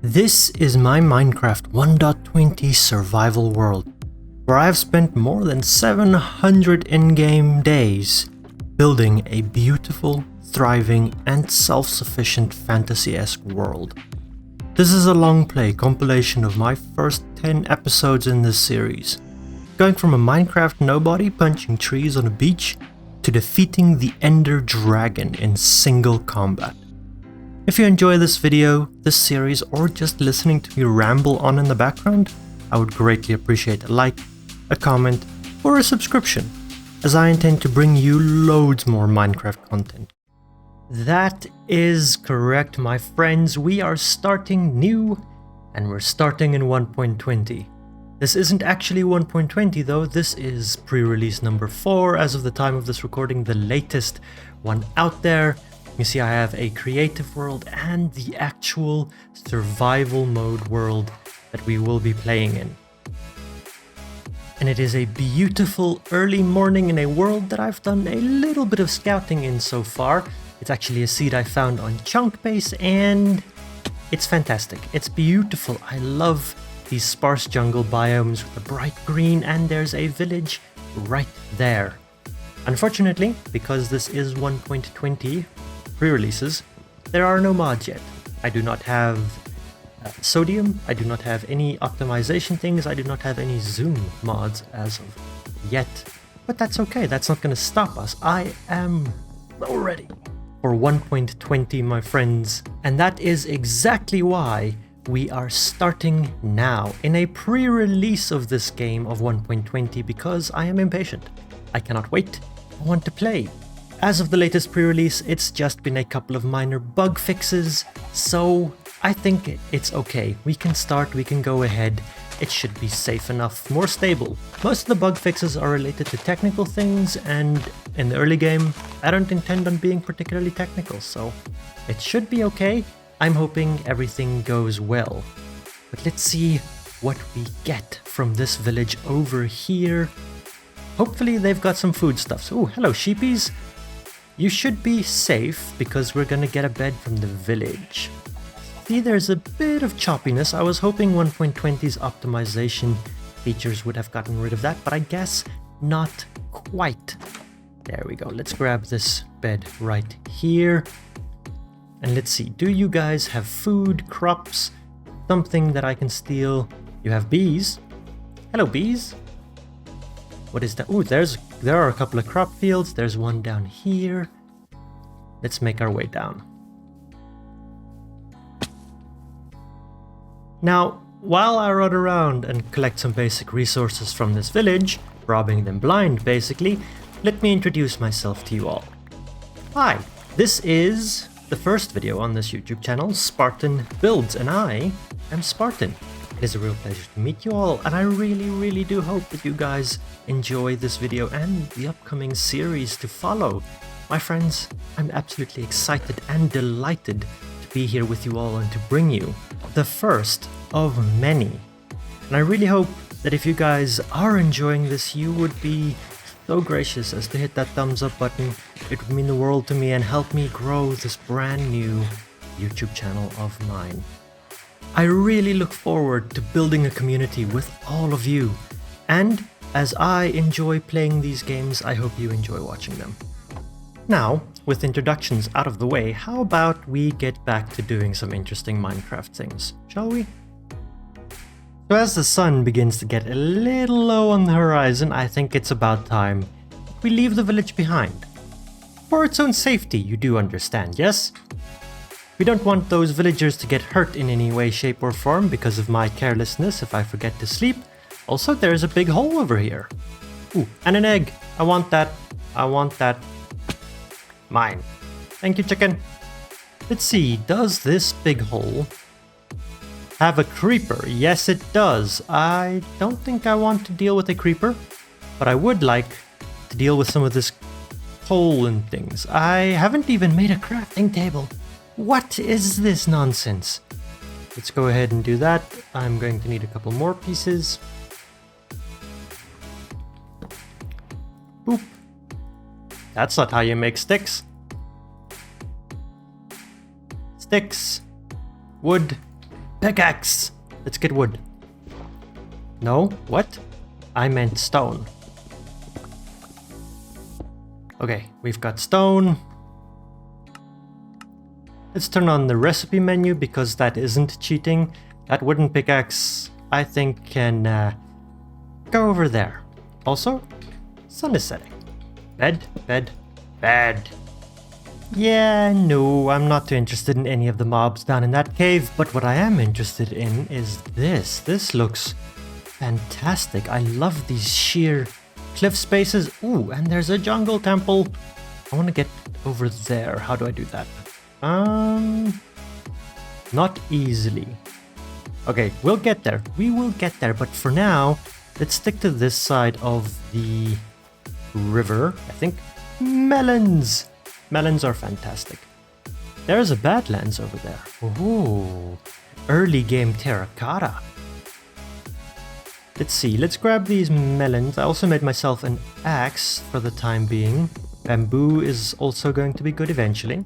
This is my Minecraft 1.20 survival world, where I've spent more than 700 in-game days building a beautiful, thriving, and self-sufficient fantasy-esque world. This is a long play compilation of my first 10 episodes in this series, going from a Minecraft nobody punching trees on a beach to defeating the Ender Dragon in single combat. If you enjoy this video, this series, or just listening to me ramble on in the background, I would greatly appreciate a like, a comment, or a subscription, as I intend to bring you loads more Minecraft content. That is correct, my friends. We are starting new, and we're starting in 1.20. This isn't actually 1.20 though, this is pre-release number 4 as of the time of this recording, the latest one out there. You see I have a creative world and the actual survival mode world that we will be playing in. And it is a beautiful early morning in a world that I've done a little bit of scouting in so far. It's actually a seed I found on Chunkbase and it's fantastic. It's beautiful. I love these sparse jungle biomes with the bright green, and there's a village right there. Unfortunately, because this is 1.20 pre-releases, there are no mods yet. I do not have sodium, I do not have any optimization things, I do not have any zoom mods as of yet. But that's okay, that's not going to stop us. I am so ready for 1.20, my friends. And that is exactly why we are starting now in a pre-release of this game of 1.20, because I am impatient. I cannot wait. I want to play. As of the latest pre-release, it's just been a couple of minor bug fixes, so I think it's okay. We can start, we can go ahead. It should be safe enough, more stable. Most of the bug fixes are related to technical things, and in the early game, I don't intend on being particularly technical, so it should be okay. I'm hoping everything goes well. But let's see what we get from this village over here. Hopefully they've got some foodstuffs. Oh, hello sheepies. You should be safe because we're gonna get a bed from the village. See, there's a bit of choppiness. I was hoping 1.20's optimization features would have gotten rid of that, but I guess not quite. There we go. Let's grab this bed right here. And let's see, do you guys have food, crops, something that I can steal? You have bees. Hello, bees. What is that? Oh, there are a couple of crop fields. There's one down here. Let's make our way down. Now, while I run around and collect some basic resources from this village, robbing them blind basically, let me introduce myself to you all. Hi, this is the first video on this YouTube channel, Spartan Builds, and I am Spartan. It is a real pleasure to meet you all, and I really do hope that you guys enjoy this video and the upcoming series to follow. My friends, I'm absolutely excited and delighted to be here with you all and to bring you the first of many. And I really hope that if you guys are enjoying this, you would be so gracious as to hit that thumbs up button. It would mean the world to me and help me grow this brand new YouTube channel of mine. I really look forward to building a community with all of you, and as I enjoy playing these games, I hope you enjoy watching them. Now, with introductions out of the way, how about we get back to doing some interesting Minecraft things, shall we? So as the sun begins to get a little low on the horizon, I think it's about time we leave the village behind. For its own safety, you do understand, yes? We don't want those villagers to get hurt in any way, shape, or form because of my carelessness if I forget to sleep. Also, there's a big hole over here. Ooh, and an egg. I want that. I want that. Mine. Thank you, chicken. Let's see, does this big hole have a creeper? Yes, it does. I don't think I want to deal with a creeper, but I would like to deal with some of this coal and things. I haven't even made a crafting table. What is this nonsense? Let's go ahead and do that. I'm going to need a couple more pieces. Boop. That's not how you make sticks. Sticks. Wood. Pickaxe! Let's get wood. No? What? I meant stone. Okay, we've got stone. Let's turn on the recipe menu because that isn't cheating. That wooden pickaxe, I think, can go over there. Also, sun is setting. Bed, bed, bed. Yeah, no, I'm not too interested in any of the mobs down in that cave, but what I am interested in is this. This looks fantastic. I love these sheer cliff spaces. Ooh, and there's a jungle temple. I want to get over there. How do I do that? Not easily. Okay, we'll get there. We will get there, but for now, let's stick to this side of the river, I think. Melons! Melons are fantastic. There's a Badlands over there. Ooh, early game terracotta. Let's see, let's grab these melons. I also made myself an axe for the time being. Bamboo is also going to be good eventually.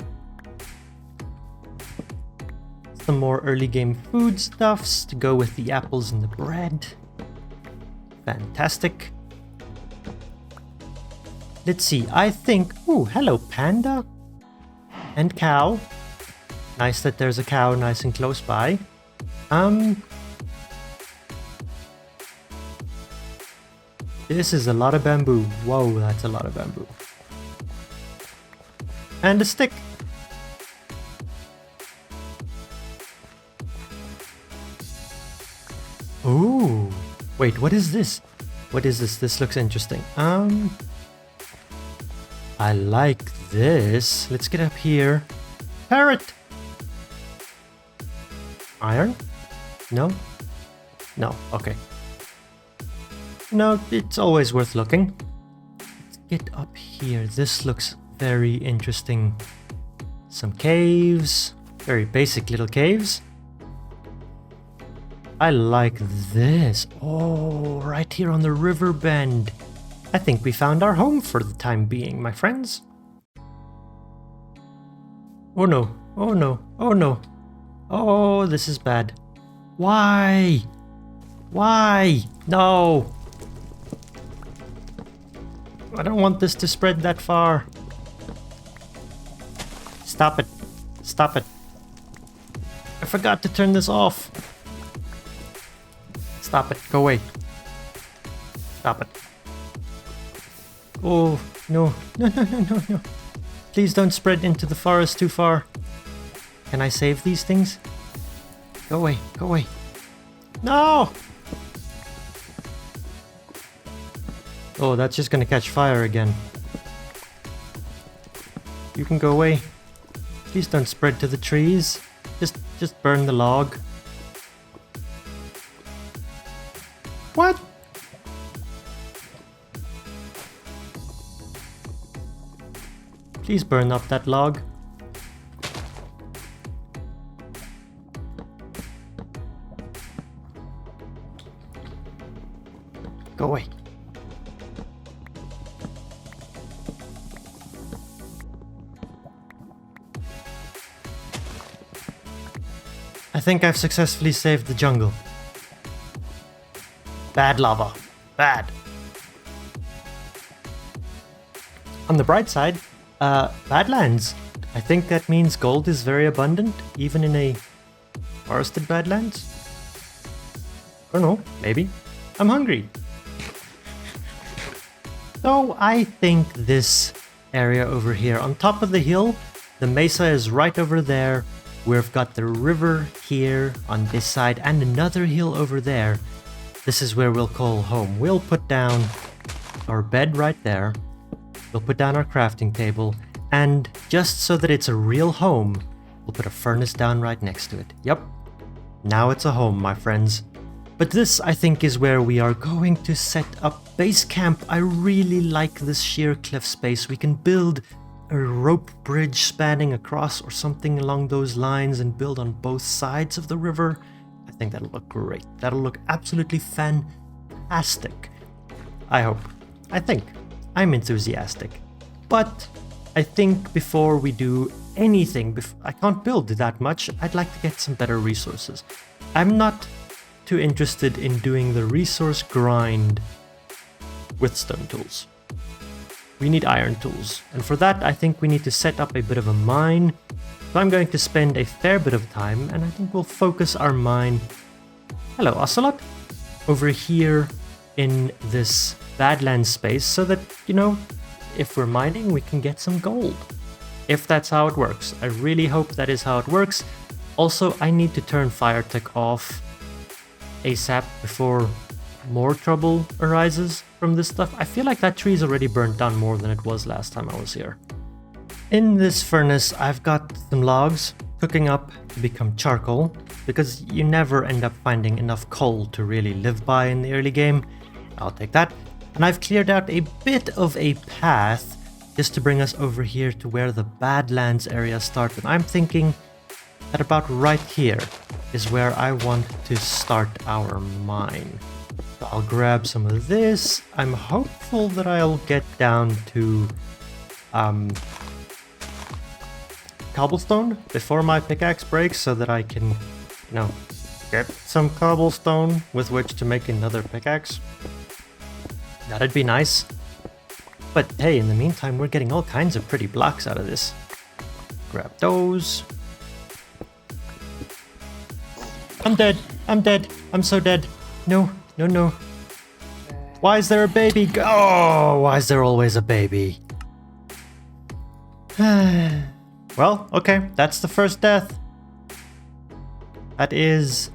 Some more early game foodstuffs to go with the apples and the bread. Fantastic. Let's see, I think... Ooh, hello panda. And cow. Nice that there's a cow nice and close by. This is a lot of bamboo. Whoa, that's a lot of bamboo. And a stick. Ooh. Wait, what is this? What is this? This looks interesting. I like this. Let's get up here. Parrot! Iron? No? No, okay. No, it's always worth looking. Let's get up here. This looks very interesting. Some caves. Very basic little caves. I like this. Oh, right here on the river bend. I think we found our home for the time being, my friends. Oh no, oh no, oh no. Oh, this is bad. Why? Why? No. I don't want this to spread that far. Stop it. Stop it. I forgot to turn this off. Stop it. Go away. Stop it. Oh, no. No, no, no, no, no. Please don't spread into the forest too far. Can I save these things? Go away. Go away. No! Oh, that's just gonna catch fire again. You can go away. Please don't spread to the trees. Just burn the log. What? Please burn up that log. Go away. I think I've successfully saved the jungle. Bad lava. Bad. On the bright side, Badlands. I think that means gold is very abundant, even in a forested Badlands. I don't know, maybe. I'm hungry. So I think this area over here, on top of the hill, the mesa is right over there. We've got the river here on this side and another hill over there. This is where we'll call home. We'll put down our bed right there. We'll put down our crafting table. And just so that it's a real home, we'll put a furnace down right next to it. Yep. Now it's a home, my friends. But this, I think, is where we are going to set up base camp. I really like this sheer cliff space. We can build a rope bridge spanning across or something along those lines and build on both sides of the river. I think that'll look great. That'll look absolutely fantastic. I hope. I think. I'm enthusiastic. But I think before we do anything. I can't build that much. I'd like to get some better resources. I'm not too interested in doing the resource grind with stone tools. We need iron tools, and for that I think we need to set up a bit of a mine. So I'm going to spend a fair bit of time, and I think we'll focus our mine... Hello, Ocelot! Over here in this Badlands space, so that, you know, if we're mining, we can get some gold. If that's how it works. I really hope that is how it works. Also, I need to turn fire tech off ASAP before more trouble arises from this stuff. I feel like that tree is already burnt down more than it was last time I was here. In this furnace, I've got some logs cooking up to become charcoal, because you never end up finding enough coal to really live by in the early game. I'll take that. And I've cleared out a bit of a path just to bring us over here to where the Badlands area starts. And I'm thinking that about right here is where I want to start our mine. So I'll grab some of this. I'm hopeful that I'll get down to cobblestone before my pickaxe breaks, so that I can, you know, get some cobblestone with which to make another pickaxe. That'd be nice. But hey, in the meantime, we're getting all kinds of pretty blocks out of this. Grab those. I'm dead. I'm dead. I'm so dead. No, no, no. Why is there a baby? Oh, why is there always a baby? Well, okay, that's the first death. That is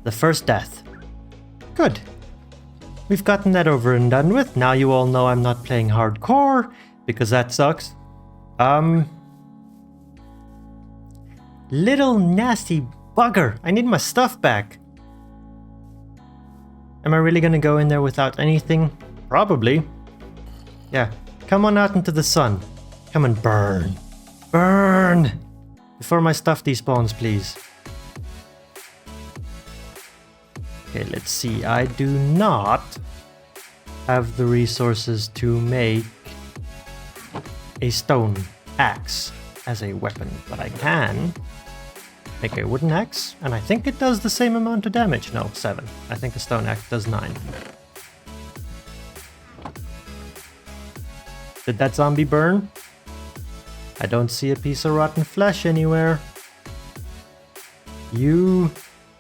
the first death. Good. We've gotten that over and done with. Now you all know I'm not playing hardcore, because that sucks. Little nasty bugger. I need my stuff back. Am I really gonna go in there without anything? Probably. Yeah, come on out into the sun. Come and burn. Burn! Before my stuff despawns, please. Okay, let's see. I do not have the resources to make a stone axe as a weapon, but I can make a wooden axe, and I think it does the same amount of damage. No, 7. I think a stone axe does 9. Did that zombie burn? I don't see a piece of rotten flesh anywhere. You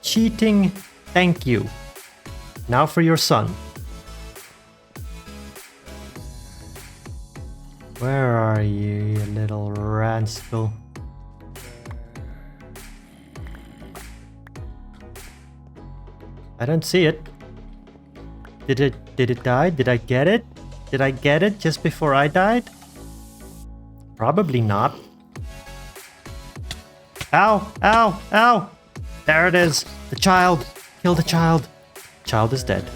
cheating, thank you. Now for your son. Where are you, you little rascal? I don't see it. Did it die? Did I get it? Did I get it just before I died? Probably not. Ow! Ow! Ow! There it is! The child! Kill the child! Child is dead.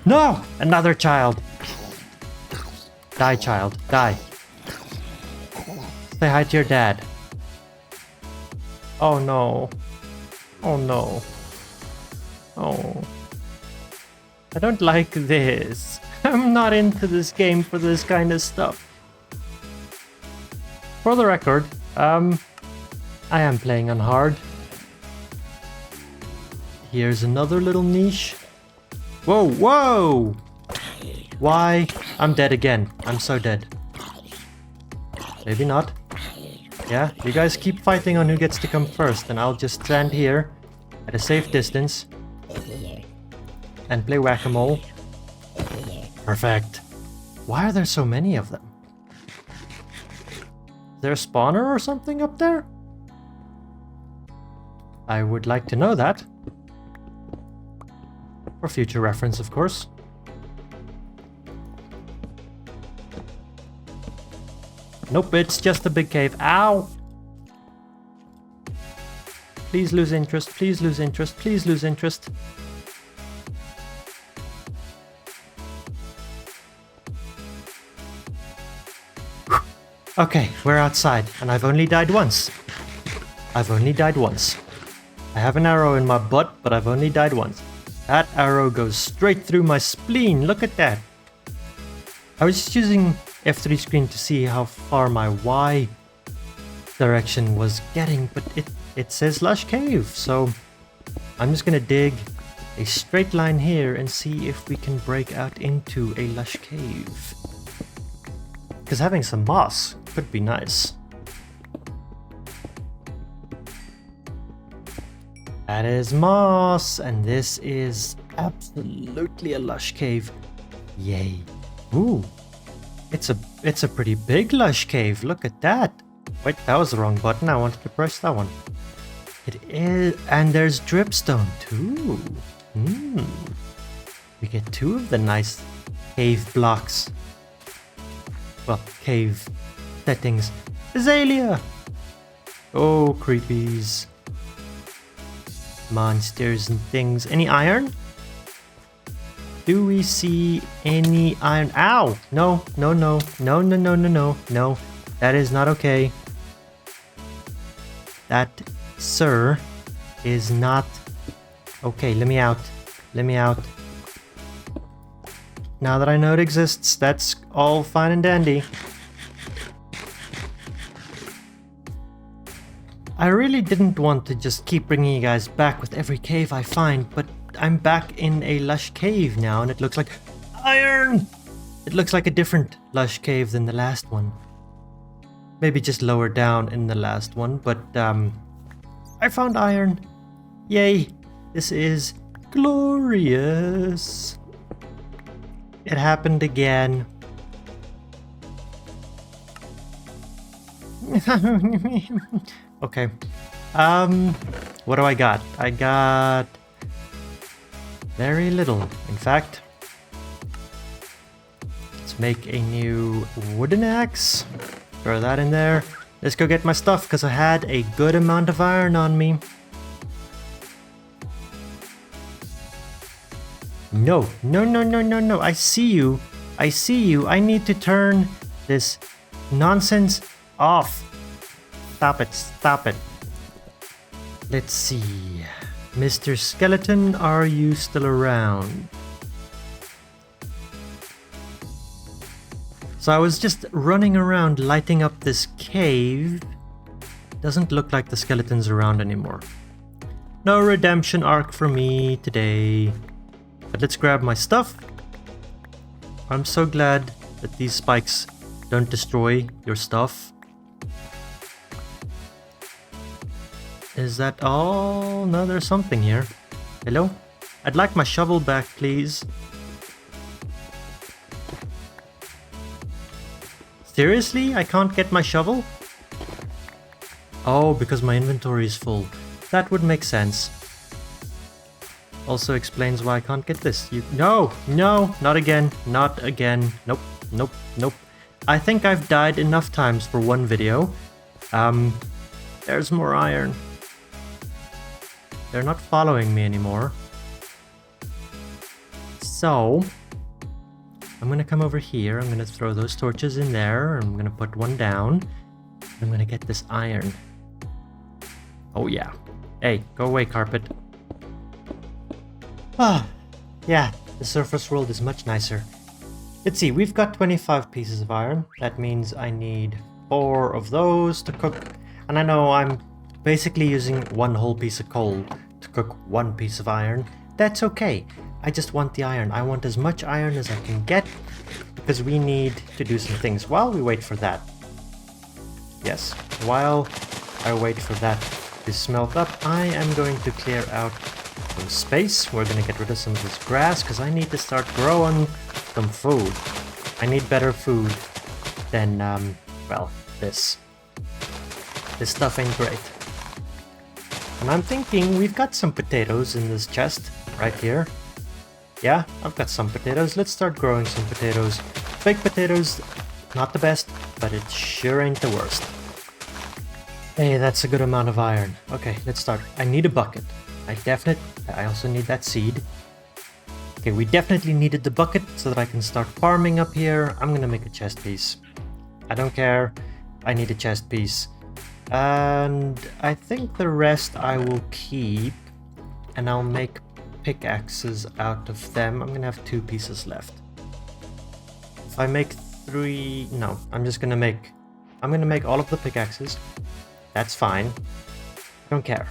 No! Another child! Die, child. Die. Say hi to your dad. Oh no. Oh no. Oh. I don't like this. I'm not into this game for this kind of stuff. For the record, I am playing on hard. Here's another little niche. Whoa, whoa! Why? I'm dead again. I'm so dead. Maybe not. Yeah, you guys keep fighting on who gets to come first, and I'll just stand here at a safe distance and play whack-a-mole. Perfect. Why are there so many of them? Is there a spawner or something up there? I would like to know that. For future reference, of course. Nope, it's just a big cave. Ow! Please lose interest, please lose interest, please lose interest. Okay, we're outside, and I've only died once. I've only died once. I have an arrow in my butt, but I've only died once. That arrow goes straight through my spleen, look at that. I was just using F3 screen to see how far my Y direction was getting, but it says lush cave, so I'm just gonna dig a straight line here and see if we can break out into a lush cave. Because having some moss could be nice. That is moss, and this is absolutely a lush cave. Yay. Ooh. It's a pretty big lush cave. Look at that. Wait, that was the wrong button. I wanted to press that one. It is, and there's dripstone too. We get 2 of the nice cave blocks. Well, cave settings. Azalea! Oh, creepies. Monsters and things. Any iron? Do we see any iron? Ow! No, no, no, no, no, no, no, no, no. That is not okay. That, sir, is not okay. Let me out. Let me out. Now that I know it exists, that's all fine and dandy. I really didn't want to just keep bringing you guys back with every cave I find, but I'm back in a lush cave now, and it looks like iron! It looks like a different lush cave than the last one. Maybe just lower down in the last one, but I found iron. Yay! This is glorious. It happened again. Okay. What do I got? I got very little. In fact, let's make a new wooden axe. Throw that in there. Let's go get my stuff because I had a good amount of iron on me. No, no, no, no, no, no. I see you. I see you. I need to turn this nonsense off. Stop it. Stop it. Let's see. Mr. Skeleton, are you still around? So I was just running around lighting up this cave. Doesn't look like the skeleton's around anymore. No redemption arc for me today. But let's grab my stuff. I'm so glad that these spikes don't destroy your stuff. Is that all? No, there's something here. Hello? I'd like my shovel back, please. Seriously? I can't get my shovel? Oh, because my inventory is full. That would make sense. Also explains why I can't get this. No, no, not again, not again. Nope, nope, nope. I think I've died enough times for one video. There's more iron. They're not following me anymore. So, I'm gonna come over here. I'm gonna throw those torches in there. I'm gonna put one down. I'm gonna get this iron. Oh yeah. Hey, go away, carpet. Ah, yeah, the surface world is much nicer. Let's see, we've got 25 pieces of iron. That means I need 4 of those to cook. And I know I'm basically using one whole piece of coal to cook one piece of iron. That's okay. I just want the iron. I want as much iron as I can get because we need to do some things while we wait for that. Yes, while I wait for that to smelt up, I am going to clear out some space. We're gonna get rid of some of this grass because I need to start growing some food. I need better food than, well, this. This stuff ain't great. And I'm thinking we've got some potatoes in this chest right here. Yeah, I've got some potatoes. Let's start growing some potatoes. Baked potatoes, not the best, but it sure ain't the worst. Hey, that's a good amount of iron. Okay, let's start. I need a bucket. I also need that seed. Okay, we definitely needed the bucket so that I can start farming up here. I'm gonna make a chest piece. I don't care. I need a chest piece. And I think the rest I will keep. And I'll make pickaxes out of them. I'm gonna have 2 pieces left. If I make 3... No, I'm gonna make all of the pickaxes. That's fine. I don't care.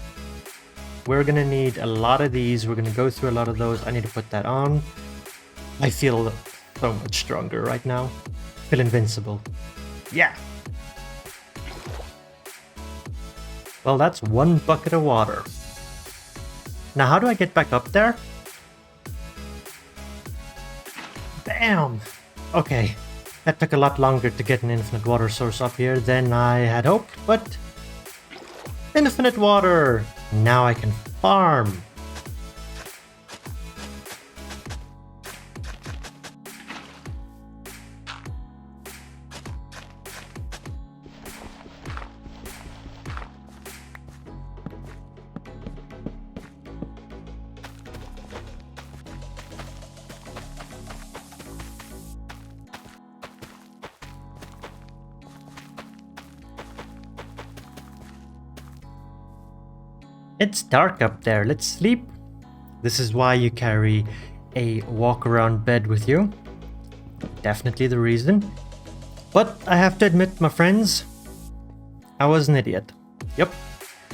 We're gonna need a lot of these. We're gonna go through a lot of those. I need to put that on. I feel so much stronger right now. I feel invincible. Yeah! Well, that's 1 bucket of water. Now, how do I get back up there? Bam! Okay, that took a lot longer to get an infinite water source up here than I had hoped, but... Infinite water! Now I can farm! It's dark up there, let's sleep. This is why you carry a walk-around bed with you. Definitely the reason. But I have to admit, my friends, I was an idiot. Yep.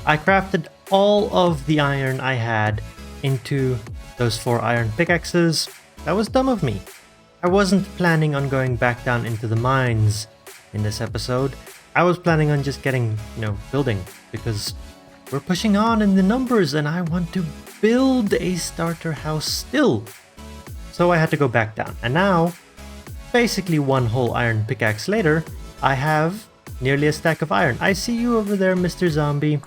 I crafted all of the iron I had into those 4 iron pickaxes. That was dumb of me. I wasn't planning on going back down into the mines in this episode. I was planning on just getting, building, because we're pushing on in the numbers and I want to build a starter house still. So I had to go back down. And now, basically 1 whole iron pickaxe later, I have nearly a stack of iron. I see you over there, Mr. Zombie.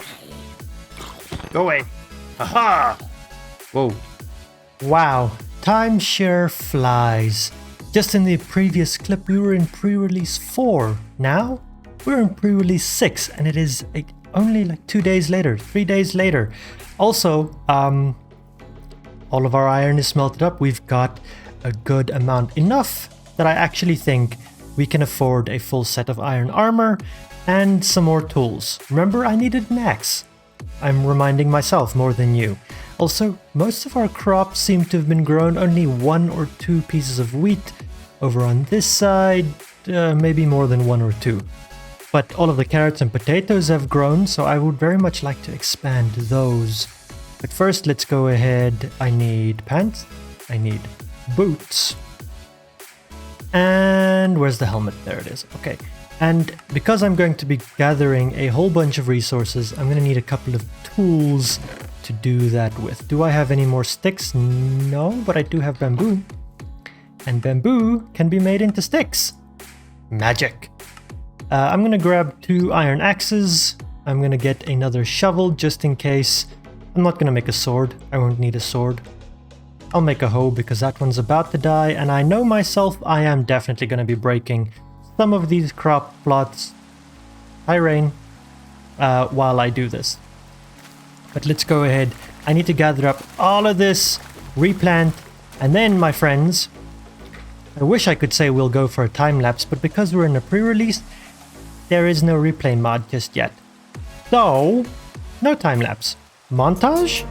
Go away. Haha! Whoa. Wow. Time sure flies. Just in the previous clip, we were in pre-release 4. Now, we're in pre-release 6 and it is only like 2 days later, 3 days later. Also, all of our iron is smelted up. We've got a good amount, enough that I actually think we can afford a full set of iron armor and some more tools. Remember, I needed an axe. I'm reminding myself more than you. Also, most of our crops seem to have been grown, only 1 or 2 pieces of wheat. Over on this side, maybe more than 1 or 2. But all of the carrots and potatoes have grown, so I would very much like to expand those. But first, let's go ahead. I need pants. I need boots. And where's the helmet? There it is. Okay. And because I'm going to be gathering a whole bunch of resources, I'm going to need a couple of tools to do that with. Do I have any more sticks? No, but I do have bamboo. And bamboo can be made into sticks. Magic. I'm going to grab 2 iron axes. I'm going to get another shovel just in case. I'm not going to make a sword. I won't need a sword. I'll make a hoe because that one's about to die. And I know myself, I am definitely going to be breaking some of these crop plots. Hi, rain. While I do this. But let's go ahead. I need to gather up all of this, replant, and then, my friends, I wish I could say we'll go for a time lapse, but because we're in a pre-release, there is no replay mod just yet. So, no time lapse. Montage?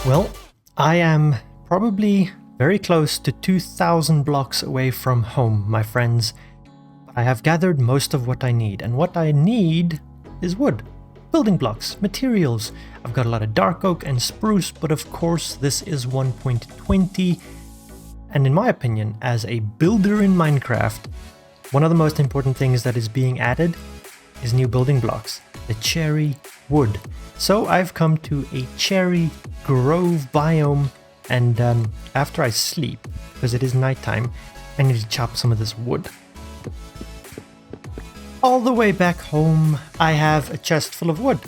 Well, I am probably very close to 2,000 blocks away from home, my friends. I have gathered most of what I need, and what I need is wood, building blocks, materials. I've got a lot of dark oak and spruce, but of course this is 1.20, and in my opinion, as a builder in Minecraft, one of the most important things that is being added is new building blocks, the cherry wood. So I've come to a cherry grove biome, and after I sleep, because it is nighttime, I need to chop some of this wood. All the way back home, I have a chest full of wood,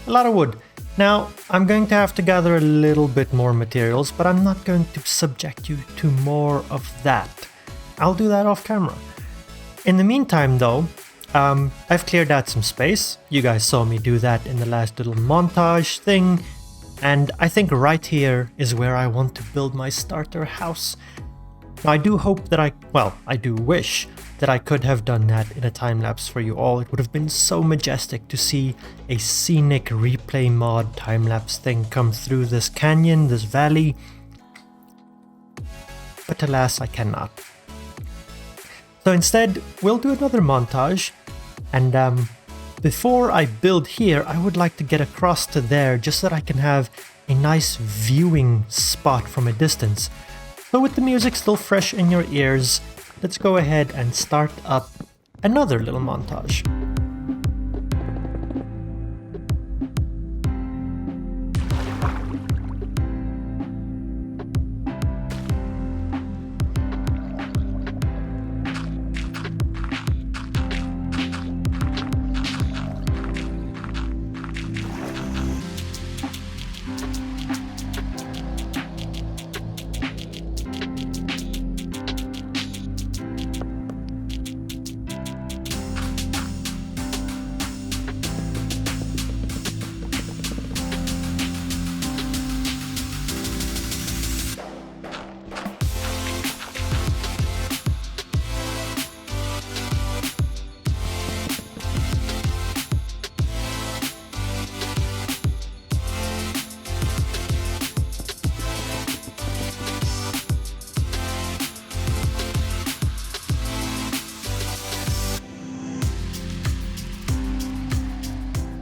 a lot of wood. Now, I'm going to have to gather a little bit more materials, but I'm not going to subject you to more of that. I'll do that off camera. In the meantime though, I've cleared out some space. You guys saw me do that in the last little montage thing. And I think right here is where I want to build my starter house. Now, I do hope that I do wish that I could have done that in a time-lapse for you all. It would have been so majestic to see a scenic replay mod time-lapse thing come through this canyon, this valley. But alas, I cannot. So instead, we'll do another montage, and before I build here, I would like to get across to there just so that I can have a nice viewing spot from a distance. So with the music still fresh in your ears, let's go ahead and start up another little montage.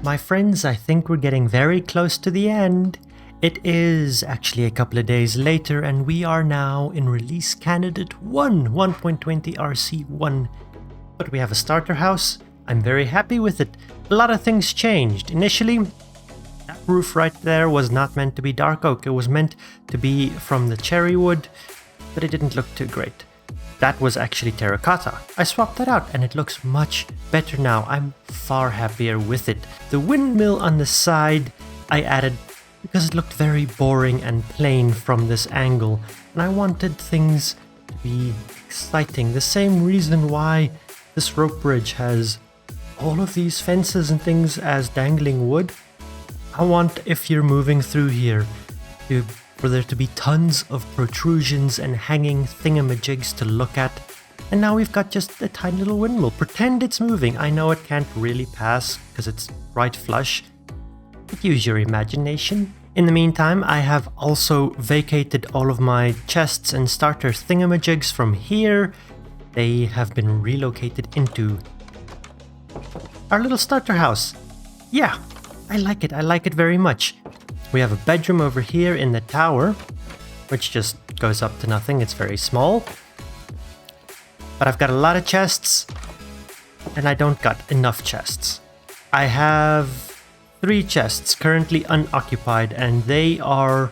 My friends, I think we're getting very close to the end. It is actually a couple of days later, and we are now in release candidate 1, 1.20 RC1. But we have a starter house. I'm very happy with it. A lot of things changed. Initially, that roof right there was not meant to be dark oak. It was meant to be from the cherry wood, but it didn't look too great. That was actually terracotta. I swapped that out and it looks much better now. I'm far happier with it. The windmill on the side I added because it looked very boring and plain from this angle, and I wanted things to be exciting. The same reason why this rope bridge has all of these fences and things as dangling wood. I want, if you're moving through here, for there to be tons of protrusions and hanging thingamajigs to look at. And now we've got just a tiny little windmill. Pretend it's moving. I know it can't really pass because it's right flush, but use your imagination. In the meantime, I have also vacated all of my chests and starter thingamajigs from here. They have been relocated into our little starter house. Yeah, I like it. I like it very much. We have a bedroom over here in the tower, which just goes up to nothing. It's very small. But I've got a lot of chests, and I don't got enough chests. I have 3 chests currently unoccupied, and they are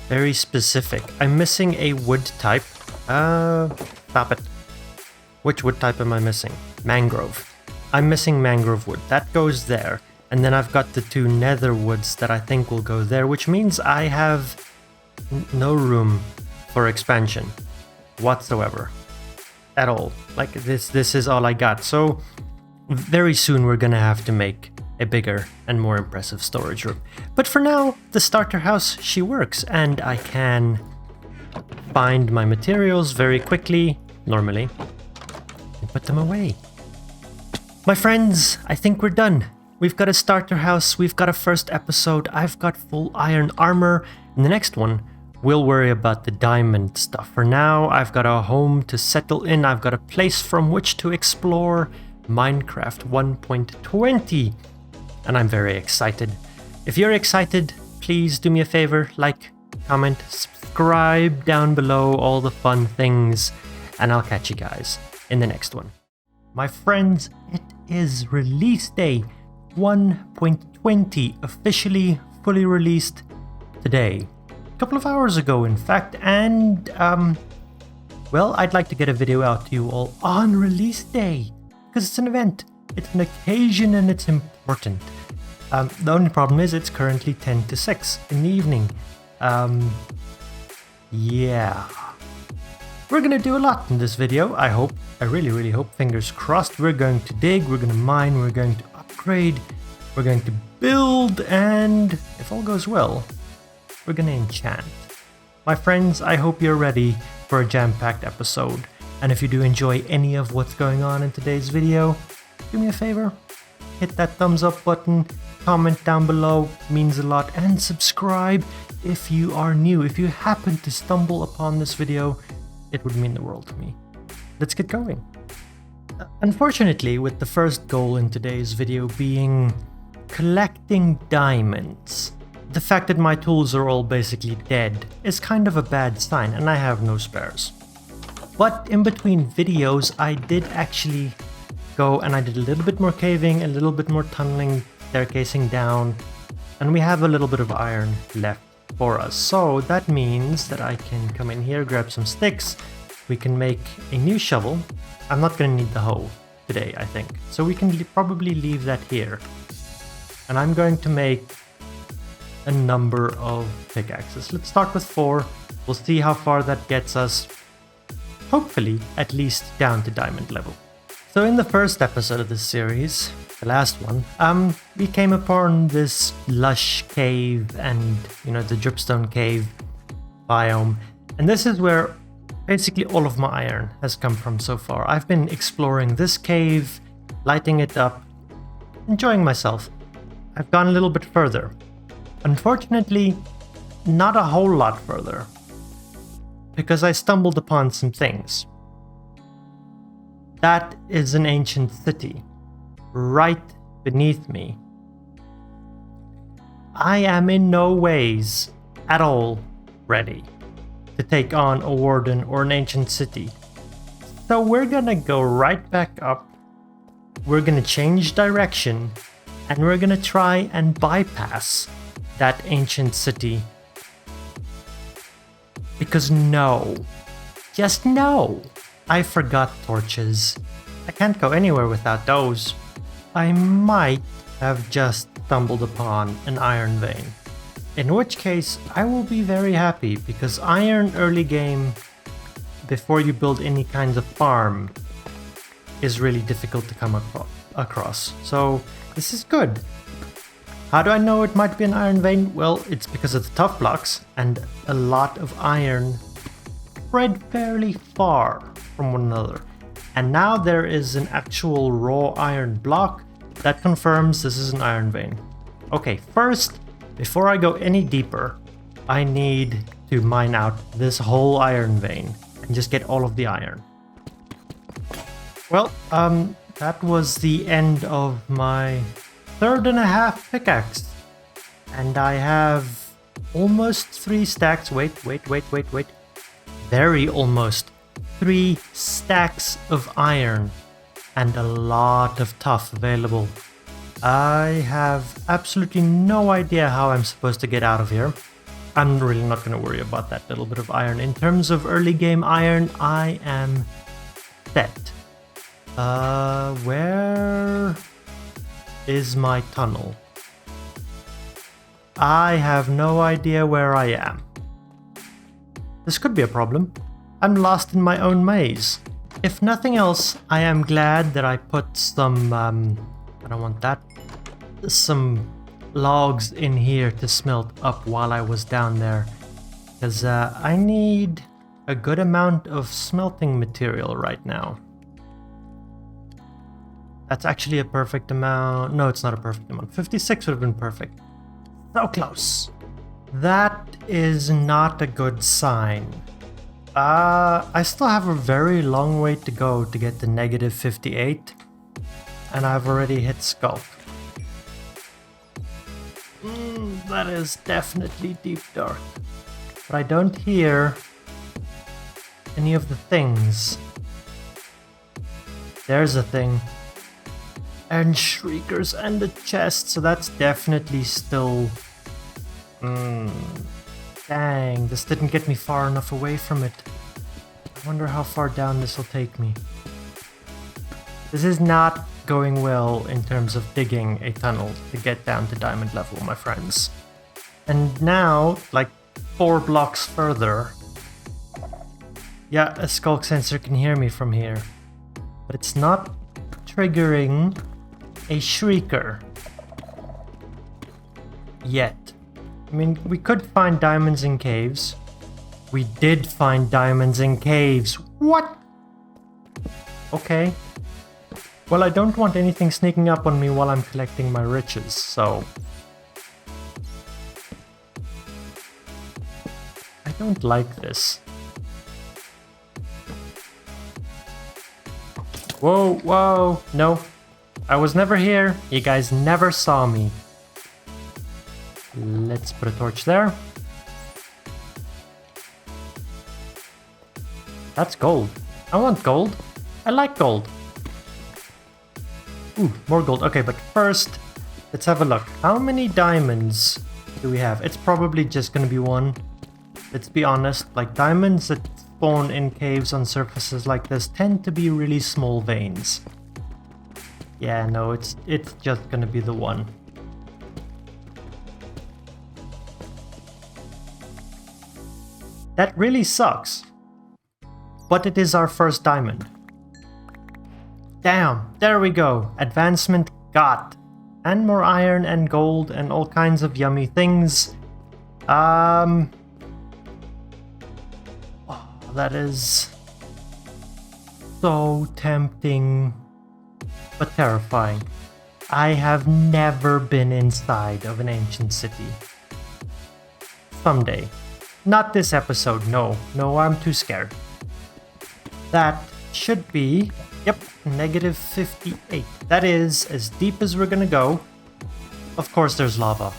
very specific. I'm missing a wood type. Stop it. Which wood type am I missing? Mangrove. I'm missing mangrove wood. That goes there. And then I've got the 2 nether woods that I think will go there, which means I have no room for expansion whatsoever. At all. Like this is all I got. So very soon we're gonna have to make a bigger and more impressive storage room. But for now, the starter house, she works, and I can find my materials very quickly, normally, and put them away. My friends, I think we're done. We've got a starter house, we've got a first episode, I've got full iron armor. In the next one, we'll worry about the diamond stuff. For now, I've got a home to settle in, I've got a place from which to explore Minecraft 1.20. And I'm very excited. If you're excited, please do me a favor, like, comment, subscribe down below, all the fun things, and I'll catch you guys in the next one. My friends, it is release day. 1.20 officially fully released today. A couple of hours ago, in fact, and well, I'd like to get a video out to you all on release day because it's an event, it's an occasion, and it's important. The only problem is it's currently 10 to 6 in the evening. Yeah. We're gonna do a lot in this video, I hope. I really hope, fingers crossed. We're going to dig, we're gonna mine, we're going to upgrade, we're going to build, and if all goes well, we're gonna enchant. My friends, I hope you're ready for a jam-packed episode. And if you do enjoy any of what's going on in today's video, do me a favor, hit that thumbs up button, comment down below, means a lot, and subscribe if you are new. If you happen to stumble upon this video, it would mean the world to me. Let's get going. Unfortunately, with the first goal in today's video being collecting diamonds, the fact that my tools are all basically dead is kind of a bad sign, and I have no spares. But in between videos, I did actually go and I did a little bit more caving, a little bit more tunneling, staircasing down, and we have a little bit of iron left for us. So that means that I can come in here, grab some sticks, we can make a new shovel. I'm not going to need the hoe today, I think. So we can probably leave that here. And I'm going to make a number of pickaxes. Let's start with 4. We'll see how far that gets us. Hopefully, at least down to diamond level. So in the first episode of this series, the last one, we came upon this lush cave and, the dripstone cave biome. And this is where basically all of my iron has come from so far. I've been exploring this cave, lighting it up, enjoying myself. I've gone a little bit further. Unfortunately, not a whole lot further, because I stumbled upon some things. That is an ancient city, right beneath me. I am in no ways at all ready to take on a warden or an ancient city. So we're gonna go right back up, we're gonna change direction, and we're gonna try and bypass that ancient city. Because just no, I forgot torches. I can't go anywhere without those. I might have just stumbled upon an iron vein. In which case, I will be very happy, because iron early game, before you build any kinds of farm, is really difficult to come across. So this is good. How do I know it might be an iron vein? Well, it's because of the tough blocks and a lot of iron spread fairly far from one another. And now there is an actual raw iron block that confirms this is an iron vein. Okay, first, before I go any deeper, I need to mine out this whole iron vein and just get all of the iron. Well, that was the end of my 3.5 pickaxe, and I have almost 3 stacks. Wait. Very almost 3 stacks of iron and a lot of tuff available. I have absolutely no idea how I'm supposed to get out of here. I'm really not going to worry about that little bit of iron. In terms of early game iron, I am set. Where is my tunnel? I have no idea where I am. This could be a problem. I'm lost in my own maze. If nothing else, I am glad that I put some, I don't want that, some logs in here to smelt up while I was down there. Because I need a good amount of smelting material right now. That's actually a perfect amount. No, it's not a perfect amount. 56 would have been perfect. So close. That is not a good sign. I still have a very long way to go to get to negative 58. And I've already hit sculk. That is definitely deep dark. But I don't hear any of the things. There's a thing. And shriekers and the chest, so that's definitely still... Dang, this didn't get me far enough away from it. I wonder how far down this will take me. This is not going well in terms of digging a tunnel to get down to diamond level, my friends. And now, like 4 blocks further, Yeah, a skulk sensor can hear me from here. But it's not triggering a shrieker. Yet. I mean, we could find diamonds in caves. We did find diamonds in caves. What? Okay. Well, I don't want anything sneaking up on me while I'm collecting my riches, so... I don't like this. Whoa, whoa, no. I was never here. You guys never saw me. Let's put a torch there. That's gold. I want gold. I like gold. Ooh, more gold. Okay, but first, let's have a look. How many diamonds do we have? It's probably just gonna be one. Let's be honest, like diamonds that spawn in caves on surfaces like this tend to be really small veins. Yeah, no, it's just gonna be the one. That really sucks. But it is our first diamond. Damn, there we go. Advancement got. And more iron and gold and all kinds of yummy things. Oh, that is so tempting, but terrifying. I have never been inside of an ancient city. Someday. Not this episode, no. No, I'm too scared. That should be, yep, negative 58. That is as deep as we're gonna go. Of course there's lava.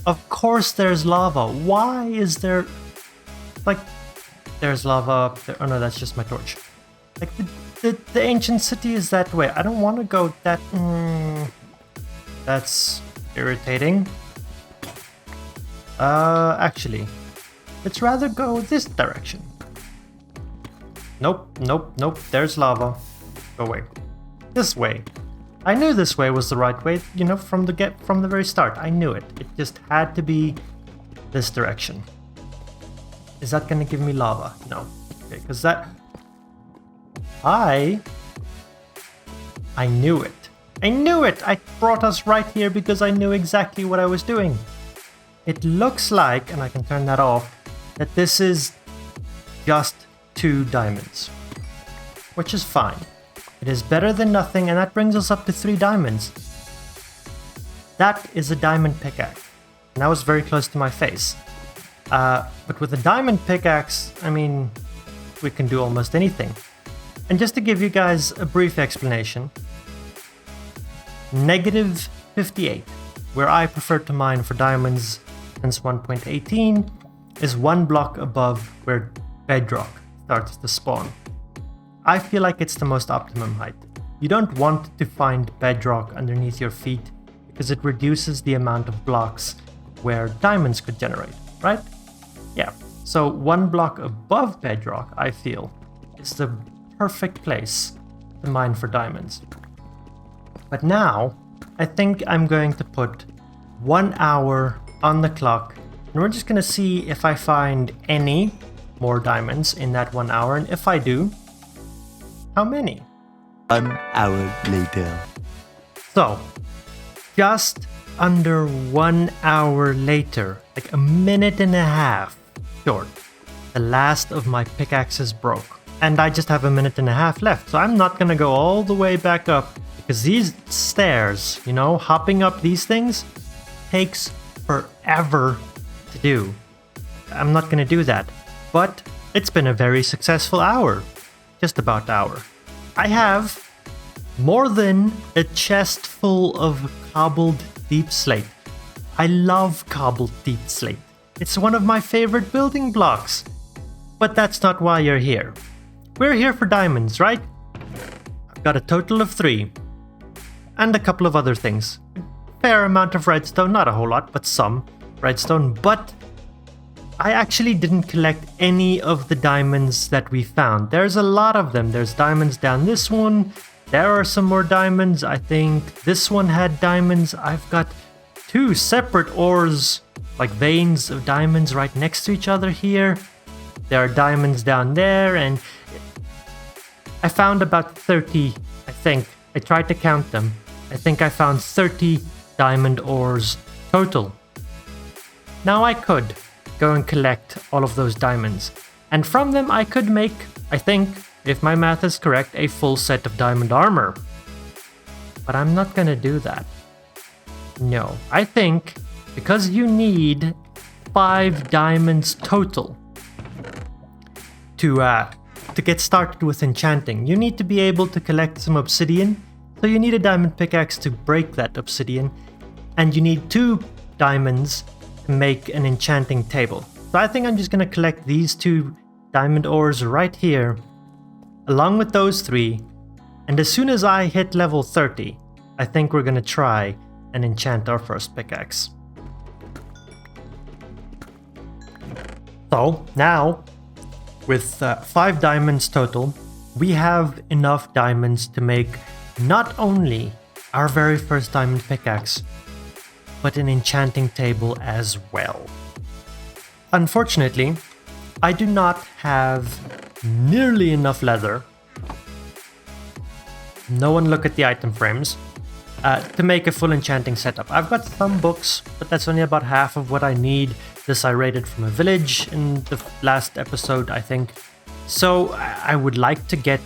Of course there's lava. Why is there... Like, there's lava up there. Oh no, that's just my torch. Like, the ancient city is that way. I don't want to go that... that's irritating. Actually, let's rather go this direction. Nope, nope, nope. There's lava. Go away. This way. I knew this way was the right way, you know, from the very start. I knew it. It just had to be this direction. Is that gonna give me lava? No. Okay, because that... I knew it. I knew it! I brought us right here because I knew exactly what I was doing. It looks like, and I can turn that off, that this is just 2 diamonds. Which is fine. It is better than nothing, and that brings us up to 3 diamonds. That is a diamond pickaxe. And that was very close to my face. But with a diamond pickaxe, I mean, we can do almost anything. And just to give you guys a brief explanation, negative 58, where I prefer to mine for diamonds since 1.18, is 1 block above where bedrock starts to spawn. I feel like it's the most optimum height. You don't want to find bedrock underneath your feet because it reduces the amount of blocks where diamonds could generate, right? Yeah, so 1 block above bedrock, I feel, is the perfect place to mine for diamonds. But now, I think I'm going to put 1 hour on the clock, and we're just gonna see if I find any more diamonds in that 1 hour, and if I do, how many? 1 hour later. So, just under 1 hour later, like a minute and a half short, the last of my pickaxes broke. And I just have a minute and a half left, so I'm not gonna go all the way back up, because these stairs, you know, hopping up these things, takes forever to do. I'm not gonna do that. But it's been a very successful hour. Just about hour. I have more than a chest full of cobbled deep slate. I love cobbled deep slate. It's one of my favorite building blocks. But that's not why you're here. We're here for diamonds, right? I've got a total of 3. And a couple of other things. Fair amount of redstone, not a whole lot, but some redstone. But I actually didn't collect any of the diamonds that we found. There's a lot of them. There's diamonds down this one. There are some more diamonds. I think this one had diamonds. I've got 2 separate ores, like veins of diamonds right next to each other here. There are diamonds down there, and I found about 30, I think. I tried to count them. I think I found 30 diamond ores total. Now I could go and collect all of those diamonds, and from them I could make, I think, if my math is correct, a full set of diamond armor. But I'm not gonna do that. No, I think because you need 5 diamonds total to get started with enchanting. You need to be able to collect some obsidian, so you need a diamond pickaxe to break that obsidian, and you need 2 diamonds to make an enchanting table. So I think I'm just gonna collect these 2 diamond ores right here, along with those 3, and as soon as I hit level 30, I think we're gonna try and enchant our first pickaxe. So now, with 5 diamonds total, we have enough diamonds to make not only our very first diamond pickaxe, but an enchanting table as well. Unfortunately, I do not have nearly enough leather. No one look at the item frames. To make a full enchanting setup. I've got some books, but that's only about half of what I need. This I raided from a village in the last episode, I think. So I would like to get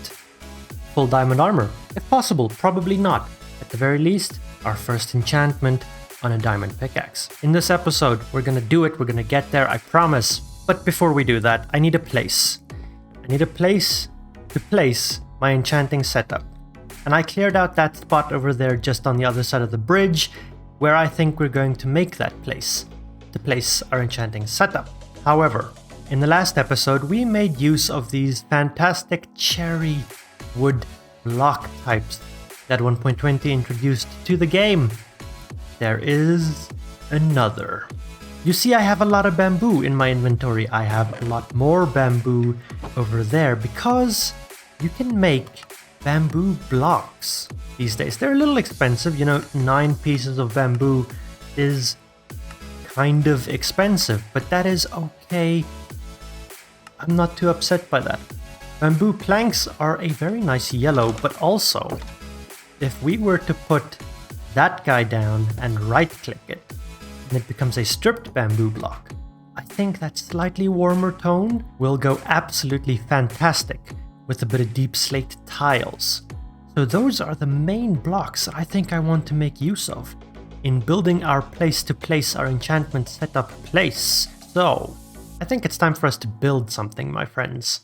full diamond armor, if possible. Probably not. At the very least, our first enchantment on a diamond pickaxe. In this episode, we're gonna do it. We're gonna get there, I promise. But before we do that, I need a place. I need a place to place my enchanting setup. And I cleared out that spot over there just on the other side of the bridge, where I think we're going to make that place, to place our enchanting setup. However, in the last episode, we made use of these fantastic cherry wood block types that 1.20 introduced to the game. There is another. You see, I have a lot of bamboo in my inventory. I have a lot more bamboo over there because you can make bamboo blocks these days. They're a little expensive, 9 pieces of bamboo is kind of expensive, but that is okay. I'm not too upset by that. Bamboo planks are a very nice yellow, but also, if we were to put that guy down and right click it, and it becomes a stripped bamboo block, I think that slightly warmer tone will go absolutely fantastic with a bit of deep slate tiles. So those are the main blocks I think I want to make use of in building our place to place our enchantment setup place. So I think it's time for us to build something, my friends.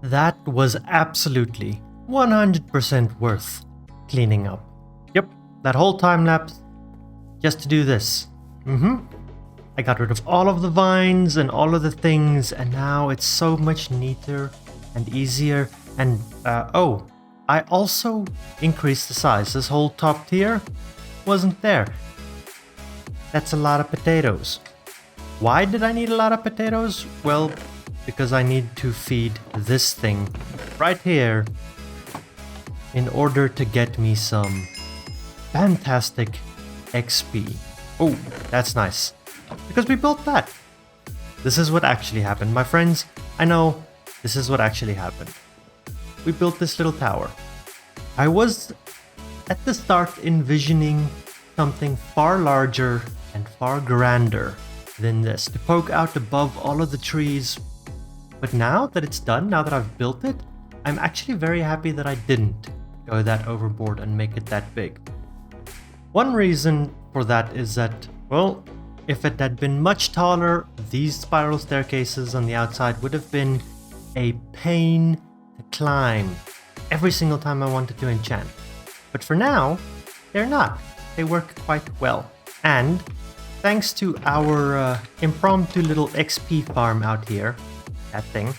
That was absolutely 100% worth cleaning up. Yep, that whole time lapse just to do this. I got rid of all of the vines and all of the things, and now it's so much neater and easier. And oh, I also increased the size. This whole top tier wasn't there. That's a lot of potatoes. Why did I need a lot of potatoes? Well, because I need to feed this thing right here in order to get me some fantastic XP. Oh, that's nice. Because we built that. This is what actually happened. My friends, I know this is what actually happened. We built this little tower. I was at the start envisioning something far larger and far grander than this, to poke out above all of the trees. But now that it's done, now that I've built it, I'm actually very happy that I didn't go that overboard and make it that big. One reason for that is that, well, if it had been much taller, these spiral staircases on the outside would have been a pain to climb every single time I wanted to enchant. But for now, they're not. They work quite well. And thanks to our impromptu little XP farm out here, that thing,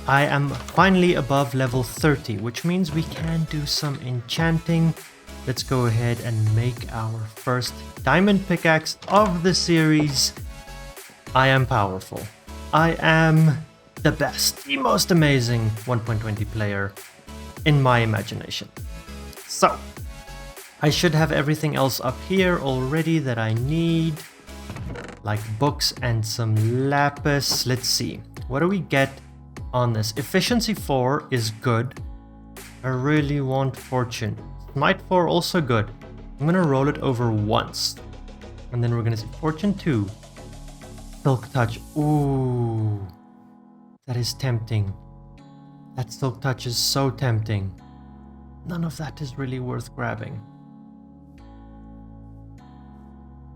I am finally above level 30, which means we can do some enchanting. Let's go ahead and make our first diamond pickaxe of the series. I am powerful. I am the best, the most amazing 1.20 player in my imagination. So, I should have everything else up here already that I need, like books and some lapis. Let's see, what do we get on this? Efficiency 4 is good. I really want fortune. Smite 4 also good. I'm gonna roll it over once, and then we're gonna see fortune 2. Silk touch. Ooh, that is tempting. That silk touch is so tempting. None of that is really worth grabbing.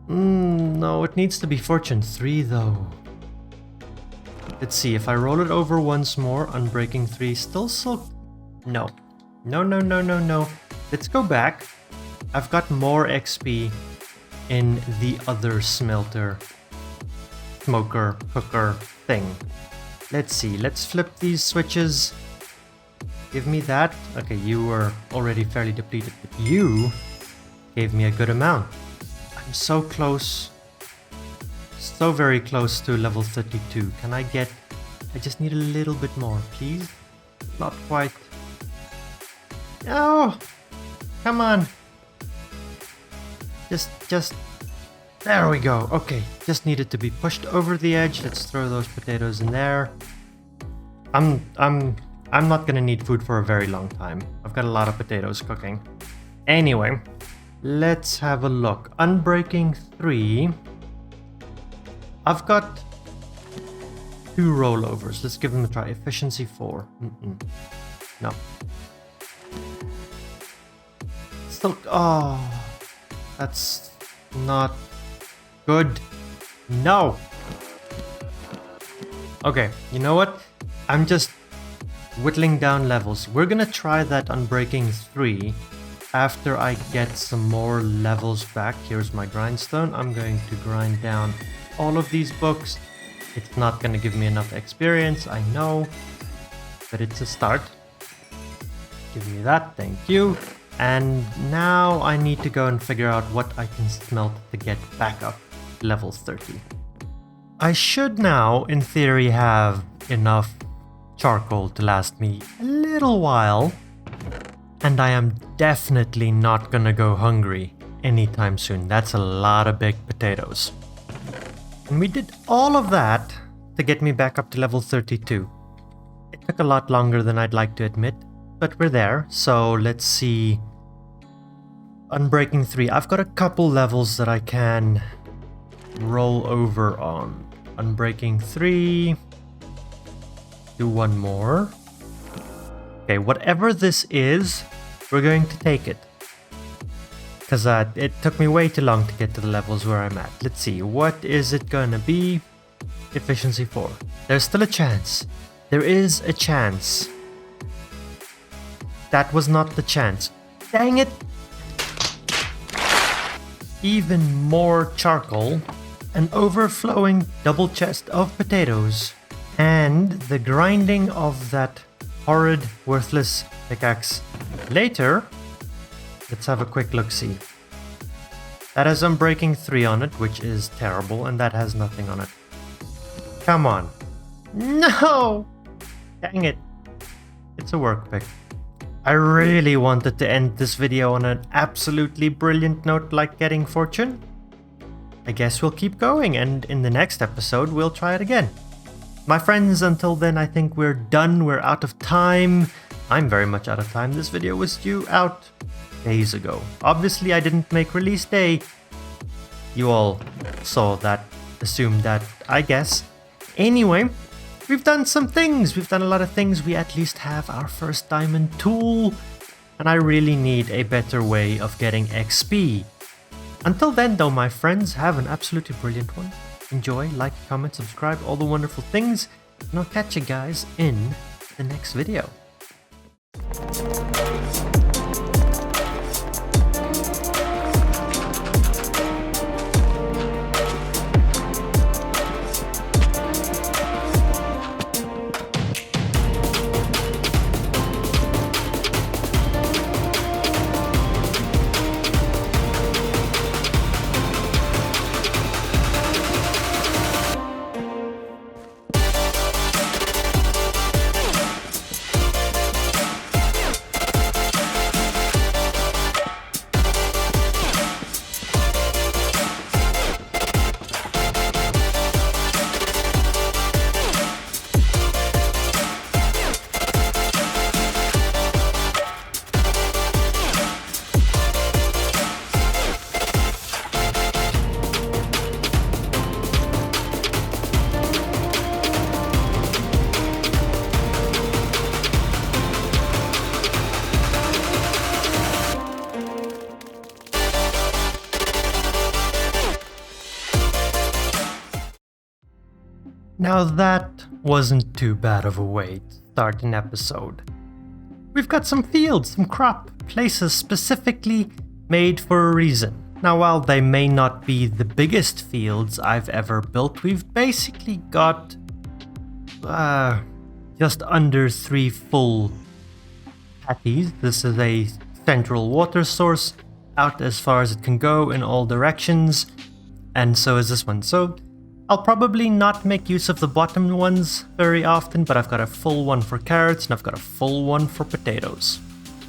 No, it needs to be fortune 3 though. Let's see, if I roll it over once more, unbreaking 3, still silk. No. No. Let's go back. I've got more XP in the other smelter, smoker, cooker thing. Let's see, let's flip these switches. Give me that. Okay, you were already fairly depleted, but you gave me a good amount. I'm so close. So very close to level 32. Can I get... I just need a little bit more, please. Not quite. Oh! Come on. Just... There we go. Okay, just needed to be pushed over the edge. Let's throw those potatoes in there. I'm not gonna need food for a very long time. I've got a lot of potatoes cooking. Anyway, let's have a look. Unbreaking 3. I've got 2 rollovers. Let's give them a try. Efficiency 4. No. Still... Oh, that's not good. No. Okay, you know what? I'm just whittling down levels. We're gonna try that Unbreaking 3 after I get some more levels back. Here's my grindstone. I'm going to grind down all of these books. It's not gonna give me enough experience, I know, but it's a start. Give me that, thank you. And now I need to go and figure out what I can smelt to get back up level 30. I should now, in theory, have enough charcoal to last me a little while, and I am definitely not gonna go hungry anytime soon. That's a lot of baked potatoes. And we did all of that to get me back up to level 32. It took a lot longer than I'd like to admit, but we're there. So let's see. Unbreaking 3. I've got a couple levels that I can roll over on. Unbreaking 3. Do one more. Okay, whatever this is, we're going to take it. Because it took me way too long to get to the levels where I'm at. Let's see, what is it gonna be? Efficiency 4. There's still a chance. There is a chance. That was not the chance. Dang it! Even more charcoal, an overflowing double chest of potatoes, and the grinding of that horrid, worthless pickaxe. Later, let's have a quick look-see. That has Unbreaking 3 on it, which is terrible, and that has nothing on it. Come on. No! Dang it. It's a work pick. I really wanted to end this video on an absolutely brilliant note like getting fortune. I guess we'll keep going, and in the next episode we'll try it again. My friends, until then I think we're done, we're out of time. I'm very much out of time. This video was due out days ago. Obviously I didn't make release day. You all saw that, assumed that, I guess. Anyway, we've done some things. We've done a lot of things. We at least have our first diamond tool. And I really need a better way of getting XP. Until then though, my friends, have an absolutely brilliant one. Enjoy, like, comment, subscribe, all the wonderful things. And I'll catch you guys in the next video. Now that wasn't too bad of a way to start an episode. We've got some fields, some crop, places specifically made for a reason. Now while they may not be the biggest fields I've ever built, we've basically got just under 3 full patties. This is a central water source out as far as it can go in all directions, and so is this one. So I'll probably not make use of the bottom ones very often, but I've got a full one for carrots and I've got a full one for potatoes.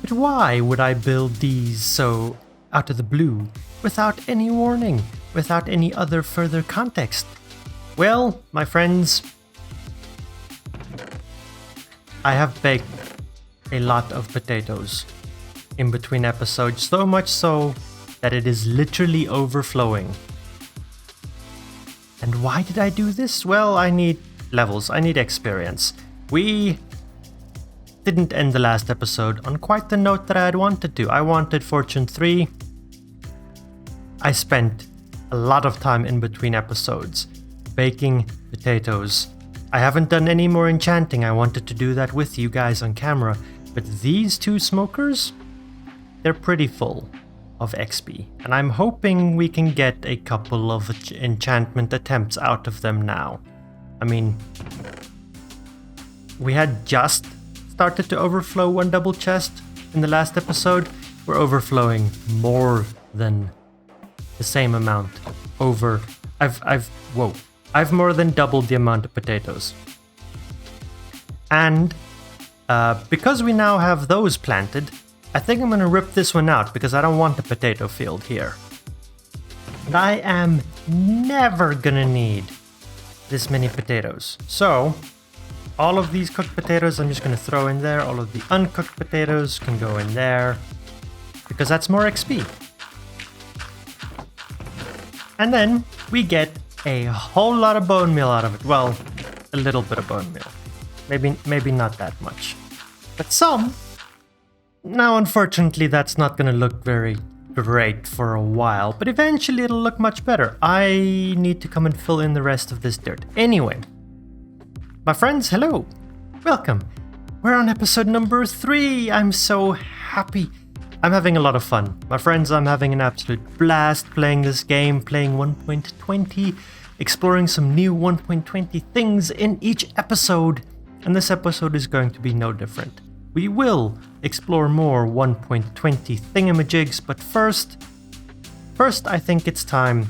But why would I build these so out of the blue, without any warning, without any other further context? Well, my friends, I have baked a lot of potatoes in between episodes, so much so that it is literally overflowing. And why did I do this? Well, I need levels, I need experience. We didn't end the last episode on quite the note that I had wanted to. I wanted Fortune 3. I spent a lot of time in between episodes baking potatoes. I haven't done any more enchanting. I wanted to do that with you guys on camera. But these 2 smokers, they're pretty full of XP, and I'm hoping we can get a couple of enchantment attempts out of them now. I mean, we had just started to overflow 1 double chest in the last episode. We're overflowing more than the same amount over. I've more than doubled the amount of potatoes. And because we now have those planted, I think I'm gonna rip this one out because I don't want a potato field here. And I am never gonna need this many potatoes. So, all of these cooked potatoes I'm just gonna throw in there. All of the uncooked potatoes can go in there because that's more XP. And then we get a whole lot of bone meal out of it. Well, a little bit of bone meal. Maybe not that much, but some. Now, unfortunately, that's not going to look very great for a while, but eventually it'll look much better. I need to come and fill in the rest of this dirt. Anyway, my friends, hello. Welcome! We're on episode number 3! I'm so happy! I'm having a lot of fun. My friends, I'm having an absolute blast playing this game, playing 1.20, exploring some new 1.20 things in each episode, and this episode is going to be no different. We will explore more 1.20 thingamajigs, but first I think it's time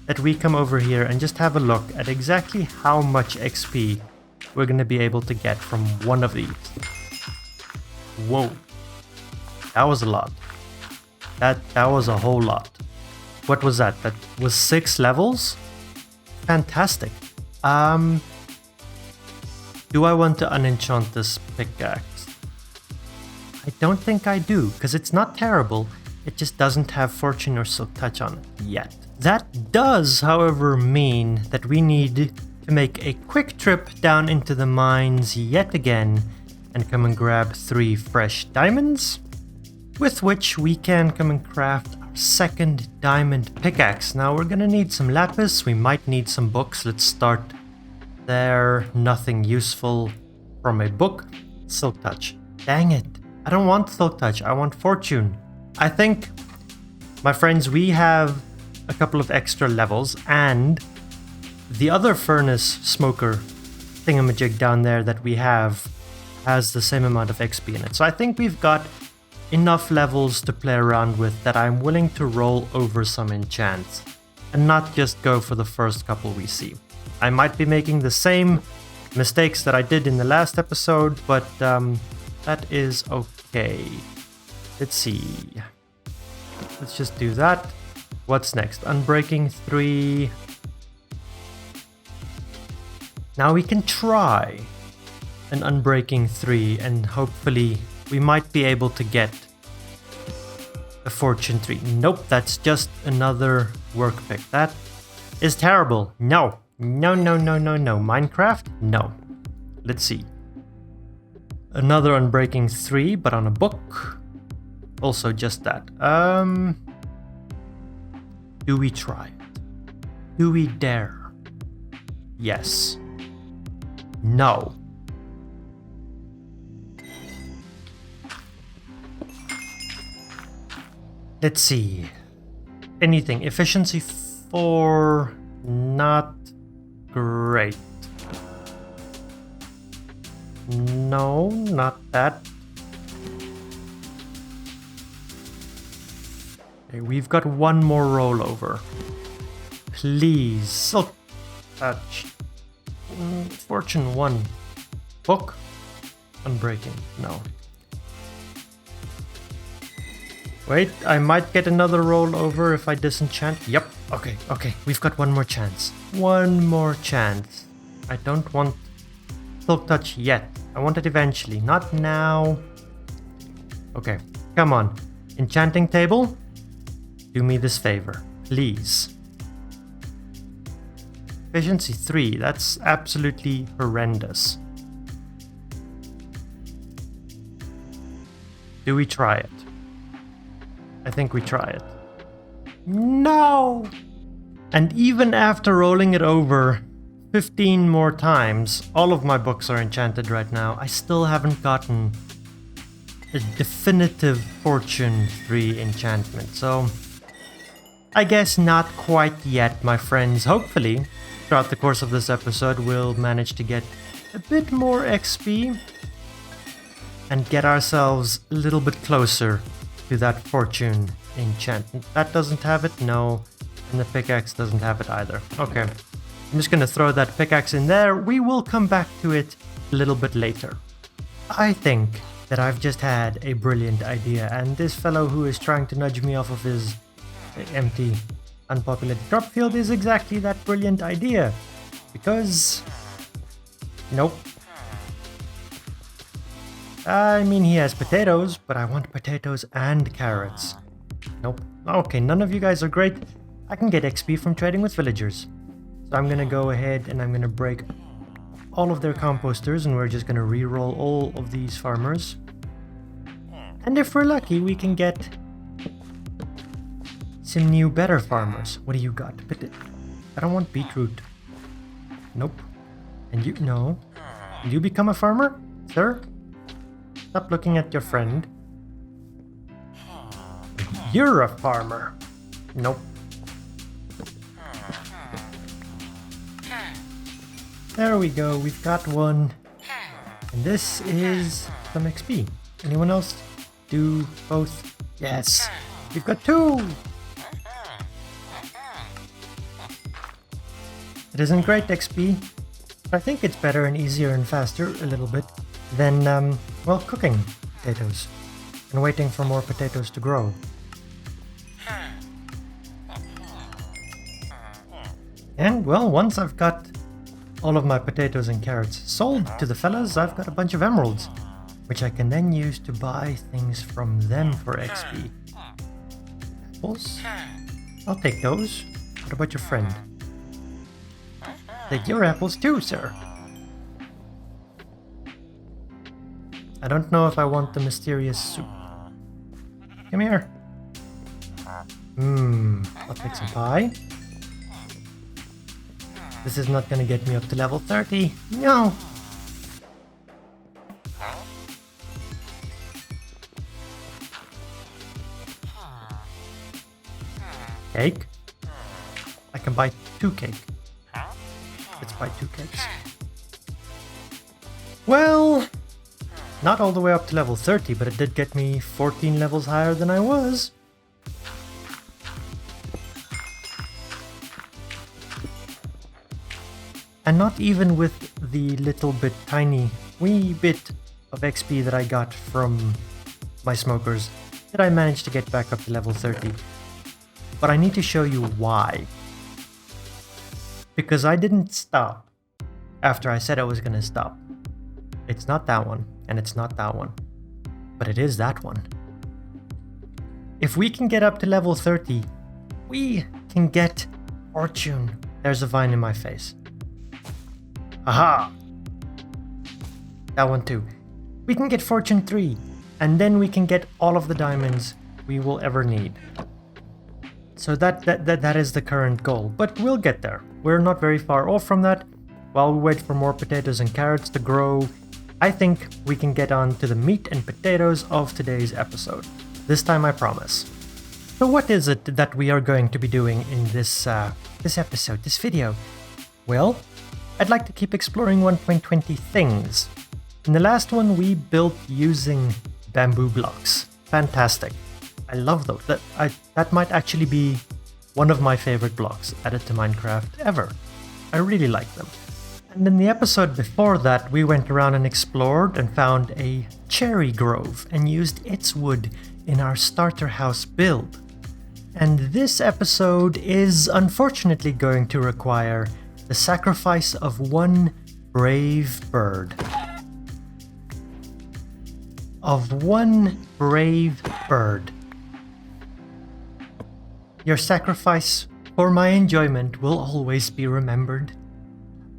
that we come over here and just have a look at exactly how much XP we're going to be able to get from one of these. Whoa. That was a lot. That was a whole lot. What was that? That was 6 levels? Fantastic. Do I want to unenchant this pickaxe? I don't think I do, because it's not terrible. It just doesn't have fortune or silk touch on it yet. That does, however, mean that we need to make a quick trip down into the mines yet again and come and grab 3 fresh diamonds, with which we can come and craft our second diamond pickaxe. Now we're gonna need some lapis, we might need some books. Let's start there. Nothing useful from a book. Silk touch. Dang it. I don't want silk touch, I want fortune. I think, my friends, we have a couple of extra levels, and the other furnace smoker thingamajig down there that we have has the same amount of XP in it. So I think we've got enough levels to play around with that I'm willing to roll over some enchants and not just go for the first couple we see. I might be making the same mistakes that I did in the last episode, but that is okay. Let's see. Let's just do that. What's next? Unbreaking 3. Now we can try an unbreaking 3 and hopefully we might be able to get a fortune 3. Nope, that's just another work pick. That is terrible. No. No. Minecraft? No. Let's see. Another unbreaking 3, but on a book. Also just that. Do we try it? Do we dare? Yes. No. Let's see. Anything. Efficiency 4. Not great. No, not that. Okay, we've got one more rollover. Please. Silk touch. Fortune 1. Book. Unbreaking. No. Wait, I might get another rollover if I disenchant. Yep. Okay. We've got one more chance. One more chance. I don't want silk touch yet. I want it eventually, not now. Okay, come on. Enchanting table? Do me this favor, please. Efficiency 3, that's absolutely horrendous. Do we try it? I think we try it. No! And even after rolling it over 15 more times, all of my books are enchanted right now, I still haven't gotten a definitive Fortune 3 enchantment. So, I guess not quite yet, my friends. Hopefully, throughout the course of this episode, we'll manage to get a bit more XP and get ourselves a little bit closer to that Fortune enchantment. That doesn't have it? No. And the pickaxe doesn't have it either. Okay. I'm just gonna throw that pickaxe in there. We will come back to it a little bit later. I think that I've just had a brilliant idea, and this fellow who is trying to nudge me off of his empty, unpopulated drop field is exactly that brilliant idea. Because... nope. I mean, he has potatoes, but I want potatoes and carrots. Nope. Okay, none of you guys are great. I can get XP from trading with villagers. So I'm gonna go ahead and I'm gonna break all of their composters, and we're just gonna re-roll all of these farmers. And if we're lucky, we can get some new better farmers. What do you got? I don't want beetroot. Nope. And you, no. Did you become a farmer, sir? Stop looking at your friend. You're a farmer. Nope. There we go, we've got one. And this is some XP. Anyone else do both? Yes. We've got 2! It isn't great XP, but I think it's better and easier and faster, a little bit, than, well, cooking potatoes and waiting for more potatoes to grow. And, well, once I've got all of my potatoes and carrots sold to the fellas, I've got a bunch of emeralds, which I can then use to buy things from them for XP. Apples? I'll take those. What about your friend? Take your apples too, sir. I don't know if I want the mysterious soup. Come here. I'll take some pie. This is not gonna get me up to level 30. No! Cake? I can buy 2 cake. Let's buy 2 cakes. Well, not all the way up to level 30, but it did get me 14 levels higher than I was. And not even with the little bit, tiny, wee bit of XP that I got from my smokers did I manage to get back up to level 30. But I need to show you why. Because I didn't stop after I said I was gonna stop. It's not that one, and it's not that one. But it is that one. If we can get up to level 30, we can get fortune. There's a vine in my face. Aha! That one too. We can get fortune 3, and then we can get all of the diamonds we will ever need. So that is the current goal, but we'll get there. We're not very far off from that. While we wait for more potatoes and carrots to grow, I think we can get on to the meat and potatoes of today's episode. This time I promise. So what is it that we are going to be doing in this episode, this video? Well, I'd like to keep exploring 1.20 things. In the last one we built using bamboo blocks. Fantastic. I love those. That might actually be one of my favorite blocks added to Minecraft ever. I really like them. And in the episode before that, we went around and explored and found a cherry grove and used its wood in our starter house build. And this episode is unfortunately going to require the sacrifice of one brave bird. Of one brave bird. Your sacrifice for my enjoyment will always be remembered.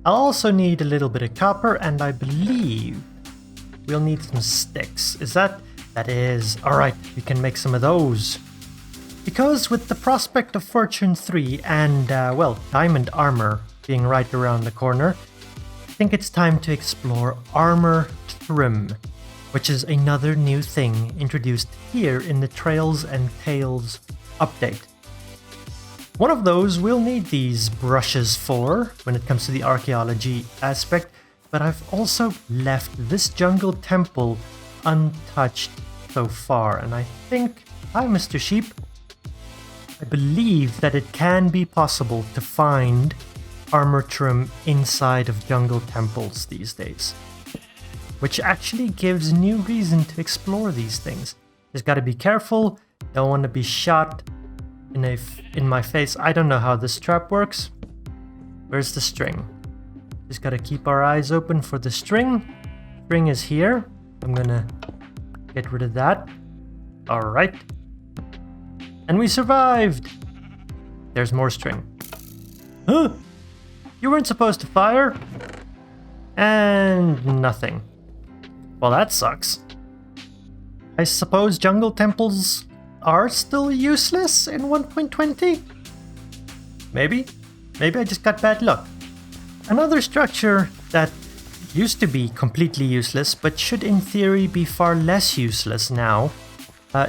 I'll also need a little bit of copper, and I believe we'll need some sticks. That is. Alright, we can make some of those. Because with the prospect of Fortune 3 and, well, diamond armor being right around the corner, I think it's time to explore armor trim, which is another new thing introduced here in the Trails and Tales update. One of those we'll need these brushes for when it comes to the archaeology aspect, but I've also left this jungle temple untouched so far, and I think, hi Mr. Sheep, I believe that it can be possible to find armor trim inside of jungle temples these days, which actually gives new reason to explore these things. Just gotta be careful, don't want to be shot in my face. I don't know how this trap works. Where's the string? Just gotta keep our eyes open for the string. String is here. I'm gonna get rid of that. Alright. And we survived! There's more string. Huh? You weren't supposed to fire? And nothing. Well, that sucks. I suppose jungle temples are still useless in 1.20? Maybe? Maybe I just got bad luck. Another structure that used to be completely useless, but should in theory be far less useless now,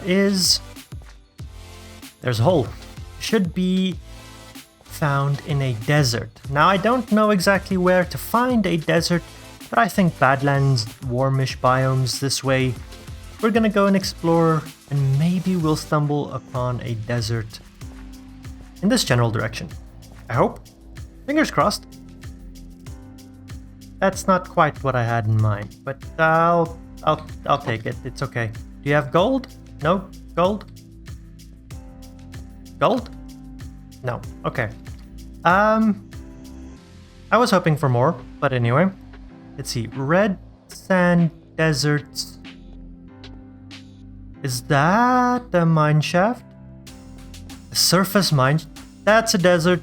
is... There's a hole. Should be found in a desert. Now, I don't know exactly where to find a desert, but I think Badlands, warmish biomes this way. We're gonna go and explore, and maybe we'll stumble upon a desert in this general direction. I hope. Fingers crossed. That's not quite what I had in mind, but I'll take it. It's okay. Do you have gold? No? Gold? Gold? No. Okay. I was hoping for more, but anyway. Let's see. Red sand deserts. Is that a mine shaft? A surface mine? That's a desert.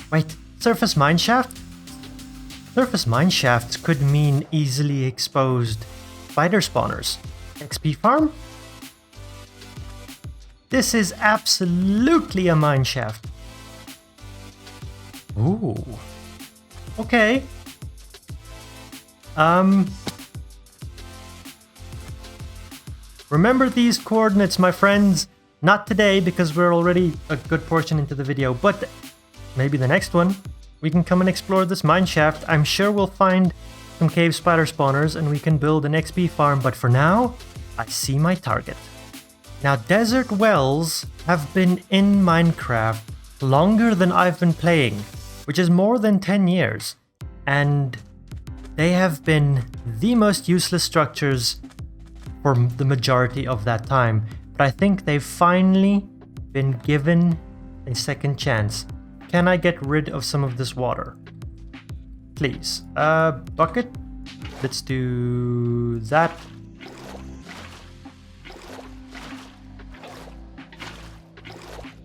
Wait, surface mine shaft? Surface mine shafts could mean easily exposed spider spawners. XP farm? This is absolutely a mine shaft. Ooh. Okay. Remember these coordinates, my friends. Not today, because we're already a good portion into the video, but maybe the next one. We can come and explore this mine shaft. I'm sure we'll find some cave spider spawners and we can build an XP farm, but for now, I see my target. Now, desert wells have been in Minecraft longer than I've been playing, which is more than 10 years, and they have been the most useless structures for the majority of that time, but I think they've finally been given a second chance. Can I get rid of some of this water? Please. Bucket? Let's do that.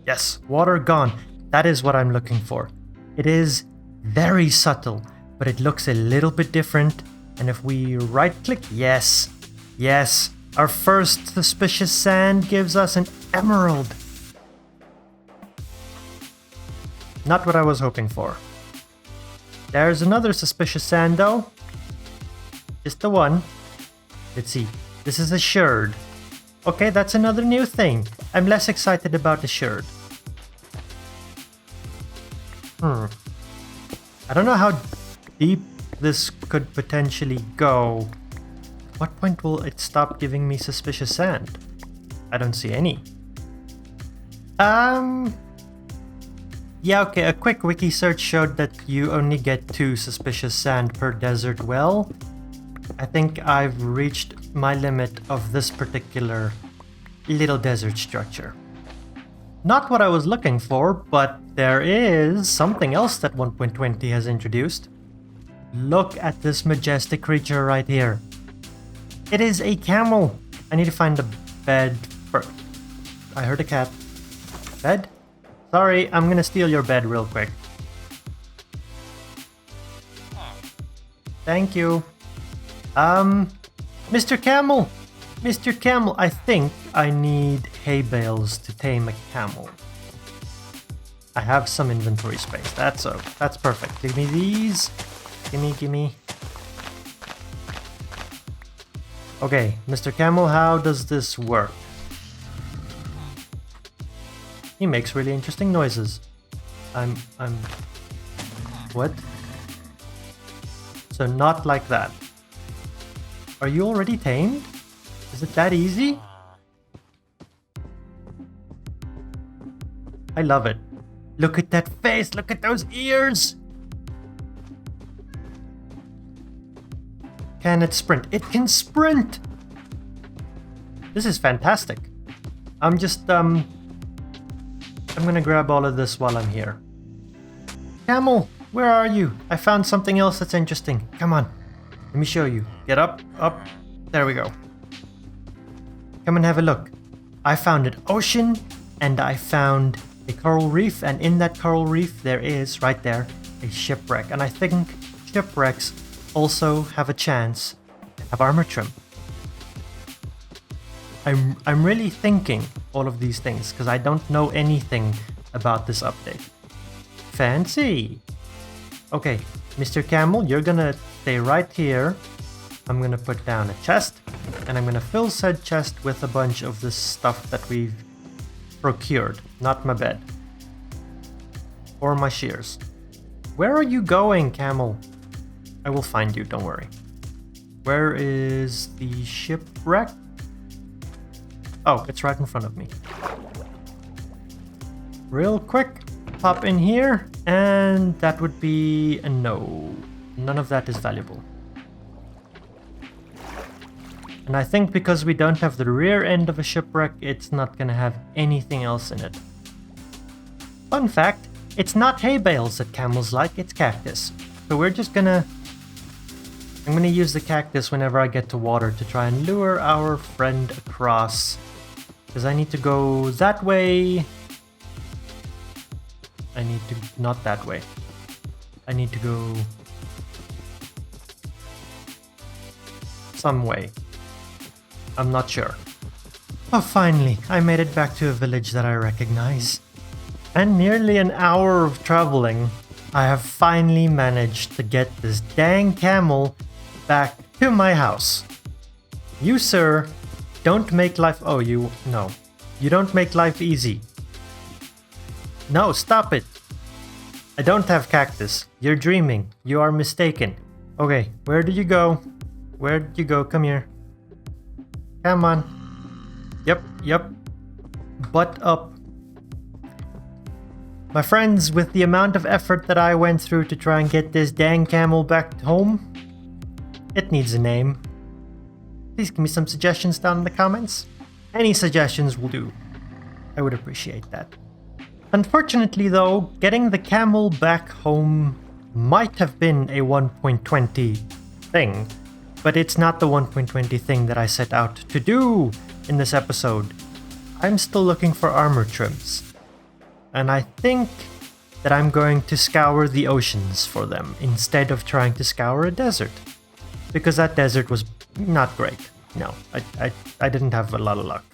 Yes, water gone. That is what I'm looking for. It is very subtle, but it looks a little bit different. And if we right click, yes, yes, our first suspicious sand gives us an emerald. Not what I was hoping for. There's another suspicious sand though. Just the one. Let's see. This is a sherd. Okay, that's another new thing. I'm less excited about the sherd. I don't know how deep this could potentially go. At what point will it stop giving me suspicious sand? I don't see any. Yeah, okay, a quick wiki search showed that you only get 2 suspicious sand per desert well. I think I've reached my limit of this particular little desert structure. Not what I was looking for, but there is something else that 1.20 has introduced. Look at this majestic creature right here. It is a camel. I need to find a bed first. I heard a cat. Bed? Sorry, I'm gonna steal your bed real quick. Thank you. Mr. Camel! Mr. Camel, I think I need hay bales to tame a camel. I have some inventory space. That's perfect. Give me these. Gimme. Okay, Mr. Camel, how does this work? He makes really interesting noises. What? So not like that. Are you already tamed? Is it that easy? I love it. Look at that face, look at those ears! Can it sprint? It can sprint! This is fantastic. I'm gonna grab all of this while I'm here. Camel, where are you? I found something else that's interesting. Come on, let me show you. Get up. There we go. Come and have a look. I found an ocean and I found a coral reef, and in that coral reef there is, right there, a shipwreck. And I think shipwrecks also have a chance to have armor trim. I'm really thinking all of these things because I don't know anything about this update. Fancy! Okay, Mr. Camel, you're gonna stay right here. I'm gonna put down a chest, and I'm gonna fill said chest with a bunch of this stuff that we've procured. Not my bed. Or my shears. Where are you going, camel? I will find you, don't worry. Where is the shipwreck? Oh, it's right in front of me. Real quick, pop in here, and that would be a no. None of that is valuable. And I think because we don't have the rear end of a shipwreck, it's not gonna have anything else in it. Fun fact, it's not hay bales that camels like, it's cactus. So we're just gonna... I'm gonna use the cactus whenever I get to water to try and lure our friend across. Because I need to go that way. I need to... not that way. I need to go... some way. I'm not sure. Oh, finally, I made it back to a village that I recognize. And nearly an hour of traveling, I have finally managed to get this dang camel back to my house. You, sir, don't make life... oh, you... no. You don't make life easy. No, stop it. I don't have cactus. You're dreaming. You are mistaken. Okay, where did you go? Where did you go? Come here. Come on. Yep. Butt up. My friends, with the amount of effort that I went through to try and get this dang camel back home, it needs a name. Please give me some suggestions down in the comments. Any suggestions will do. I would appreciate that. Unfortunately though, getting the camel back home might have been a 1.20 thing, but it's not the 1.20 thing that I set out to do in this episode. I'm still looking for armor trims. And I think that I'm going to scour the oceans for them instead of trying to scour a desert. Because that desert was not great. No, I didn't have a lot of luck.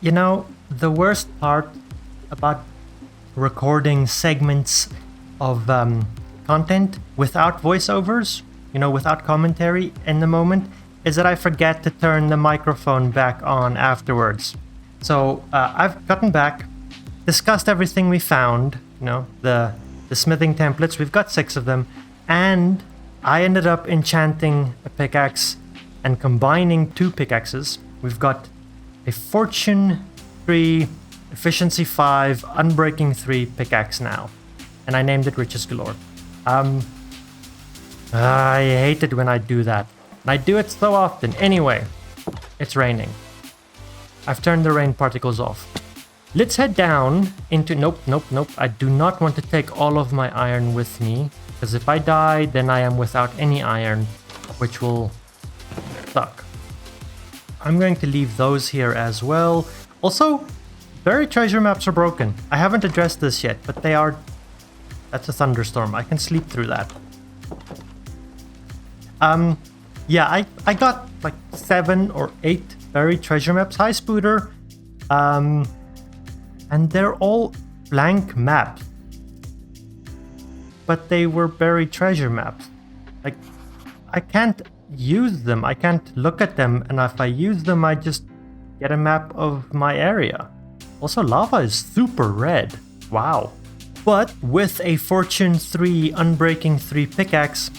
You know, the worst part about recording segments of content without voiceovers, without commentary in the moment, is that I forget to turn the microphone back on afterwards. So I've gotten back, discussed everything we found, the smithing templates, we've got 6 of them, and I ended up enchanting a pickaxe and combining 2 pickaxes. We've got a Fortune 3, Efficiency 5, Unbreaking 3 pickaxe now. And I named it Riches Galore. I hate it when I do that. And I do it so often. Anyway, it's raining. I've turned the rain particles off. Let's head down into... Nope. I do not want to take all of my iron with me. Because if I die, then I am without any iron, which will suck. I'm going to leave those here as well. Also, buried treasure maps are broken. I haven't addressed this yet, but they are... That's a thunderstorm. I can sleep through that. Yeah, I got like 7 or 8 buried treasure maps. Hi, Spooter. And they're all blank maps. But they were buried treasure maps. Like, I can't use them. I can't look at them. And if I use them, I just get a map of my area. Also, lava is super red. Wow. But with a Fortune 3 Unbreaking 3 pickaxe,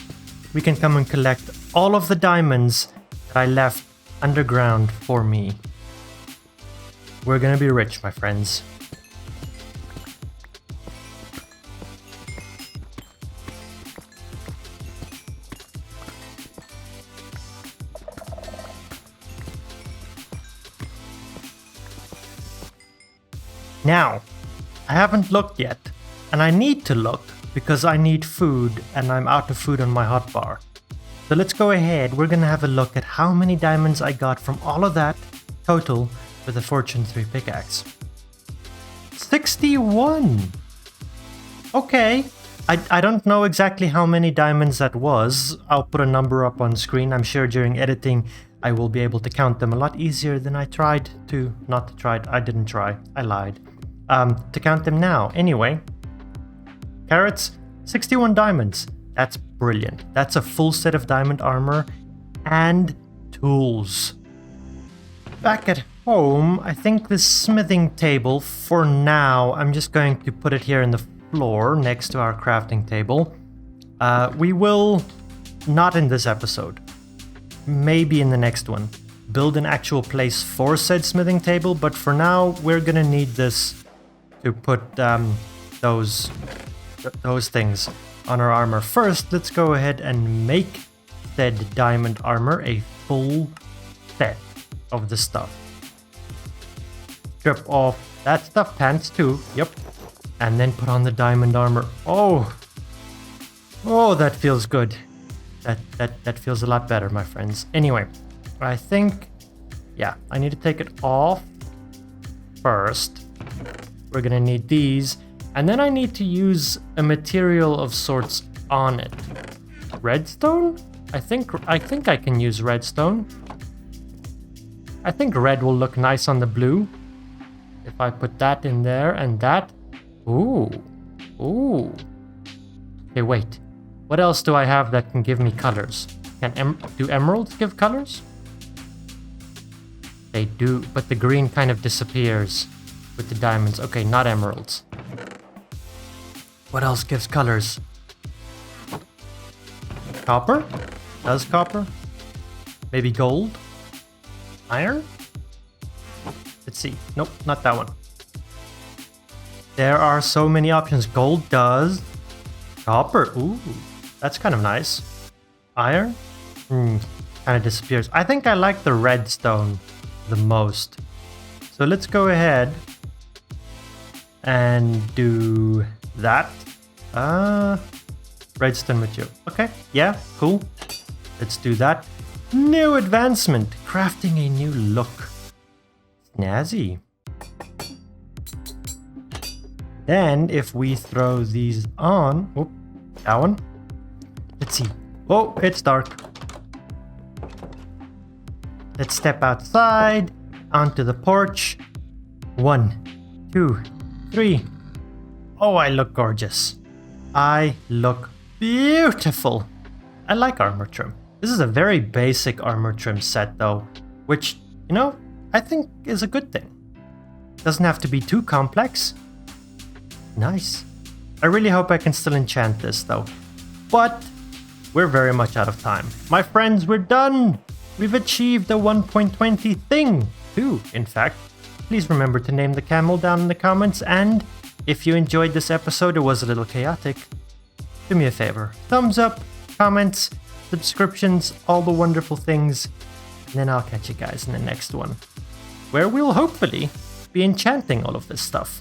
we can come and collect all of the diamonds that I left underground for me. We're gonna be rich, my friends. Now, I haven't looked yet, and I need to look because I need food and I'm out of food on my hotbar. So let's go ahead, we're gonna have a look at how many diamonds I got from all of that total with a Fortune 3 pickaxe. 61! Okay, I don't know exactly how many diamonds that was. I'll put a number up on screen. I'm sure during editing I will be able to count them a lot easier than I tried to. Not tried, I didn't try, I lied. To count them now. Anyway, carrots, 61 diamonds. That's brilliant. That's a full set of diamond armor and tools. Back at home, I think this smithing table, for now, I'm just going to put it here in the floor next to our crafting table. We will, not in this episode, maybe in the next one, build an actual place for said smithing table, but for now, we're gonna need this to put those things on our armor. First, let's go ahead and make said diamond armor a full set of the stuff. Strip off that stuff, pants too, yep. And then put on the diamond armor. Oh, that feels good. That feels a lot better, my friends. Anyway, I think, yeah, I need to take it off first. We're gonna need these, and then I need to use a material of sorts on it. Redstone? I think I can use redstone. I think red will look nice on the blue. If I put that in there and that. Ooh. Okay, wait. What else do I have that can give me colors? Do emeralds give colors? They do, but the green kind of disappears with the diamonds. Okay, not emeralds. What else gives colors? Copper? Does copper? Maybe gold? Iron? Let's see. Nope, not that one. There are so many options. Gold does. Copper. Ooh, that's kind of nice. Iron? Kind of disappears. I think I like the redstone the most. So let's go ahead and do that. Redstone material. Okay, yeah, cool. Let's do that. New advancement. Crafting a new look. Snazzy. Then if we throw these on, that one. Let's see. Oh, it's dark. Let's step outside onto the porch. 1, 2, 3. Oh, I look gorgeous. I look beautiful. I like armor trim. This is a very basic armor trim set though, which, you know, I think is a good thing. Doesn't have to be too complex. Nice. I really hope I can still enchant this though. But we're very much out of time. My friends, we're done! We've achieved the 1.20 thing, too, in fact. Please remember to name the camel down in the comments, and if you enjoyed this episode or was a little chaotic, do me a favor. Thumbs up, comments, subscriptions, all the wonderful things, and then I'll catch you guys in the next one, where we'll hopefully be enchanting all of this stuff.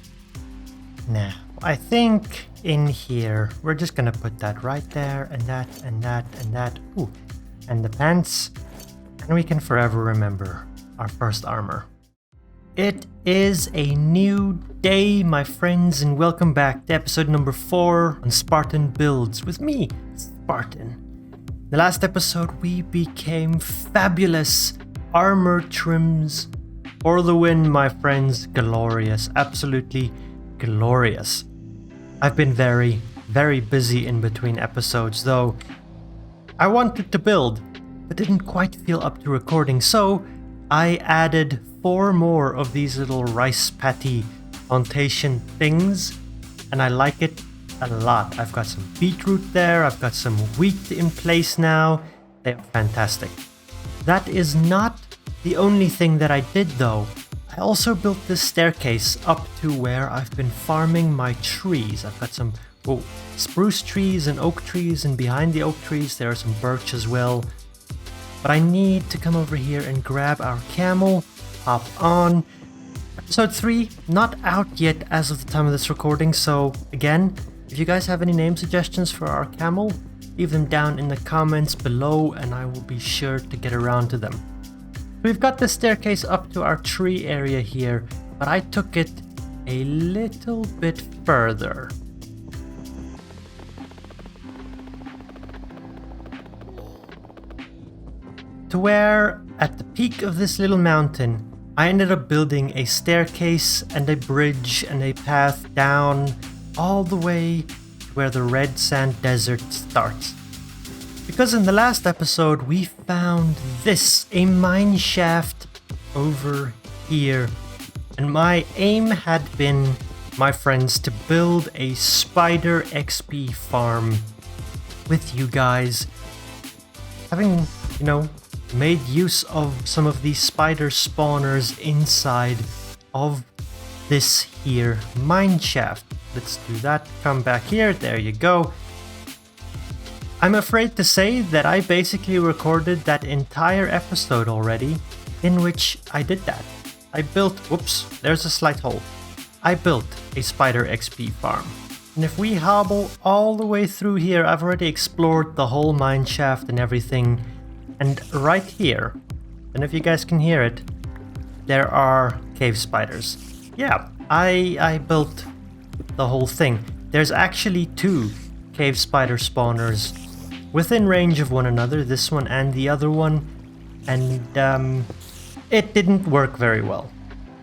Now, I think in here, we're just gonna put that right there, and that, and that, and that. Ooh, and the pants. And we can forever remember our first armor. It is a new day, my friends, and welcome back to episode number 4 on Spartan Builds with me, Spartan. The last episode, we became fabulous armor trims for the win, my friends. Glorious, absolutely glorious. I've been very, very busy in between episodes, though. I wanted to build, but didn't quite feel up to recording, so I added 4 more of these little rice patty plantation things, and I like it a lot. I've got some beetroot there, I've got some wheat in place now. They're fantastic. That is not the only thing that I did though. I also built this staircase up to where I've been farming my trees. I've got some spruce trees and oak trees, and behind the oak trees there are some birch as well. But I need to come over here and grab our camel, hop on. Episode 3, not out yet as of the time of this recording, so again, if you guys have any name suggestions for our camel, leave them down in the comments below and I will be sure to get around to them. We've got the staircase up to our tree area here, but I took it a little bit further. To where, at the peak of this little mountain, I ended up building a staircase and a bridge and a path down all the way to where the red sand desert starts. Because in the last episode we found this, a mine shaft over here. And my aim had been, my friends, to build a spider XP farm with you guys. Having, made use of some of these spider spawners inside of this here mine shaft. Let's do that. Come back here. There you go. I'm afraid to say that I basically recorded that entire episode already in which I did that. I built, whoops, there's a slight hole. I built a spider XP farm. And if we hobble all the way through here, I've already explored the whole mine shaft and everything. And right here, and if you guys can hear it, there are cave spiders. Yeah, I built the whole thing. There's actually 2 cave spider spawners within range of one another, this one and the other one, and it didn't work very well,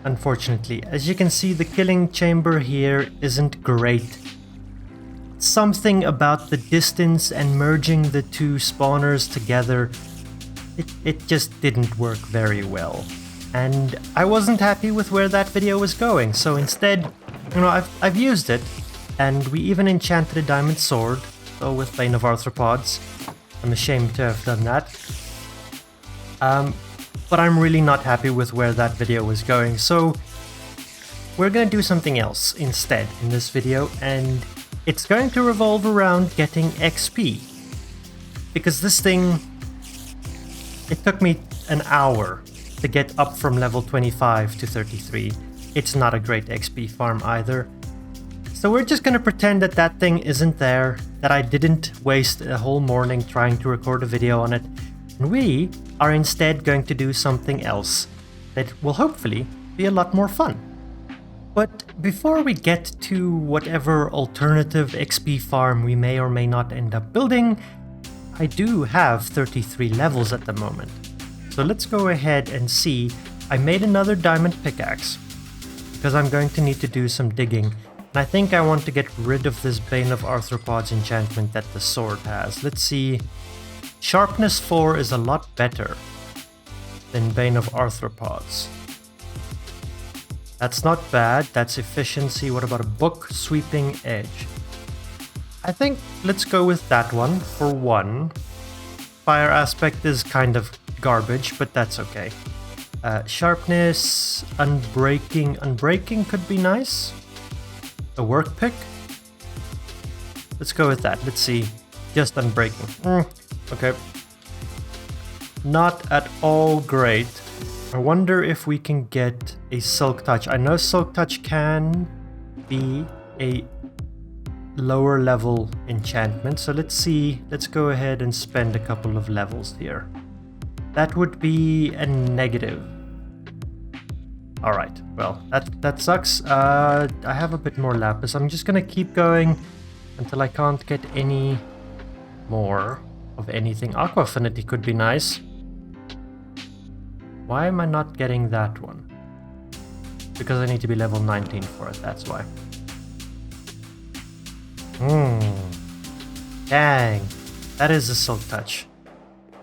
unfortunately. As you can see, the killing chamber here isn't great. Something about the distance and merging the 2 spawners together, it just didn't work very well. And I wasn't happy with where that video was going, so instead, I've used it, and we even enchanted a diamond sword, though with Bane of Arthropods. I'm ashamed to have done that. But I'm really not happy with where that video was going, so we're gonna do something else instead in this video, and it's going to revolve around getting XP. Because this thing, it took me an hour to get up from level 25 to 33. It's not a great XP farm either. So we're just gonna pretend that that thing isn't there, that I didn't waste a whole morning trying to record a video on it, and we are instead going to do something else that will hopefully be a lot more fun. But before we get to whatever alternative XP farm we may or may not end up building, I do have 33 levels at the moment. So let's go ahead and see. I made another diamond pickaxe. because I'm going to need to do some digging. And I think I want to get rid of this Bane of Arthropods enchantment that the sword has. Let's see. Sharpness 4 is a lot better than Bane of Arthropods. That's not bad. That's efficiency. What about a book? Sweeping edge. I think let's go with that one for 1. Fire aspect is kind of garbage, but that's okay. Sharpness, unbreaking. Unbreaking could be nice. A work pick? Let's go with that. Let's see. Just unbreaking. Okay. Not at all great. I wonder if we can get a Silk Touch. I know Silk Touch can be a lower level enchantment. So let's see. Let's go ahead and spend a couple of levels here. That would be a negative. Alright, well, that sucks. I have a bit more lapis. I'm just gonna keep going until I can't get any more of anything. Aqua Affinity could be nice. Why am I not getting that one? Because I need to be level 19 for it, that's why. Dang, that is a Silk Touch.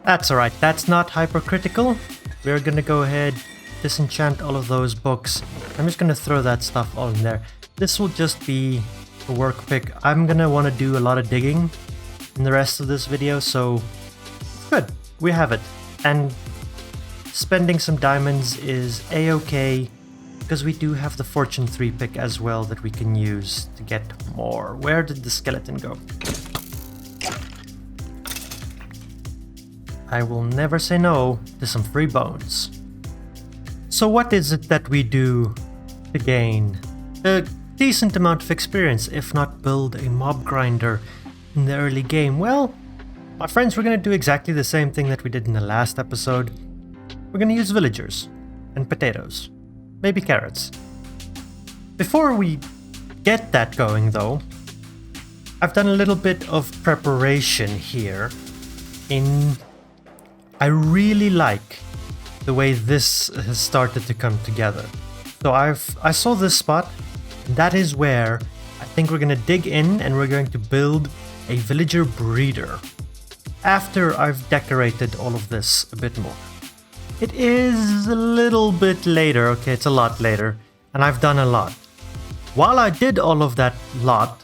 That's alright, that's not hypercritical. We're gonna go ahead, disenchant all of those books. I'm just gonna throw that stuff all in there. This will just be a work pick. I'm gonna want to do a lot of digging in the rest of this video, so good, we have it. And spending some diamonds is a-okay, because we do have the Fortune 3 pick as well that we can use to get more. Where did the skeleton go? I will never say no to some free bones. So what is it that we do to gain a decent amount of experience, if not build a mob grinder in the early game? Well, my friends, we're going to do exactly the same thing that we did in the last episode. We're going to use villagers and potatoes, maybe carrots. Before we get that going though, I've done a little bit of preparation here. I really like the way this has started to come together. So I saw this spot, and that is where I think we're gonna dig in and we're going to build a villager breeder after I've decorated all of this a bit more. It is a little bit later, okay, it's a lot later, and I've done a lot. While I did all of that lot,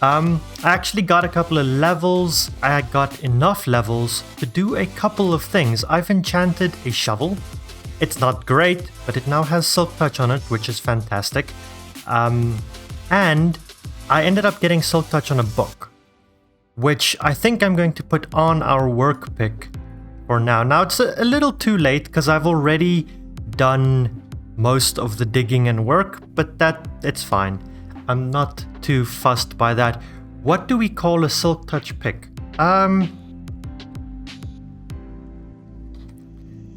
I actually got a couple of levels. I got enough levels to do a couple of things. I've enchanted a shovel. It's not great, but it now has Silk Touch on it, which is fantastic. And I ended up getting Silk Touch on a book, which I think I'm going to put on our work pick for now. Now it's a little too late because I've already done most of the digging and work, but it's fine. I'm not too fussed by that. What do we call a Silk Touch pick? Let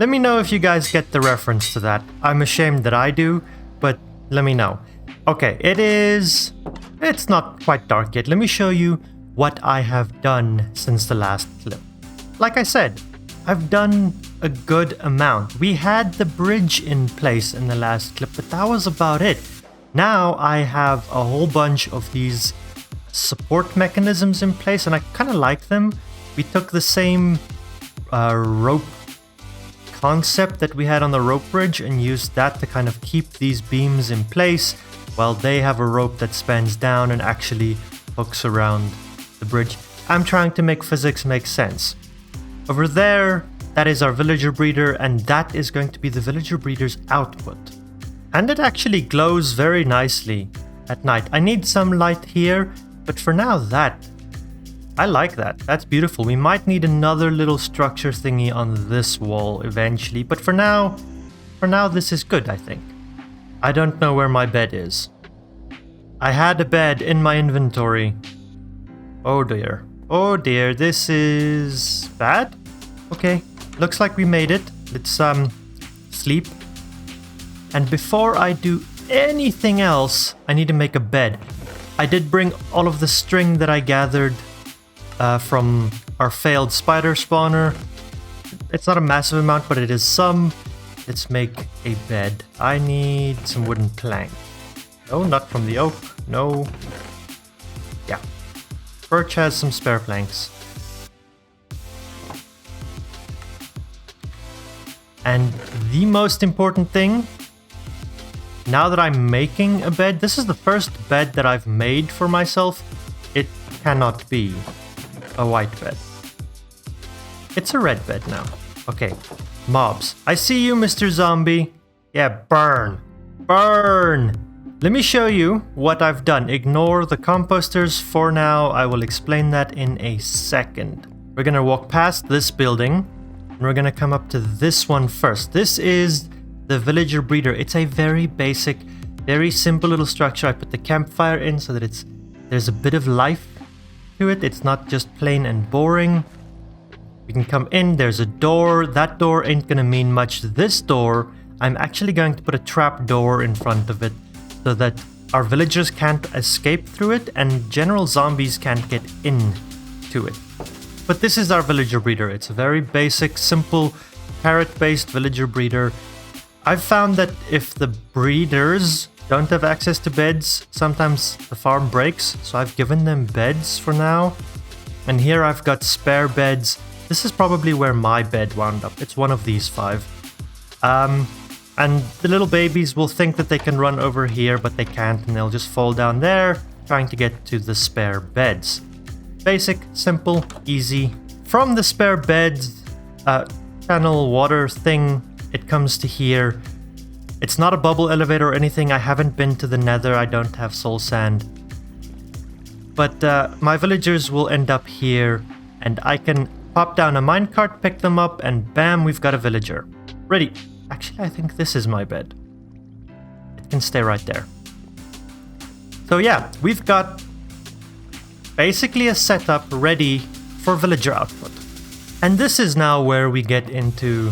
me know if you guys get the reference to that. I'm ashamed that I do, but let me know. Okay, it's not quite dark yet. Let me show you what I have done since the last clip. Like I said, I've done a good amount. We had the bridge in place in the last clip, but that was about it. Now I have a whole bunch of these support mechanisms in place, and I kind of like them. We took the same rope concept that we had on the rope bridge and used that to kind of keep these beams in place, while they have a rope that spans down and actually hooks around the bridge. I'm trying to make physics make sense. Over there, that is our villager breeder, and that is going to be the villager breeder's output. And it actually glows very nicely at night. I need some light here, but for now I like that. That's beautiful. We might need another little structure thingy on this wall eventually, but for now this is good, I think. I don't know where my bed is. I had a bed in my inventory. Oh dear. Oh dear, this is bad? Okay, looks like we made it. Let's sleep. And before I do anything else, I need to make a bed. I did bring all of the string that I gathered from our failed spider spawner. It's not a massive amount, but it is some. Let's make a bed. I need some wooden plank. No, not from the oak. No. Yeah. Birch has some spare planks. And the most important thing, now that I'm making a bed, this is the first bed that I've made for myself. It cannot be a white bed. It's a red bed now. Okay, mobs. I see you, Mr. Zombie. Yeah, burn. Burn! Let me show you what I've done. Ignore the composters for now. I will explain that in a second. We're gonna walk past this building, and we're gonna come up to this one first. This is the villager breeder. It's a very basic, very simple little structure. I put the campfire in so that there's a bit of life to it. It's not just plain and boring. We can come in, there's a door. That door ain't gonna mean much. This door, I'm actually going to put a trap door in front of it so that our villagers can't escape through it and general zombies can't get into it. But this is our villager breeder. It's a very basic, simple, parrot-based villager breeder. I've found that if the breeders don't have access to beds, sometimes the farm breaks, so I've given them beds for now. And here I've got spare beds. This is probably where my bed wound up. It's one of these 5. And the little babies will think that they can run over here, but they can't, and they'll just fall down there, trying to get to the spare beds. Basic, simple, easy. From the spare beds, channel water thing, it comes to here. It's not a bubble elevator or anything. I haven't been to the Nether. I don't have soul sand. But my villagers will end up here, and I can pop down a minecart, pick them up, and bam, we've got a villager. Ready. Actually, I think this is my bed. It can stay right there. So yeah, we've got basically a setup ready for villager output. And this is now where we get into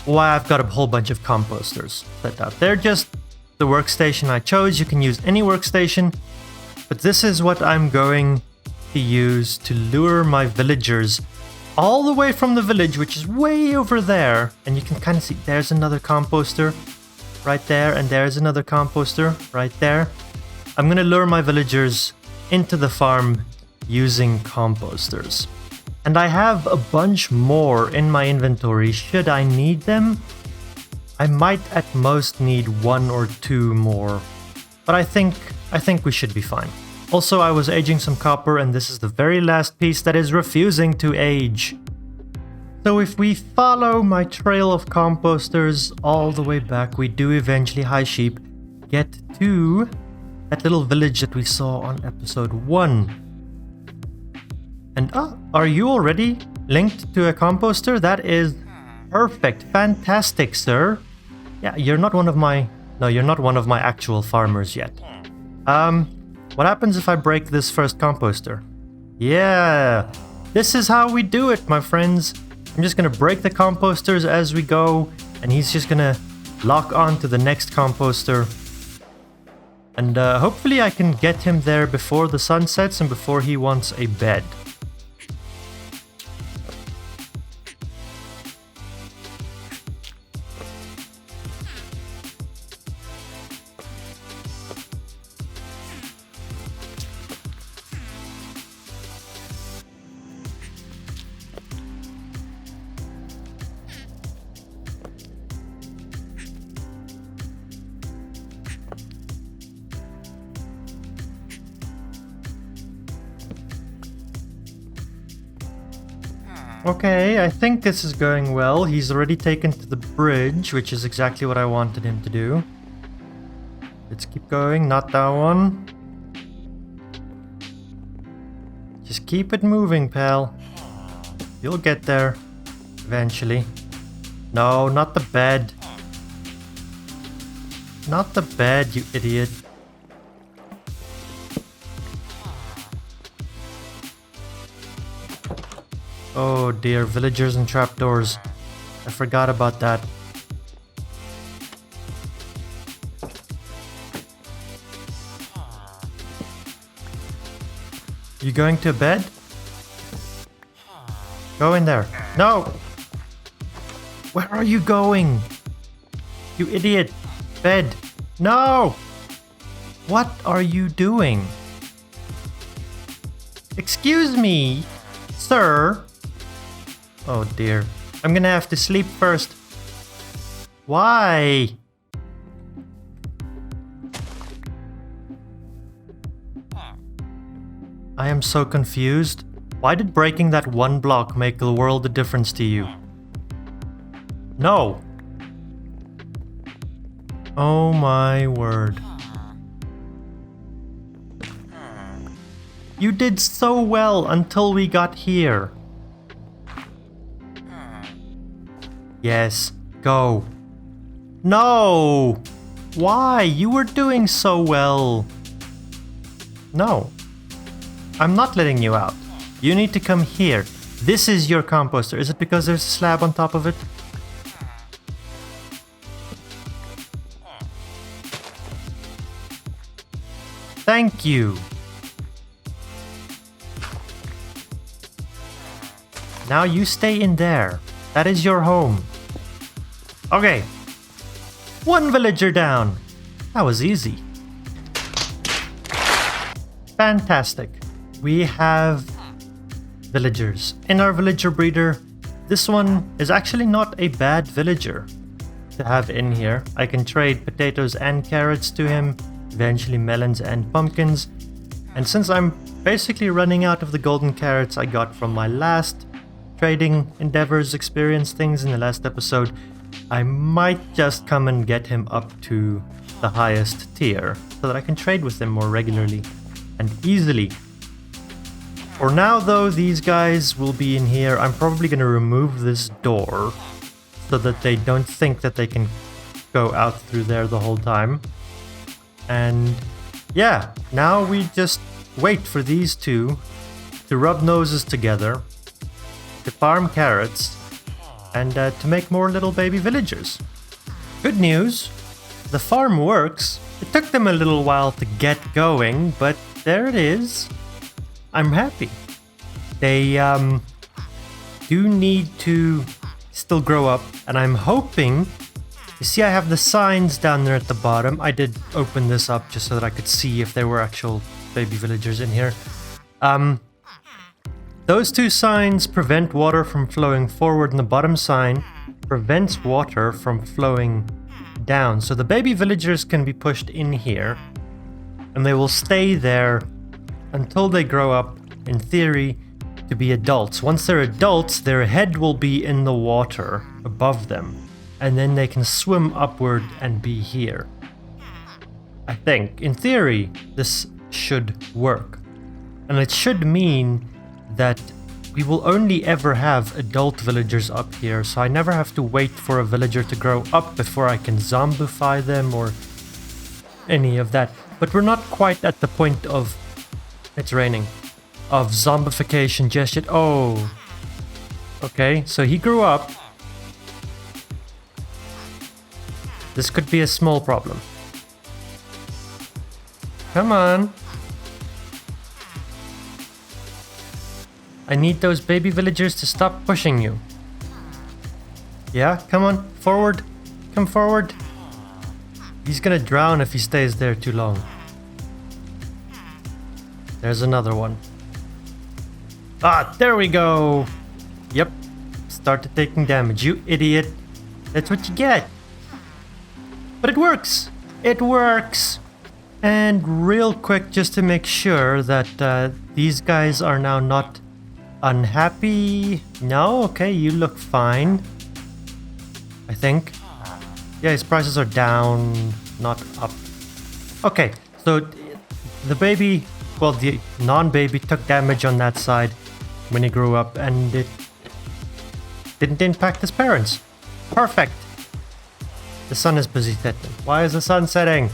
why I've got a whole bunch of composters set up. They're just the workstation I chose. You can use any workstation, but this is what I'm going to use to lure my villagers all the way from the village, which is way over there. And you can kind of see there's another composter right there, and there's another composter right there. I'm gonna lure my villagers into the farm using composters. And I have a bunch more in my inventory should I need them. I might at most need 1 or 2 more, but I think we should be fine. Also, I was aging some copper, and this is the very last piece that is refusing to age. So if we follow my trail of composters all the way back, we do eventually, hi sheep, get to that little village that we saw on episode 1. And are you already linked to a composter? That is perfect, fantastic, sir. Yeah, you're not one of my actual farmers yet. What happens if I break this first composter? Yeah, this is how we do it, my friends. I'm just gonna break the composters as we go, and he's just gonna lock on to the next composter. And hopefully I can get him there before the sun sets and before he wants a bed. Okay, I think this is going well. He's already taken to the bridge, which is exactly what I wanted him to do. Let's keep going, not that one. Just keep it moving, pal. You'll get there eventually. No, not the bed. Not the bed, you idiot. Oh dear, villagers and trapdoors. I forgot about that. You going to bed? Go in there. No! Where are you going? You idiot! Bed! No! What are you doing? Excuse me, sir. Oh dear. I'm gonna have to sleep first. Why? I am so confused. Why did breaking that one block make a world of difference to you? No. Oh my word. You did so well until we got here. Yes, go. No! Why? You were doing so well. No. I'm not letting you out. You need to come here. This is your composter. Is it because there's a slab on top of it? Thank you. Now you stay in there. That is your home. Okay. One villager down. That was easy. Fantastic. We have villagers. In our villager breeder, this one is actually not a bad villager to have in here. I can trade potatoes and carrots to him, eventually melons and pumpkins. And since I'm basically running out of the golden carrots I got from my last trading endeavors experience things in the last episode, I might just come and get him up to the highest tier so that I can trade with him more regularly and easily. For now though, these guys will be in here. I'm probably going to remove this door so that they don't think that they can go out through there the whole time. And yeah, now we just wait for these two to rub noses together, to farm carrots, and to make more little baby villagers. Good news, the farm works. It took them a little while to get going, but there it is. I'm happy. They do need to still grow up, and I'm hoping... You see I have the signs down there at the bottom. I did open this up just so that I could see if there were actual baby villagers in here. Those two signs prevent water from flowing forward, and the bottom sign prevents water from flowing down. So the baby villagers can be pushed in here, and they will stay there until they grow up, in theory, to be adults. Once they're adults, their head will be in the water above them, and then they can swim upward and be here. I think, in theory, this should work. And it should mean that we will only ever have adult villagers up here, so I never have to wait for a villager to grow up before I can zombify them or any of that. But we're not quite at the point of... It's raining. Of zombification just yet. Oh. Okay, so he grew up. This could be a small problem. Come on. I need those baby villagers to stop pushing you. Yeah, come on, forward. Come forward. He's gonna drown if he stays there too long. There's another one. Ah, there we go. Yep. Started taking damage, you idiot. That's what you get. But it works. It works. And real quick, just to make sure that these guys are now not unhappy. No? Okay, you look fine. I think. Yeah, his prices are down, not up. Okay, so the baby, well, the non-baby took damage on that side when he grew up, and it didn't impact his parents. Perfect. The sun is busy setting. Why is the sun setting?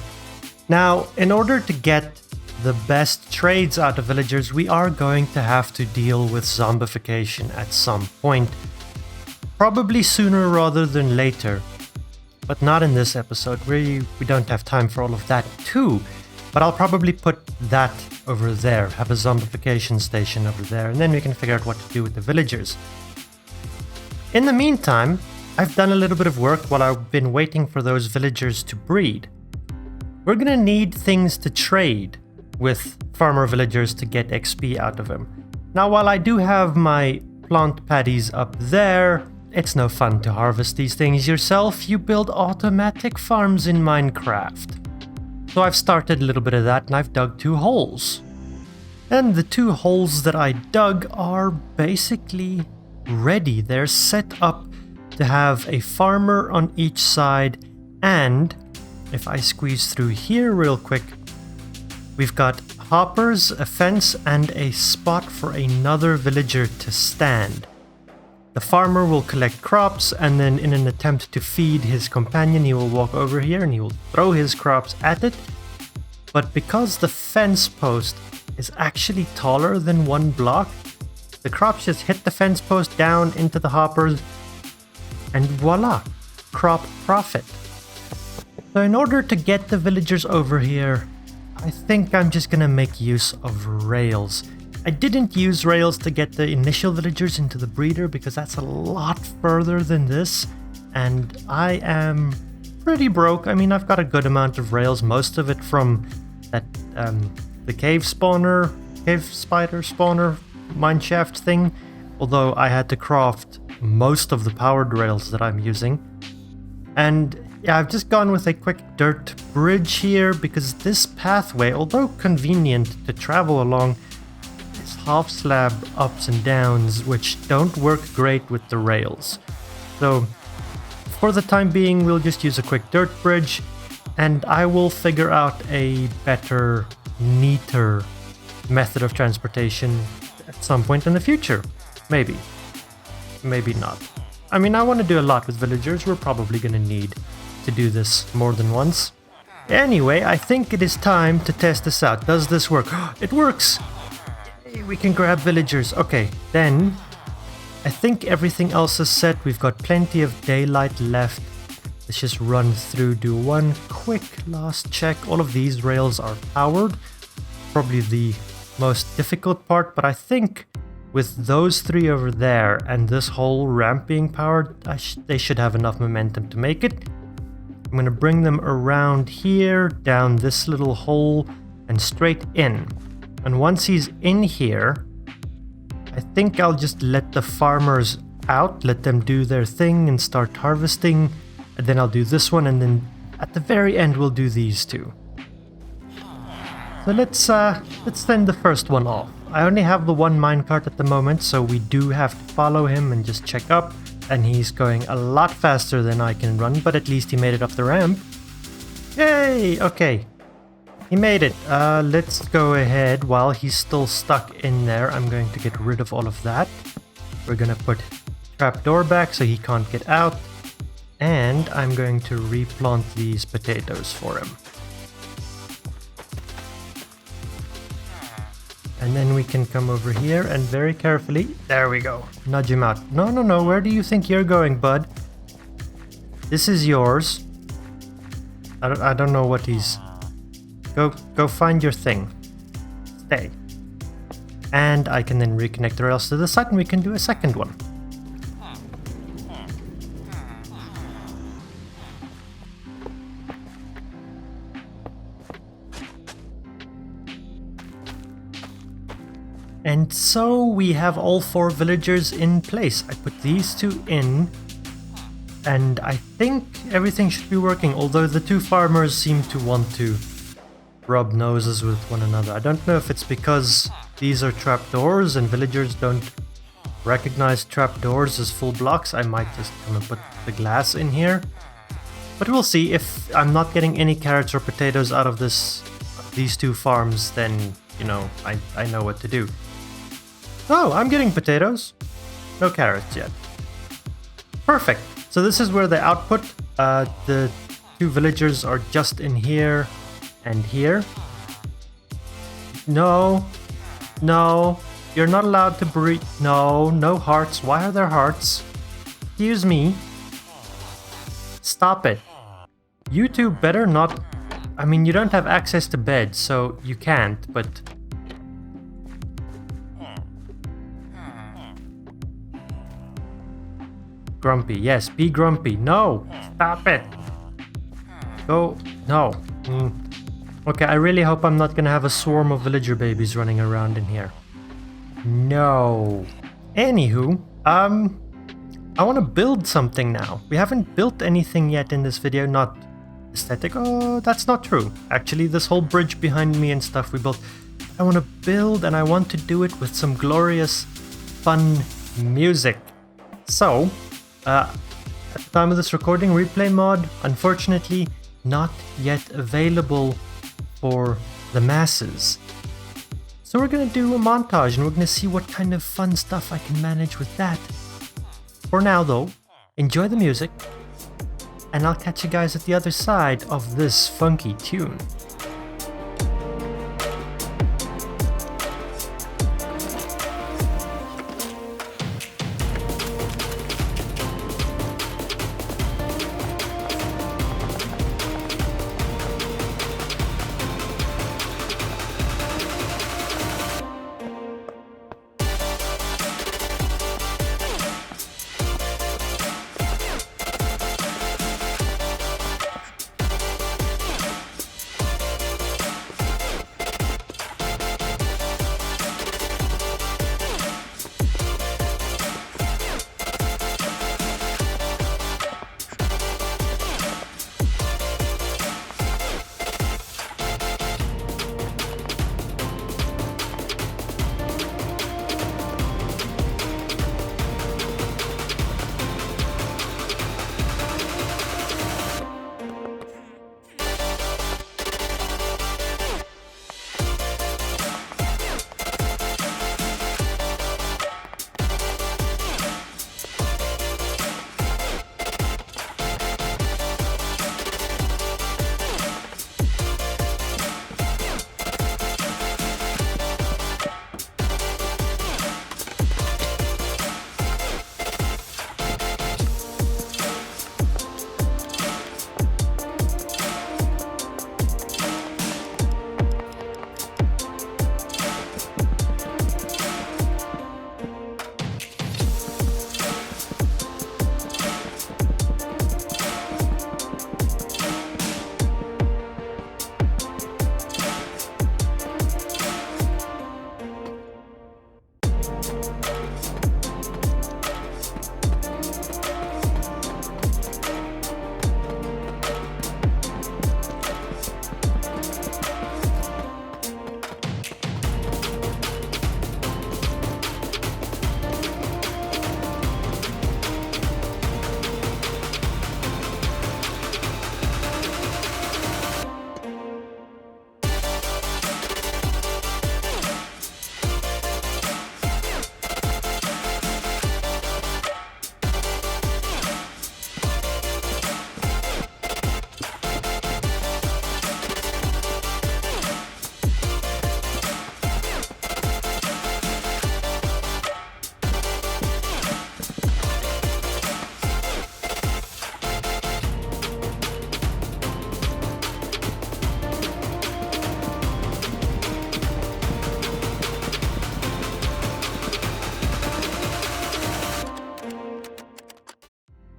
Now, in order to get the best trades out of villagers, we are going to have to deal with zombification at some point. Probably sooner rather than later. But not in this episode. We don't have time for all of that too. But I'll probably put that over there. Have a zombification station over there. And then we can figure out what to do with the villagers. In the meantime, I've done a little bit of work while I've been waiting for those villagers to breed. we're gonna need things to trade with farmer villagers to get XP out of them. Now, while I do have my plant paddies up there, it's no fun to harvest these things yourself. You build automatic farms in Minecraft. So I've started a little bit of that and I've dug 2 holes. And the 2 holes that I dug are basically ready. They're set up to have a farmer on each side, and if I squeeze through here real quick, we've got hoppers, a fence, and a spot for another villager to stand. The farmer will collect crops, and then in an attempt to feed his companion, he will walk over here and he will throw his crops at it. But because the fence post is actually taller than 1 block, the crops just hit the fence post down into the hoppers, and voila, crop profit. So in order to get the villagers over here, I think I'm just gonna make use of rails. I didn't use rails to get the initial villagers into the breeder because that's a lot further than this, and I am pretty broke. I mean, I've got a good amount of rails, most of it from that the cave spider spawner mineshaft thing, although I had to craft most of the powered rails that I'm using. And yeah, I've just gone with a quick dirt bridge here because this pathway, although convenient to travel along, is half slab ups and downs which don't work great with the rails. So for the time being, we'll just use a quick dirt bridge, and I will figure out a better, neater method of transportation at some point in the future. Maybe. Maybe not. I mean, I want to do a lot with villagers. We're probably going to need to do this more than once. Anyway, I think it is time to test this out. Does this work? It works! We can grab villagers. Okay, then I think everything else is set. We've got plenty of daylight left. Let's just run through, do one quick last check. All of these rails are powered. Probably the most difficult part, but I think with those 3 over there and this whole ramp being powered, they should have enough momentum to make it. I'm going to bring them around here, down this little hole, and straight in. And once he's in here, I think I'll just let the farmers out, let them do their thing and start harvesting. And then I'll do this one, and then at the very end we'll do these 2. So let's send the first one off. I only have the 1 minecart at the moment, so we do have to follow him and just check up. And he's going a lot faster than I can run, but at least he made it up the ramp. Yay! Okay. He made it. Let's go ahead. While he's still stuck in there, I'm going to get rid of all of that. We're gonna put trapdoor back so he can't get out. And I'm going to replant these potatoes for him. And then we can come over here and very carefully, there we go, nudge him out. No, no, no, where do you think you're going, bud? This is yours. I don't know what he's... Go find your thing. Stay. And I can then reconnect the rails to the side and we can do a second one. And so we have all 4 villagers in place. I put these 2 in, and I think everything should be working, although the 2 farmers seem to want to rub noses with one another. I don't know if it's because these are trapdoors and villagers don't recognize trapdoors as full blocks. I might just come and put the glass in here. But we'll see. If I'm not getting any carrots or potatoes out of these 2 farms, then, you know, I know what to do. Oh, I'm getting potatoes. No carrots yet. Perfect. So this is where the output, the 2 villagers are just in here and here. No, no, you're not allowed to breed. No, no hearts. Why are there hearts? Excuse me. Stop it. You 2 better not... I mean, you don't have access to bed, so you can't, but... Grumpy, yes, be grumpy. No, stop it. Go, no. Okay, I really hope I'm not gonna have a swarm of villager babies running around in here. No. Anywho, I want to build something now. We haven't built anything yet in this video, not aesthetic. Oh, that's not true. Actually, this whole bridge behind me and stuff we built. I want to build, and I want to do it with some glorious, fun music. So, at the time of this recording, replay mod, unfortunately, not yet available for the masses. So we're gonna do a montage and we're gonna see what kind of fun stuff I can manage with that. For now though, enjoy the music, and I'll catch you guys at the other side of this funky tune.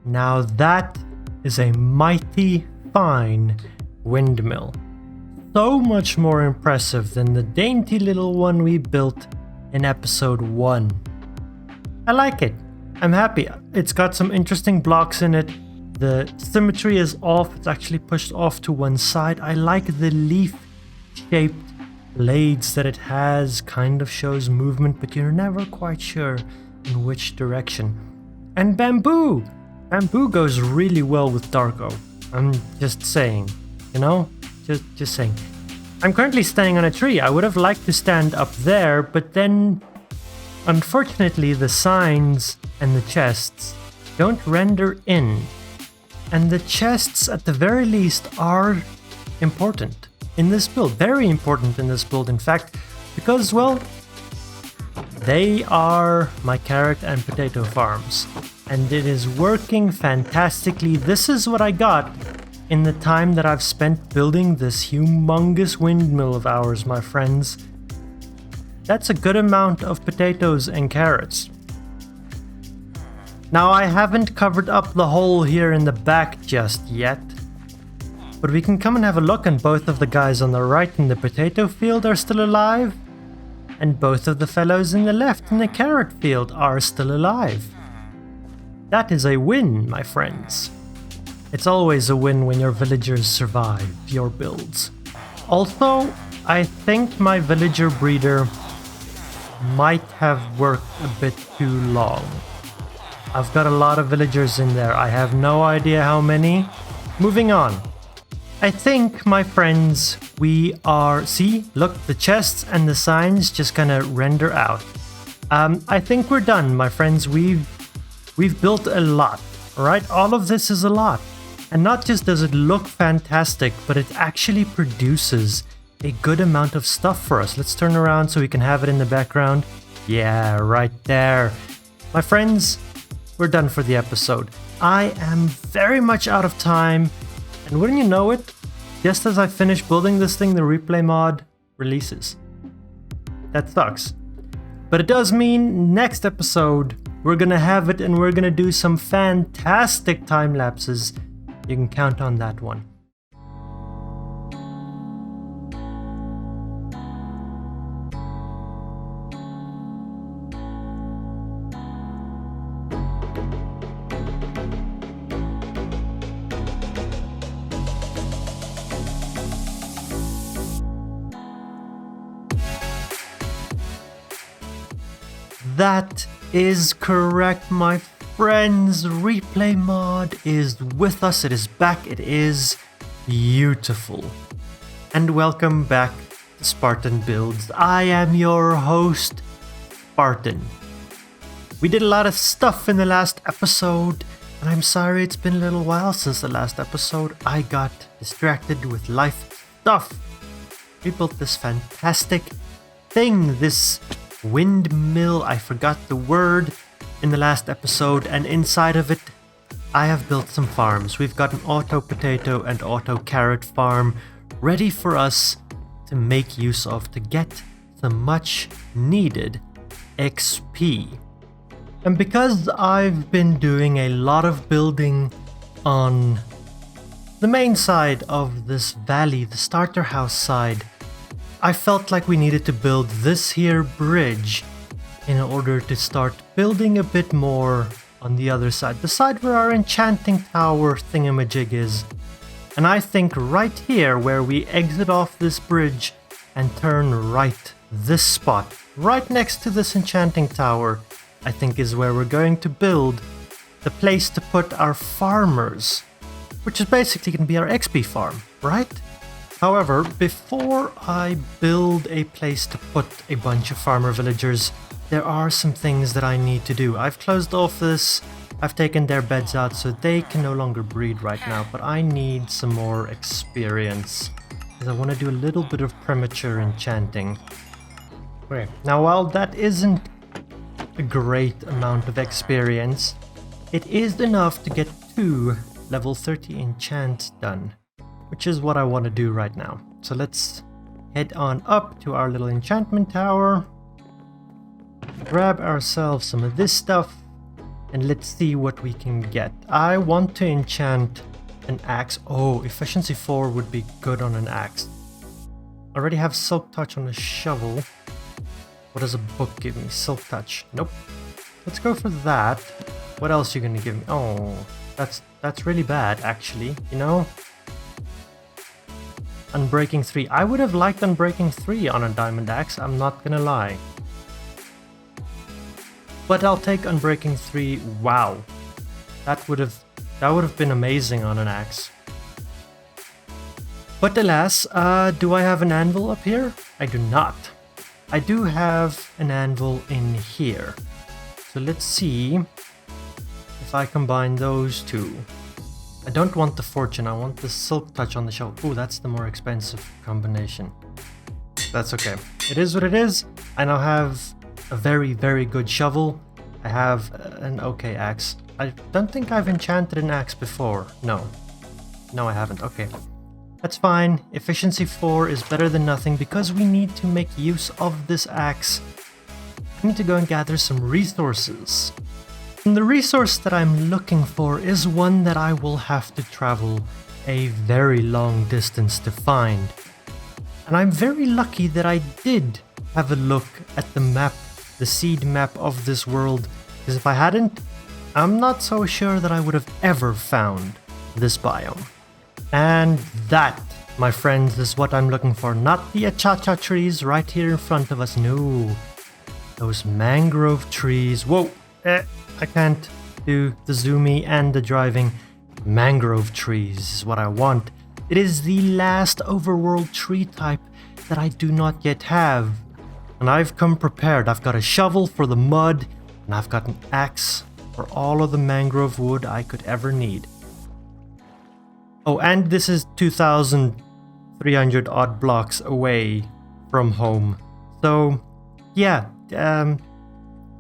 Now that is a mighty fine windmill. So much more impressive than the dainty little one we built in episode 1. I like it. I'm happy. It's got some interesting blocks in it. The symmetry is off. It's actually pushed off to one side. I like the leaf-shaped blades that it has. Kind of shows movement, but you're never quite sure in which direction. And bamboo! Bamboo goes really well with Darko. I'm just saying, you know? Just saying. I'm currently standing on a tree. I would have liked to stand up there, but then unfortunately the signs and the chests don't render in. And the chests at the very least are important in this build. Very important in this build, in fact, because, well, they are my carrot and potato farms. And it is working fantastically. This is what I got in the time that I've spent building this humongous windmill of ours, my friends. That's a good amount of potatoes and carrots. Now, I haven't covered up the hole here in the back just yet. But we can come and have a look, and both of the guys on the right in the potato field are still alive. And both of the fellows in the left in the carrot field are still alive. That is a win, my friends. It's always a win when your villagers survive your builds. Also, I think my villager breeder might have worked a bit too long. I've got a lot of villagers in there. I have no idea how many. Moving on. I think, my friends, we are... See? Look, the chests and the signs just kind of render out. I think we're done, my friends. We've built a lot, right? All of this is a lot. And not just does it look fantastic, but it actually produces a good amount of stuff for us. Let's turn around so we can have it in the background. Yeah, right there. My friends, we're done for the episode. I am very much out of time. And wouldn't you know it, just as I finish building this thing, the replay mod releases. That sucks. But it does mean next episode, we're gonna have it and we're gonna do some fantastic time lapses. You can count on that one. That is correct, my friends. Replay mod is with us. It is back. It is beautiful. And welcome back to Spartan Builds. I am your host, Spartan. We did a lot of stuff in the last episode, and I'm sorry it's been a little while since the last episode. I got distracted with life stuff. We built this fantastic thing, this windmill, I forgot the word in the last episode, and inside of it I have built some farms. We've got an auto potato and auto carrot farm ready for us to make use of to get the much needed XP. And because I've been doing a lot of building on the main side of this valley, the starter house side, I felt like we needed to build this here bridge in order to start building a bit more on the other side, the side where our enchanting tower thingamajig is. And I think right here where we exit off this bridge and turn right, this spot, right next to this enchanting tower, I think is where we're going to build the place to put our farmers, which is basically going to be our XP farm, right? However, before I build a place to put a bunch of farmer villagers, there are some things that I need to do. I've closed off this, I've taken their beds out so they can no longer breed right now, but I need some more experience, because I want to do a little bit of premature enchanting. Okay, now while that isn't a great amount of experience, it is enough to get 2 level 30 enchants done, which is what I want to do right now. So let's head on up to our little enchantment tower, grab ourselves some of this stuff, and let's see what we can get. I want to enchant an axe. Oh, efficiency 4 would be good on an axe. I already have silk touch on a shovel. What does a book give me? Silk touch. Nope. Let's go for that. What else are you gonna give me? Oh, that's really bad, actually, you know? Unbreaking 3. I would have liked Unbreaking 3 on a diamond axe, I'm not gonna lie. But I'll take Unbreaking 3. Wow. That would have been amazing on an axe. But alas, do I have an anvil up here? I do not. I do have an anvil in here. So let's see if I combine those two. I don't want the fortune, I want the silk touch on the shovel. Ooh, that's the more expensive combination. That's okay. It is what it is. I now have a very, very good shovel. I have an okay axe. I don't think I've enchanted an axe before. No. No, I haven't. Okay. That's fine. Efficiency 4 is better than nothing because we need to make use of this axe. I need to go and gather some resources. And the resource that I'm looking for is one that I will have to travel a very long distance to find. And I'm very lucky that I did have a look at the map, the seed map of this world, because if I hadn't, I'm not so sure that I would have ever found this biome. And that, my friends, is what I'm looking for. Not the achacha trees right here in front of us, no. Those mangrove trees. Whoa, I can't do the zoomy and the driving. Mangrove trees is what I want. It is the last overworld tree type that I do not yet have. And I've come prepared. I've got a shovel for the mud, and I've got an axe for all of the mangrove wood I could ever need. Oh, and this is 2,300 odd blocks away from home. So, yeah,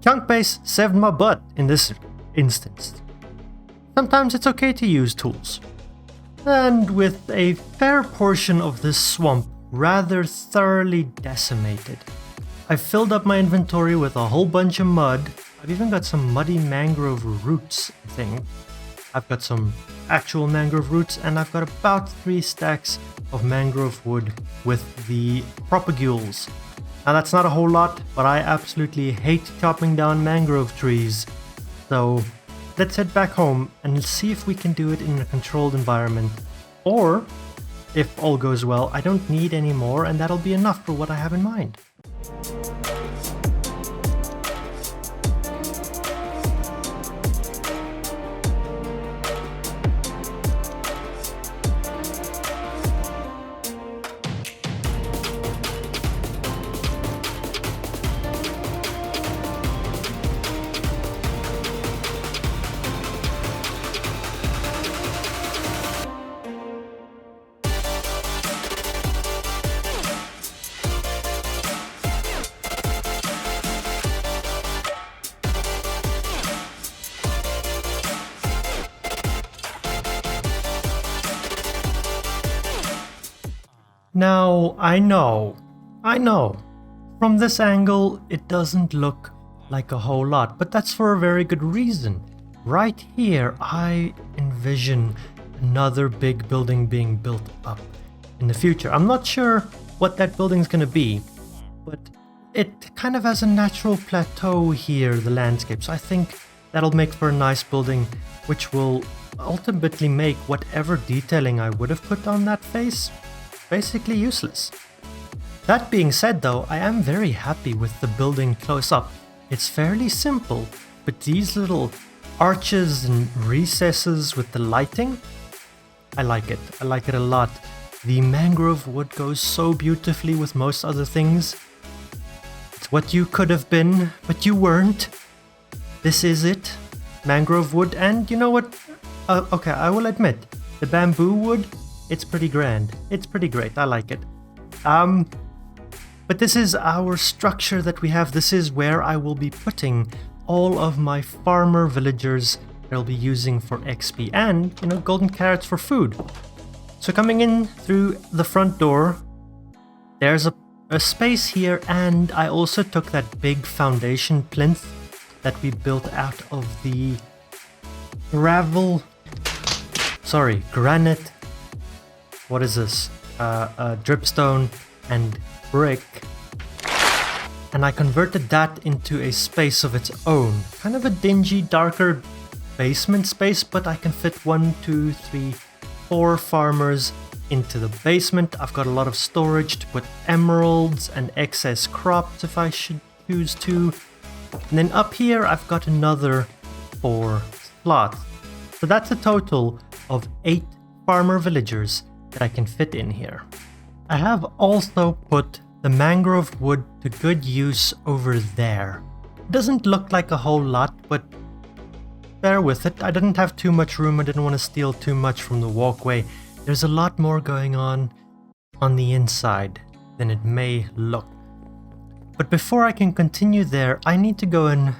chunk base saved my butt in this instance. Sometimes it's okay to use tools. And with a fair portion of this swamp rather thoroughly decimated, I've filled up my inventory with a whole bunch of mud. I've even got some muddy mangrove roots, I think. I've got some actual mangrove roots, and I've got about 3 stacks of mangrove wood with the propagules. Now that's not a whole lot, but I absolutely hate chopping down mangrove trees. So let's head back home and see if we can do it in a controlled environment. Or, if all goes well, I don't need any more, and that'll be enough for what I have in mind. Now, I know, from this angle it doesn't look like a whole lot, but that's for a very good reason. Right here, I envision another big building being built up in the future. I'm not sure what that building's gonna be, but it kind of has a natural plateau here, the landscape, so I think that'll make for a nice building, which will ultimately make whatever detailing I would have put on that face basically useless. That being said though, I am very happy with the building close up. It's fairly simple, but these little arches and recesses with the lighting, I like it a lot. The mangrove wood goes so beautifully with most other things. It's what you could have been, but you weren't. This is it, mangrove wood, and you know what? Okay, I will admit, the bamboo wood, it's pretty grand. It's pretty great. I like it. But this is our structure that we have. This is where I will be putting all of my farmer villagers that I'll be using for XP and, you know, golden carrots for food. So coming in through the front door, there's a space here, and I also took that big foundation plinth that we built out of the granite. What is this? Dripstone and brick. And I converted that into a space of its own. Kind of a dingy, darker basement space, but I can fit 1, 2, 3, 4 farmers into the basement. I've got a lot of storage to put emeralds and excess crops if I should choose to. And then up here, I've got another 4 slots. So that's a total of 8 farmer villagers that I can fit in here. I have also put the mangrove wood to good use over there. It doesn't look like a whole lot, but bear with it. I didn't have too much room. I didn't want to steal too much from the walkway. There's a lot more going on the inside than it may look. But before I can continue there, I need to go and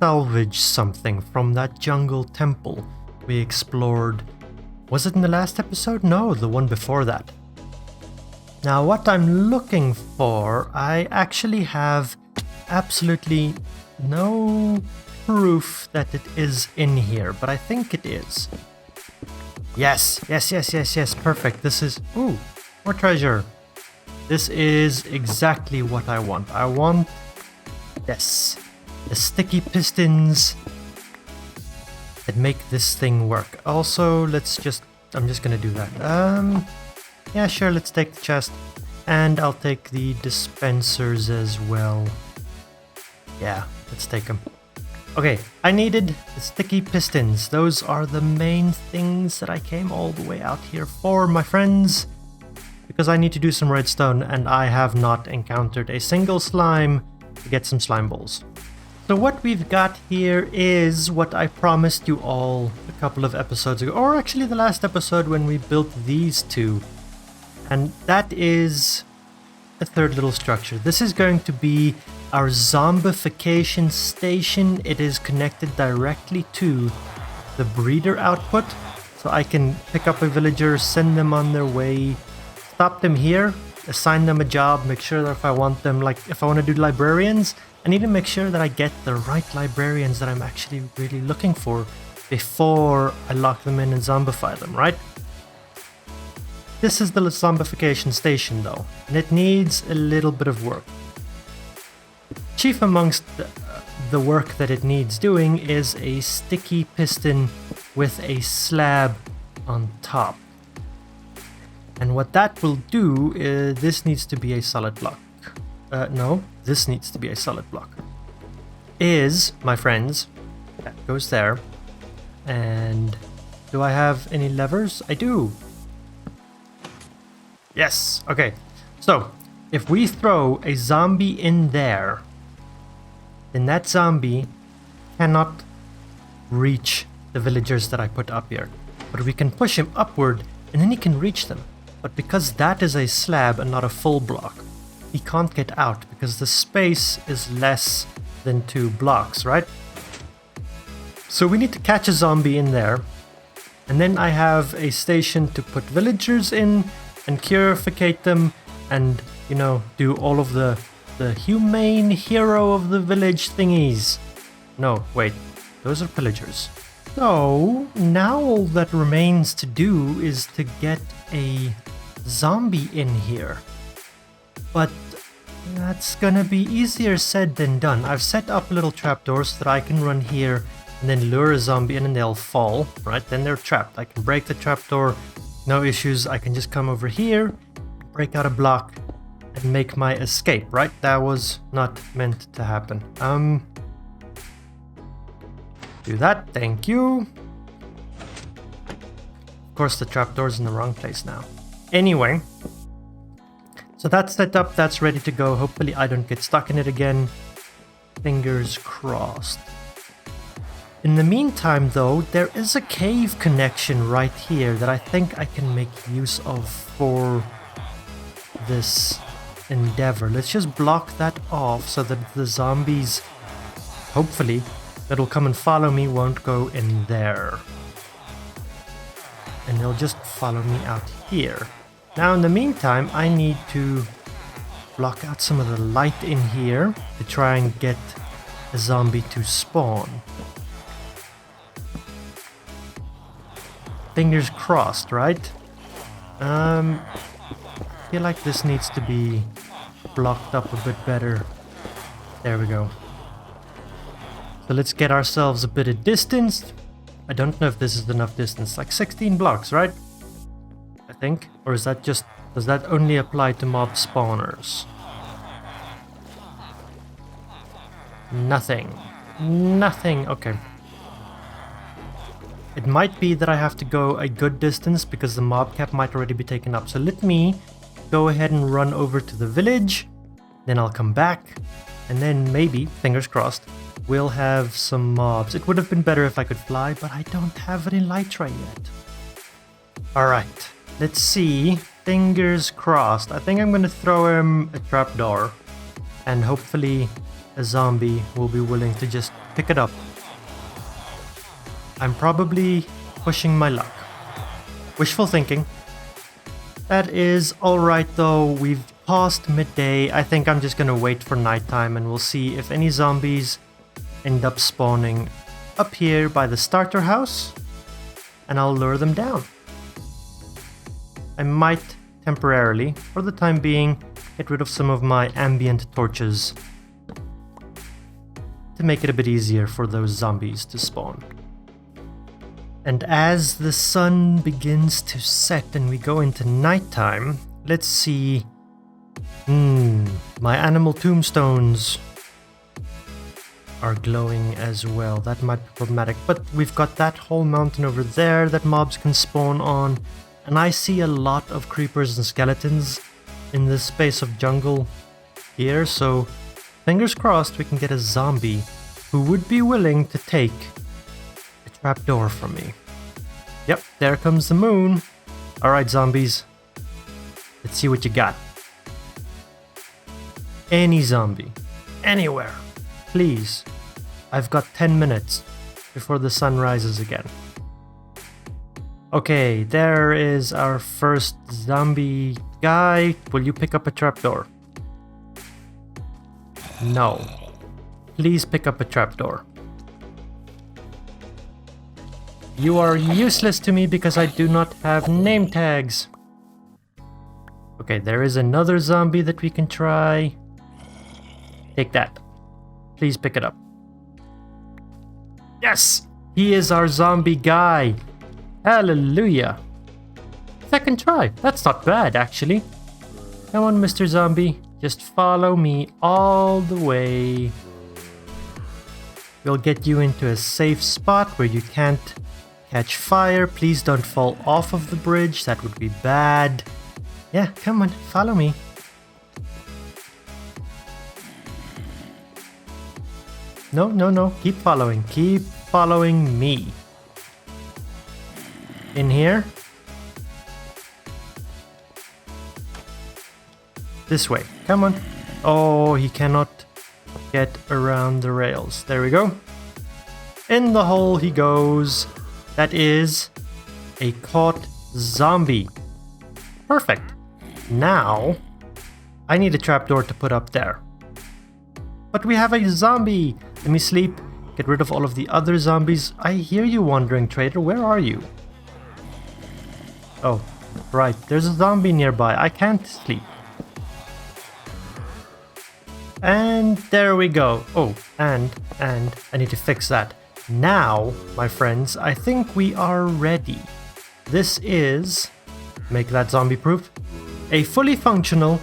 salvage something from that jungle temple we explored. Was it in the last episode? No, the one before that. Now what I'm looking for, I actually have absolutely no proof that it is in here, but I think it is. Yes, yes, yes, yes, yes, perfect. This is... Ooh, more treasure. This is exactly what I want. I want... Yes. The sticky pistons that make this thing work. Also, let's just... I'm just gonna do that. Yeah, sure, let's take the chest. And I'll take the dispensers as well. Yeah, let's take them. Okay, I needed the sticky pistons. Those are the main things that I came all the way out here for, my friends. Because I need to do some redstone and I have not encountered a single slime to get some slime balls. So what we've got here is what I promised you all a couple of episodes ago, or actually the last episode when we built these two. And that is a third little structure. This is going to be our zombification station. It is connected directly to the breeder output. So I can pick up a villager, send them on their way, stop them here, assign them a job, make sure that if I want them, like if I want to do librarians, I need to make sure that I get the right librarians that I'm actually really looking for before I lock them in and zombify them, right? This is the zombification station though, and it needs a little bit of work. Chief amongst the work that it needs doing is a sticky piston with a slab on top. And what that will do is this needs to be a solid block. No, this needs to be a solid block. Is, my friends, that goes there. And do I have any levers? I do. Yes, okay. So, if we throw a zombie in there, then that zombie cannot reach the villagers that I put up here. But we can push him upward and then he can reach them. But because that is a slab and not a full block, he can't get out because the space is less than 2 blocks, right? So we need to catch a zombie in there. And then I have a station to put villagers in and purificate them and, you know, do all of the humane hero of the village thingies. No, wait, those are pillagers. So now all that remains to do is to get a zombie in here. But that's gonna be easier said than done. I've set up little trapdoors so that I can run here and then lure a zombie in and they'll fall, right? Then they're trapped. I can break the trapdoor, no issues. I can just come over here, break out a block, and make my escape, right? That was not meant to happen. Do that, thank you. Of course, the trapdoor's in the wrong place now. Anyway, so that's set up, that's ready to go. Hopefully I don't get stuck in it again. Fingers crossed. In the meantime though, there is a cave connection right here that I think I can make use of for this endeavor. Let's just block that off so that the zombies, hopefully, that'll come and follow me won't go in there. And they'll just follow me out here. Now in the meantime, I need to block out some of the light in here to try and get a zombie to spawn. Fingers crossed, right? I feel like this needs to be blocked up a bit better. There we go. So let's get ourselves a bit of distance. I don't know if this is enough distance, like 16 blocks, right? I think. Or is that just, does that only apply to mob spawners? Nothing. Nothing. Okay. It might be that I have to go a good distance because the mob cap might already be taken up. So let me go ahead and run over to the village. Then I'll come back. And then maybe, fingers crossed, we'll have some mobs. It would have been better if I could fly, but I don't have any elytra yet. Alright, let's see. Fingers crossed. I think I'm going to throw him a trapdoor. And hopefully a zombie will be willing to just pick it up. I'm probably pushing my luck. Wishful thinking. That is alright though. We've passed midday. I think I'm just going to wait for nighttime and we'll see if any zombies end up spawning up here by the starter house. And I'll lure them down. I might temporarily, for the time being, get rid of some of my ambient torches to make it a bit easier for those zombies to spawn. And as the sun begins to set and we go into nighttime, let's see. My animal tombstones are glowing as well. That might be problematic, but we've got that whole mountain over there that mobs can spawn on, and I see a lot of creepers and skeletons in this space of jungle here, so fingers crossed we can get a zombie who would be willing to take a trapdoor from me. Yep, there comes the moon. Alright, zombies. Let's see what you got. Any zombie. Anywhere. Please. I've got 10 minutes before the sun rises again. Okay, there is our first zombie guy. Will you pick up a trapdoor? No. Please pick up a trapdoor. You are useless to me because I do not have name tags. Okay, there is another zombie that we can try. Take that. Please pick it up. Yes! He is our zombie guy. Hallelujah. Second try. That's not bad, actually. Come on, Mr. Zombie. Just follow me all the way. We'll get you into a safe spot where you can't catch fire. Please don't fall off of the bridge. That would be bad. Yeah, come on. Follow me. No, no, no. Keep following. Keep following me. In here. This way. Come on. Oh, he cannot get around the rails. There we go. In the hole he goes. That is a caught zombie. Perfect. Now, I need a trapdoor to put up there. But we have a zombie. Let me sleep. Get rid of all of the other zombies. I hear you, wandering trader. Where are you? Oh, right. There's a zombie nearby. I can't sleep. And there we go. Oh, and I need to fix that. Now, my friends, I think we are ready. This is, make that zombie proof, a fully functional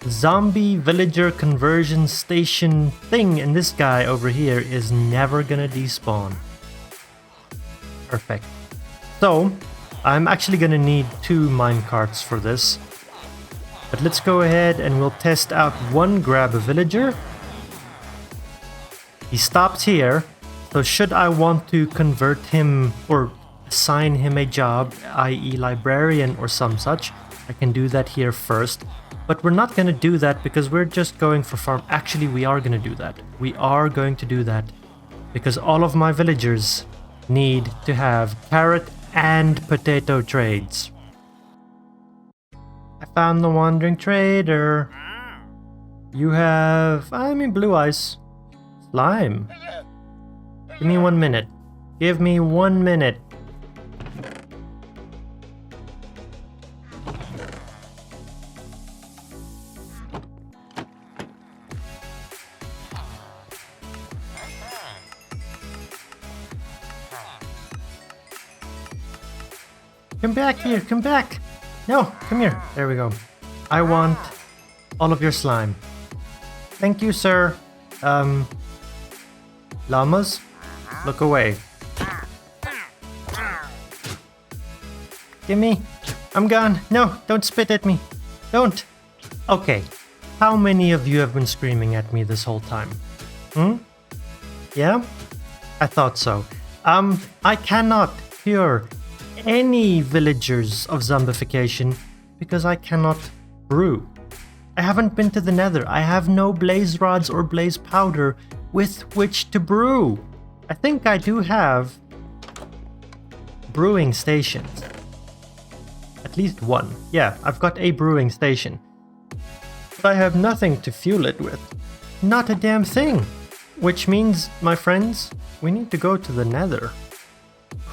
zombie villager conversion station thing, and this guy over here is never gonna despawn. Perfect. So, I'm actually gonna need 2 minecarts for this. But let's go ahead and we'll test out one grab a villager. He stops here, so should I want to convert him or assign him a job, i.e. librarian or some such, I can do that here first. But we're not going to do that because we're just going for farm. Actually, we are going to do that. We are going to do that because all of my villagers need to have carrot and potato trades. I found the wandering trader. You have, blue eyes. Slime. Give me 1 minute. Give me 1 minute. Come back here, come back! No, come here. There we go. I want all of your slime. Thank you, sir. Llamas? Look away. Gimme. I'm gone. No, don't spit at me. Don't. Okay. How many of you have been screaming at me this whole time? Yeah? I thought so. I cannot cure any villagers of zombification because I cannot brew. I haven't been to the Nether. I have no blaze rods or blaze powder with which to brew. I think I do have brewing stations. At least one. Yeah, I've got a brewing station. But I have nothing to fuel it with. Not a damn thing. Which means, my friends, we need to go to the Nether.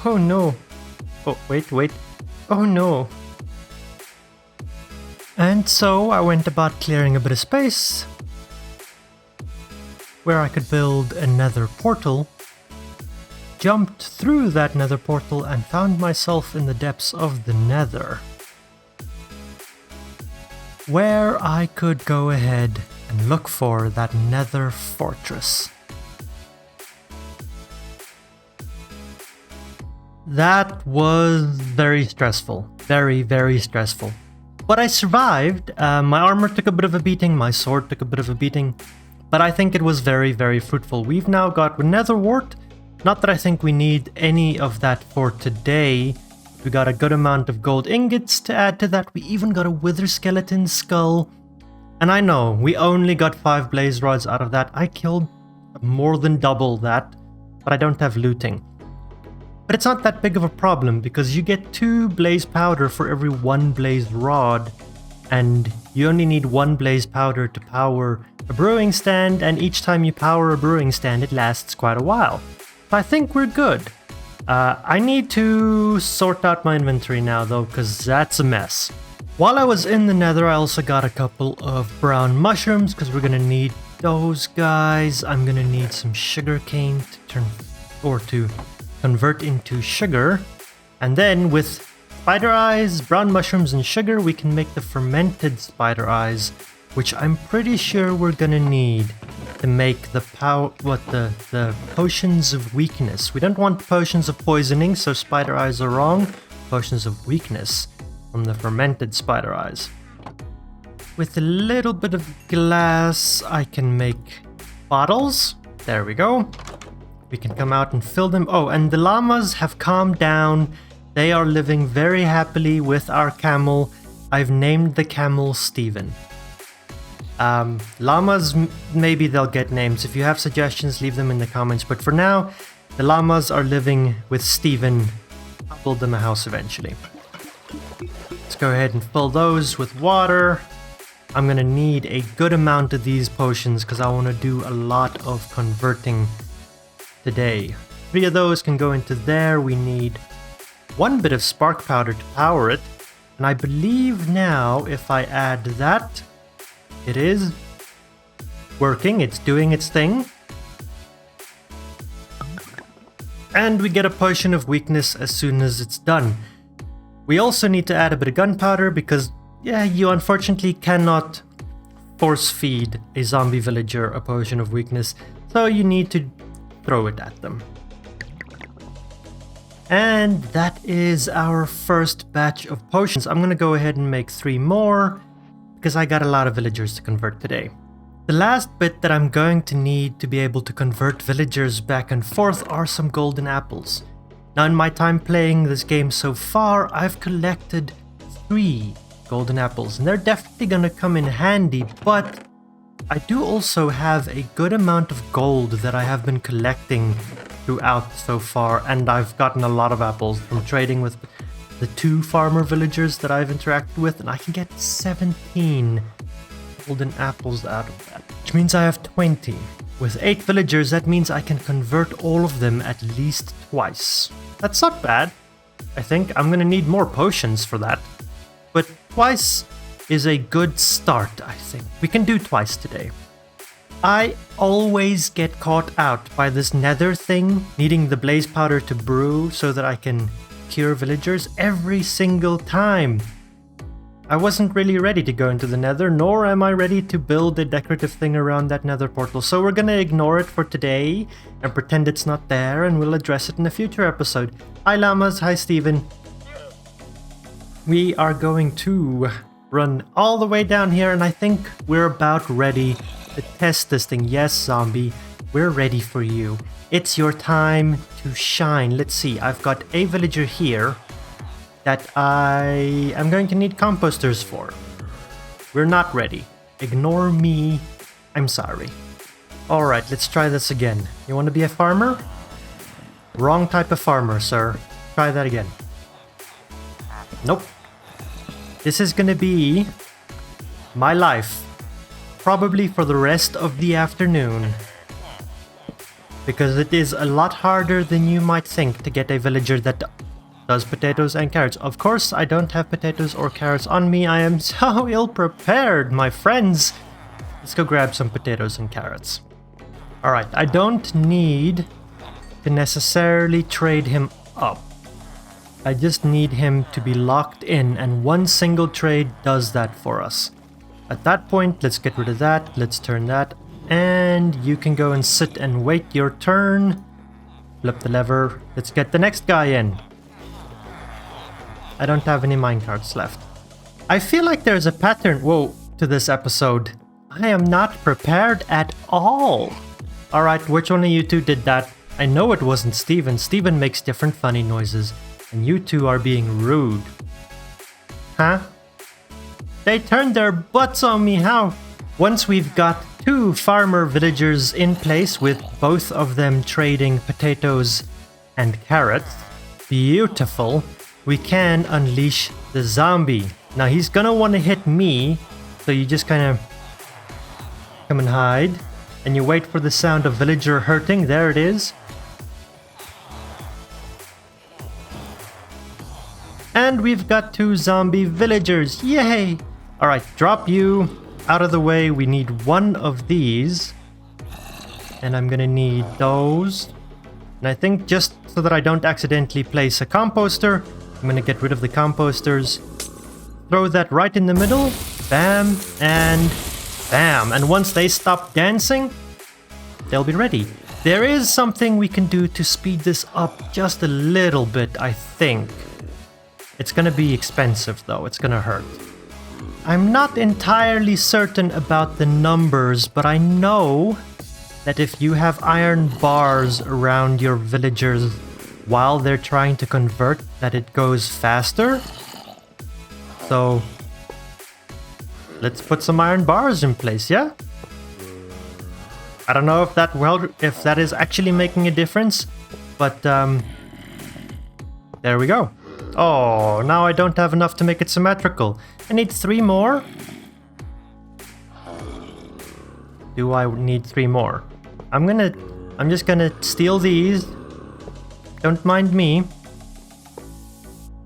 Oh no. Oh, wait. Oh no. And so I went about clearing a bit of space where I could build a nether portal, jumped through that nether portal and found myself in the depths of the nether, where I could go ahead and look for that nether fortress. That was very stressful. Very, very stressful. But I survived. My armor took a bit of a beating, my sword took a bit of a beating, but I think it was very, very fruitful. We've now got nether wart. Not that I think we need any of that for today. We got a good amount of gold ingots to add to that. We even got a wither skeleton skull. And I know, we only got 5 blaze rods out of that. I killed more than double that, but I don't have looting. But it's not that big of a problem because you get 2 blaze powder for every 1 blaze rod, and you only need 1 blaze powder to power a brewing stand, and each time you power a brewing stand it lasts quite a while. So I think we're good. I need to sort out my inventory now though, because that's a mess. While I was in the nether I also got a couple of brown mushrooms because we're gonna need those guys. I'm gonna need some sugar cane to convert into sugar, and then with spider eyes, brown mushrooms, and sugar we can make the fermented spider eyes, which I'm pretty sure we're gonna need to make the potions of weakness. We don't want potions of poisoning, so spider eyes are wrong. Potions of weakness from the fermented spider eyes. With a little bit of glass I can make bottles. There we go. We can come out and fill them. Oh, and the llamas have calmed down. They are living very happily with our camel. I've named the camel Steven. Llamas, maybe they'll get names. If you have suggestions, leave them in the comments. But for now, the llamas are living with Steven. I'll build them a house eventually. Let's go ahead and fill those with water. I'm gonna need a good amount of these potions because I want to do a lot of converting today. 3 of those can go into there. We need 1 bit of spark powder to power it. And I believe now if I add that, it is working. It's doing its thing. And we get a potion of weakness as soon as it's done. We also need to add a bit of gunpowder because, yeah, you unfortunately cannot force feed a zombie villager a potion of weakness. So you need to throw it at them. And that is our first batch of potions. I'm gonna go ahead and make 3 more because I got a lot of villagers to convert today. The last bit that I'm going to need to be able to convert villagers back and forth are some golden apples. Now in my time playing this game so far, I've collected 3 golden apples and they're definitely gonna come in handy, but I do also have a good amount of gold that I have been collecting throughout so far, and I've gotten a lot of apples from trading with the 2 farmer villagers that I've interacted with, and I can get 17 golden apples out of that, which means I have 20. With 8 villagers, that means I can convert all of them at least twice. That's not bad. I think I'm gonna need more potions for that, but twice is a good start, I think. We can do twice today. I always get caught out by this nether thing, needing the blaze powder to brew so that I can cure villagers every single time. I wasn't really ready to go into the nether, nor am I ready to build a decorative thing around that nether portal, so we're gonna ignore it for today and pretend it's not there, and we'll address it in a future episode. Hi llamas, hi Steven. We are going to run all the way down here, and I think we're about ready to test this thing. Yes, zombie, we're ready for you. It's your time to shine. Let's see, I've got a villager here that I am going to need composters for. We're not ready. Ignore me. I'm sorry. Alright, let's try this again. You want to be a farmer? Wrong type of farmer, sir. Try that again. Nope. This is gonna be my life. Probably for the rest of the afternoon. Because it is a lot harder than you might think to get a villager that does potatoes and carrots. Of course, I don't have potatoes or carrots on me. I am so ill prepared, my friends. Let's go grab some potatoes and carrots. Alright, I don't need to necessarily trade him up. I just need him to be locked in, and one single trade does that for us. At that point, let's get rid of that. Let's turn that. And you can go and sit and wait your turn. Flip the lever. Let's get the next guy in. I don't have any minecarts left. I feel like there's a pattern, to this episode. I am not prepared at all. Alright, which one of you two did that? I know it wasn't Steven. Steven makes different funny noises. And you two are being rude. Huh? They turned their butts on me, how? Once we've got 2 farmer villagers in place with both of them trading potatoes and carrots, beautiful, we can unleash the zombie. Now he's gonna want to hit me, so you just kind of come and hide, and you wait for the sound of villager hurting. There it is. And we've got 2 zombie villagers. Yay! Alright, drop you out of the way. We need 1 of these. And I'm gonna need those. And I think just so that I don't accidentally place a composter, I'm gonna get rid of the composters. Throw that right in the middle. Bam, and bam. And once they stop dancing, they'll be ready. There is something we can do to speed this up just a little bit, I think. It's gonna be expensive though, it's gonna hurt. I'm not entirely certain about the numbers, but I know that if you have iron bars around your villagers while they're trying to convert, that it goes faster. So let's put some iron bars in place, yeah? I don't know if that is actually making a difference, but there we go. Oh, now I don't have enough to make it symmetrical. I need 3 more. Do I need 3 more? I'm just gonna steal these. Don't mind me.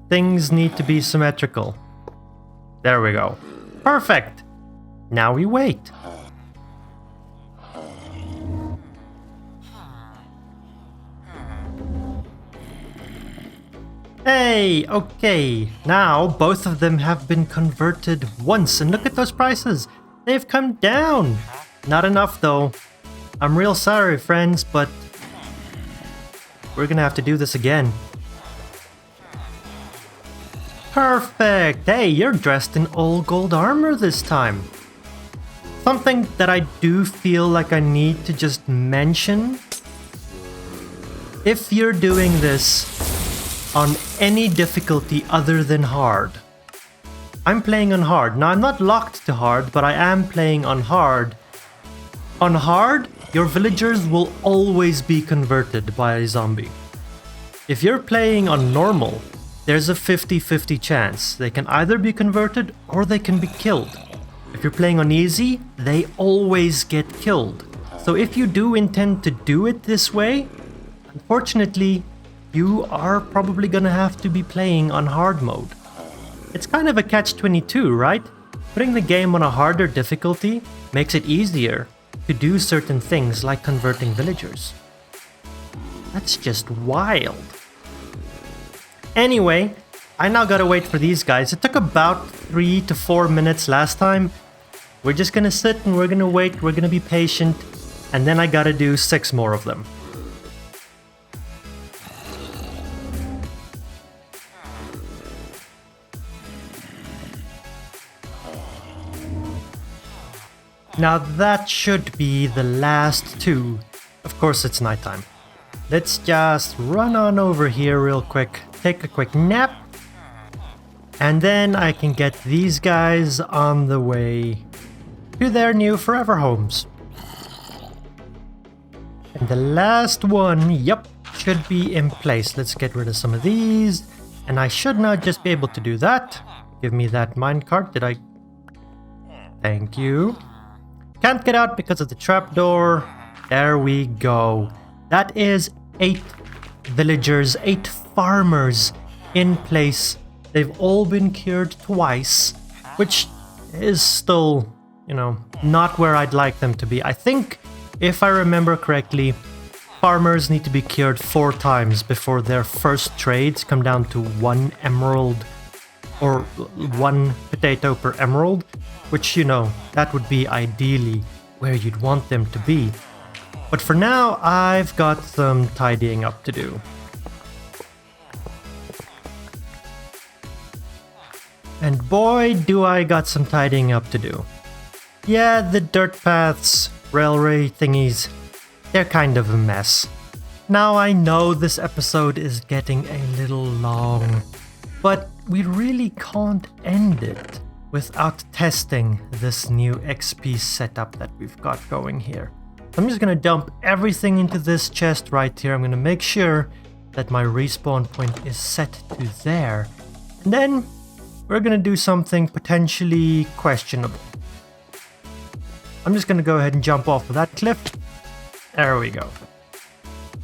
Things need to be symmetrical. There we go. Perfect. Now we wait. Hey, okay, now both of them have been converted once, and look at those prices. They've come down. Not enough though. I'm real sorry, friends, but we're gonna have to do this again. Perfect. Hey, you're dressed in all gold armor this time. Something that I do feel like I need to just mention. If you're doing this on any difficulty other than hard. I'm playing on hard. Now, I'm not locked to hard, but I am playing on hard. On hard, your villagers will always be converted by a zombie. If you're playing on normal, there's a 50-50 chance. They can either be converted or they can be killed. If you're playing on easy, they always get killed. So if you do intend to do it this way, unfortunately, you are probably gonna have to be playing on hard mode. It's kind of a catch-22, right? Putting the game on a harder difficulty makes it easier to do certain things like converting villagers. That's just wild. Anyway, I now gotta wait for these guys. It took about 3 to 4 minutes last time. We're just gonna sit and we're gonna wait, we're gonna be patient, and then I gotta do 6 more of them. Now that should be the last 2. Of course it's nighttime. Let's just run on over here real quick, take a quick nap, and then I can get these guys on the way to their new forever homes. And the last one, yep, should be in place. Let's get rid of some of these, and I should now just be able to do that. Give me that minecart. Did I? Thank you. Can't get out because of the trapdoor. There we go. That is 8 villagers, 8 farmers in place. They've all been cured twice, which is still, not where I'd like them to be. I think, if I remember correctly, farmers need to be cured 4 times before their first trades come down to 1 emerald or 1 potato per emerald, which, that would be ideally where you'd want them to be. But for now, I've got some tidying up to do. And boy, do I got some tidying up to do. Yeah, the dirt paths, railway thingies, they're kind of a mess. Now I know this episode is getting a little long, but we really can't end it without testing this new XP setup that we've got going here. I'm just gonna dump everything into this chest right here. I'm gonna make sure that my respawn point is set to there. And then we're gonna do something potentially questionable. I'm just gonna go ahead and jump off of that cliff. There we go.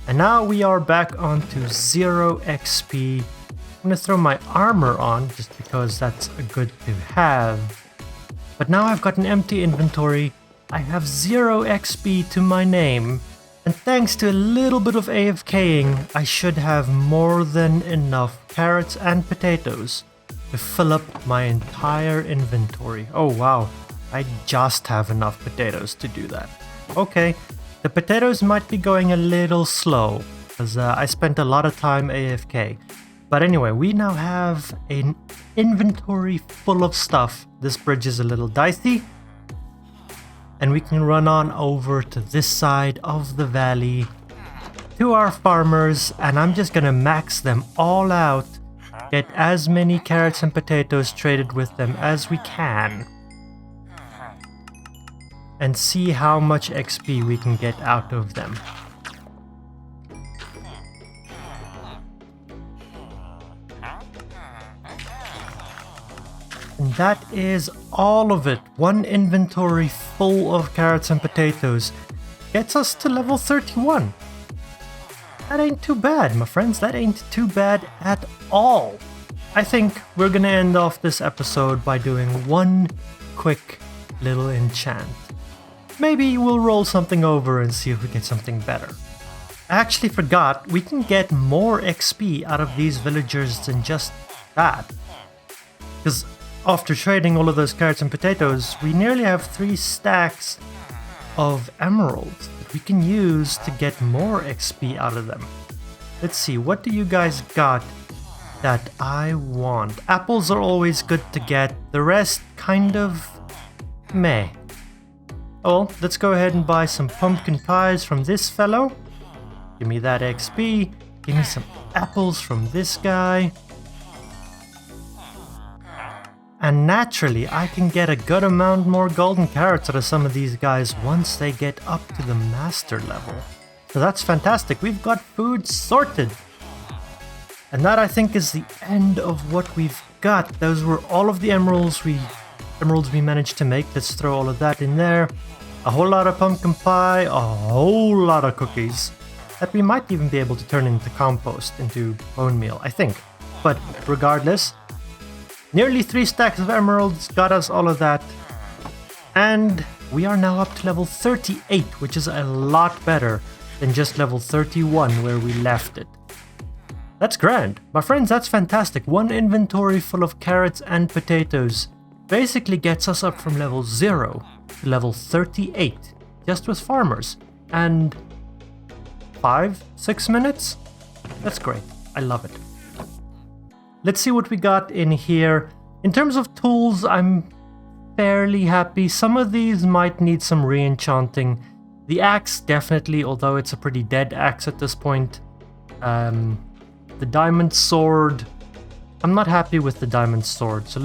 And now we are back onto 0 XP. I'm gonna throw my armor on just because that's a good to have. But now I've got an empty inventory. I have 0 XP to my name. And thanks to a little bit of AFKing, I should have more than enough carrots and potatoes to fill up my entire inventory. Oh wow, I just have enough potatoes to do that. Okay, the potatoes might be going a little slow, because I spent a lot of time AFK. But anyway, we now have an inventory full of stuff. This bridge is a little dicey. And we can run on over to this side of the valley to our farmers, and I'm just gonna max them all out, get as many carrots and potatoes traded with them as we can, and see how much XP we can get out of them. And that is all of it. 1 inventory full of carrots and potatoes gets us to level 31. That ain't too bad, my friends. That ain't too bad at all. I think we're gonna end off this episode by doing one quick little enchant. Maybe we'll roll something over and see if we get something better. I actually forgot, we can get more XP out of these villagers than just that. Because after trading all of those carrots and potatoes, we nearly have 3 stacks of emeralds that we can use to get more XP out of them. Let's see, what do you guys got that I want? Apples are always good to get, the rest kind of meh. Oh, let's go ahead and buy some pumpkin pies from this fellow. Give me that XP. Give me some apples from this guy. And naturally, I can get a good amount more golden carrots out of some of these guys once they get up to the master level. So that's fantastic. We've got food sorted. And that, I think, is the end of what we've got. Those were all of the emeralds we managed to make. Let's throw all of that in there. A whole lot of pumpkin pie, a whole lot of cookies that we might even be able to turn into compost, into bone meal, I think. But regardless, nearly 3 stacks of emeralds got us all of that. And we are now up to level 38, which is a lot better than just level 31 where we left it. That's grand. My friends, that's fantastic. 1 inventory full of carrots and potatoes basically gets us up from level 0 to level 38, just with farmers. And 5-6 minutes? That's great. I love it. Let's see what we got in here. In terms of tools, I'm fairly happy. Some of these might need some re-enchanting. The axe, definitely, although it's a pretty dead axe at this point. The diamond sword, I'm not happy with the diamond sword, so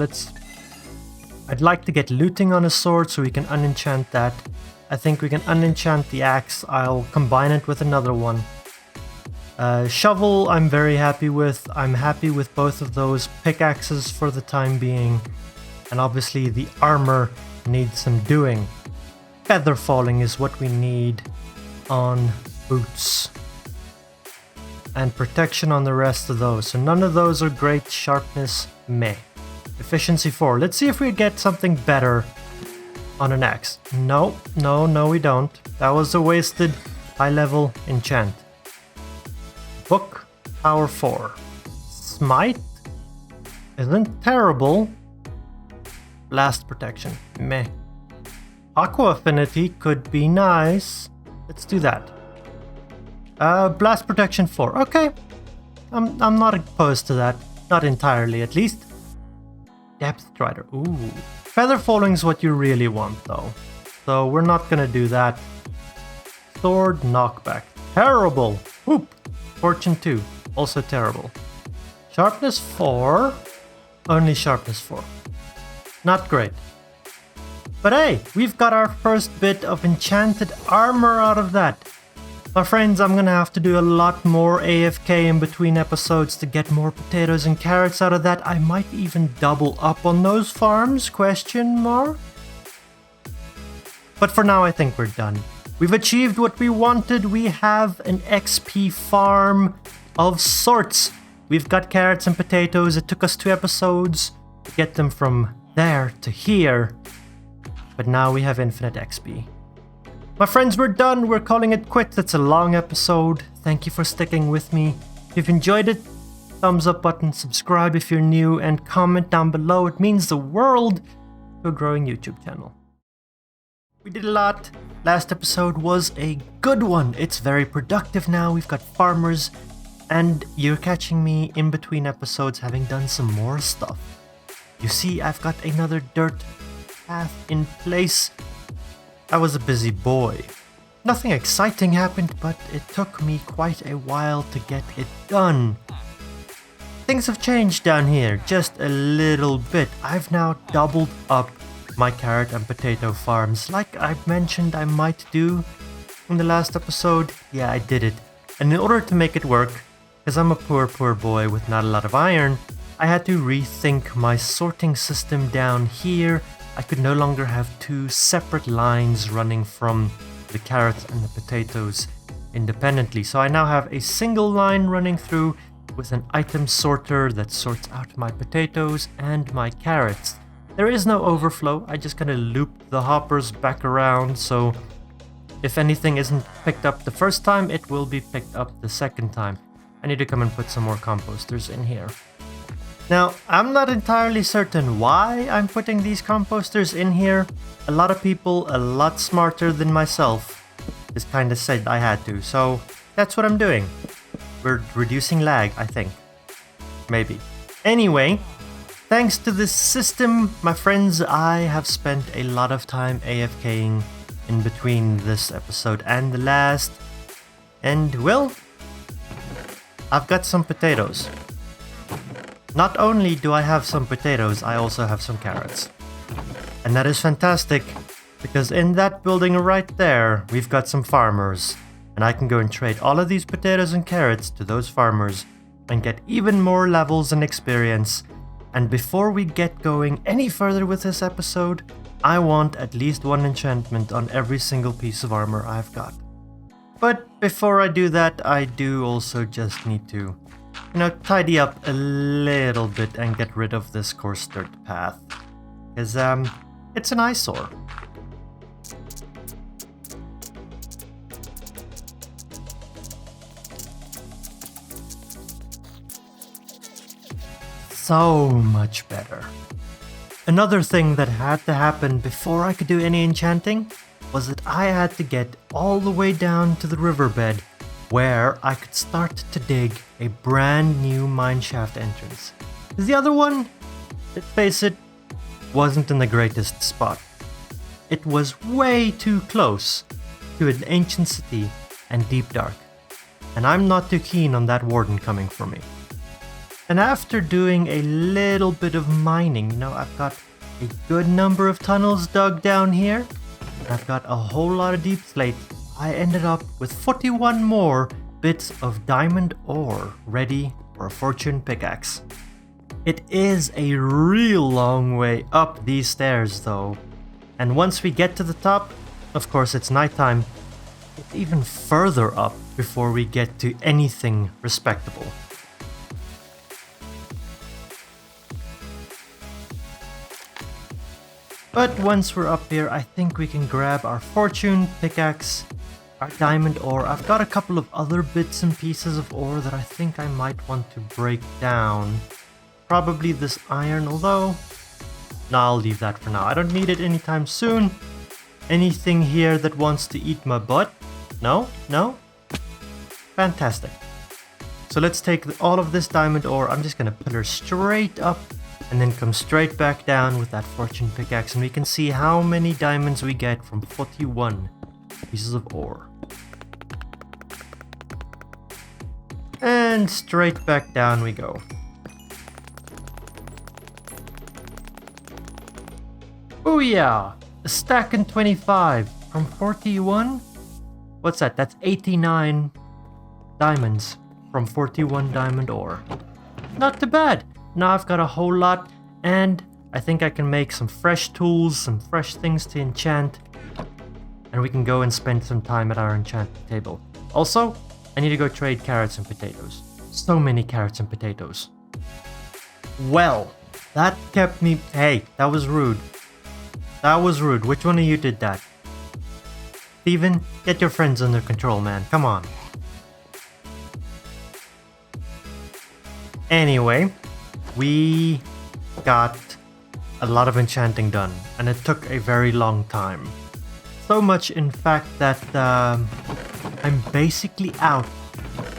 I'd like to get looting on a sword so we can unenchant that. I think we can unenchant the axe. I'll combine it with another one. Shovel, I'm very happy with. I'm happy with both of those pickaxes for the time being. And obviously the armor needs some doing. Feather falling is what we need on boots. and protection on the rest of those. So none of those are great. Sharpness, meh. Efficiency 4. Let's see if we get something better on an axe. No, we don't. That was a wasted high-level enchant. Book, power 4. Smite isn't terrible. Blast protection, meh. Aqua affinity could be nice. Let's do that. Blast protection 4. Okay. I'm not opposed to that. Not entirely, at least. Depth strider. Ooh. Feather falling is what you really want, though. So we're not gonna do that. Sword knockback. Terrible. Whoop. Fortune 2. Also terrible. Sharpness 4. Only sharpness 4. Not great. But hey, we've got our first bit of enchanted armor out of that. My friends, I'm gonna have to do a lot more AFK in between episodes to get more potatoes and carrots out of that. I might even double up on those farms, question mark? But for now, I think we're done. We've achieved what we wanted. We have an XP farm of sorts. We've got carrots and potatoes. It took us 2 episodes to get them from there to here. But now we have infinite XP. My friends, we're done. We're calling it quits. It's a long episode. Thank you for sticking with me. If you've enjoyed it, thumbs up button, subscribe if you're new, and comment down below. It means the world to a growing YouTube channel. We did a lot. Last episode was a good one. It's very productive now. We've got farmers, and you're catching me in between episodes having done some more stuff. You see, I've got another dirt path in place. I was a busy boy. Nothing exciting happened, but it took me quite a while to get it done. Things have changed down here, just a little bit. I've now doubled up my carrot and potato farms, like I mentioned I might do in the last episode. Yeah, I did it. And in order to make it work, because I'm a poor boy with not a lot of iron, I had to rethink my sorting system down here. I could no longer have 2 separate lines running from the carrots and the potatoes independently. So I now have a single line running through with an item sorter that sorts out my potatoes and my carrots. There is no overflow. I just kind of loop the hoppers back around, so if anything isn't picked up the first time, it will be picked up the second time. I need to come and put some more composters in here. Now, I'm not entirely certain why I'm putting these composters in here. A lot of people, a lot smarter than myself, just kind of said I had to, so that's what I'm doing. We're reducing lag, I think. Maybe. Anyway, thanks to this system, my friends, I have spent a lot of time AFKing in between this episode and the last. And, well, I've got some potatoes. Not only do I have some potatoes, I also have some carrots. And that is fantastic, because in that building right there, we've got some farmers. And I can go and trade all of these potatoes and carrots to those farmers and get even more levels and experience. And before we get going any further with this episode, I want at least 1 enchantment on every single piece of armor I've got. But before I do that, I do also just need to tidy up a little bit and get rid of this coarse dirt path. Because, it's an eyesore. So much better. Another thing that had to happen before I could do any enchanting was that I had to get all the way down to the riverbed where I could start to dig a brand new mineshaft entrance. The other one, let's face it, wasn't in the greatest spot. It was way too close to an ancient city and deep dark, and I'm not too keen on that warden coming for me. And after doing a little bit of mining, I've got a good number of tunnels dug down here, and I've got a whole lot of deep slate. I ended up with 41 more bits of diamond ore ready for a fortune pickaxe. It is a real long way up these stairs though, and once we get to the top, of course it's nighttime, it's even further up. before we get to anything respectable. But once we're up here, I think we can grab our fortune pickaxe, our diamond ore. I've got a couple of other bits and pieces of ore that I think I might want to break down. Probably this iron, although... no, I'll leave that for now. I don't need it anytime soon. Anything here that wants to eat my butt? No? No? Fantastic. So let's take all of this diamond ore. I'm just gonna put her straight up and then come straight back down with that fortune pickaxe, and we can see how many diamonds we get from 41 pieces of ore. And straight back down we go. Oh yeah! A stack and 25 from 41? What's that? That's 89 diamonds from 41 diamond ore. Not too bad! Now I've got a whole lot, and I think I can make some fresh tools, some fresh things to enchant, and we can go and spend some time at our enchanting table. Also, I need to go trade carrots and potatoes. So many carrots and potatoes. Well, that kept me... hey, that was rude. That was rude. Which one of you did that? Steven, get your friends under control, man. Come on. Anyway, we got a lot of enchanting done, and it took a very long time. So much, in fact, that I'm basically out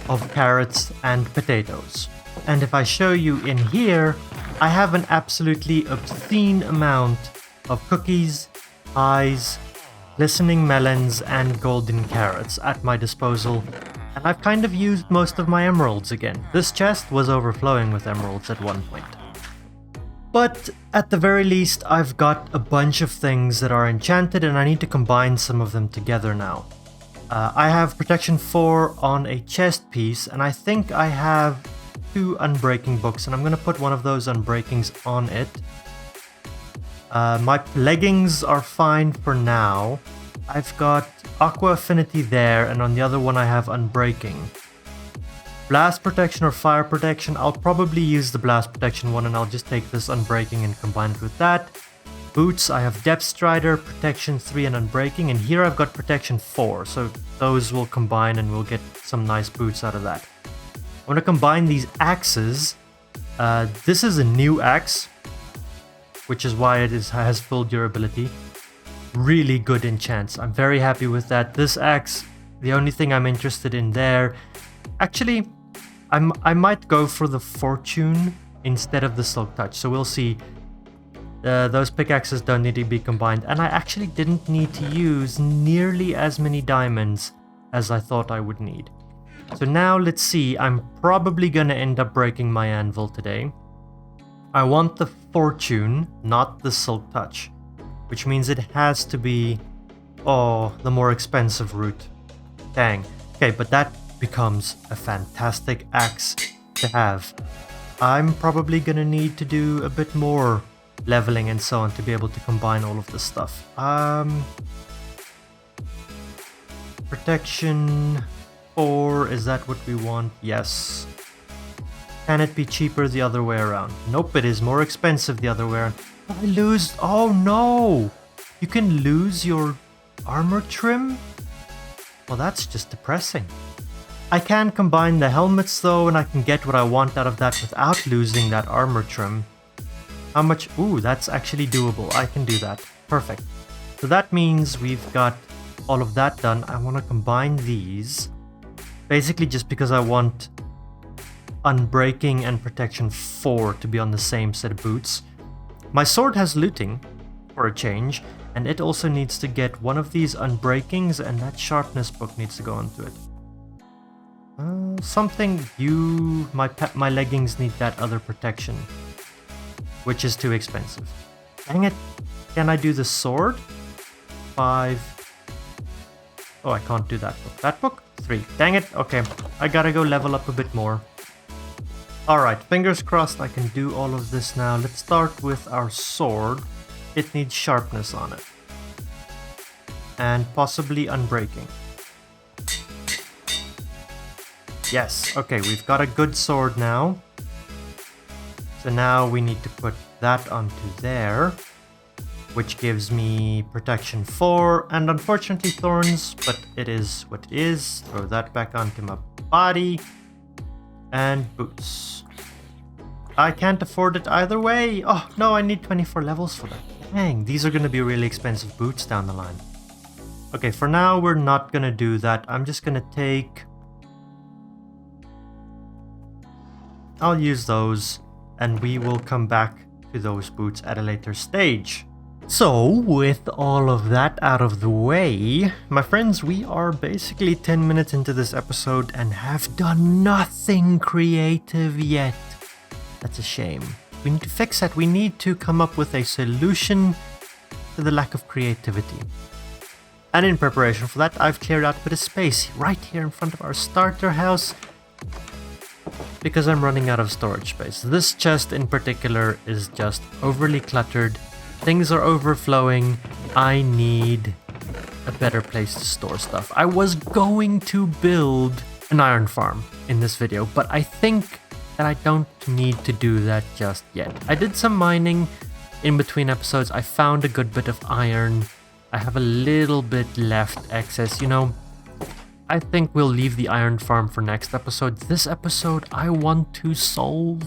of carrots and potatoes. And if I show you in here, I have an absolutely obscene amount of cookies, pies, glistening melons, and golden carrots at my disposal. And I've kind of used most of my emeralds again. This chest was overflowing with emeralds at one point. But at the very least, I've got a bunch of things that are enchanted, and I need to combine some of them together now. I have protection 4 on a chest piece, and I think I have 2 unbreaking books, and I'm going to put one of those unbreakings on it. My leggings are fine for now. I've got Aqua Affinity there, and on the other one I have Unbreaking. Blast Protection or Fire Protection, I'll probably use the Blast Protection one, and I'll just take this Unbreaking and combine it with that. Boots, I have Depth Strider, Protection 3 and Unbreaking, and here I've got Protection 4, so those will combine and we'll get some nice boots out of that. I want to combine these axes. This is a new axe, which is why it has full durability. Really good enchants. I'm very happy with that. This axe, the only thing I'm interested in there... actually, I might go for the Fortune instead of the Silk Touch, so we'll see. Those pickaxes don't need to be combined, and I actually didn't need to use nearly as many diamonds as I thought I would need. So now let's see, I'm probably gonna end up breaking my anvil today. I want the Fortune, not the Silk Touch, which means it has to be, the more expensive route. Dang. Okay, but that becomes a fantastic axe to have. I'm probably gonna need to do a bit more leveling and so on to be able to combine all of this stuff. Protection 4, is that what we want? Yes. Can it be cheaper the other way around? Nope, it is more expensive the other way around. I lose... oh no! You can lose your armor trim? Well, that's just depressing. I can combine the helmets though, and I can get what I want out of that without losing that armor trim. How much? Ooh, that's actually doable. I can do that. Perfect. So that means we've got all of that done. I want to combine these. Basically just because I want Unbreaking and Protection 4 to be on the same set of boots. My sword has looting, for a change, and it also needs to get one of these Unbreakings, and that Sharpness book needs to go onto it. My leggings need that other protection, which is too expensive. Dang it, can I do the sword? 5. Oh, I can't do that book. That book? 3. Dang it, okay, I gotta go level up a bit more. Alright, fingers crossed I can do all of this now. Let's start with our sword. It needs sharpness on it. And possibly Unbreaking. Yes, okay, we've got a good sword now. So now we need to put that onto there, which gives me protection 4 and unfortunately thorns, but it is what it is. Throw that back onto my body. And boots. I can't afford it either way. Oh no, I need 24 levels for that. Dang, these are going to be really expensive boots down the line. Okay, for now we're not going to do that. I'm just going to take... I'll use those and we will come back to those boots at a later stage. So, with all of that out of the way, my friends, we are basically 10 minutes into this episode and have done nothing creative yet. That's a shame. We need to fix that. We need to come up with a solution to the lack of creativity. And in preparation for that, I've cleared out a bit of space right here in front of our starter house because I'm running out of storage space. This chest in particular is just overly cluttered. Things are overflowing. I need a better place to store stuff. I was going to build an iron farm in this video, but I think that I don't need to do that just yet. I did some mining in between episodes. I found a good bit of iron. I have a little bit left excess, you know. I think we'll leave the iron farm for next episode. This episode, I want to solve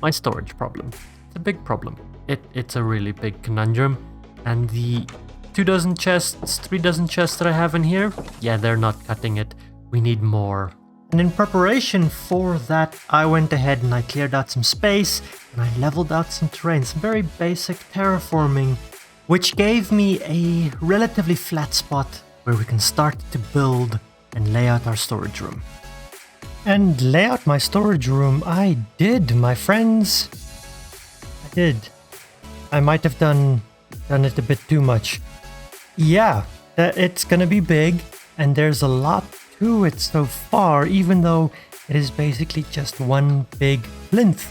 my storage problem. It's a big problem. It's a really big conundrum. And the 2 dozen chests, 3 dozen chests that I have in here, yeah, they're not cutting it. We need more. And in preparation for that, I went ahead and I cleared out some space and I leveled out some terrain, some very basic terraforming, which gave me a relatively flat spot where we can start to build and lay out our storage room. And lay out my storage room, I did, my friends. I did. I might have done it a bit too much. Yeah, it's gonna be big, and there's a lot to it so far, even though it is basically just one big plinth.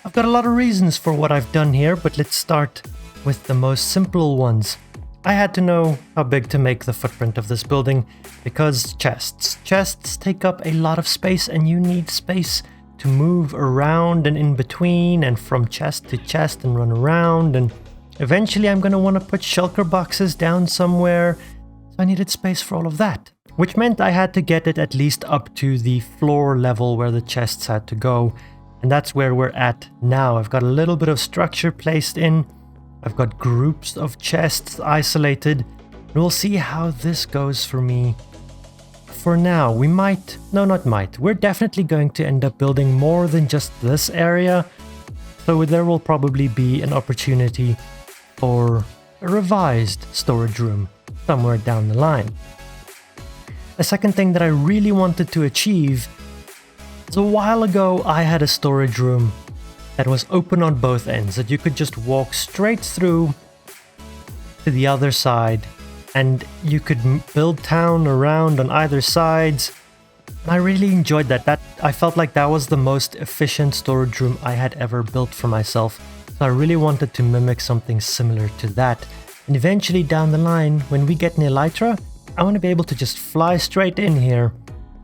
I've got a lot of reasons for what I've done here, but let's start with the most simple ones. I had to know how big to make the footprint of this building because chests. Chests take up a lot of space and you need space to move around and in between and from chest to chest and run around, and eventually I'm going to want to put shulker boxes down somewhere, so I needed space for all of that. Which meant I had to get it at least up to the floor level where the chests had to go, and that's where we're at now. I've got a little bit of structure placed in. I've got groups of chests isolated, and we'll see how this goes for me. For now, we're definitely going to end up building more than just this area, so there will probably be an opportunity for a revised storage room somewhere down the line. A second thing that I really wanted to achieve is a while ago I had a storage room that was open on both ends, that you could just walk straight through to the other side and you could build town around on either sides. And I really enjoyed that. I felt like that was the most efficient storage room I had ever built for myself. So I really wanted to mimic something similar to that. And eventually down the line, when we get an elytra, I want to be able to just fly straight in here,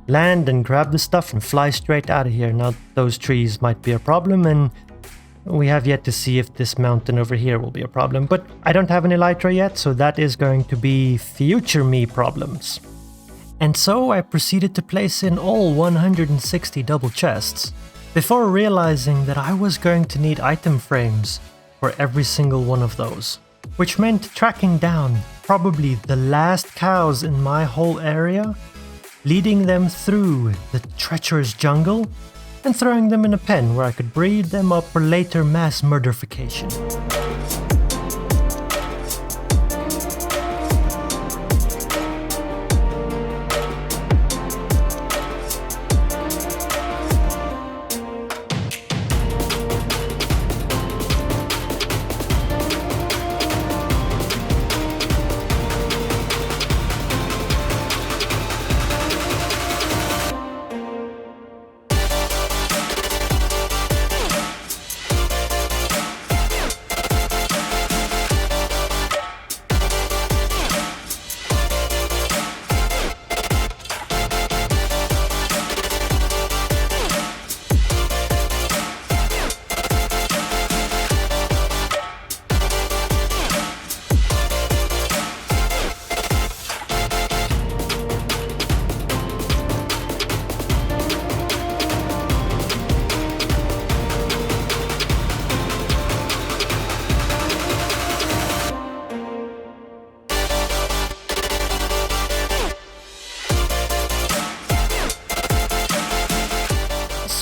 land and grab the stuff and fly straight out of here. Now those trees might be a problem, and we have yet to see if this mountain over here will be a problem, but I don't have an elytra yet, so that is going to be future me problems. And so I proceeded to place in all 160 double chests before realizing that I was going to need item frames for every single one of those, which meant tracking down probably the last cows in my whole area, leading them through the treacherous jungle, and throwing them in a pen where I could breed them up for later mass murderification.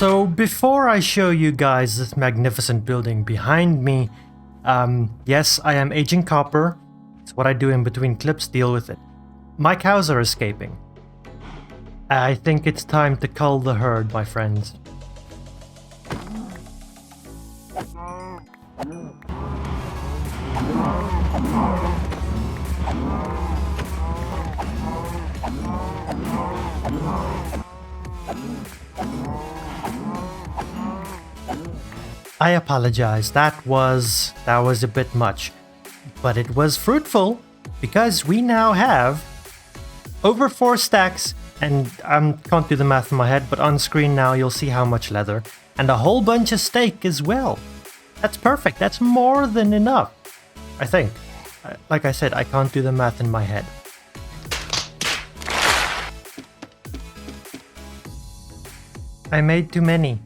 So before I show you guys this magnificent building behind me, yes, I am aging copper. It's what I do in between clips, deal with it. My cows are escaping. I think it's time to cull the herd, my friends. I apologize, that was a bit much, but it was fruitful because we now have over 4 stacks, and I can't do the math in my head, but on screen now you'll see how much leather, and a whole bunch of steak as well. That's perfect, that's more than enough, I think. Like I said, I can't do the math in my head. I made too many.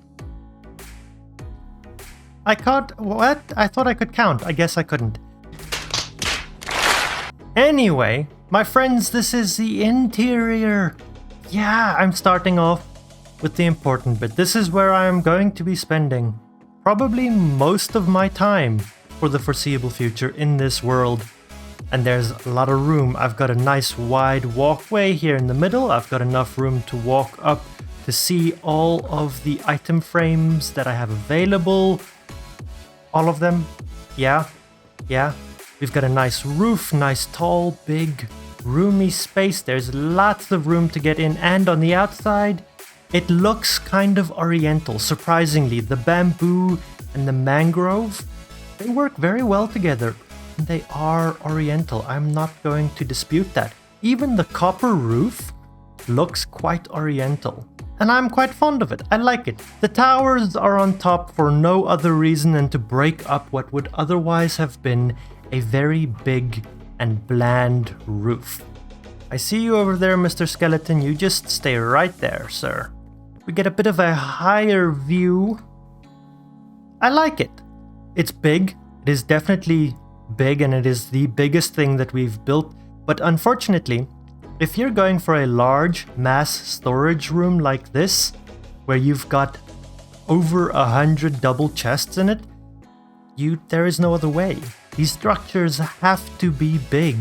I can't. What? I thought I could count. I guess I couldn't. Anyway, my friends, this is the interior. Yeah, I'm starting off with the important bit. This is where I'm going to be spending probably most of my time for the foreseeable future in this world. And there's a lot of room. I've got a nice wide walkway here in the middle. I've got enough room to walk up to see all of the item frames that I have available. All of them. Yeah. We've got a nice roof, nice tall, big, roomy space. There's lots of room to get in, and on the outside, it looks kind of oriental. Surprisingly, the bamboo and the mangrove, they work very well together. They are oriental. I'm not going to dispute that. Even the copper roof looks quite oriental. And I'm quite fond of it. I like it. The towers are on top for no other reason than to break up what would otherwise have been a very big and bland roof. I see you over there, Mr. Skeleton. You just stay right there, sir. We get a bit of a higher view. I like it. It's big. It is definitely big, and it is the biggest thing that we've built. But unfortunately, if you're going for a large mass storage room like this, where you've got over 100 double chests in it, there is no other way. These structures have to be big,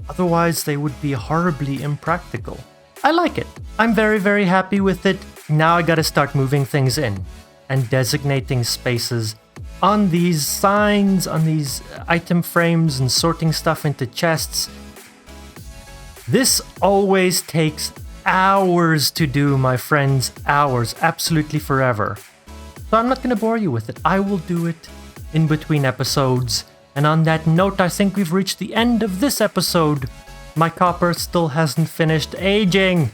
otherwise they would be horribly impractical. I like it. I'm very, very happy with it. Now I gotta start moving things in and designating spaces on these signs, on these item frames, and sorting stuff into chests. This always takes hours to do, my friends. Hours. Absolutely forever. So I'm not going to bore you with it. I will do it in between episodes. And on that note, I think we've reached the end of this episode. My copper still hasn't finished aging.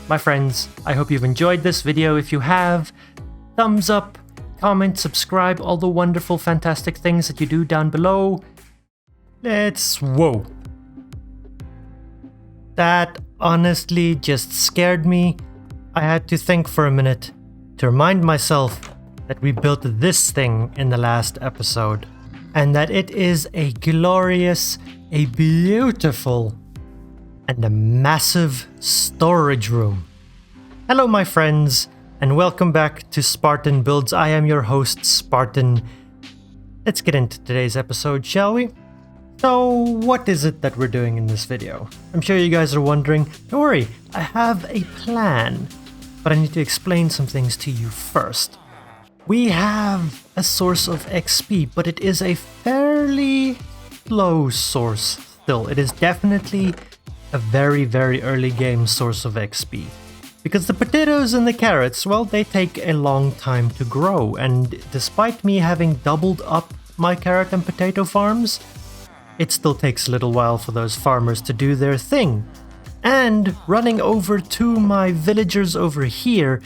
My friends, I hope you've enjoyed this video. If you have, thumbs up, comment, subscribe, all the wonderful, fantastic things that you do down below. Whoa. That honestly just scared me. I had to think for a minute to remind myself that we built this thing in the last episode, and that it is a glorious, a beautiful, and a massive storage room. Hello my friends, and welcome back to Spartan Builds. I am your host, Spartan. Let's get into today's episode, shall we? So, what is it that we're doing in this video? I'm sure you guys are wondering. Don't worry, I have a plan, but I need to explain some things to you first. We have a source of XP, but it is a fairly slow source still. It is definitely a very, very early game source of XP. Because the potatoes and the carrots, well, they take a long time to grow, and despite me having doubled up my carrot and potato farms, it still takes a little while for those farmers to do their thing. And running over to my villagers over here,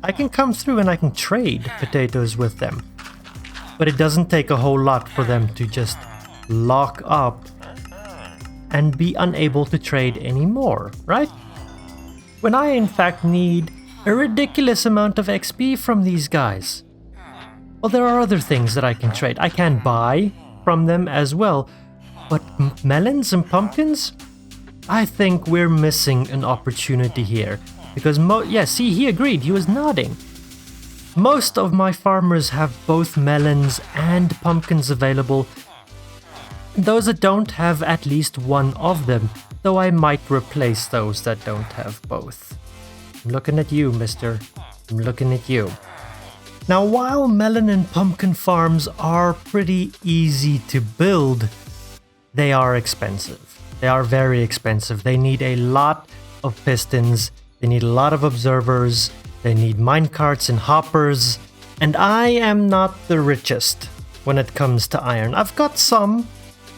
I can come through and I can trade potatoes with them. But it doesn't take a whole lot for them to just lock up and be unable to trade anymore, right? When I in fact need a ridiculous amount of XP from these guys. Well, there are other things that I can trade. I can buy from them as well, but melons and pumpkins? I think we're missing an opportunity here, because see, he agreed, he was nodding. Most of my farmers have both melons and pumpkins available. Those that don't have at least one of them, though I might replace those that don't have both. I'm looking at you, mister. I'm looking at you. Now, while melon and pumpkin farms are pretty easy to build, they are expensive. They are very expensive. They need a lot of pistons. They need a lot of observers. They need minecarts and hoppers. And I am not the richest when it comes to iron. I've got some.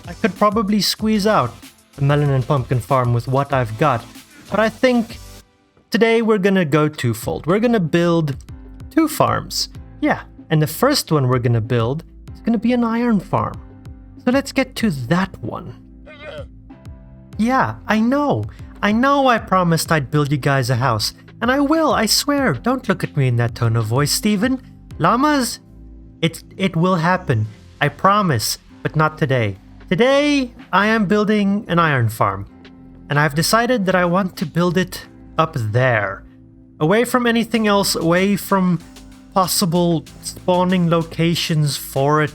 I could probably squeeze out a melon and pumpkin farm with what I've got. But I think today we're gonna go twofold. We're gonna build 2 farms. Yeah, and the first one we're gonna build is gonna be an iron farm. So let's get to that one. Yeah, I know I promised I'd build you guys a house. And I will, I swear. Don't look at me in that tone of voice, Steven. Llamas, it will happen. I promise, but not today. Today, I am building an iron farm. And I've decided that I want to build it up there. Away from anything else, away from possible spawning locations for it.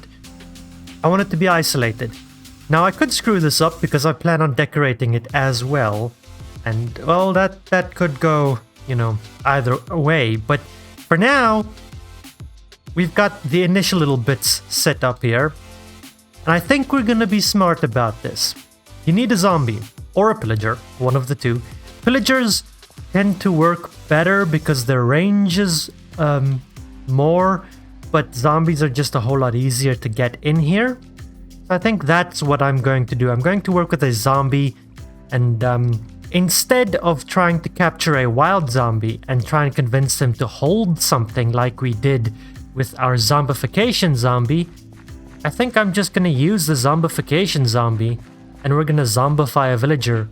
I want it to be isolated. Now I could screw this up because I plan on decorating it as well. And well, that could go, you know, either way. But for now, we've got the initial little bits set up here. And I think we're gonna be smart about this. You need a zombie or a pillager, one of the two. Pillagers tend to work better because their range is more, but zombies are just a whole lot easier to get in here. So I think that's what I'm going to do. I'm going to work with a zombie, and instead of trying to capture a wild zombie and try and convince him to hold something like we did with our zombification zombie, I think I'm just going to use the zombification zombie, and we're going to zombify a villager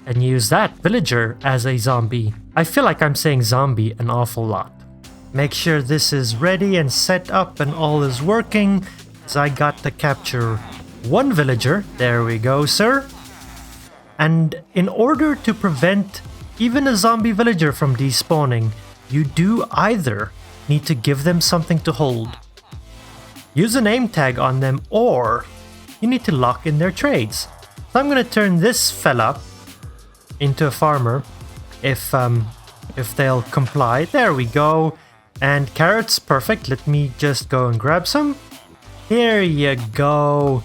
and use that villager as a zombie. I feel like I'm saying zombie an awful lot. Make sure this is ready and set up and all is working, as I got to capture 1 villager. There we go, sir. And in order to prevent even a zombie villager from despawning, you do either need to give them something to hold, use a name tag on them, or you need to lock in their trades. So I'm going to turn this fella into a farmer if they'll comply. There we go. And carrots, perfect. Let me just go and grab some. Here you go.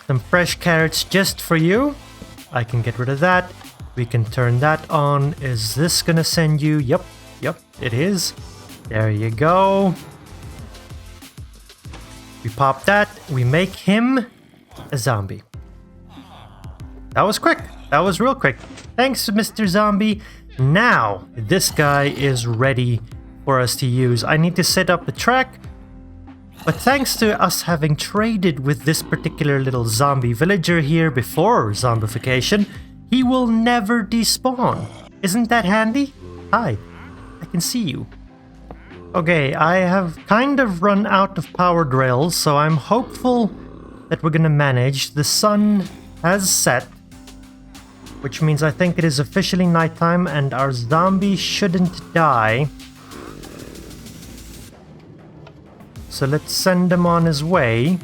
Some fresh carrots just for you. I can get rid of that. We can turn that on. Is this gonna send you? Yep, it is. There you go. We pop that. We make him a zombie. That was quick. That was real quick. Thanks, Mr. Zombie. Now, this guy is ready for us to use. I need to set up a track, but thanks to us having traded with this particular little zombie villager here before zombification, he will never despawn. Isn't that handy? Hi, I can see you. Okay, I have kind of run out of powered rails, so I'm hopeful that we're gonna manage. The sun has set, which means I think it is officially nighttime and our zombie shouldn't die. So let's send him on his way.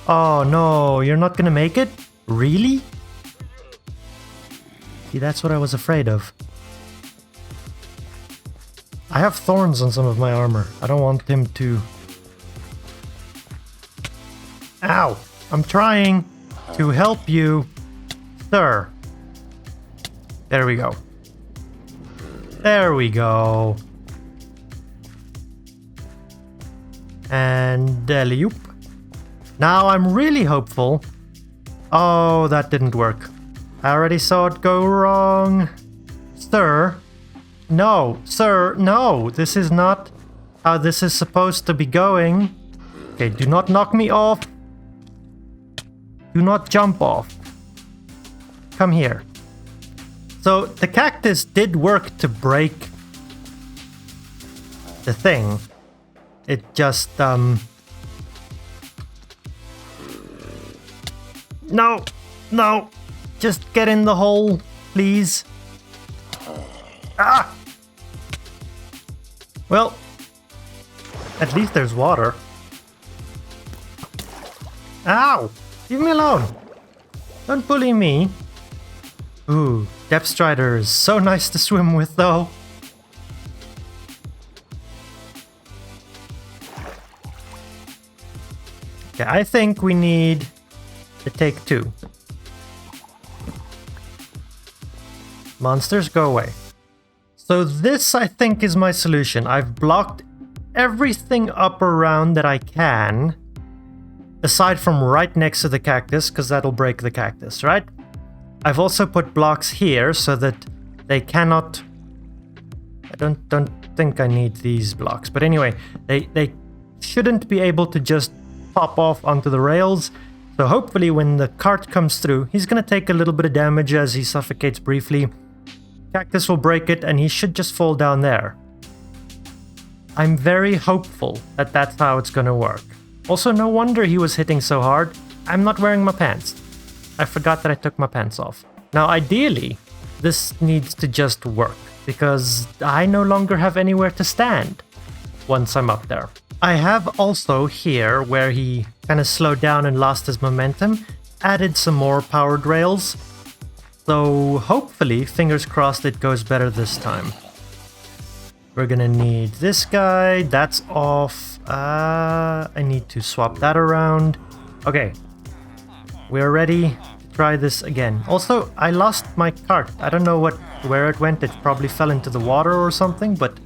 Oh no, you're not gonna make it? Really? See, that's what I was afraid of. I have thorns on some of my armor. I don't want him to... Ow! I'm trying to help you, sir. There we go. There we go. And alley-oop. Now I'm really hopeful. Oh, that didn't work. I already saw it go wrong. Sir. No, sir, no. This is not how this is supposed to be going. Okay, do not knock me off. Do not jump off. Come here. So the cactus did work to break the thing. It just, No! No! Just get in the hole, please. Ah! Well, At least there's water. Ow! Leave me alone! Don't bully me. Ooh, Depth Strider is so nice to swim with though. Okay, I think we need to take 2. Monsters, go away. So this, I think, is my solution. I've blocked everything up around that I can, aside from right next to the cactus, because that'll break the cactus, right? I've also put blocks here so that they cannot... I don't think I need these blocks, but anyway, they shouldn't be able to just pop off onto the rails. So hopefully when the cart comes through, he's gonna take a little bit of damage as he suffocates briefly. Cactus will break it and he should just fall down there. I'm very hopeful that that's how it's gonna work. Also, no wonder he was hitting so hard. I'm not wearing my pants. I forgot that I took my pants off. Now, ideally, this needs to just work, because I no longer have anywhere to stand once I'm up there. I have also here, where he kind of slowed down and lost his momentum, added some more powered rails. So hopefully, fingers crossed, it goes better this time. We're gonna need this guy. That's off. I need to swap that around. Okay. We're ready to try this again. Also, I lost my cart. I don't know where it went. It probably fell into the water or something, but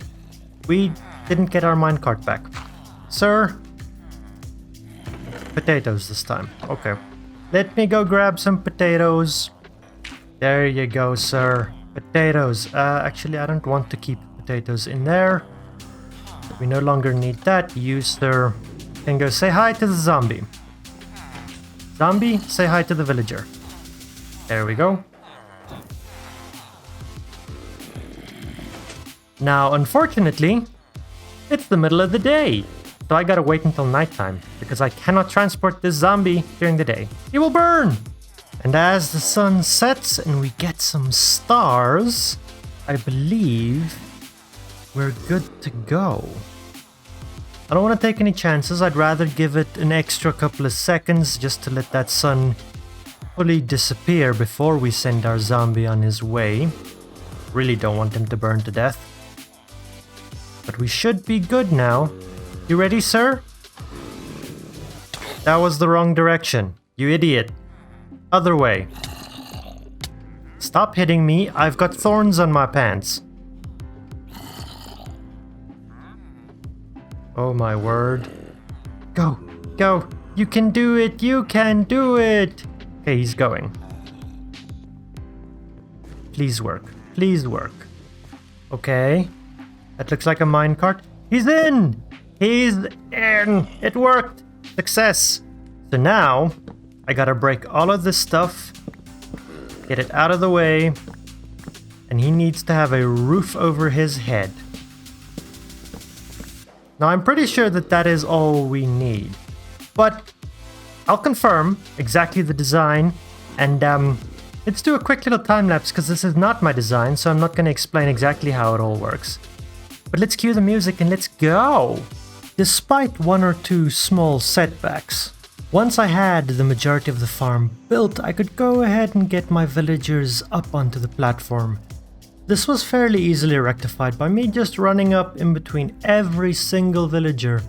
we didn't get our minecart back. Sir? Potatoes this time. Okay. Let me go grab some potatoes. There you go, sir. Potatoes. Actually, I don't want to keep potatoes in there. We no longer need that. You, sir, can go say hi to the zombie. Zombie, say hi to the villager. There we go. Now, unfortunately, it's the middle of the day. So I gotta wait until nighttime, because I cannot transport this zombie during the day. He will burn! And as the sun sets and we get some stars, I believe we're good to go. I don't want to take any chances. I'd rather give it an extra couple of seconds just to let that sun fully disappear before we send our zombie on his way. Really don't want him to burn to death. But we should be good now. You ready, sir? That was the wrong direction. You idiot. Other way. Stop hitting me. I've got thorns on my pants. Oh my word. Go. Go. You can do it. You can do it. Okay, he's going. Please work. Please work. Okay. That looks like a minecart. He's in! He's in! It worked! Success! So now, I gotta break all of this stuff, get it out of the way, and he needs to have a roof over his head. Now, I'm pretty sure that that is all we need, but I'll confirm exactly the design, and let's do a quick little time lapse, because this is not my design, so I'm not going to explain exactly how it all works. But let's cue the music and let's go! Despite one or two small setbacks, once I had the majority of the farm built, I could go ahead and get my villagers up onto the platform. This was fairly easily rectified by me just running up in between every single villager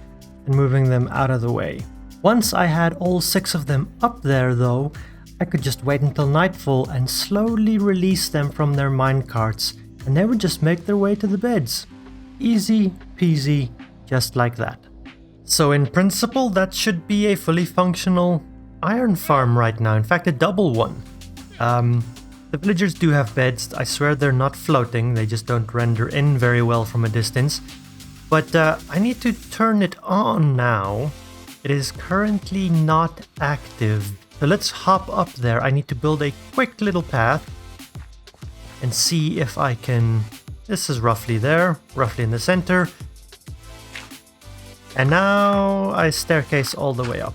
and moving them out of the way. Once I had all 6 of them up there though, I could just wait until nightfall and slowly release them from their minecarts, and they would just make their way to the beds. Easy peasy, just like that. So in principle, that should be a fully functional iron farm right now. In fact, a double one. The villagers do have beds. I swear they're not floating. They just don't render in very well from a distance. But I need to turn it on now. It is currently not active. So let's hop up there. I need to build a quick little path and see if I can... This is roughly there, roughly in the center. And now I staircase all the way up.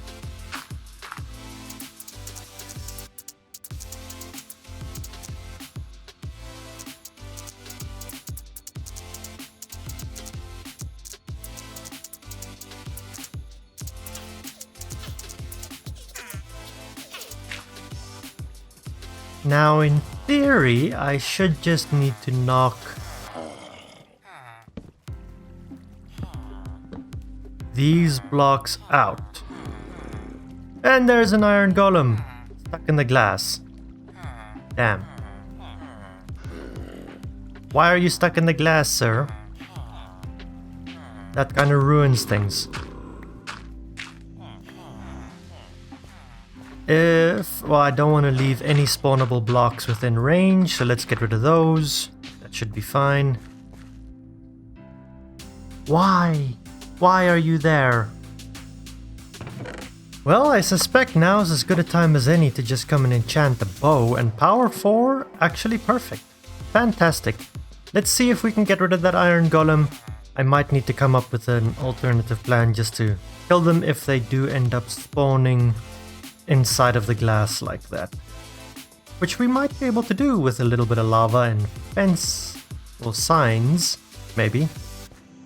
Now, in theory, I should just need to knock these blocks out. And there's an iron golem stuck in the glass. Damn. Why are you stuck in the glass, sir? That kind of ruins things. Well, I don't want to leave any spawnable blocks within range, so let's get rid of those. That should be fine. Why? Why are you there? Well, I suspect now's as good a time as any to just come and enchant a bow, and power 4, actually perfect. Fantastic. Let's see if we can get rid of that iron golem. I might need to come up with an alternative plan just to kill them if they do end up spawning inside of the glass like that. Which we might be able to do with a little bit of lava and fence or signs, maybe.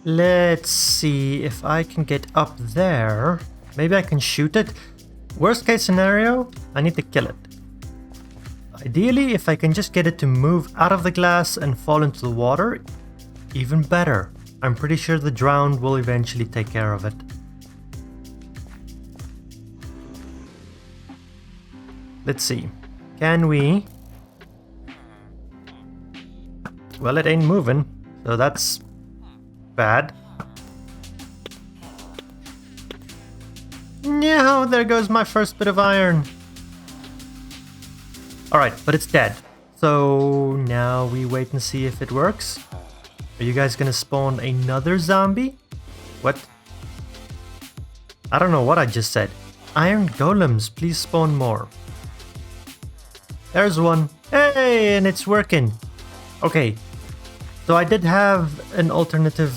Let's see if I can get up there. Maybe I can shoot it. Worst case scenario, I need to kill it. Ideally, if I can just get it to move out of the glass and fall into the water, even better. I'm pretty sure the drowned will eventually take care of it. Let's see. Can we? Well, it ain't moving, so that's bad. No, there goes my first bit of iron. Alright, but it's dead. So now we wait and see if it works. Are you guys gonna spawn another zombie? What? I don't know what I just said. Iron golems, please spawn more. There's one. Hey, and it's working. Okay, so I did have an alternative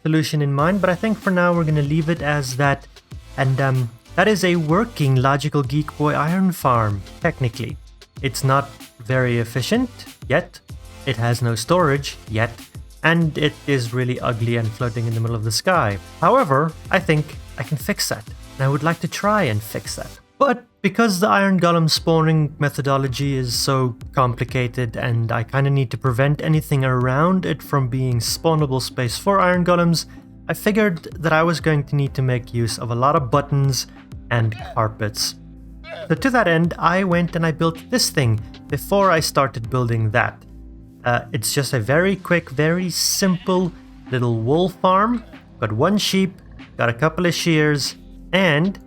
solution in mind, but I think for now we're gonna leave it as that. And that is a working Logical Geek Boy iron farm, technically. It's not very efficient yet. It has no storage yet. And it is really ugly and floating in the middle of the sky. However, I think I can fix that. And I would like to try and fix that. But because the iron golem spawning methodology is so complicated and I kind of need to prevent anything around it from being spawnable space for iron golems, I figured that I was going to need to make use of a lot of buttons and carpets. So to that end, I went and I built this thing before I started building that. It's just a very quick, very simple little wool farm. Got one sheep, got a couple of shears, and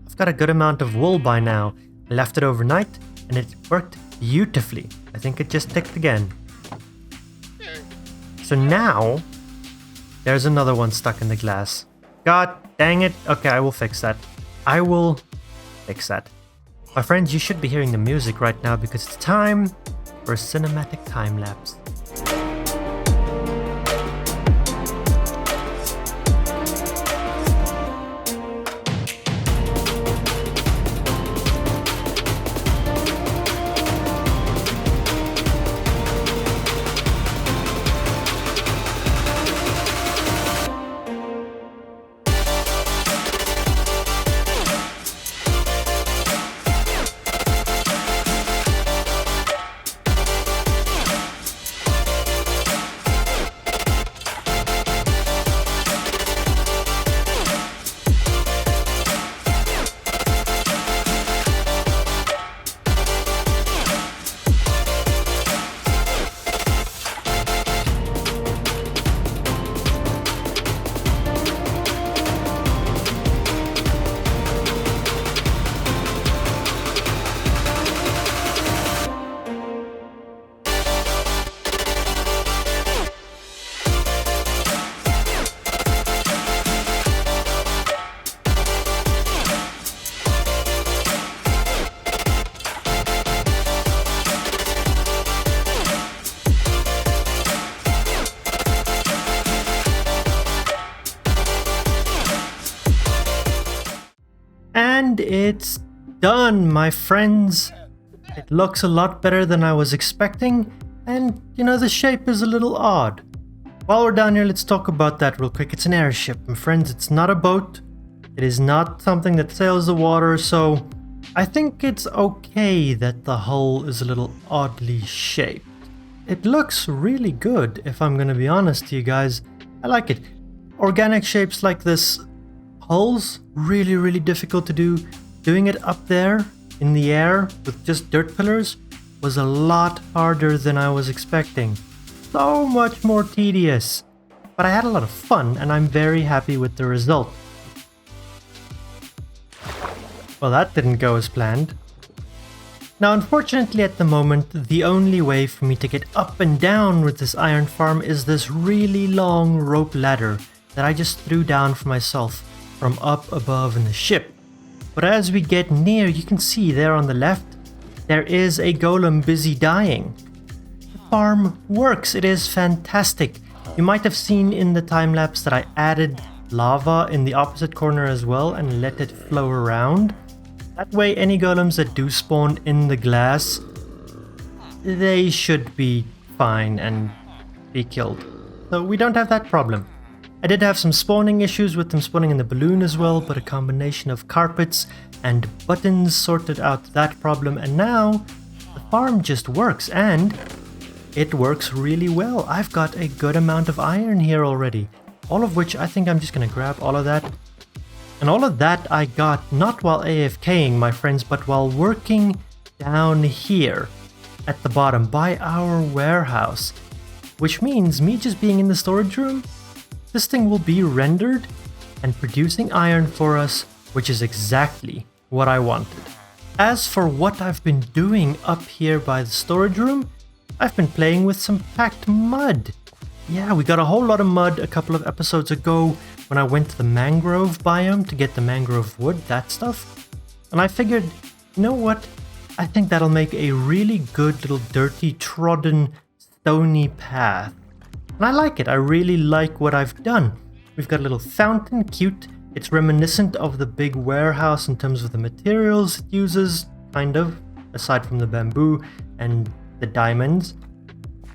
I've got a good amount of wool by now. I left it overnight and it worked beautifully. I think it just ticked again. So now there's another one stuck in the glass. God dang it. Okay, I will fix that. I will fix that. My friends, you should be hearing the music right now because it's time for a cinematic time lapse. And it's done, my friends. It looks a lot better than I was expecting, and you know, the shape is a little odd. While we're down here, let's talk about that real quick. It's an airship, my friends. It's not a boat. It is not something that sails the water, so I think it's okay that the hole is a little oddly shaped. It looks really good, if I'm gonna be honest to you guys. I like it. Organic shapes like this, holes, really difficult to do. Doing it up there in the air with just dirt pillars was a lot harder than I was expecting. So much more tedious. But I had a lot of fun and I'm very happy with the result. Well, that didn't go as planned. Now, unfortunately at the moment, the only way for me to get up and down with this iron farm is this really long rope ladder that I just threw down for myself from up above in the ship. But as we get near, you can see there on the left, there is a golem busy dying. The farm works, it is fantastic. You might have seen in the time-lapse that I added lava in the opposite corner as well and let it flow around. That way any golems that do spawn in the glass, they should be fine and be killed. So we don't have that problem. I did have some spawning issues with them spawning in the balloon as well, but a combination of carpets and buttons sorted out that problem, and now the farm just works, and it works really well. I've got a good amount of iron here already, all of which I think I'm just gonna grab all of that. And all of that I got not while AFKing, my friends, but while working down here at the bottom by our warehouse. Which means me just being in the storage room, this thing will be rendered and producing iron for us, which is exactly what I wanted. As for what I've been doing up here by the storage room, I've been playing with some packed mud. Yeah, we got a whole lot of mud a couple of episodes ago when I went to the mangrove biome to get the mangrove wood, that stuff. And I figured, you know what? I think that'll make a really good little dirty, trodden, stony path. And I like it. I really like what I've done. We've got a little fountain, cute. It's reminiscent of the big warehouse in terms of the materials it uses, kind of, aside from the bamboo and the diamonds.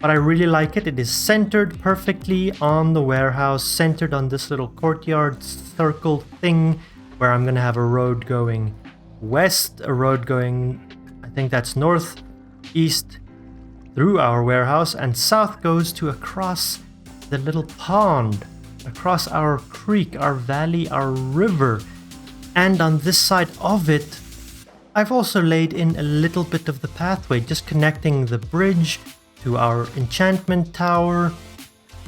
But I really like it. It is centered perfectly on the warehouse, centered on this little courtyard circle thing where I'm going to have a road going west, a road going, I think that's north, east, through our warehouse, and south goes to across the little pond, across our creek, our valley, our river. And on this side of it, I've also laid in a little bit of the pathway, just connecting the bridge to our enchantment tower,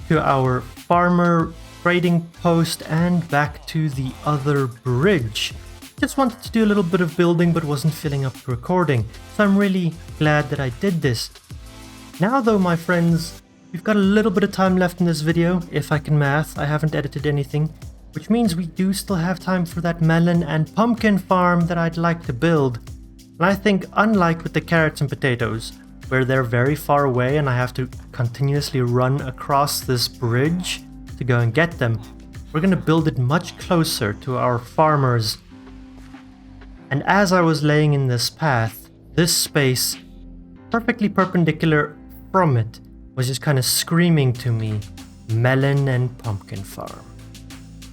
to our farmer trading post, and back to the other bridge. Just wanted to do a little bit of building but wasn't feeling up to recording, so I'm really glad that I did this. Now though, my friends, we've got a little bit of time left in this video, if I can math. I haven't edited anything, which means we do still have time for that melon and pumpkin farm that I'd like to build. And I think, unlike with the carrots and potatoes, where they're very far away and I have to continuously run across this bridge to go and get them, we're going to build it much closer to our farmers. And as I was laying in this path, this space, perfectly perpendicular from it, was just kind of screaming to me, melon and pumpkin farm.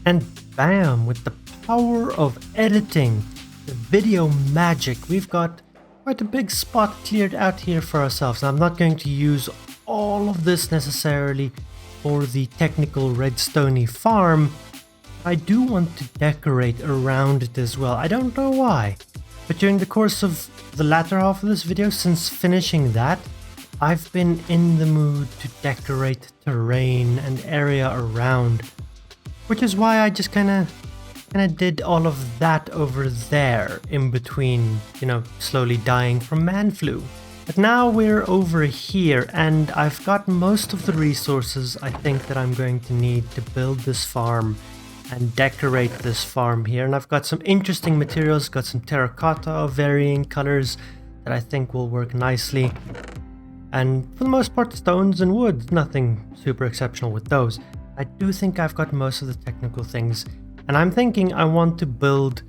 And bam, with the power of editing, the video magic, we've got quite a big spot cleared out here for ourselves. I'm not going to use all of this necessarily for the technical redstone farm. I do want to decorate around it as well. I don't know why, but during the course of the latter half of this video, since finishing that, I've been in the mood to decorate terrain and area around, which is why I just kind of did all of that over there in between, you know, slowly dying from man flu. But now we're over here and I've got most of the resources I think that I'm going to need to build this farm and decorate this farm here. And I've got some interesting materials, got some terracotta of varying colors that I think will work nicely. And for the most part, stones and wood, nothing super exceptional with those. I do think I've got most of the technical things. And I'm thinking I want to build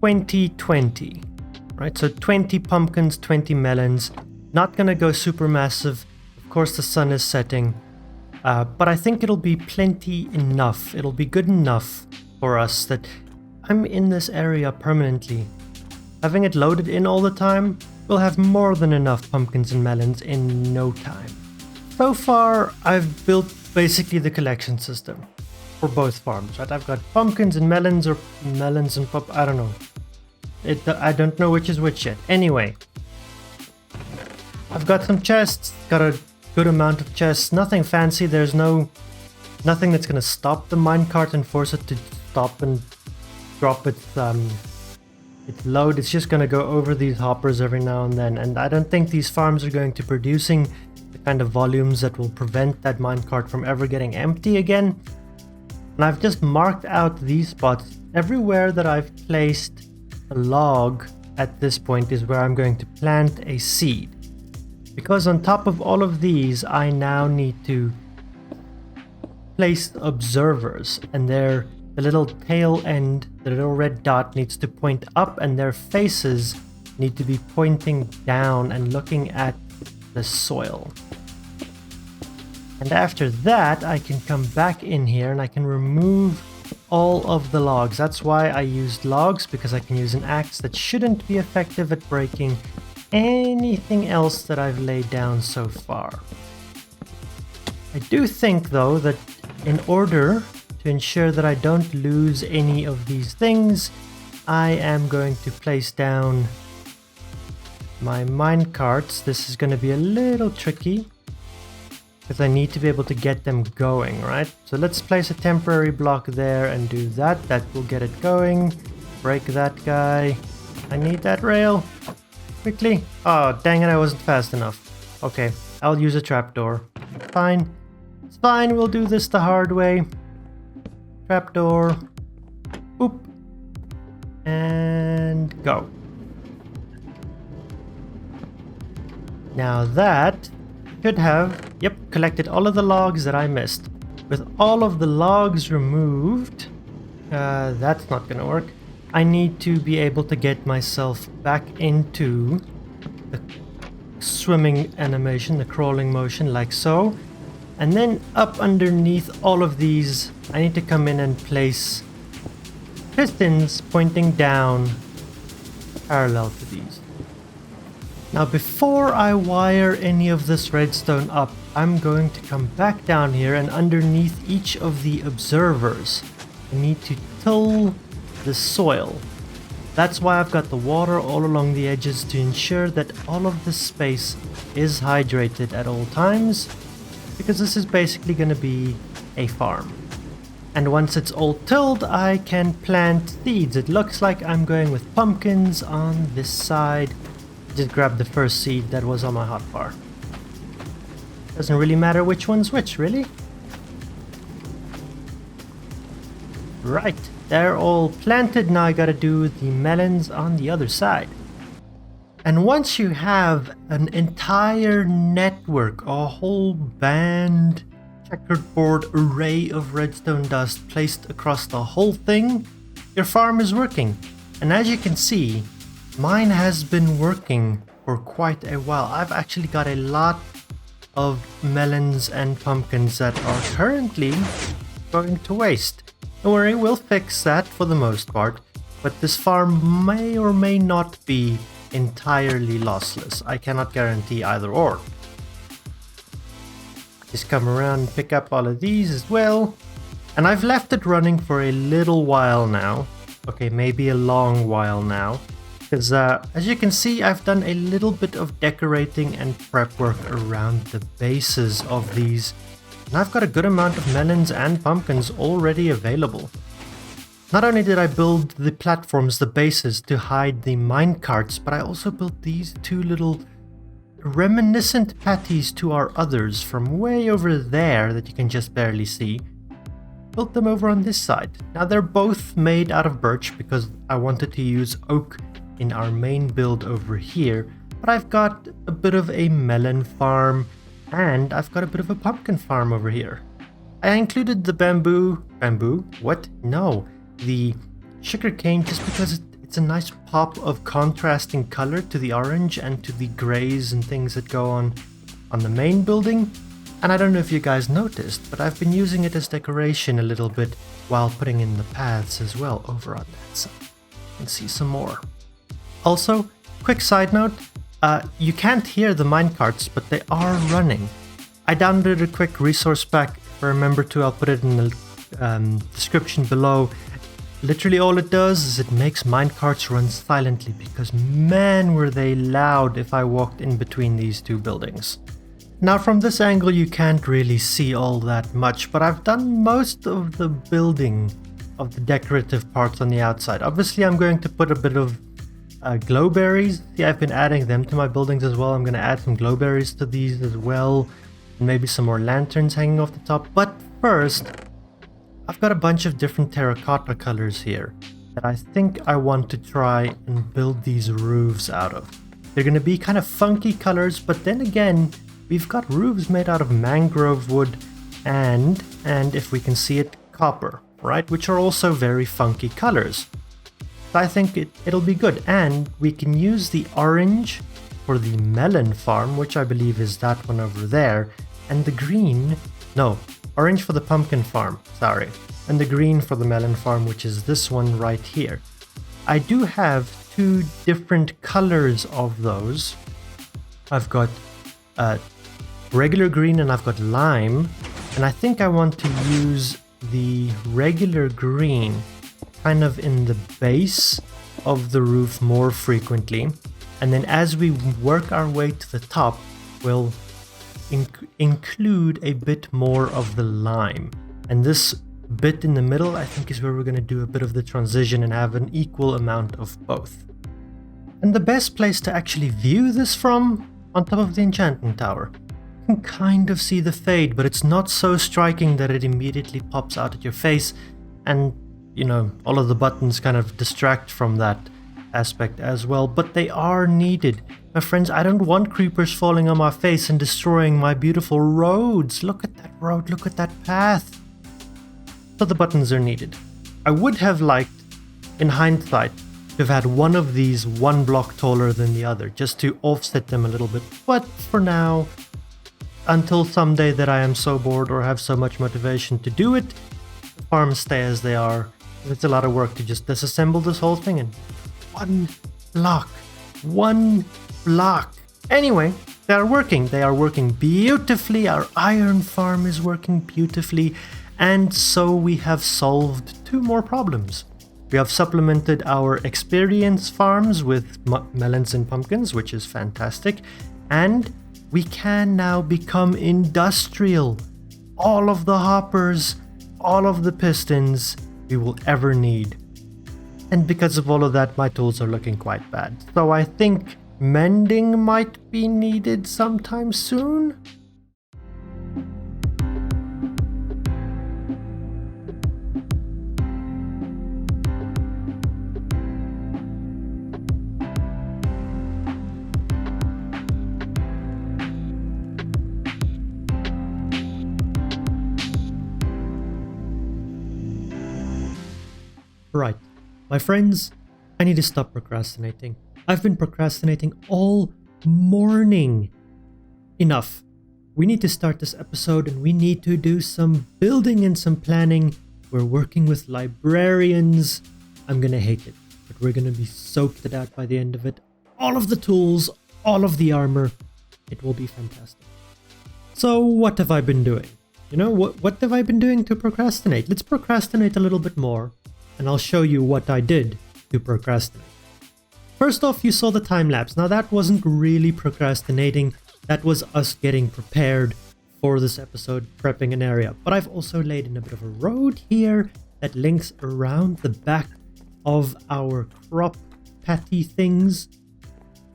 20-20, right? So 20 pumpkins, 20 melons. Not gonna go super massive. Of course, the sun is setting. But I think it'll be plenty enough. It'll be good enough for us that I'm in this area permanently. Having it loaded in all the time, we'll have more than enough pumpkins and melons in no time. So far, I've built basically the collection system for both farms, right? I've got pumpkins and melons, or melons and I don't know. I don't know which is which yet. Anyway, I've got some chests, got a good amount of chests, nothing fancy. There's nothing that's gonna stop the minecart and force it to stop and drop its load. It's just gonna go over these hoppers every now and then, and I don't think these farms are going to producing the kind of volumes that will prevent that minecart from ever getting empty again. And I've just marked out these spots. Everywhere that I've placed a log at this point is where I'm going to plant a seed. Because on top of all of these, I now need to place observers, and the little tail end, the little red dot needs to point up, and their faces need to be pointing down and looking at the soil. And after that, I can come back in here and I can remove all of the logs. That's why I used logs, because I can use an axe that shouldn't be effective at breaking anything else that I've laid down so far. I do think, though, that in order to ensure that I don't lose any of these things, I am going to place down my minecarts. This is going to be a little tricky, because I need to be able to get them going, right? So let's place a temporary block there and do that. That will get it going. Break that guy. I need that rail. Quickly. Oh, dang it, I wasn't fast enough. Okay, I'll use a trapdoor. Fine. It's fine, we'll do this the hard way. Trapdoor. Boop. And go. Now that should have, yep, collected all of the logs that I missed. With all of the logs removed, that's not gonna work. I need to be able to get myself back into the swimming animation, the crawling motion, like so. And then up underneath all of these, I need to come in and place pistons pointing down parallel to these. Now before I wire any of this redstone up, I'm going to come back down here, and underneath each of the observers, I need to till the soil. That's why I've got the water all along the edges, to ensure that all of this space is hydrated at all times, because this is basically going to be a farm. And once it's all tilled, I can plant seeds. It looks like I'm going with pumpkins on this side. Just grab the first seed that was on my hotbar. Doesn't really matter which one's which, really. Right, they're all planted. Now I gotta do the melons on the other side. And once you have an entire network, a whole band, checkerboard array of redstone dust placed across the whole thing, your farm is working. And as you can see, mine has been working for quite a while. I've actually got a lot of melons and pumpkins that are currently going to waste. Don't worry, we'll fix that for the most part, but this farm may or may not be entirely lossless. I cannot guarantee either or. Just come around and pick up all of these as well. And I've left it running for a little while now. Okay, maybe a long while now. Because as you can see, I've done a little bit of decorating and prep work around the bases of these. And I've got a good amount of melons and pumpkins already available. Not only did I build the platforms, the bases, to hide the minecarts, but I also built these two little reminiscent patties to our others from way over there that you can just barely see. Built them over on this side. Now they're both made out of birch because I wanted to use oak in our main build over here, but I've got a bit of a melon farm and I've got a bit of a pumpkin farm over here. I included the bamboo, what? No, the sugarcane, just because it's a nice pop of contrasting color to the orange and to the grays and things that go on the main building. And I don't know if you guys noticed, but I've been using it as decoration a little bit while putting in the paths as well over on that side. You can see some more. Also, quick side note, you can't hear the minecarts, but they are running. I downloaded a quick resource pack. If I remember to, I'll put it in the description below. Literally all it does is it makes minecarts run silently, because man were they loud if I walked in between these two buildings. Now from this angle you can't really see all that much, but I've done most of the building of the decorative parts on the outside. Obviously I'm going to put a bit of glowberries. See, I've been adding them to my buildings as well. I'm going to add some glowberries to these as well, and maybe some more lanterns hanging off the top. But first, I've got a bunch of different terracotta colors here that I think I want to try and build these roofs out of. They're going to be kind of funky colors, but then again, we've got roofs made out of mangrove wood and if we can see it, copper, right? Which are also very funky colors. So I think it'll be good. And we can use the orange for the melon farm, which I believe is that one over there, and the green, no, orange for the pumpkin farm, sorry, and the green for the melon farm, which is this one right here. I do have two different colors of those. I've got regular green and I've got lime, and I think I want to use the regular green kind of in the base of the roof more frequently, and then as we work our way to the top, we'll include a bit more of the lime, and this bit in the middle I think is where we're going to do a bit of the transition and have an equal amount of both. And the best place to actually view this from, on top of the enchanting tower. You can kind of see the fade, but it's not so striking that it immediately pops out at your face, and you know, all of the buttons kind of distract from that aspect as well, but they are needed. My friends, I don't want creepers falling on my face and destroying my beautiful roads. Look at that road, look at that path. So the buttons are needed. I would have liked, in hindsight, to have had one of these one block taller than the other, just to offset them a little bit, but for now, until someday that I am so bored or have so much motivation to do it, the farms stay as they are. It's a lot of work to just disassemble this whole thing in one block. Anyway, they are working beautifully. Our iron farm is working beautifully, and so we have solved two more problems. We have supplemented our experience farms with melons and pumpkins, which is fantastic, and we can now become industrial. All of the hoppers, all of the pistons we will ever need. And because of all of that, my tools are looking quite bad. So I think mending might be needed sometime soon. Right, my friends, I need to stop procrastinating. I've been procrastinating all morning. Enough. We need to start this episode and we need to do some building and some planning. We're working with librarians. I'm gonna hate it, but we're gonna be soaked it out by the end of it. All of the tools, all of the armor. It will be fantastic. So what have I been doing? You know, what have I been doing to procrastinate? Let's procrastinate a little bit more, and I'll show you what I did to procrastinate. First off, you saw the time lapse. Now that wasn't really procrastinating, that was us getting prepared for this episode, prepping an area. But I've also laid in a bit of a road here that links around the back of our crop patty things,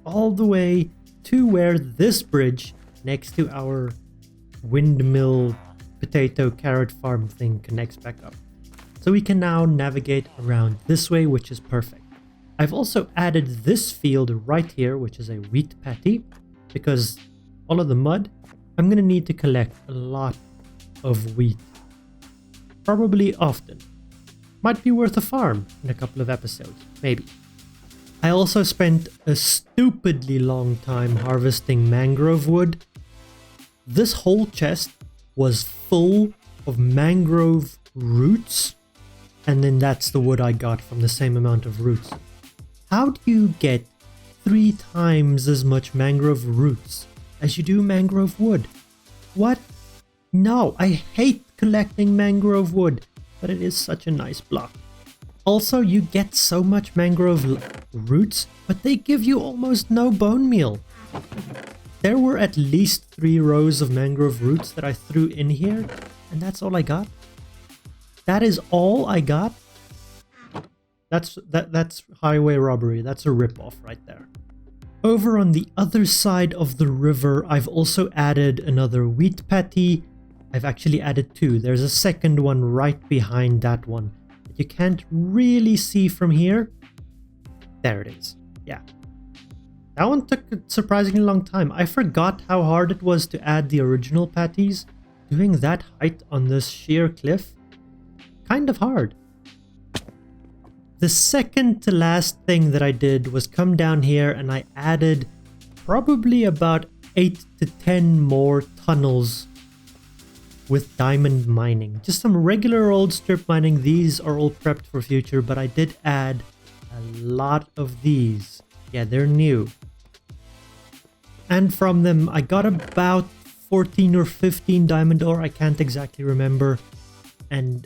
all the way to where this bridge next to our windmill potato carrot farm thing connects back up. So we can now navigate around this way, which is perfect. I've also added this field right here, which is a wheat patty, because all of the mud, I'm going to need to collect a lot of wheat. Probably often. Might be worth a farm in a couple of episodes, maybe. I also spent a stupidly long time harvesting mangrove wood. This whole chest was full of mangrove roots, and then that's the wood I got from the same amount of roots. How do you get 3 times as much mangrove roots as you do mangrove wood. What? No, I hate collecting mangrove wood, but it is such a nice block. Also, you get so much mangrove roots, but they give you almost no bone meal. There were at least 3 rows of mangrove roots that I threw in here, and that's all I got. That is all I got. That's highway robbery. That's a ripoff right there. Over on the other side of the river, I've also added another wheat patty. I've actually added 2. There's a second one right behind that one that you can't really see from here. There it is. Yeah. That one took a surprisingly long time. I forgot how hard it was to add the original patties. Doing that height on this sheer cliff, kind of hard. The second to last thing that I did was come down here and I added probably about 8 to 10 more tunnels with diamond mining. Just some regular old strip mining. These are all prepped for future, but I did add a lot of these. Yeah, they're new. And from them, I got about 14 or 15 diamond ore. I can't exactly remember. And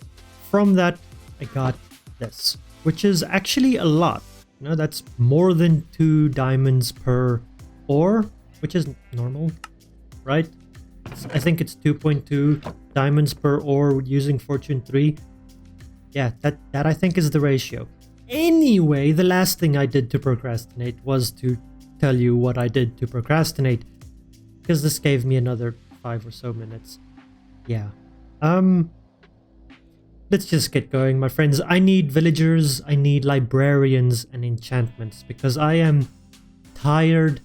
from that, I got this, which is actually a lot. You know, that's more than 2 diamonds per ore, which is normal, right? I think it's 2.2 diamonds per ore using Fortune 3. Yeah, that I think is the ratio. Anyway, the last thing I did to procrastinate was to tell you what I did to procrastinate, because this gave me another 5 or so minutes. Yeah. Let's just get going, my friends. I need villagers, I need librarians and enchantments, because I am tired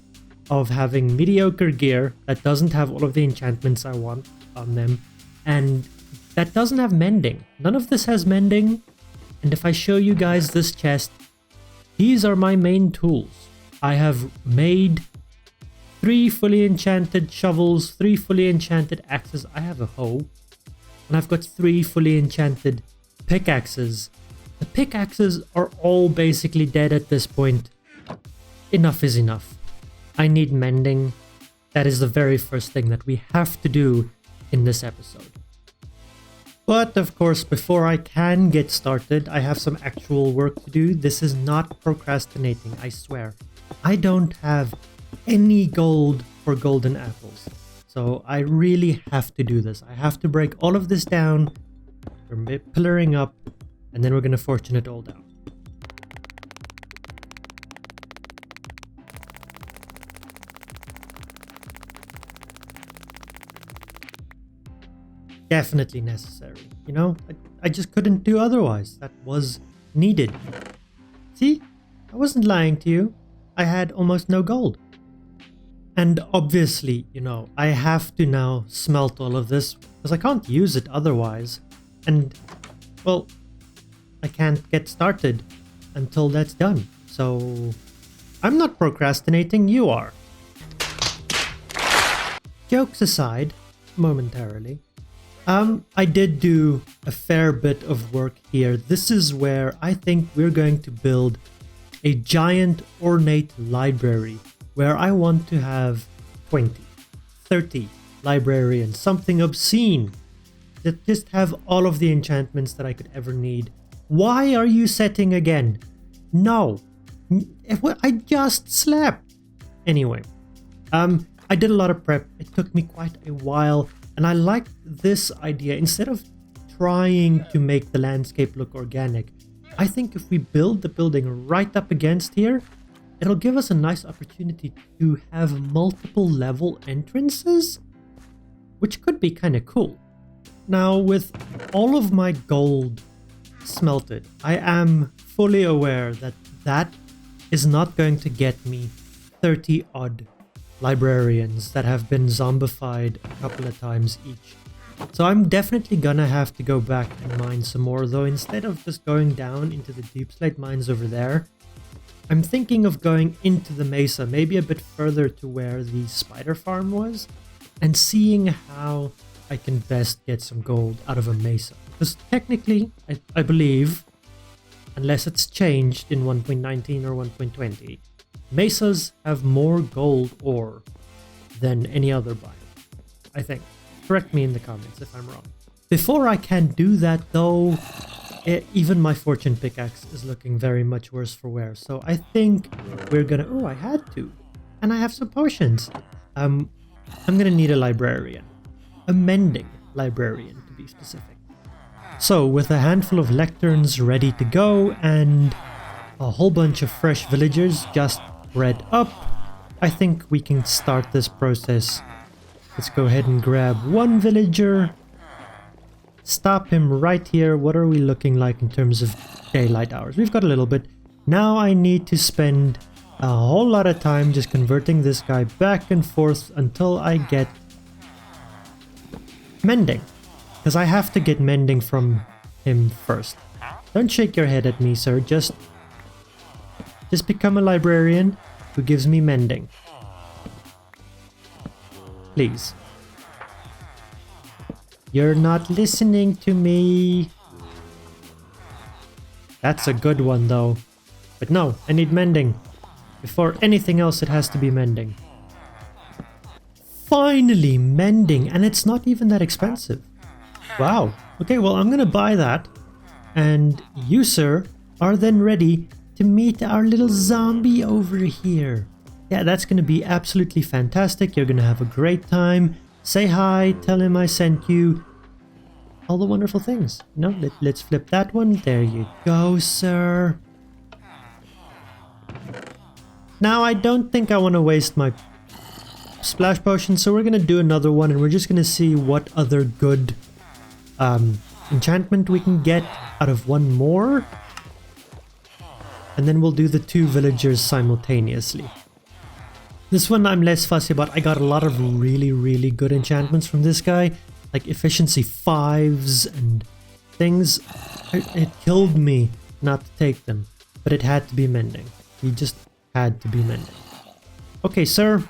of having mediocre gear that doesn't have all of the enchantments I want on them, and that doesn't have mending. None of this has mending, and if I show you guys this chest, these are my main tools. I have made 3 fully enchanted shovels, 3 fully enchanted axes. I have a hoe. And I've got 3 fully enchanted pickaxes. The pickaxes are all basically dead at this point. Enough is enough. I need mending. That is the very first thing that we have to do in this episode. But of course, before I can get started, I have some actual work to do. This is not procrastinating, I swear. I don't have any gold for golden apples. So I really have to do this. I have to break all of this down. We're pillaring up, and then we're going to fortune it all down. Definitely necessary. You know, I just couldn't do otherwise. That was needed. See? I wasn't lying to you. I had almost no gold. And obviously, you know, I have to now smelt all of this because I can't use it otherwise. And, well, I can't get started until that's done. So, I'm not procrastinating, you are. Jokes aside, momentarily, I did do a fair bit of work here. This is where I think we're going to build a giant ornate library where I want to have 20, 30 librarians, something obscene, that just have all of the enchantments that I could ever need. Why are you setting again? No, I just slept. Anyway, I did a lot of prep. It took me quite a while, and I liked this idea. Instead of trying to make the landscape look organic, I think if we build the building right up against here, it'll give us a nice opportunity to have multiple level entrances, which could be kind of cool. Now, with all of my gold smelted, I am fully aware that that is not going to get me 30 odd librarians that have been zombified a couple of times each. So I'm definitely gonna have to go back and mine some more, though instead of just going down into the deep slate mines over there, I'm thinking of going into the mesa, maybe a bit further to where the spider farm was, and seeing how I can best get some gold out of a mesa. Because technically, I believe, unless it's changed in 1.19 or 1.20, mesas have more gold ore than any other biome, I think. Correct me in the comments if I'm wrong. Before I can do that though, even my fortune pickaxe is looking very much worse for wear. So I think we're gonna... Oh, I had to. And I have some potions. I'm gonna need a librarian. A mending librarian, to be specific. So with a handful of lecterns ready to go and a whole bunch of fresh villagers just bred up, I think we can start this process. Let's go ahead and grab one villager. Stop him right here. What are we looking like in terms of daylight hours? We've got a little bit. Now I need to spend a whole lot of time just converting this guy back and forth until I get mending. Because I have to get mending from him first. Don't shake your head at me, sir. Just become a librarian who gives me mending. Please. You're not listening to me. That's a good one though. But no, I need mending. Before anything else, it has to be mending. Finally, mending, and it's not even that expensive. Wow. Okay, well, I'm gonna buy that. And you, sir, are then ready to meet our little zombie over here. Yeah, that's gonna be absolutely fantastic. You're gonna have a great time. Say hi, tell him I sent you. All the wonderful things. No, let's flip that one. There you go, sir. Now, I don't think I want to waste my splash potion, so we're going to do another one, and we're just going to see what other good enchantment we can get out of one more. And then we'll do the two villagers simultaneously. This one I'm less fussy about. I got a lot of really good enchantments from this guy. Like efficiency 5s and things. It killed me not to take them. But it had to be mending. He just had to be mending. Okay, sir.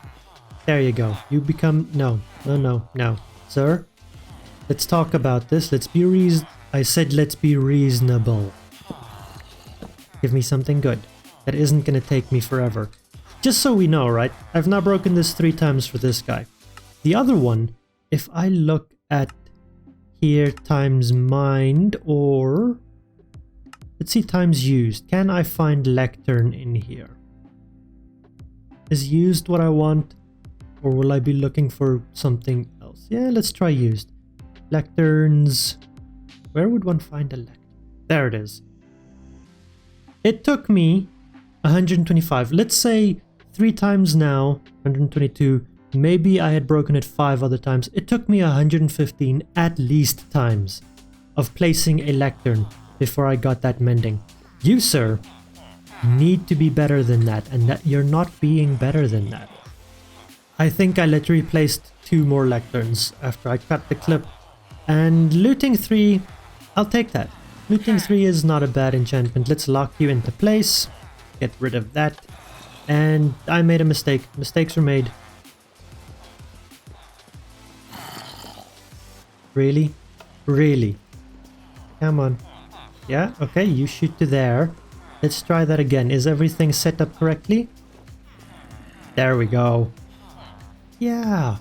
There you go. You become... No. Sir, let's talk about this. Let's be I said let's be reasonable. Give me something good. That isn't going to take me forever. Just so we know, right? I've now broken this 3 times for this guy. The other one, if I look at here times mined or... Let's see times used. Can I find lectern in here? Is used what I want? Or will I be looking for something else? Yeah, let's try used. Lecterns. Where would one find a lectern? There it is. It took me 125. Let's say 3 times now, 122. Maybe I had broken it 5 other times. It took me 115 at least times of placing a lectern before I got that mending. You, sir, need to be better than that, and that you're not being better than that. I think I literally placed 2 more lecterns after I cut the clip. And looting 3, I'll take that. Looting 3 is not a bad enchantment. Let's lock you into place. Get rid of that. And I made a mistake. Mistakes were made. Really? Really? Come on. Yeah, okay, you shoot to there. Let's try that again. Is everything set up correctly? There we go. Yeah,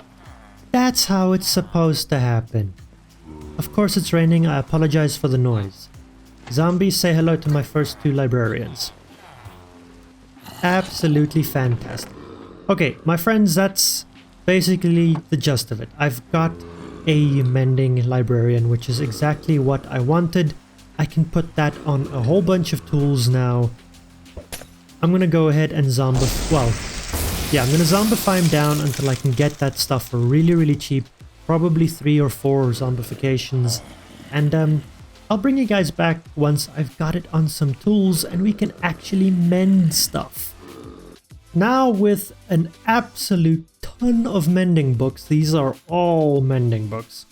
that's how it's supposed to happen. Of course it's raining. I apologize for the noise. Zombies, say hello to my first 2 librarians. Absolutely fantastic. Okay, my friends, that's basically the gist of it. I've got a mending librarian, which is exactly what I wanted. I can put that on a whole bunch of tools now. I'm gonna go ahead and I'm gonna zombify him down until I can get that stuff for really cheap. Probably 3 or 4 zombifications. And I'll bring you guys back once I've got it on some tools and we can actually mend stuff. Now with an absolute ton of mending books, these are all mending books,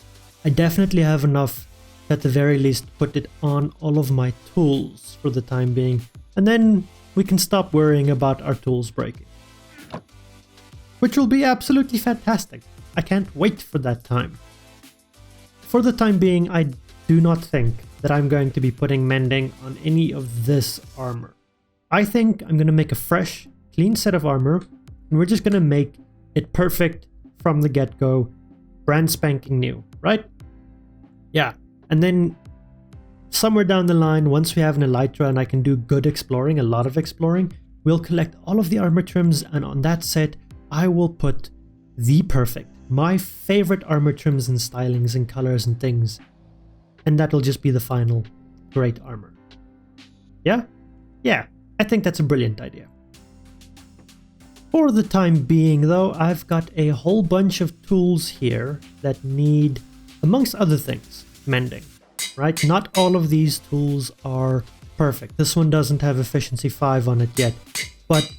I definitely have enough to at the very least put it on all of my tools for the time being, and then we can stop worrying about our tools breaking. Which will be absolutely fantastic. I can't wait for that time. For the time being, I do not think that I'm going to be putting mending on any of this armor. I think I'm going to make a fresh clean set of armor, and we're just gonna make it perfect from the get-go, brand spanking new, right? Yeah, and then somewhere down the line, once we have an elytra and I can do good exploring, a lot of exploring, we'll collect all of the armor trims, and on that set, I will put the perfect, my favorite armor trims and stylings and colors and things, and that'll just be the final great armor. Yeah? Yeah, I think that's a brilliant idea. For the time being though, I've got a whole bunch of tools here that need, amongst other things, mending, right? Not all of these tools are perfect. This one doesn't have efficiency 5 on it yet, but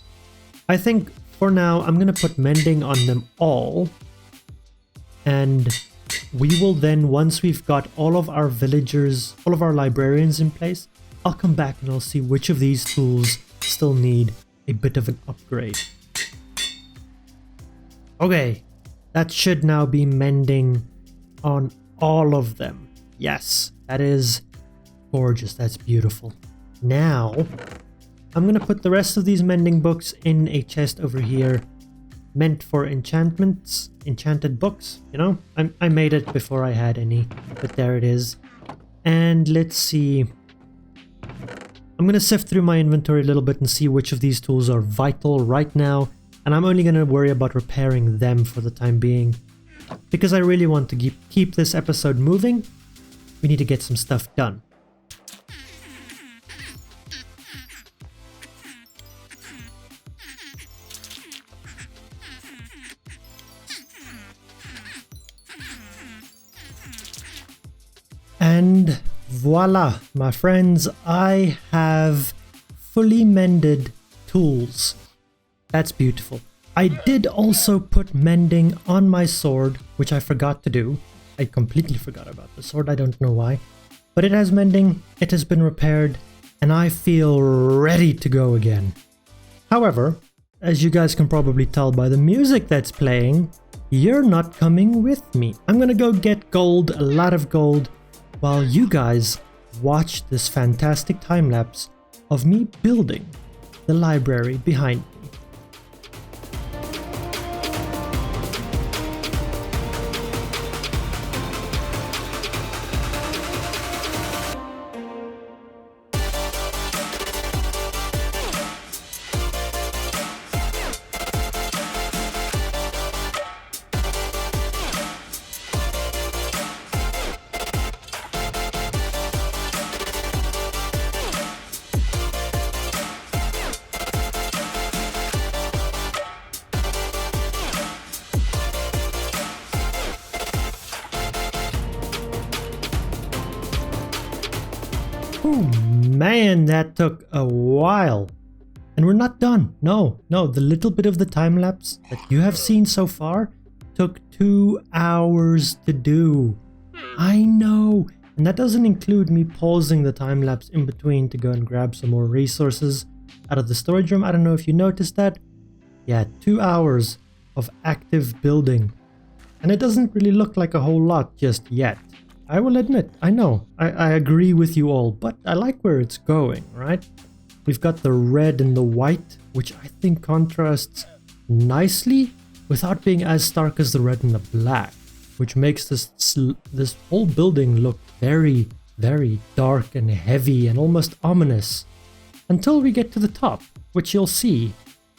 I think for now I'm gonna put mending on them all, and we will then, once we've got all of our villagers, all of our librarians in place, I'll come back and I'll see which of these tools still need a bit of an upgrade. Okay, that should now be mending on all of them. Yes, that is gorgeous. That's beautiful. Now, I'm going to put the rest of these mending books in a chest over here, meant for enchantments, enchanted books, you know? I made it before I had any, but there it is. And let's see. I'm going to sift through my inventory a little bit and see which of these tools are vital right now, and I'm only going to worry about repairing them for the time being, because I really want to keep this episode moving. We need to get some stuff done. And voila, my friends, I have fully mended tools. That's beautiful. I did also put mending on my sword, which I forgot to do. I completely forgot about the sword, I don't know why. But it has mending, it has been repaired, and I feel ready to go again. However, as you guys can probably tell by the music that's playing, you're not coming with me. I'm gonna go get gold, a lot of gold, while you guys watch this fantastic time-lapse of me building the library behind me. Oh man, that took a while. And we're not done. No, the little bit of the time lapse that you have seen so far took 2 hours to do. I know. And that doesn't include me pausing the time lapse in between to go and grab some more resources out of the storage room. I don't know if you noticed that. Yeah, 2 hours of active building. And it doesn't really look like a whole lot just yet. I will admit, I know, I agree with you all, but I like where it's going, right? We've got the red and the white, which I think contrasts nicely without being as stark as the red and the black, which makes this whole building look very, very dark and heavy and almost ominous. Until we get to the top, which you'll see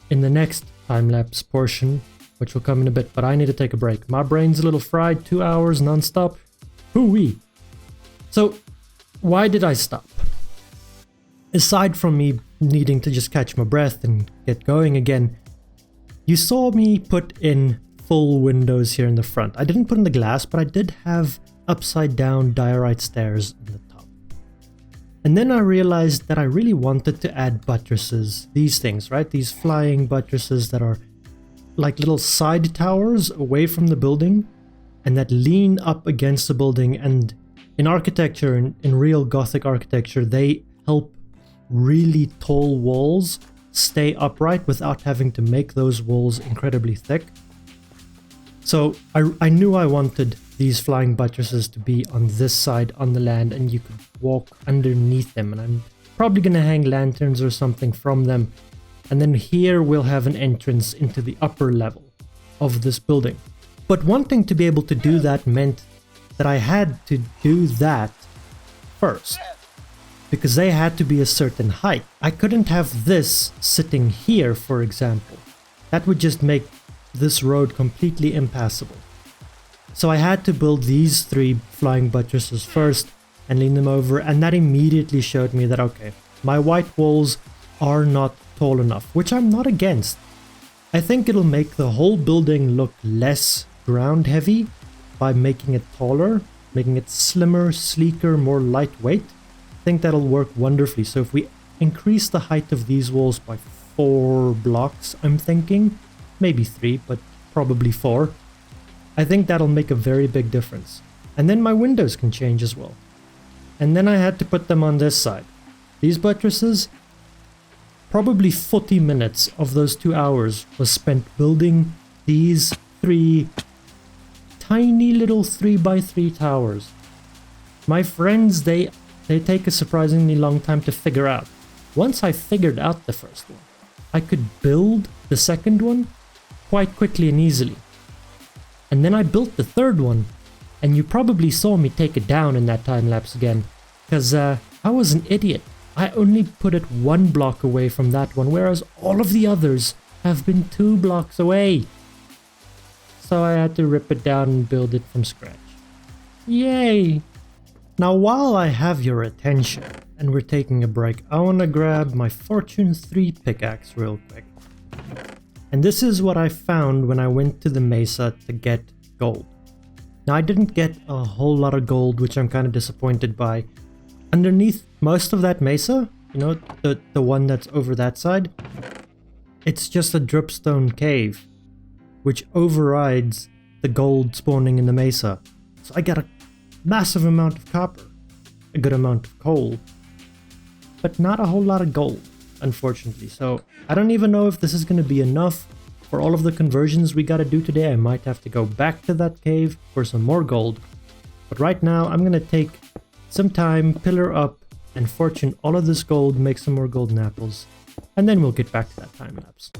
in the next time-lapse portion, which will come in a bit, but I need to take a break. My brain's a little fried, 2 hours non-stop. Hoo-wee. So, why did I stop? Aside from me needing to just catch my breath and get going again, you saw me put in full windows here in the front. I didn't put in the glass, but I did have upside down diorite stairs in the top. And then I realized that I really wanted to add buttresses, these things, right? These flying buttresses that are like little side towers away from the building, and that lean up against the building. And in architecture, in real Gothic architecture, they help really tall walls stay upright without having to make those walls incredibly thick. So I knew I wanted these flying buttresses to be on this side on the land, and you could walk underneath them. And I'm probably going to hang lanterns or something from them. And then here we'll have an entrance into the upper level of this building. But wanting to be able to do that meant that I had to do that first, because they had to be a certain height. I couldn't have this sitting here, for example. That would just make this road completely impassable. So I had to build these 3 flying buttresses first and lean them over, and that immediately showed me that, okay, my white walls are not tall enough, which I'm not against. I think it'll make the whole building look less ground heavy by making it taller, making it slimmer, sleeker, more lightweight. I think that'll work wonderfully. So if we increase the height of these walls by 4 blocks, I'm thinking, maybe 3, but probably 4, I think that'll make a very big difference. And then my windows can change as well. And then I had to put them on this side. These buttresses, probably 40 minutes of those 2 hours was spent building these 3 tiny little 3x3 towers. My friends, they take a surprisingly long time to figure out. Once I figured out the first one, I could build the second one quite quickly and easily. And then I built the third one, and you probably saw me take it down in that time lapse again, because I was an idiot. I only put it 1 block away from that one, whereas all of the others have been 2 blocks away. So I had to rip it down and build it from scratch. Yay! Now while I have your attention, and we're taking a break, I want to grab my Fortune 3 pickaxe real quick. And this is what I found when I went to the mesa to get gold. Now I didn't get a whole lot of gold, which I'm kind of disappointed by. Underneath most of that mesa, you know, the one that's over that side, it's just a dripstone cave, which overrides the gold spawning in the mesa. So I got a massive amount of copper, a good amount of coal, but not a whole lot of gold, unfortunately. So I don't even know if this is going to be enough for all of the conversions we got to do today. I might have to go back to that cave for some more gold. But right now I'm going to take some time, pillar up, and fortune all of this gold, make some more golden apples, and then we'll get back to that time lapse.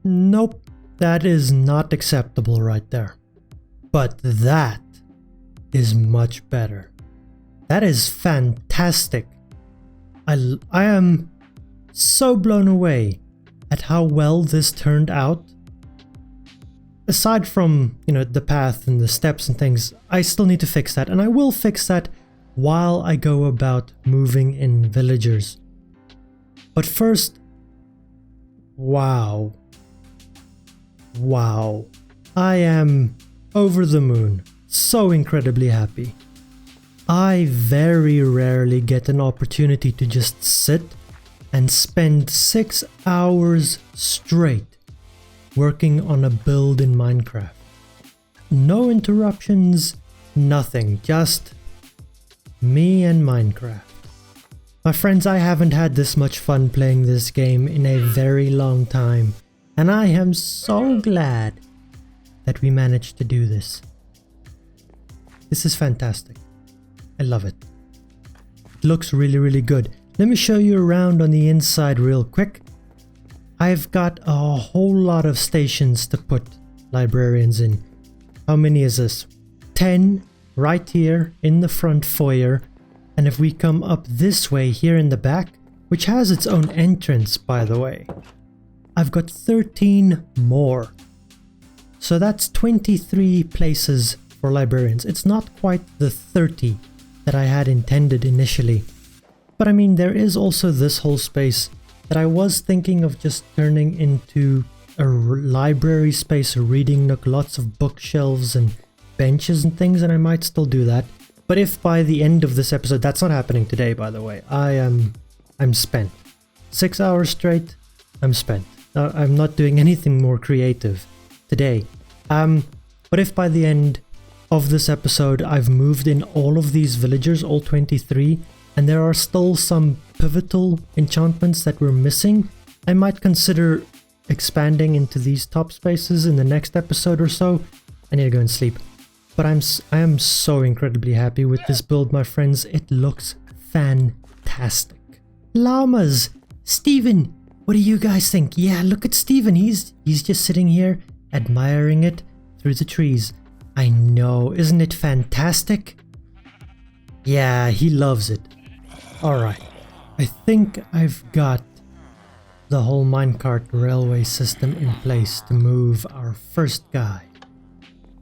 Nope, that is not acceptable right there. But that is much better. That is fantastic. I am so blown away at how well this turned out. Aside from, you know, the path and the steps and things, I still need to fix that, and I will fix that while I go about moving in villagers. But first, wow. Wow. I am over the moon. So incredibly happy. I very rarely get an opportunity to just sit and spend 6 hours straight working on a build in Minecraft. No interruptions, nothing, just me and Minecraft. My friends, I haven't had this much fun playing this game in a very long time, and I am so glad that we managed to do this. This is fantastic. I love it. It looks really, really good. Let me show you around on the inside real quick. I've got a whole lot of stations to put librarians in. How many is this? 10 right here in the front foyer, And if we come up this way here in the back, which has its own entrance by the way, I've got 13 more. So that's 23 places for librarians. It's not quite the 30 that I had intended initially. But I mean, there is also this whole space that I was thinking of just turning into a library space, a reading nook, lots of bookshelves and benches and things, and I might still do that. But if by the end of this episode, that's not happening today by the way, I'm spent. 6 hours straight, I'm spent. I'm not doing anything more creative today. But if by the end of this episode I've moved in all of these villagers, all 23, and there are still some pivotal enchantments that we're missing, I might consider expanding into these top spaces in the next episode or so. I need to go and sleep. But I am so incredibly happy with this build, my friends. It looks fantastic. Llamas! Steven! What do you guys think? Yeah, look at Steven. He's just sitting here admiring it through the trees. I know, isn't it fantastic? Yeah, he loves it. Alright, I think I've got the whole minecart railway system in place to move our first guy.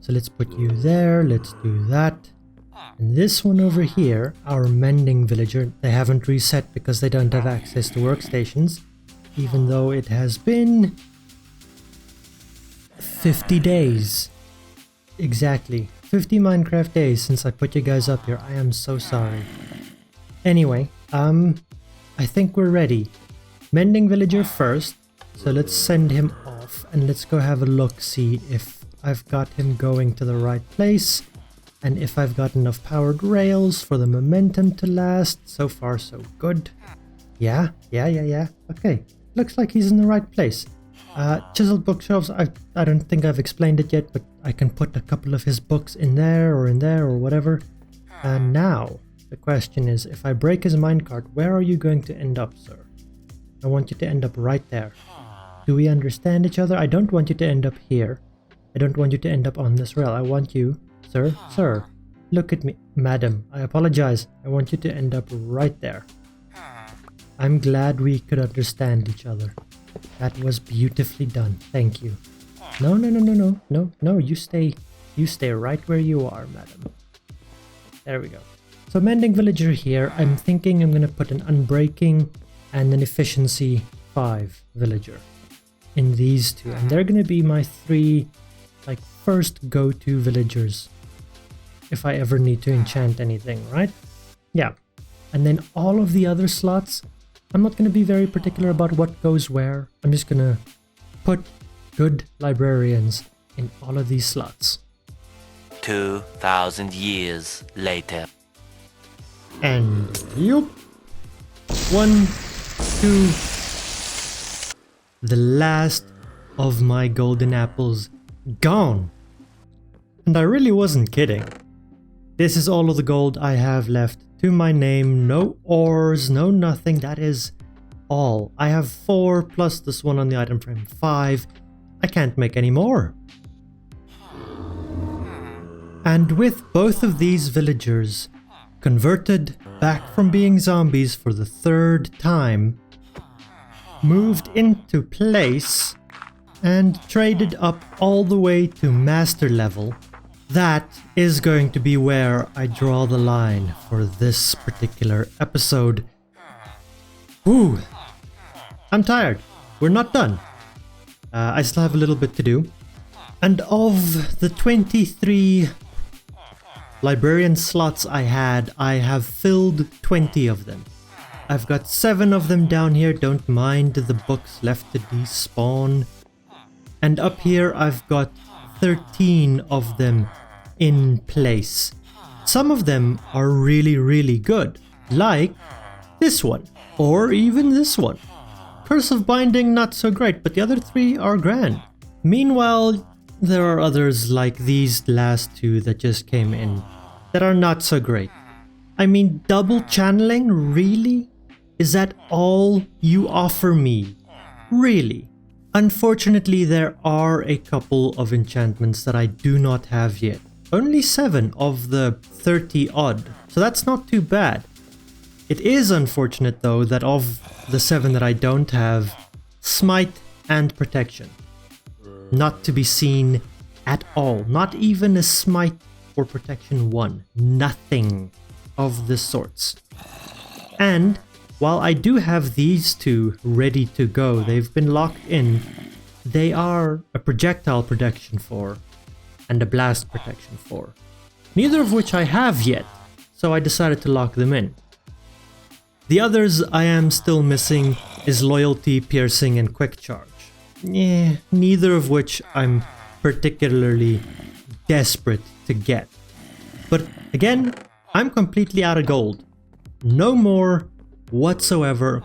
So let's put you there, let's do that. And this one over here, our mending villager, they haven't reset because they don't have access to workstations, even though it has been 50 days. Exactly, 50 Minecraft days since I put you guys up here. I am so sorry. Anyway, I think we're ready. Mending villager first, so let's send him off and let's go have a look, see if I've got him going to the right place and if I've got enough powered rails for the momentum to last. So far so good. Yeah. Okay, looks like he's in the right place. Chiseled bookshelves, I don't think I've explained it yet, but I can put a couple of his books in there or whatever. And now the question is, if I break his minecart, where are you going to end up, sir? I want you to end up right there. Do we understand each other? I don't want you to end up here. I don't want you to end up on this rail. I want you, sir, look at me. Madam, I apologize. I want you to end up right there. I'm glad we could understand each other. That was beautifully done. Thank you. No, you stay right where you are, madam. There we go. So mending villager here, I'm thinking I'm going to put an unbreaking and an efficiency 5 villager in these two. And they're going to be my 3 first go-to villagers if I ever need to enchant anything, right? Yeah. And then all of the other slots, I'm not going to be very particular about what goes where. I'm just going to put good librarians in all of these slots. 2,000 years later. And yup. 1, 2. The last of my golden apples gone. And I really wasn't kidding. This is all of the gold I have left to my name. No ores, no nothing. That is all. I have 4 plus this one on the item frame, 5. I can't make any more. And with both of these villagers converted back from being zombies for the 3rd time, moved into place, and traded up all the way to master level, that is going to be where I draw the line for this particular episode. Whew. I'm tired. We're not done. I still have a little bit to do. And of the 23 librarian slots I had, I have filled 20 of them. I've got 7 of them down here. Don't mind the books left to despawn. And up here I've got 13 of them in place. Some of them are really, really good, like this one, or even this one. Curse of Binding, not so great, but the other 3 are grand. Meanwhile, there are others like these last 2 that just came in that are not so great. I mean, double channeling, really? Is that all you offer me? Really? Unfortunately, there are a couple of enchantments that I do not have yet. Only 7 of the 30 odd, so that's not too bad. It is unfortunate though that of the 7 that I don't have, Smite and Protection. Not to be seen at all. Not even a Smite or Protection 1. Nothing of the sorts. And while I do have these two ready to go, they've been locked in, they are a projectile protection 4 and a blast protection 4. Neither of which I have yet, so I decided to lock them in. The others I am still missing is loyalty, piercing, and quick charge. Neither of which I'm particularly desperate to get. But again, I'm completely out of gold. No more whatsoever,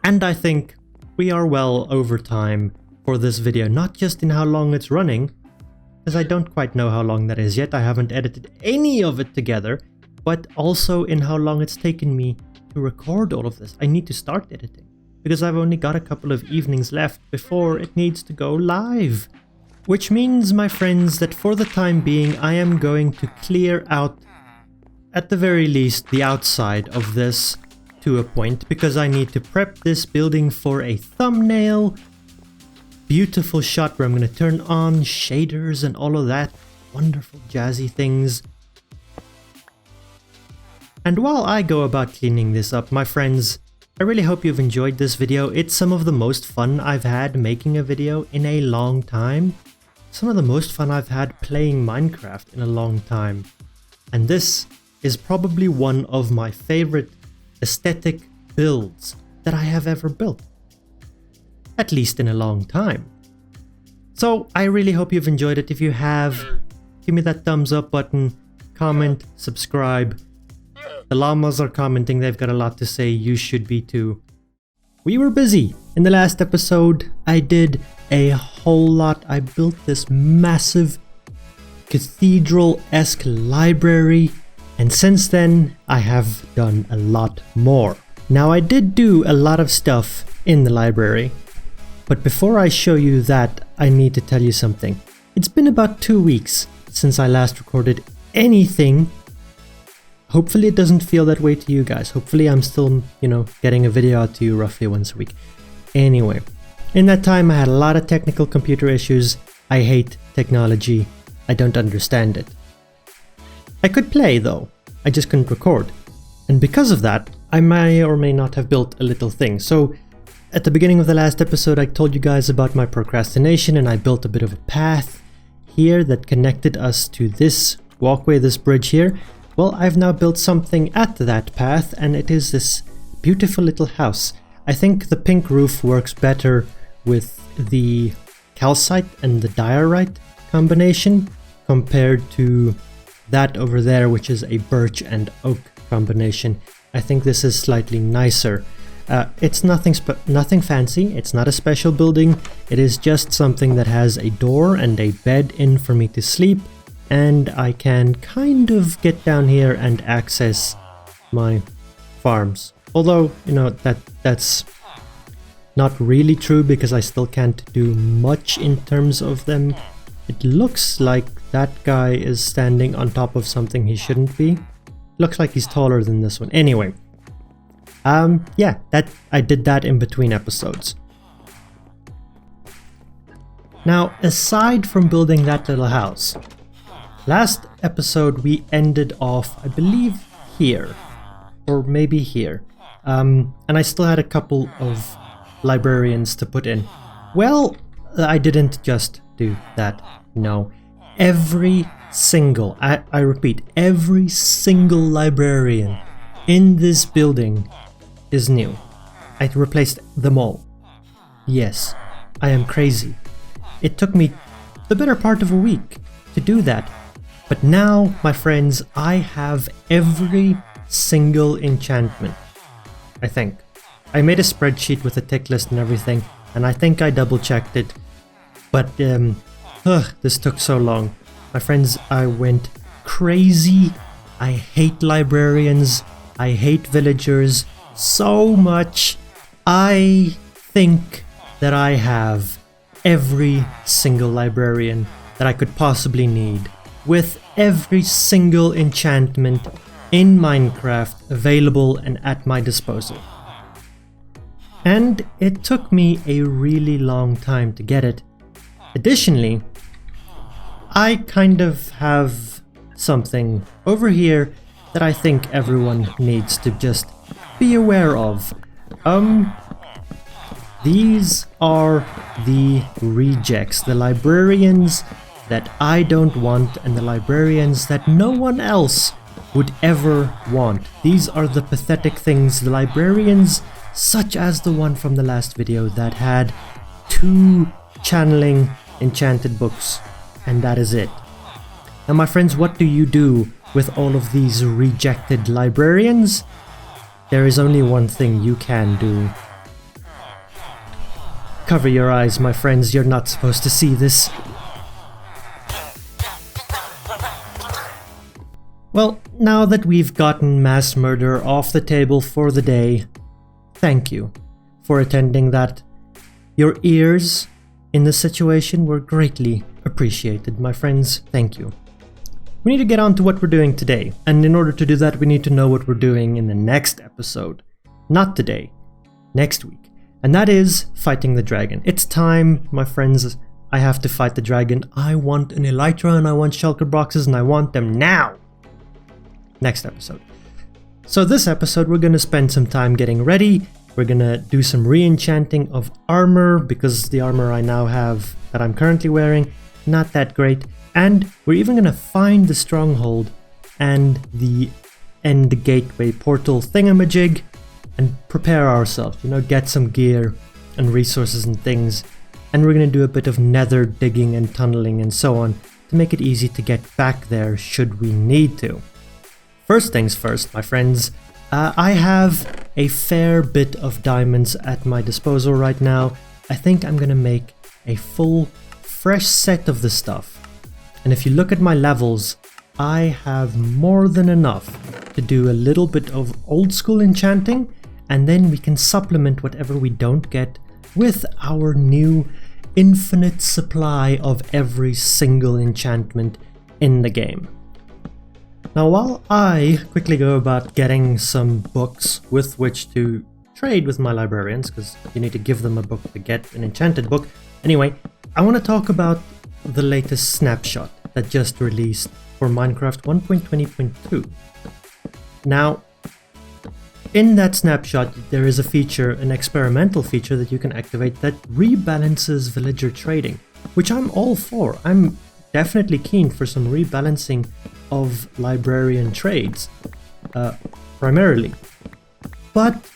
and I think we are well over time for this video, not just in how long it's running, as I don't quite know how long that is yet, I haven't edited any of it together, but also in how long it's taken me to record all of this. I need to start editing, because I've only got a couple of evenings left before it needs to go live. Which means, my friends, that for the time being I am going to clear out, at the very least, the outside of this to a point, because I need to prep this building for a thumbnail. Beautiful shot where I'm going to turn on shaders and all of that wonderful jazzy things. And while I go about cleaning this up, my friends, I really hope you've enjoyed this video. It's some of the most fun I've had making a video in a long time. Some of the most fun I've had playing Minecraft in a long time. And this is probably one of my favorite aesthetic builds that I have ever built. At least in a long time. So I really hope you've enjoyed it. If you have, give me that thumbs up button, comment, subscribe. The llamas are commenting, they've got a lot to say, you should be too. We were busy. In the last episode, I did a whole lot. I built this massive cathedral-esque library, and since then, I have done a lot more. Now, I did do a lot of stuff in the library, but before I show you that, I need to tell you something. It's been about 2 weeks since I last recorded anything. Hopefully it doesn't feel that way to you guys. Hopefully I'm still, getting a video out to you roughly once a week. Anyway, in that time I had a lot of technical computer issues. I hate technology. I don't understand it. I could play though. I just couldn't record. And because of that, I may or may not have built a little thing. So at the beginning of the last episode, I told you guys about my procrastination, and I built a bit of a path here that connected us to this walkway, this bridge here. Well, I've now built something at that path, and it is this beautiful little house. I think the pink roof works better with the calcite and the diorite combination compared to that over there, which is a birch and oak combination. I think this is slightly nicer. It's nothing fancy. It's not a special building. It is just something that has a door and a bed in for me to sleep, and I can kind of get down here and access my farms. Although, that's not really true, because I still can't do much in terms of them. It looks like that guy is standing on top of something he shouldn't be. Looks like he's taller than this one. Anyway, yeah, I did that in between episodes. Now, aside from building that little house, last episode we ended off, I believe, here, or maybe here, and I still had a couple of librarians to put in. Well, I didn't just do that, no. Every single, I repeat, every single librarian in this building is new. I replaced them all. Yes, I am crazy. It took me the better part of a week to do that. But now, my friends, I have every single enchantment. I think. I made a spreadsheet with a tick list and everything, and I think I double checked it. But, this took so long. My friends, I went crazy. I hate librarians. I hate villagers so much. I think that I have every single librarian that I could possibly need, with every single enchantment in Minecraft available and at my disposal. And it took me a really long time to get it. Additionally, I kind of have something over here that I think everyone needs to just be aware of. These are the rejects, the librarians that I don't want and the librarians that no one else would ever want. These are the pathetic things, the librarians such as the one from the last video that had 2 channeling enchanted books, and that is it. Now my friends, what do you do with all of these rejected librarians? There is only one thing you can do. Cover your eyes, my friends, you're not supposed to see this. Well, now that we've gotten mass murder off the table for the day, thank you for attending that. Your ears in this situation were greatly appreciated, my friends. Thank you. We need to get on to what we're doing today, and in order to do that we need to know what we're doing in the next episode. Not today, next week. And that is fighting the dragon. It's time, my friends. I have to fight the dragon. I want an elytra and I want shulker boxes and I want them now. Next episode. So this episode we're going to spend some time getting ready. We're going to do some re-enchanting of armor because the armor I now have that I'm currently wearing, not that great. And we're even going to find the stronghold and the end gateway portal thingamajig and prepare ourselves, get some gear and resources and things. And we're going to do a bit of nether digging and tunneling and so on to make it easy to get back there should we need to. First things first, my friends, I have a fair bit of diamonds at my disposal right now. I think I'm going to make a full, fresh set of the stuff. And if you look at my levels, I have more than enough to do a little bit of old school enchanting, and then we can supplement whatever we don't get with our new infinite supply of every single enchantment in the game. Now while I quickly go about getting some books with which to trade with my librarians, because you need to give them a book to get an enchanted book. Anyway, I want to talk about the latest snapshot that just released for Minecraft 1.20.2. Now, in that snapshot, there is a feature, an experimental feature that you can activate that rebalances villager trading, which I'm all for. I'm definitely keen for some rebalancing of librarian trades, primarily. But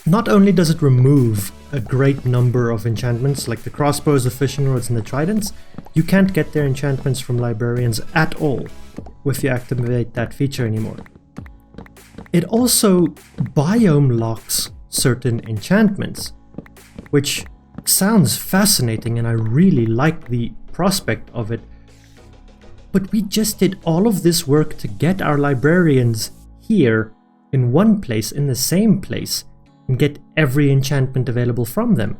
not only does it remove a great number of enchantments like the crossbows, the fishing rods, and the tridents, you can't get their enchantments from librarians at all if you activate that feature anymore. It also biome locks certain enchantments, which sounds fascinating and I really like the prospect of it. But we just did all of this work to get our librarians here in one place, in the same place, and get every enchantment available from them.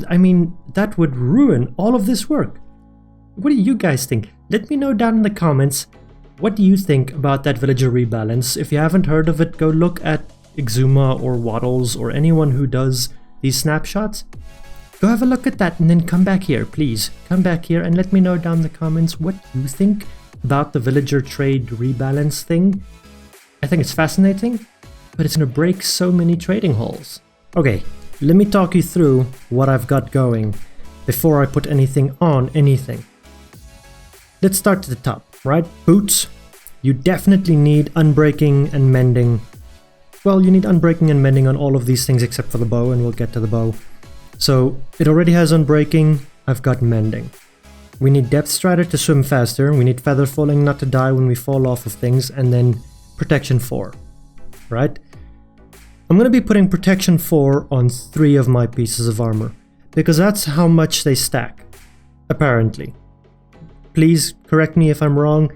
I mean, that would ruin all of this work. What do you guys think? Let me know down in the comments. What do you think about that villager rebalance? If you haven't heard of it, go look at Exuma or Waddles or anyone who does these snapshots. Go have a look at that and then come back here, please. Come back here and let me know down in the comments what you think about the villager trade rebalance thing. I think it's fascinating, but it's gonna break so many trading halls. Okay, let me talk you through what I've got going before I put anything on anything. Let's start at the top, right? Boots. You definitely need unbreaking and mending. Well, you need unbreaking and mending on all of these things except for the bow, and we'll get to the bow. So it already has unbreaking, I've got mending. We need depth strider to swim faster, we need feather falling not to die when we fall off of things, and then protection 4, right? I'm going to be putting protection 4 on 3 of my pieces of armor, because that's how much they stack, apparently. Please correct me if I'm wrong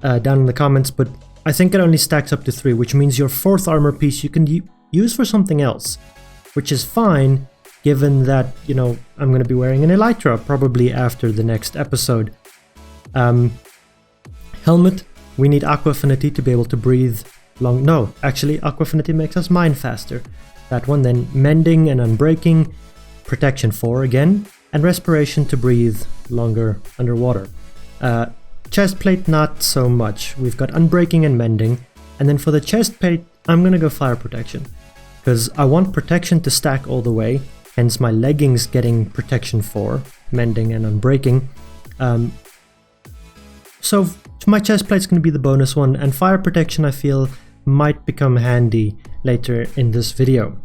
down in the comments, but I think it only stacks up to 3, which means your 4th armor piece you can use for something else, which is fine, given that, I'm going to be wearing an elytra probably after the next episode. Helmet, We need aqua affinity to be able to breathe long. No, actually, aqua affinity makes us mine faster. That one, then mending and unbreaking, protection 4 again, and respiration to breathe longer underwater. Chest plate, not so much. We've got unbreaking and mending, and then for the chest plate, I'm gonna go fire protection, because I want protection to stack all the way, hence my leggings getting protection 4, mending and unbreaking. So my chest plate's gonna be the bonus one, and fire protection I feel might become handy later in this video.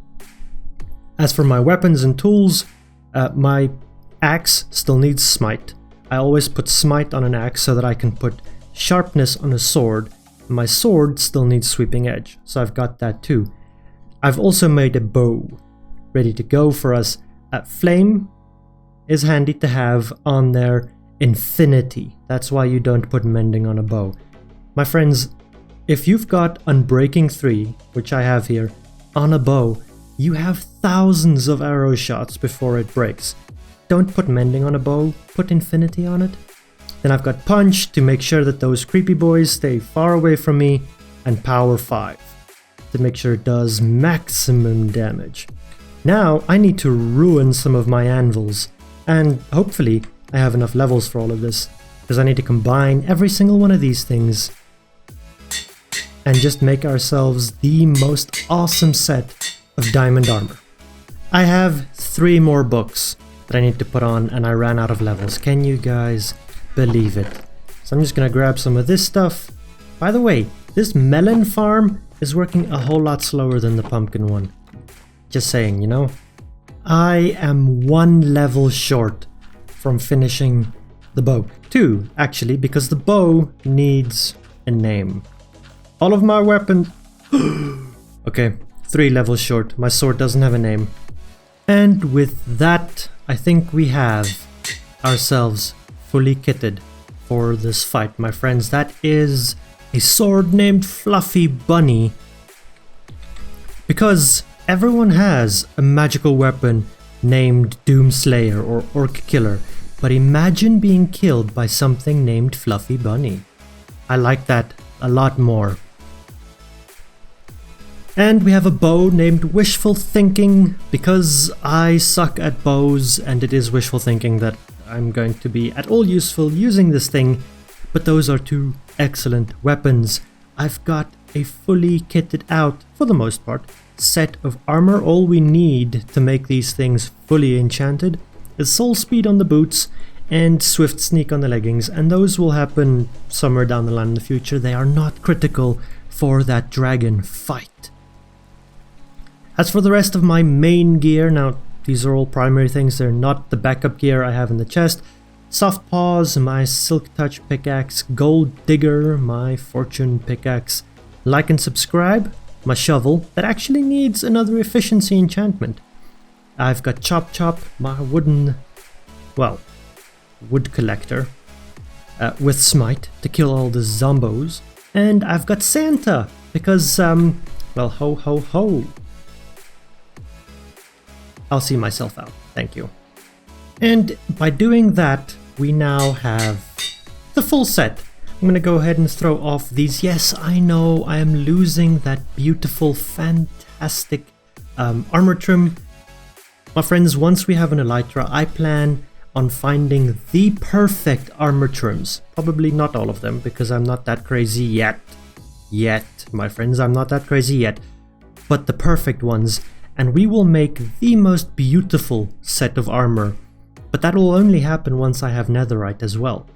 As for my weapons and tools, my axe still needs smite. I always put smite on an axe so that I can put sharpness on a sword. My sword still needs sweeping edge, so I've got that too. I've also made a bow ready to go for us. Flame is handy to have on their infinity. That's why you don't put mending on a bow. My friends, if you've got unbreaking 3, which I have here, on a bow, you have thousands of arrow shots before it breaks. Don't put mending on a bow, put infinity on it. Then I've got punch to make sure that those creepy boys stay far away from me, and power 5 to make sure it does maximum damage. Now I need to ruin some of my anvils, and hopefully I have enough levels for all of this, because I need to combine every single one of these things and just make ourselves the most awesome set of diamond armor. I have 3 more books that I need to put on, and I ran out of levels. Can you guys believe it? So I'm just gonna grab some of this stuff. By the way, this melon farm is working a whole lot slower than the pumpkin one. Just saying, you know? I am 1 level short from finishing the bow. 2, actually, because the bow needs a name. All of my weapons... Okay, 3 levels short. My sword doesn't have a name. And with that, I think we have ourselves fully kitted for this fight, my friends. That is a sword named Fluffy Bunny, because everyone has a magical weapon named Doomslayer or Orc Killer, but imagine being killed by something named Fluffy Bunny. I like that a lot more. And we have a bow named Wishful Thinking, because I suck at bows and it is wishful thinking that I'm going to be at all useful using this thing, but those are 2 excellent weapons. I've got a fully kitted out, for the most part, set of armor. All we need to make these things fully enchanted is soul speed on the boots and swift sneak on the leggings, and those will happen somewhere down the line in the future. They are not critical for that dragon fight. As for the rest of my main gear, now these are all primary things, they're not the backup gear I have in the chest. Soft Paws, my Silk Touch pickaxe, Gold Digger, my Fortune pickaxe, like and subscribe, my shovel that actually needs another efficiency enchantment. I've got Chop Chop, my wood collector, with Smite to kill all the zombos, and I've got Santa because, well, ho ho ho. I'll see myself out, thank you. And by doing that, we now have the full set. I'm gonna go ahead and throw off these. Yes, I know I am losing that beautiful, fantastic armor trim. My friends, once we have an elytra, I plan on finding the perfect armor trims. Probably not all of them, because I'm not that crazy yet. My friends, I'm not that crazy yet. But the perfect ones, and we will make the most beautiful set of armor. But that will only happen once I have netherite as well.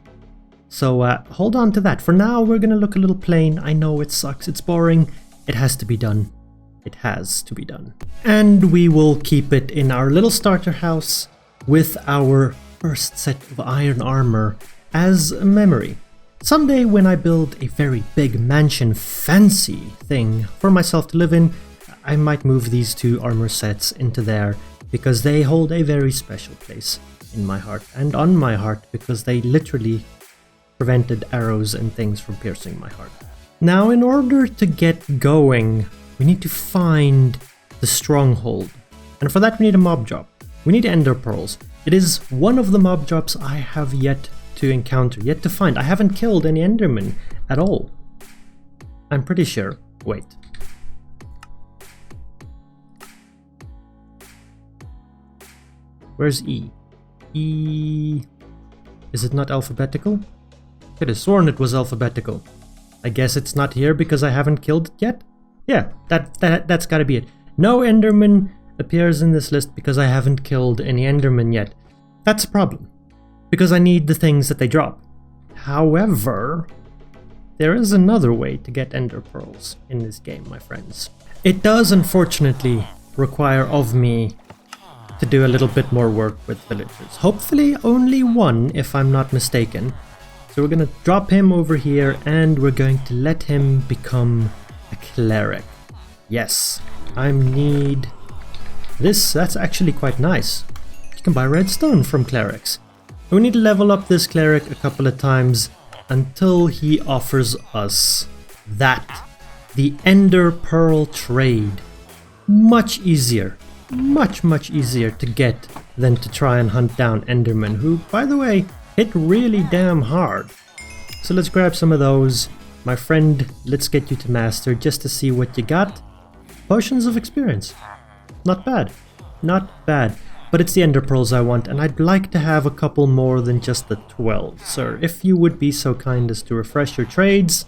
So hold on to that. For now, we're gonna look a little plain. I know it sucks, it's boring. It has to be done. It has to be done. And we will keep it in our little starter house with our first set of iron armor as a memory. Someday when I build a very big mansion fancy thing for myself to live in, I might move these 2 armor sets into there, because they hold a very special place in my heart and on my heart, because they literally prevented arrows and things from piercing my heart. Now, in order to get going, we need to find the stronghold, and for that we need a mob job. We need ender pearls. It is one of the mob jobs I have yet to encounter, yet to find. I haven't killed any endermen at all. I'm pretty sure. Wait. Where's E? E... Is it not alphabetical? Could have sworn it was alphabetical. I guess it's not here because I haven't killed it yet? Yeah, that's gotta be it. No Enderman appears in this list because I haven't killed any Enderman yet. That's a problem, because I need the things that they drop. However, there is another way to get Ender Pearls in this game, my friends. It does unfortunately require of me to do a little bit more work with villagers. Hopefully only one, if I'm not mistaken. So we're gonna drop him over here and we're going to let him become a cleric. Yes, I need this. That's actually quite nice. You can buy redstone from clerics. We need to level up this cleric a couple of times until he offers us that. The Ender Pearl trade. Much easier. Much easier to get than to try and hunt down Endermen, who, by the way, hit really damn hard. So let's grab some of those. My friend, let's get you to master just to see what you got. Potions of experience. Not bad. Not bad. But it's the Ender Pearls I want, and I'd like to have a couple more than just the 12. Sir, if you would be so kind as to refresh your trades.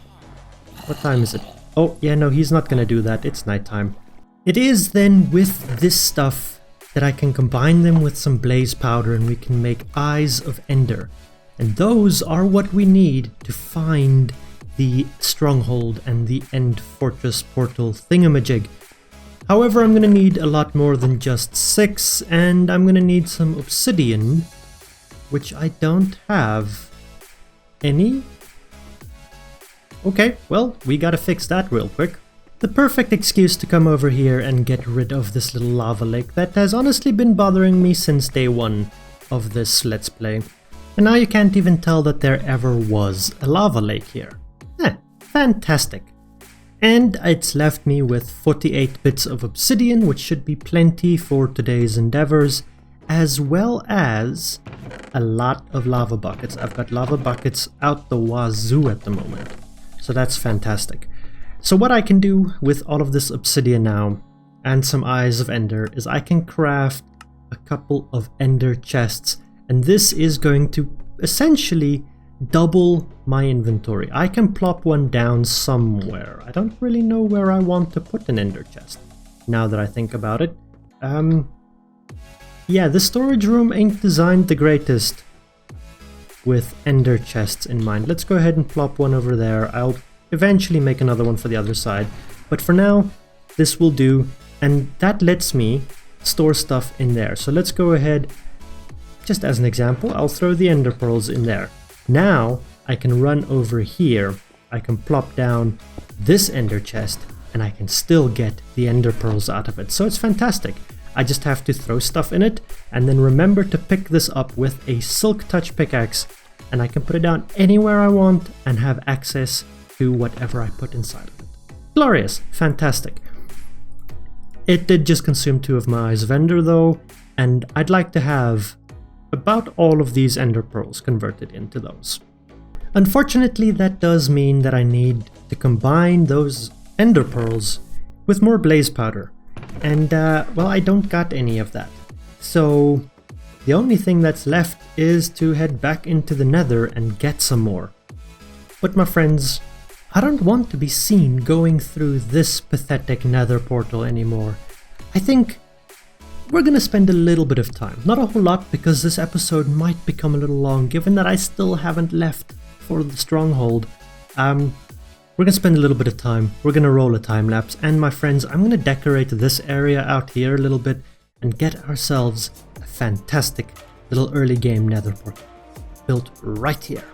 What time is it? Oh, yeah, no, he's not gonna do that. It's nighttime. It is then with this stuff that I can combine them with some blaze powder and we can make Eyes of Ender. And those are what we need to find the stronghold and the end fortress portal thingamajig. However, I'm going to need a lot more than just 6, and I'm going to need some obsidian, which I don't have any. Okay, well, we gotta fix that real quick. The perfect excuse to come over here and get rid of this little lava lake that has honestly been bothering me since day 1 of this Let's Play. And now you can't even tell that there ever was a lava lake here. Fantastic. And it's left me with 48 bits of obsidian, which should be plenty for today's endeavors, as well as a lot of lava buckets. I've got lava buckets out the wazoo at the moment, so that's fantastic. So what I can do with all of this obsidian now, and some Eyes of Ender, is I can craft a couple of Ender chests, and this is going to essentially double my inventory. I can plop one down somewhere. I don't really know where I want to put an Ender chest, now that I think about it. Yeah, the storage room ain't designed the greatest with Ender chests in mind. Let's go ahead and plop one over there. I'll eventually make another one for the other side, but for now this will do, and that lets me store stuff in there. So let's go ahead, just as an example, I'll throw the Ender Pearls in there. Now I can run over here, I can plop down this Ender chest, and I can still get the Ender Pearls out of it. So it's fantastic. I just have to throw stuff in it and then remember to pick this up with a Silk Touch pickaxe, and I can put it down anywhere I want and have access to whatever I put inside of it. Glorious, fantastic. It did just consume 2 of my Eyes of Ender though, and I'd like to have about all of these Ender Pearls converted into those. Unfortunately, that does mean that I need to combine those Ender Pearls with more blaze powder, and well, I don't got any of that. So the only thing that's left is to head back into the Nether and get some more. But my friends, I don't want to be seen going through this pathetic Nether portal anymore. I think we're gonna spend a little bit of time. Not a whole lot, because this episode might become a little long, given that I still haven't left for the stronghold. We're gonna spend a little bit of time. We're gonna roll a time lapse, and my friends, I'm gonna decorate this area out here a little bit and get ourselves a fantastic little early game Nether portal built right here.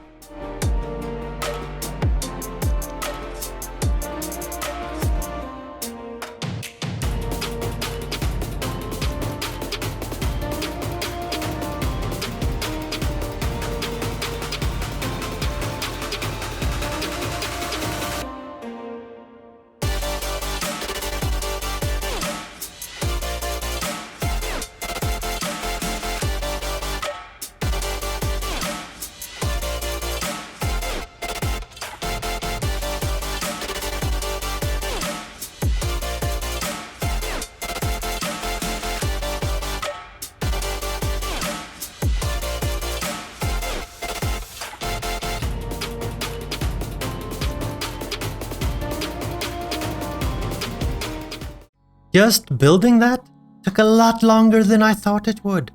Just building that took a lot longer than I thought it would.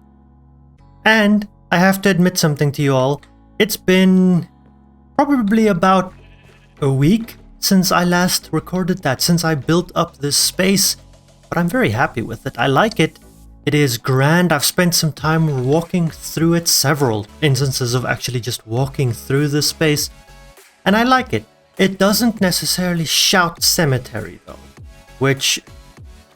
And I have to admit something to you all. It's been probably about a week since I last recorded that, since I built up this space. But I'm very happy with it. I like it. It is grand. I've spent some time walking through it, several instances of actually just walking through this space. And I like it. It doesn't necessarily shout cemetery though, which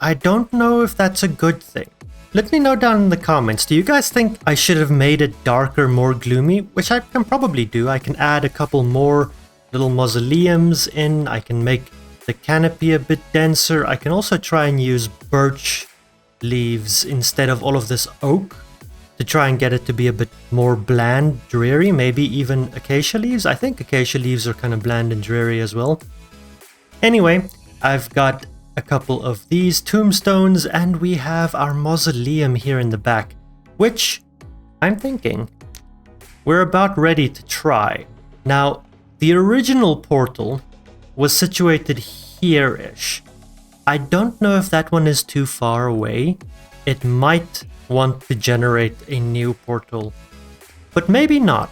I don't know if that's a good thing. Let me know down in the comments, do you guys think I should have made it darker, more gloomy? Which I can probably do. I can add a couple more little mausoleums in. I can make the canopy a bit denser. I can also try and use birch leaves instead of all of this oak to try and get it to be a bit more bland, dreary. Maybe even acacia leaves. I think acacia leaves are kind of bland and dreary as well. Anyway, I've got a couple of these tombstones and we have our mausoleum here in the back, which I'm thinking we're about ready to try. Now, the original portal was situated here-ish. I don't know if that one is too far away. It might want to generate a new portal, but maybe not.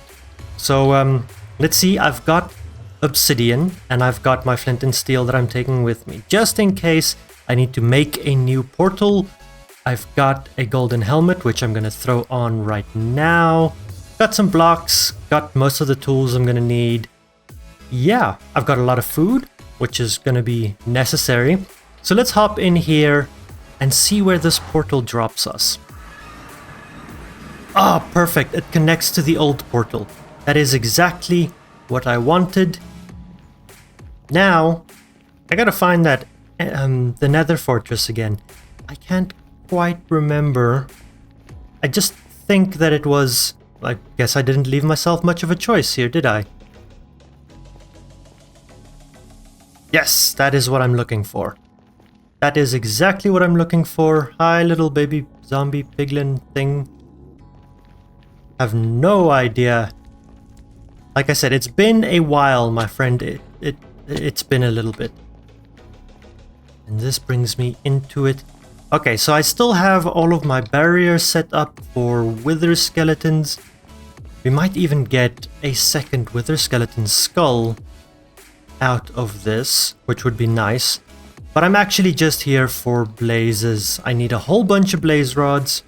So let's see. I've got obsidian and I've got my flint and steel that I'm taking with me just in case I need to make a new portal. I've got a golden helmet which I'm gonna throw on right now. Got some blocks, got most of the tools I'm gonna need. Yeah, I've got a lot of food which is gonna be necessary. So let's hop in here and see where this portal drops us. Ah, perfect. It connects to the old portal. That is exactly what I wanted. Now, I gotta find that the Nether fortress again. I can't quite remember. I just think that it was... I guess I didn't leave myself much of a choice here, did I? Yes, that is what I'm looking for. That is exactly what I'm looking for. Hi, little baby zombie piglin thing. Have no idea. Like I said, it's been a while, my friend. It's been a little bit. And this brings me into it. Okay, so I still have all of my barriers set up for wither skeletons. We might even get a second wither skeleton skull out of this, which would be nice. But I'm actually just here for blazes. I need a whole bunch of blaze rods.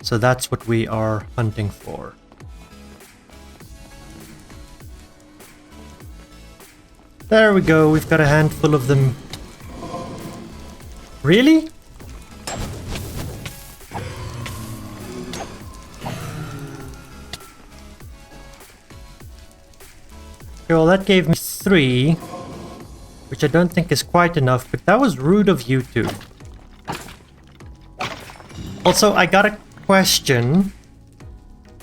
So that's what we are hunting for. There we go, we've got a handful of them. Really? Okay, well that gave me 3, which I don't think is quite enough, but that was rude of you two. Also, I got a question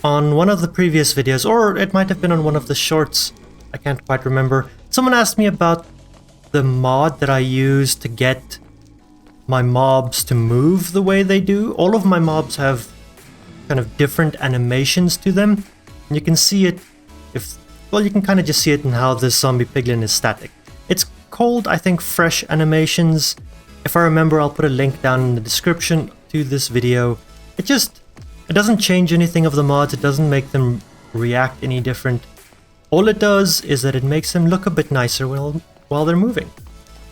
on one of the previous videos, or it might have been on one of the shorts, I can't quite remember. Someone asked me about the mod that I use to get my mobs to move the way they do. All of my mobs have kind of different animations to them. And you can see it you can kind of just see it in how this zombie piglin is static. It's called, I think, fresh animations. If I remember, I'll put a link down in the description to this video. It doesn't change anything of the mods. It doesn't make them react any different. All it does is that it makes them look a bit nicer while they're moving.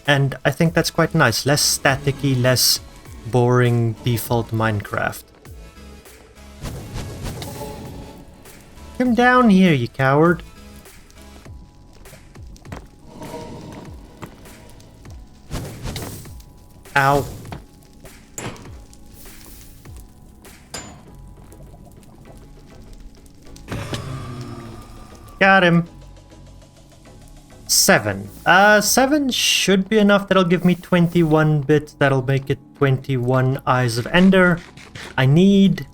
And I think that's quite nice. Less staticky, less boring default Minecraft. Come down here, you coward. Ow. Got him. 7. 7 should be enough. That'll give me 21 bits. That'll make it 21 Eyes of Ender. I need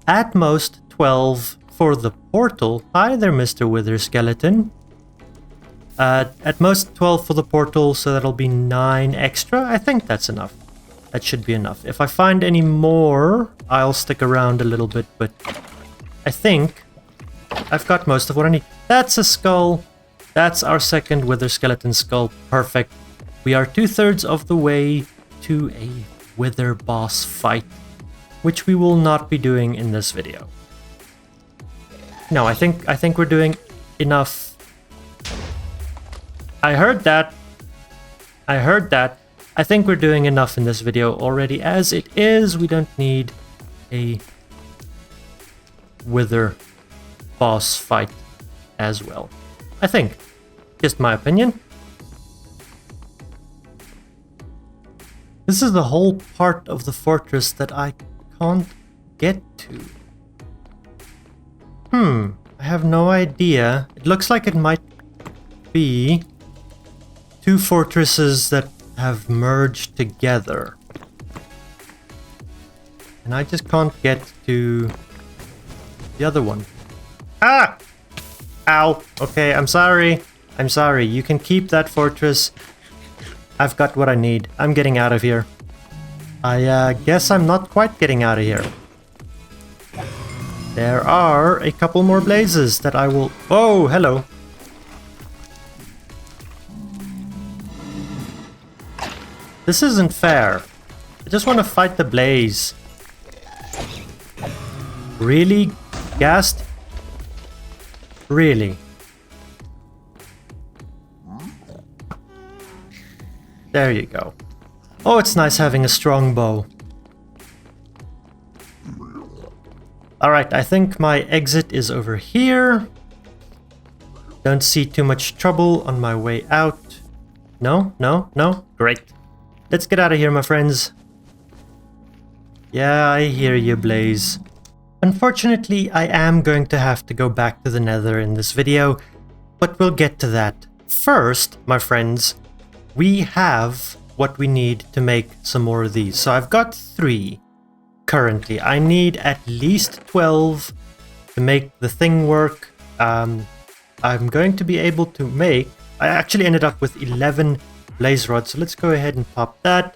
at most 12 for the portal. Hi there, Mr. Wither Skeleton. At most 12 for the portal, so that'll be 9 extra. I think that's enough. That should be enough. If I find any more, I'll stick around a little bit, but I think I've got most of what I need. That's a skull. That's our second wither skeleton skull. Perfect. We are 2/3 of the way to a wither boss fight, which we will not be doing in this video. No, I think we're doing enough. I heard that. I think we're doing enough in this video already as it is. We don't need a wither boss fight as well. I think. Just my opinion. This is the whole part of the fortress that I can't get to. I have no idea. It looks like it might be two fortresses that have merged together. And I just can't get to the other one. Ah! Ow! Okay, I'm sorry. I'm sorry. You can keep that fortress. I've got what I need. I'm getting out of here. I guess I'm not quite getting out of here. There are a couple more blazes that I will... Oh, hello. This isn't fair. I just want to fight the blaze. Really? Ghast? Really? There you go. Oh, it's nice having a strong bow. Alright, I think my exit is over here. Don't see too much trouble on my way out. No? Great. Let's get out of here, my friends. Yeah, I hear you, Blaze. Unfortunately, I am going to have to go back to the Nether in this video, but we'll get to that. First, my friends, we have what we need to make some more of these. So I've got 3 currently. I need at least 12 to make the thing work. I'm going to be able to make... I actually ended up with 11 blaze rods, so let's go ahead and pop that.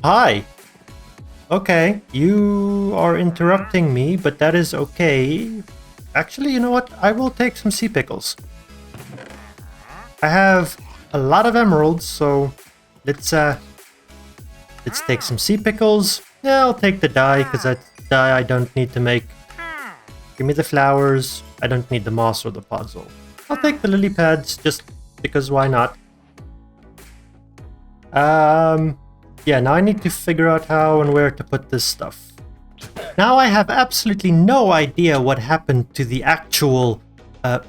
Hi! Okay, you are interrupting me, but that is okay. Actually, you know what? I will take some sea pickles. I have a lot of emeralds, so let's take some sea pickles. Yeah, I'll take the dye, because that dye I don't need to make. Give me the flowers. I don't need the moss or the puzzle. I'll take the lily pads, just because why not? Yeah, now I need to figure out how and where to put this stuff. Now I have absolutely no idea what happened to the actual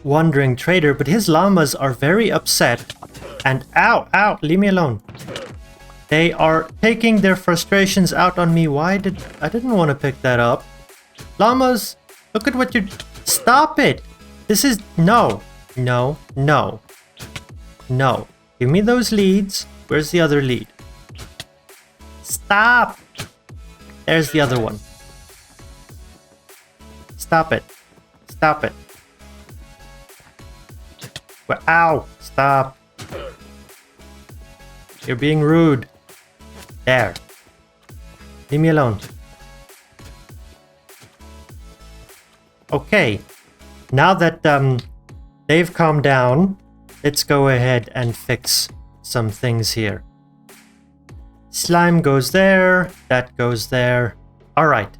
wandering trader, but his llamas are very upset. And ow, leave me alone. They are taking their frustrations out on me. I didn't want to pick that up. Llamas, look at what you're... Stop it! This is... No. Give me those leads. Where's the other lead? Stop! There's the other one. Stop it. Well, ow! Stop. You're being rude. There. Leave me alone. Okay. Now that they've calmed down, let's go ahead and fix some things here. Slime goes there. That goes there. Alright.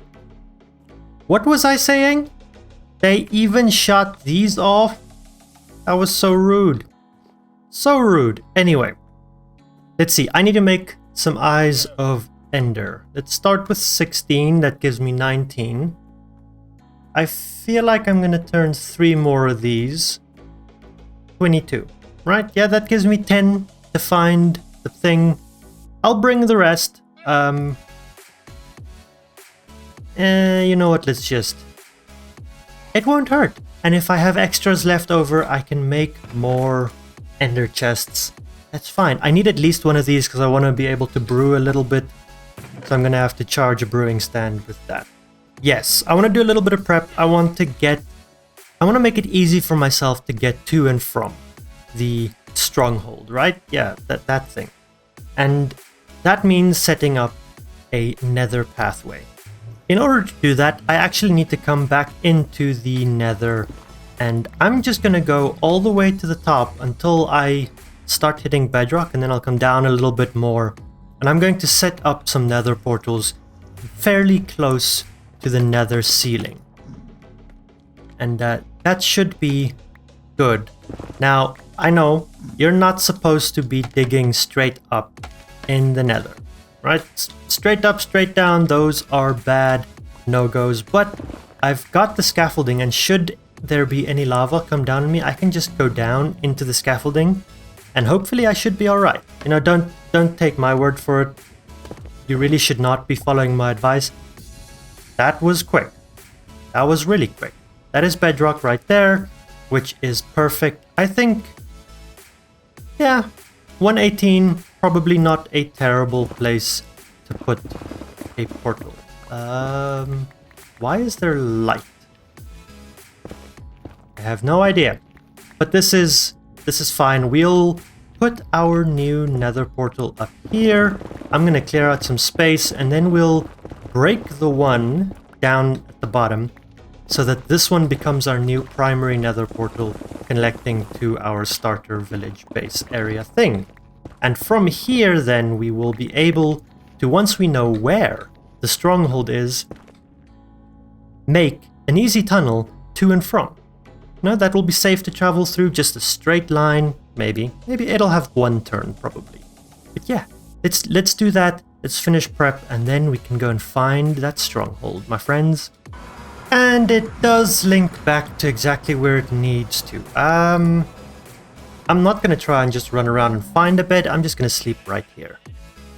What was I saying? They even shot these off? That was so rude. So rude. Anyway. Let's see. I need to make some Eyes of Ender. Let's start with 16. That gives me 19. I feel like I'm going to turn 3 more of these. 22. Right? Yeah, that gives me 10 to find the thing. I'll bring the rest. You know what? Let's just... It won't hurt. And if I have extras left over, I can make more ender chests. That's fine. I need at least one of these because I want to be able to brew a little bit. So I'm going to have to charge a brewing stand with that. Yes, I want to do a little bit of prep. I want to make it easy for myself to get to and from the stronghold, right? Yeah, that thing. And that means setting up a nether pathway. In order to do that, I actually need to come back into the nether, and I'm just gonna go all the way to the top until I start hitting bedrock, and then I'll come down a little bit more. And I'm going to set up some nether portals fairly close to the nether ceiling. And that should be good. Now, I know you're not supposed to be digging straight up in the nether, right? Straight up, straight down, those are bad no-goes. But I've got the scaffolding, and should there be any lava come down on me, I can just go down into the scaffolding, and hopefully I should be alright. You know, don't take my word for it. You really should not be following my advice. That was quick. That was really quick. That is bedrock right there, which is perfect. I think, yeah, 118, probably not a terrible place to put a portal. Why is there light? I have no idea. But this is fine. We'll put our new nether portal up here. I'm gonna clear out some space, and then we'll break the one down at the bottom so that this one becomes our new primary nether portal connecting to our starter village base area thing. And from here then we will be able to, once we know where the stronghold is, make an easy tunnel to and from. Now that will be safe to travel through, just a straight line, maybe it'll have one turn probably. But yeah, let's do that. Let's finish prep, and then we can go and find that stronghold, my friends. And it does link back to exactly where it needs to. I'm not gonna try and just run around and find a bed. I'm just gonna sleep right here.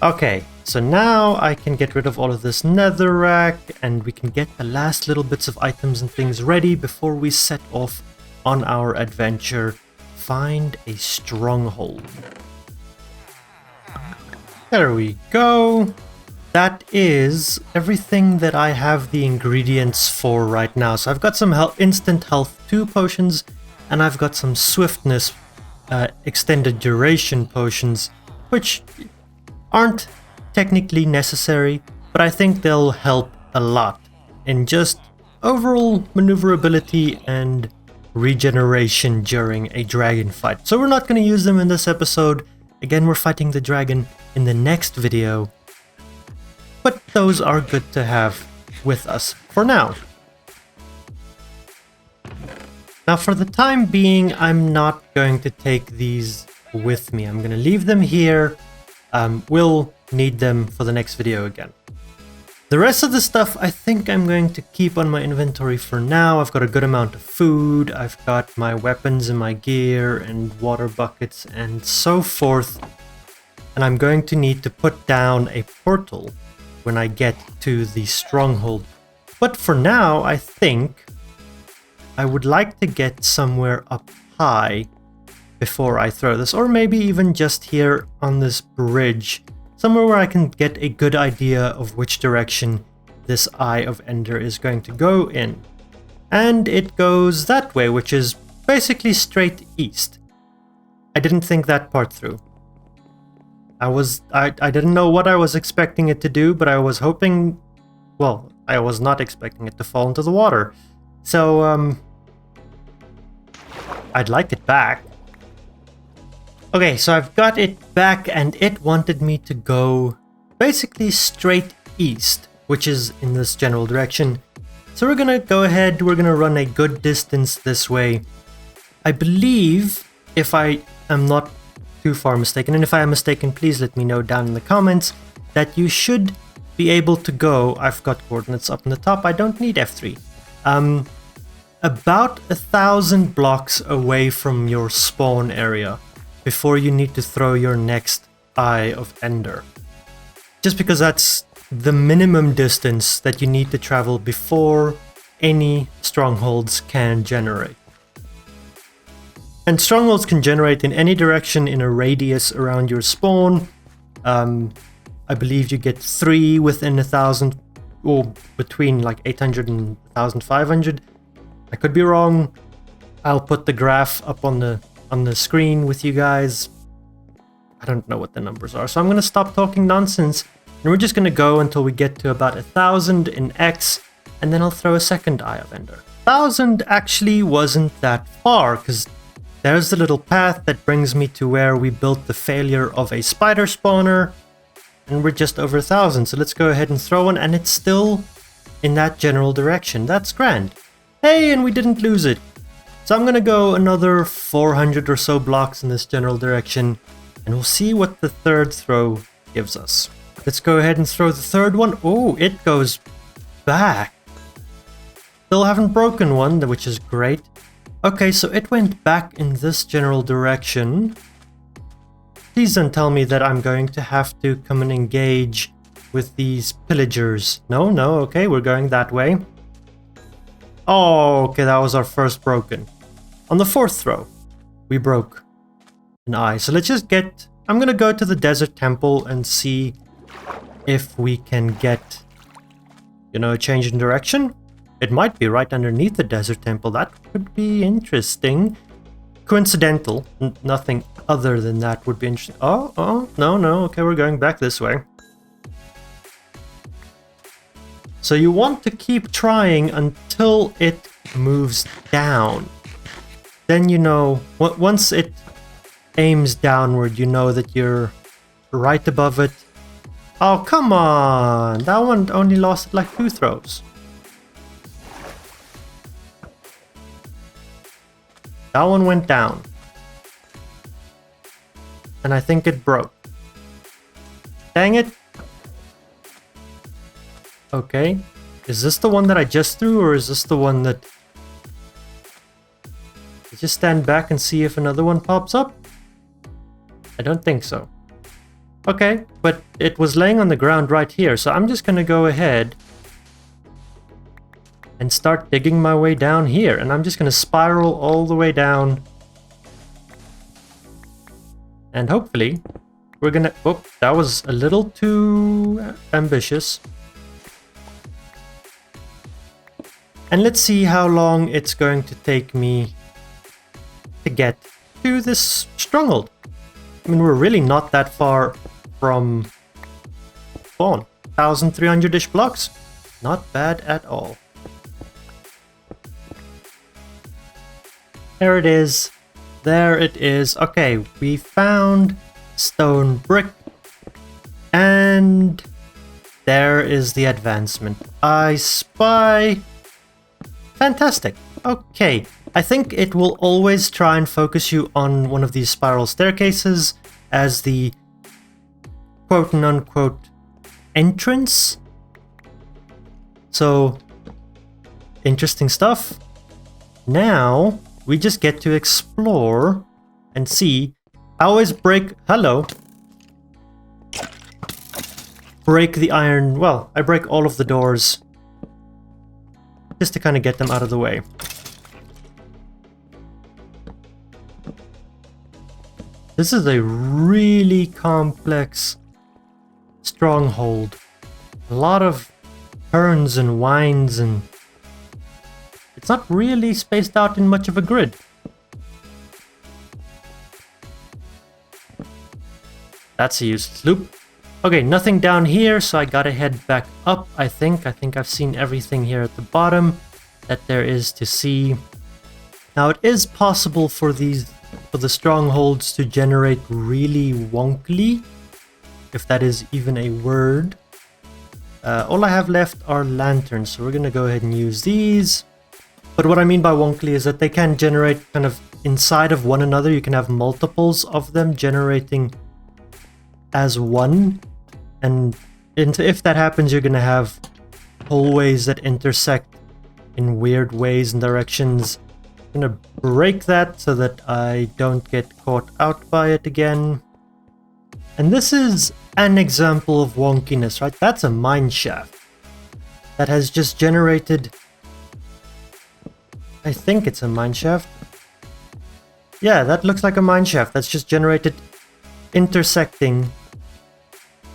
Okay, so now I can get rid of all of this netherrack, and we can get the last little bits of items and things ready before we set off on our adventure. Find a stronghold. There we go. That is everything that I have the ingredients for right now. So I've got some instant health 2 potions, and I've got some swiftness extended duration potions, which aren't technically necessary, but I think they'll help a lot in just overall maneuverability and regeneration during a dragon fight. So we're not going to use them in this episode. Again, we're fighting the dragon in the next video, but those are good to have with us for now. Now, for the time being, I'm not going to take these with me. I'm going to leave them here. We'll need them for the next video again. The rest of the stuff I think I'm going to keep on my inventory for now. I've got a good amount of food. I've got my weapons and my gear and water buckets and so forth. And I'm going to need to put down a portal when I get to the stronghold. But for now, I think I would like to get somewhere up high before I throw this, or maybe even just here on this bridge, somewhere where I can get a good idea of which direction this Eye of Ender is going to go in. And it goes that way, which is basically straight east. I didn't think that part through. I didn't know what I was expecting it to do, but I was hoping, well, I was not expecting it to fall into the water. So, I'd like it back. Okay, so I've got it back, and it wanted me to go basically straight east, which is in this general direction. So we're gonna go ahead, we're gonna run a good distance this way. I believe, if I am not too far mistaken, and if I am mistaken, please let me know down in the comments, that you should be able to go, I've got coordinates up on the top, I don't need F3, about 1,000 blocks away from your spawn area before you need to throw your next Eye of Ender. Just because that's the minimum distance that you need to travel before any strongholds can generate. And strongholds can generate in any direction in a radius around your spawn. I believe you get 3 within 1,000, or between like 800 and 1,500. I could be wrong. I'll put the graph up on the screen with you guys. I don't know what the numbers are, so I'm gonna stop talking nonsense, and we're just gonna go until we get to about 1,000 in X, and then I'll throw a second Eye of Ender. 1,000 actually wasn't that far, because there's the little path that brings me to where we built the failure of a spider spawner. And we're just over 1,000, so let's go ahead and throw one, and it's still in that general direction. That's grand. Hey, and we didn't lose it. So I'm gonna go another 400 or so blocks in this general direction, and we'll see what the third throw gives us. Let's go ahead and throw the third one. Oh, it goes back. Still haven't broken one, which is great. Okay, so it went back in this general direction. Please don't tell me that I'm going to have to come and engage with these pillagers. No, okay, we're going that way. Oh, okay, that was our first broken. On the fourth throw, we broke an eye. So let's just get... I'm gonna go to the desert temple and see if we can get, you know, a change in direction. It might be right underneath the desert temple. That could be interesting. Coincidental. Nothing other than that would be interesting. Oh, no. Okay, we're going back this way. So you want to keep trying until it moves down. Then you know, once it aims downward, you know that you're right above it. Oh, come on! That one only lasted like 2 throws. That one went down. And I think it broke. Dang it! Okay. Is this the one that I just threw, or is this the one that... Just stand back and see if another one pops up? I don't think so. Okay, but it was laying on the ground right here, so I'm just gonna go ahead and start digging my way down here, and I'm just gonna spiral all the way down. And hopefully, we're gonna... Oh, that was a little too ambitious. And let's see how long it's going to take me to get to this stronghold. I mean, we're really not that far from spawn. 1,300-ish blocks. Not bad at all. There it is. There it is. Okay, we found stone brick. And there is the advancement. I spy... Fantastic. Okay, I think it will always try and focus you on one of these spiral staircases as the quote-unquote entrance. So, interesting stuff. Now, we just get to explore and see. I always break... Hello. Break the iron... Well, I break all of the doors just to kind of get them out of the way. This is a really complex stronghold. A lot of turns and winds, and it's not really spaced out in much of a grid. That's a useless loop. Okay, nothing down here, so I gotta head back up, I think. I think I've seen everything here at the bottom that there is to see. Now, it is possible for the strongholds to generate really wonkily, if that is even a word. All I have left are lanterns, so we're gonna go ahead and use these. But what I mean by wonkily is that they can generate kind of inside of one another. You can have multiples of them generating as one. And if that happens, you're gonna have hallways that intersect in weird ways and directions. I'm gonna break that so that I don't get caught out by it again. And this is an example of wonkiness, right? That's a mine shaft that has just generated... I think it's a mine shaft. Yeah, that looks like a mine shaft that's just generated intersecting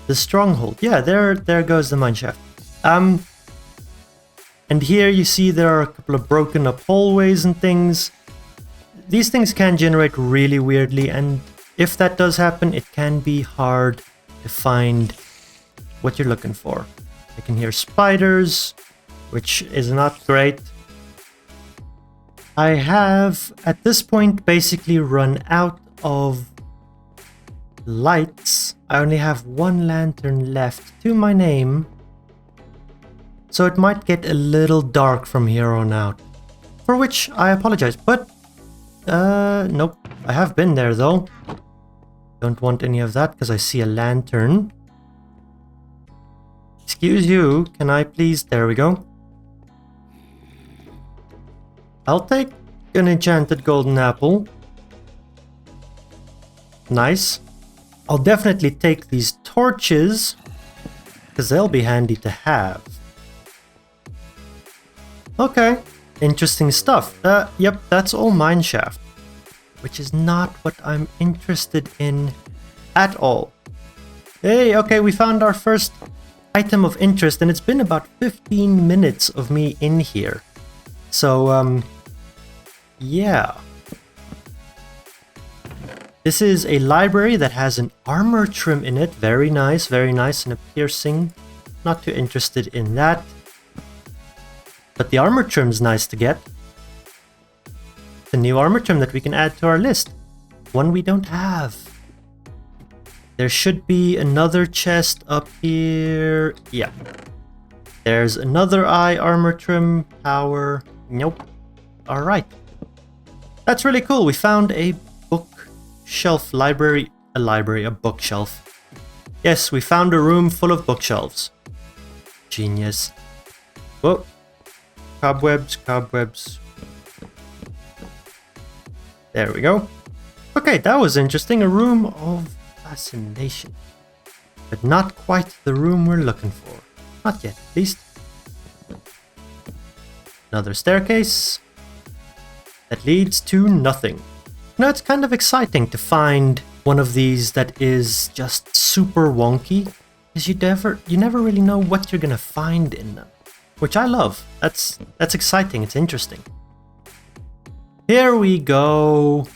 the stronghold. Yeah, there goes the mine shaft. And here you see there are a couple of broken up hallways and things. These things can generate really weirdly, and if that does happen, it can be hard to find what you're looking for. I can hear spiders, which is not great. I have, at this point, basically run out of lights. I only have one lantern left to my name. So it might get a little dark from here on out. For which I apologize, but nope. I have been there though. Don't want any of that because I see a lantern. Excuse you, can I please? There we go. I'll take an enchanted golden apple. Nice. I'll definitely take these torches because they'll be handy to have. Okay, interesting stuff. Yep, that's all mineshaft, which is not what I'm interested in at all. Hey, okay, we found our first item of interest, and it's been about 15 minutes of me in here. So, yeah. This is a library that has an armor trim in it. Very nice, and a piercing. Not too interested in that. But the armor trim's nice to get. The new armor trim that we can add to our list. One we don't have. There should be another chest up here. Yeah. There's another eye armor trim. Power. Nope. Alright. That's really cool. We found a bookshelf library. A bookshelf. Yes, we found a room full of bookshelves. Genius. Whoa. Cobwebs. There we go. Okay, that was interesting. A room of fascination. But not quite the room we're looking for. Not yet, at least. Another staircase. That leads to nothing. Now it's kind of exciting to find one of these that is just super wonky. Because you never really know what you're gonna find in them. Which I love. That's exciting, it's interesting. Here we go.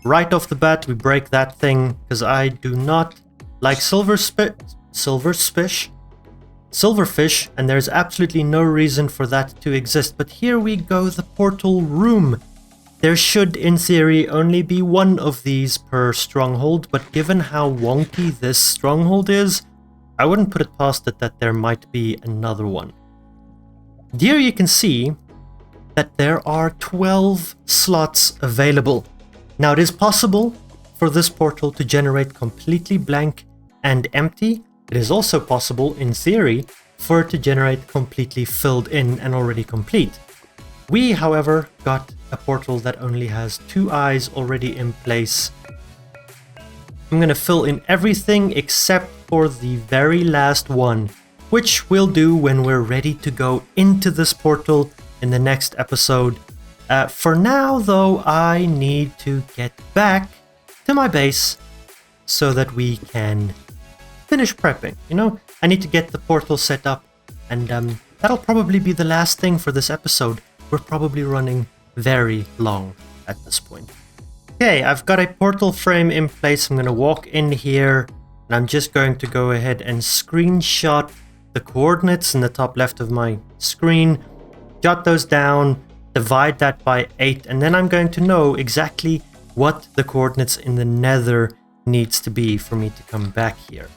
Right off the bat, we break that thing, because I do not like silverfish, and there's absolutely no reason for that to exist. But here we go, the portal room. There should, in theory, only be one of these per stronghold, but given how wonky this stronghold is, I wouldn't put it past it that there might be another one. Here you can see that there are 12 slots available. Now it is possible for this portal to generate completely blank and empty. It is also possible, in theory, for it to generate completely filled in and already complete. We, however, got a portal that only has 2 eyes already in place. I'm going to fill in everything except for the very last one, which we'll do when we're ready to go into this portal in the next episode. For now, though, I need to get back to my base so that we can finish prepping. You know, I need to get the portal set up, and that'll probably be the last thing for this episode. We're probably running very long at this point. Okay, I've got a portal frame in place. I'm going to walk in here, and I'm just going to go ahead and screenshot the coordinates in the top left of my screen, jot those down, divide that by 8, and then I'm going to know exactly what the coordinates in the Nether needs to be for me to come back here.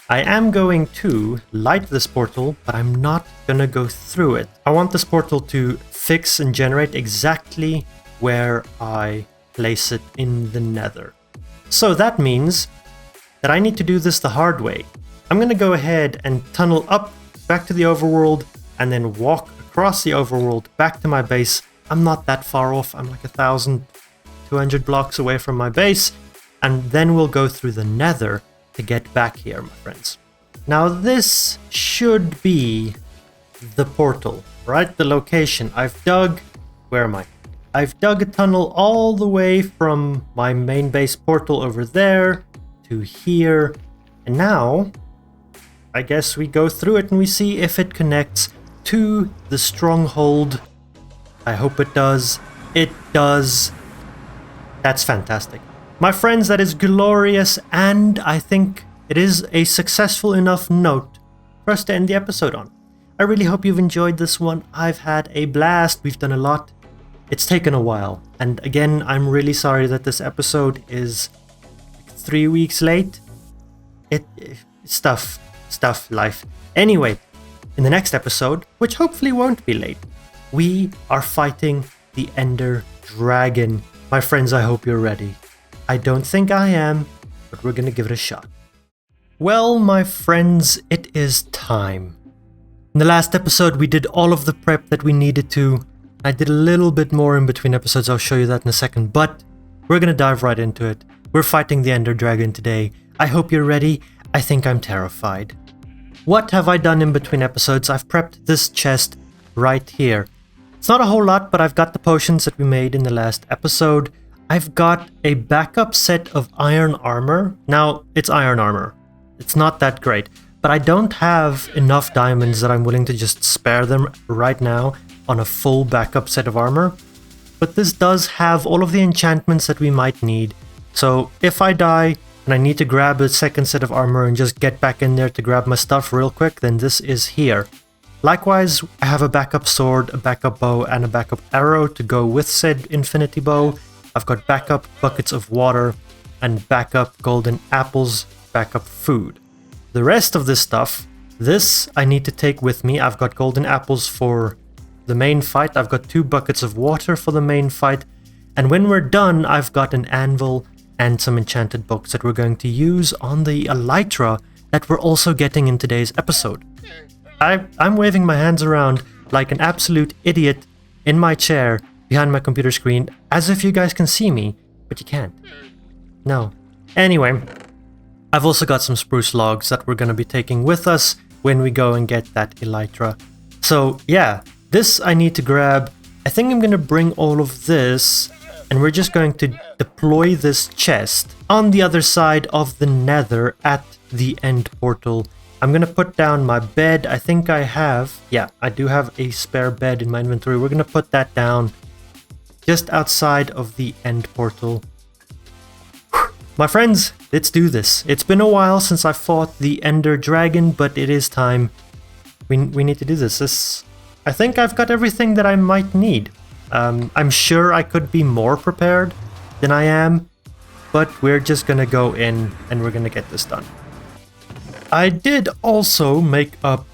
I am going to light this portal, but I'm not gonna go through it. I want this portal to fix and generate exactly where I place it in the Nether. So that means that I need to do this the hard way. I'm gonna go ahead and tunnel up back to the overworld and then walk across the overworld back to my base. I'm not that far off. I'm like 1,200 blocks away from my base, and then we'll go through the Nether to get back here, my friends. Now this should be the portal, right? The location. Where am I? I've dug a tunnel all the way from my main base portal over there to here, and now I guess we go through it and we see if it connects to the stronghold. I hope it does. It does. That's fantastic. My friends, that is glorious, and I think it is a successful enough note for us to end the episode on. I really hope you've enjoyed this one. I've had a blast. We've done a lot. It's taken a while, and again, I'm really sorry that this episode is 3 weeks late. Stuff, life. Anyway, in the next episode, which hopefully won't be late, we are fighting the Ender Dragon. My friends, I hope you're ready. I don't think I am, but we're gonna give it a shot. Well, my friends, it is time. In the last episode, we did all of the prep that we needed to. I did a little bit more in between episodes, I'll show you that in a second, but we're gonna dive right into it. We're fighting the Ender Dragon today. I hope you're ready. I think I'm terrified. What have I done in between episodes? I've prepped this chest right here. It's not a whole lot, but I've got the potions that we made in the last episode. I've got a backup set of iron armor. Now, it's iron armor. It's not that great, but I don't have enough diamonds that I'm willing to just spare them right now on a full backup set of armor. But this does have all of the enchantments that we might need. So if I die and I need to grab a second set of armor and just get back in there to grab my stuff real quick, then this is here. Likewise, I have a backup sword, a backup bow, and a backup arrow to go with said infinity bow. I've got backup buckets of water and backup golden apples, backup food. The rest of this stuff, this I need to take with me. I've got golden apples for the main fight. I've got 2 buckets of water for the main fight. And when we're done, I've got an anvil and some enchanted books that we're going to use on the elytra that we're also getting in today's episode. I'm waving my hands around like an absolute idiot in my chair behind my computer screen as if you guys can see me, but you can't. No. Anyway, I've also got some spruce logs that we're going to be taking with us when we go and get that elytra. So yeah, this I need to grab. I think I'm going to bring all of this, and we're just going to deploy this chest on the other side of the Nether at the end portal. I'm going to put down my bed. I think I do have a spare bed in my inventory. We're going to put that down just outside of the end portal. My friends, let's do this. It's been a while since I fought the Ender Dragon, but it is time. We need to do this. I think I've got everything that I might need. I'm sure I could be more prepared than I am, but we're just gonna go in and we're gonna get this done. I did also make up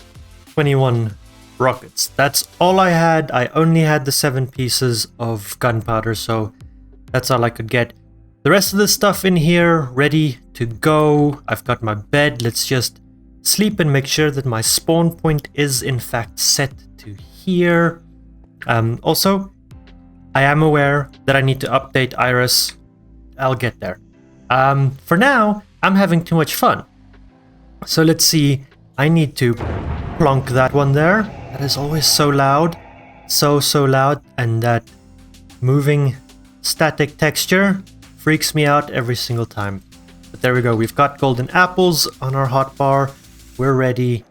21 rockets. That's all I had. I only had the 7 pieces of gunpowder, so that's all I could get. The rest of the stuff in here, ready to go. I've got my bed. Let's just sleep and make sure that my spawn point is in fact set to here. Also, I am aware that I need to update Iris. I'll get there. For now, I'm having too much fun. So let's see. I need to plonk that one there. That is always so loud. So loud. And that moving static texture freaks me out every single time. But there we go. We've got golden apples on our hotbar. We're ready.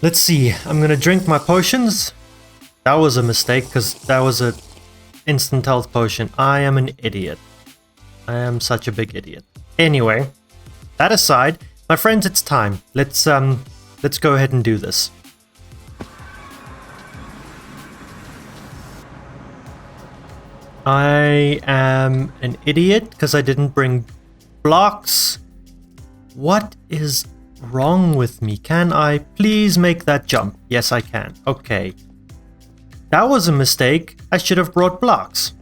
Let's see. I'm gonna drink my potions. That was a mistake because that was a instant health potion. I am an idiot. I am such a big idiot. Anyway, that aside, my friends, it's time. Let's go ahead and do this. I am an idiot because I didn't bring blocks. What is wrong with me? Can I please make that jump? Yes, I can. Okay. That was a mistake. I should have brought blocks.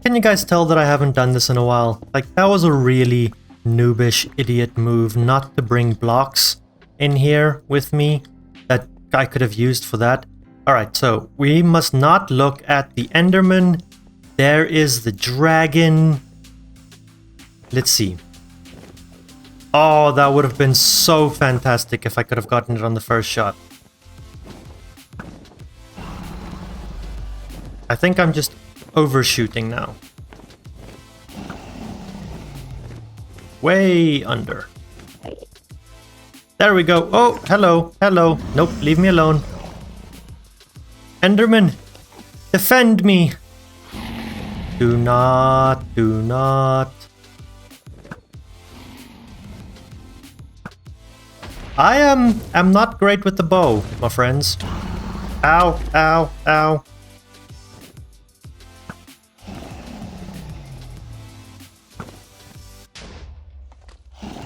Can you guys tell that I haven't done this in a while? Like, that was a really noobish idiot move not to bring blocks in here with me that I could have used for that. Alright, so we must not look at the Enderman. There is the dragon. Let's see. Oh, that would have been so fantastic if I could have gotten it on the first shot. I think I'm just overshooting now. Way under. There we go. Oh, hello, hello. Nope, leave me alone. Enderman, defend me. Do not. I am not great with the bow, my friends. Ow, ow, ow.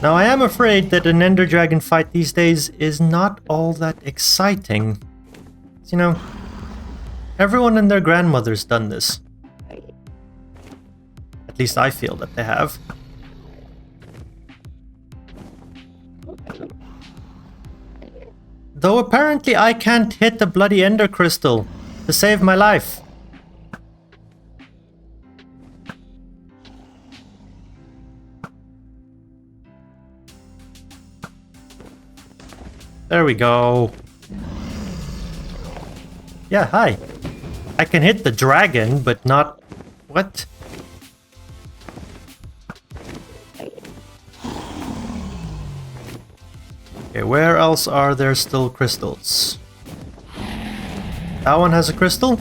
Now I am afraid that an Ender Dragon fight these days is not all that exciting. You know, everyone and their grandmother's done this. At least I feel that they have. Though apparently I can't hit the bloody Ender Crystal to save my life. There we go. Yeah, hi. I can hit the dragon, but not... What? Okay, where else are there still crystals? That one has a crystal?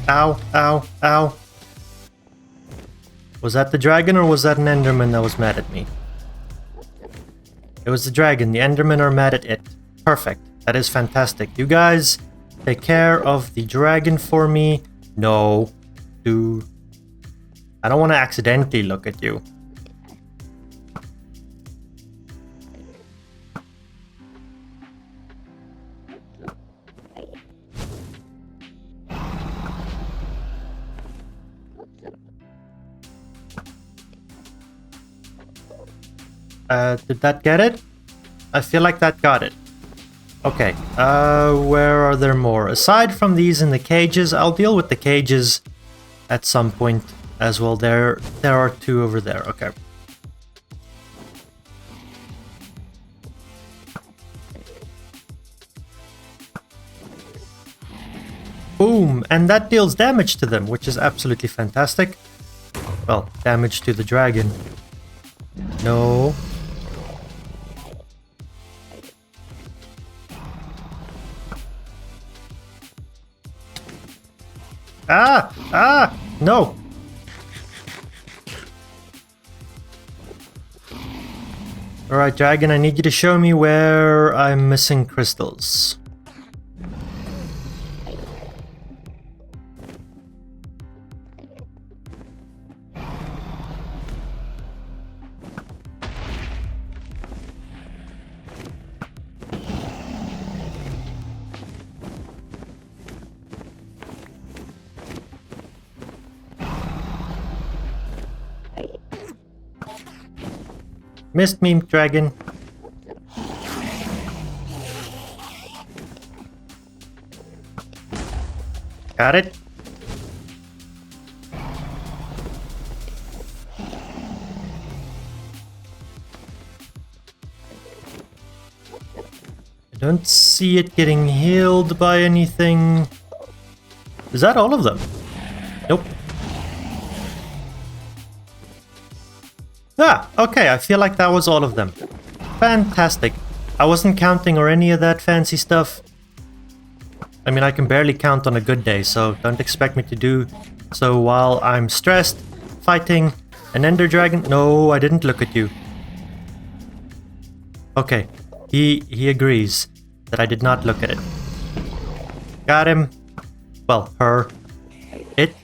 Ow, ow, ow. Was that the dragon or was that an Enderman that was mad at me? It was the dragon. The Endermen are mad at it. Perfect. That is fantastic. You guys take care of the dragon for me. No. Dude. I don't want to accidentally look at you. Did that get it? I feel like that got it. Okay, where are there more? Aside from these in the cages, I'll deal with the cages at some point as well. There are two over there, okay. Boom! And that deals damage to them, which is absolutely fantastic. Well, damage to the dragon. No. Ah! Ah! No! Alright, dragon, I need you to show me where I'm missing crystals. Missed me, dragon. Got it? I don't see it getting healed by anything. Is that all of them? Nope. Ah, okay, I feel like that was all of them. Fantastic. I wasn't counting or any of that fancy stuff. I mean, I can barely count on a good day, so don't expect me to do so while I'm stressed, fighting an ender dragon. No, I didn't look at you. Okay, he agrees that I did not look at it. Got him. Well, her. It.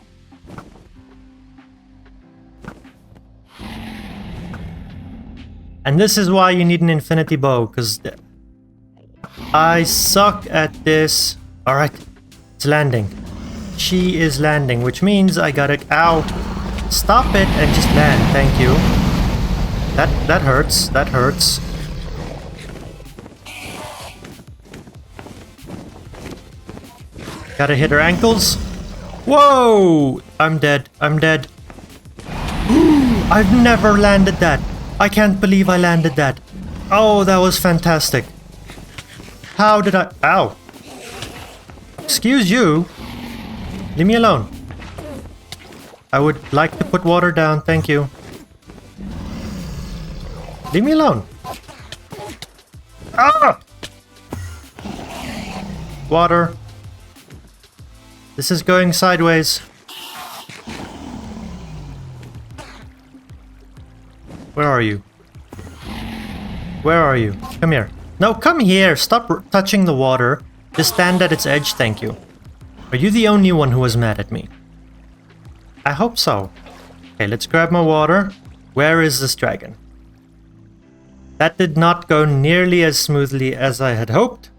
And this is why you need an infinity bow, because I suck at this. Alright, it's landing. She is landing, which means I gotta... Ow! Stop it and just land, thank you. That hurts, that hurts. Gotta hit her ankles. Whoa! I'm dead, I'm dead. I've never landed that. I can't believe I landed that. Oh, that was fantastic. How did I... Ow. Excuse you. Leave me alone. I would like to put water down, thank you. Leave me alone. Ah! Water. This is going sideways. Where are you? Where are you? Come here. No, come here! Stop touching the water. Just stand at its edge, thank you. Are you the only one who was mad at me? I hope so. Okay, let's grab my water. Where is this dragon? That did not go nearly as smoothly as I had hoped.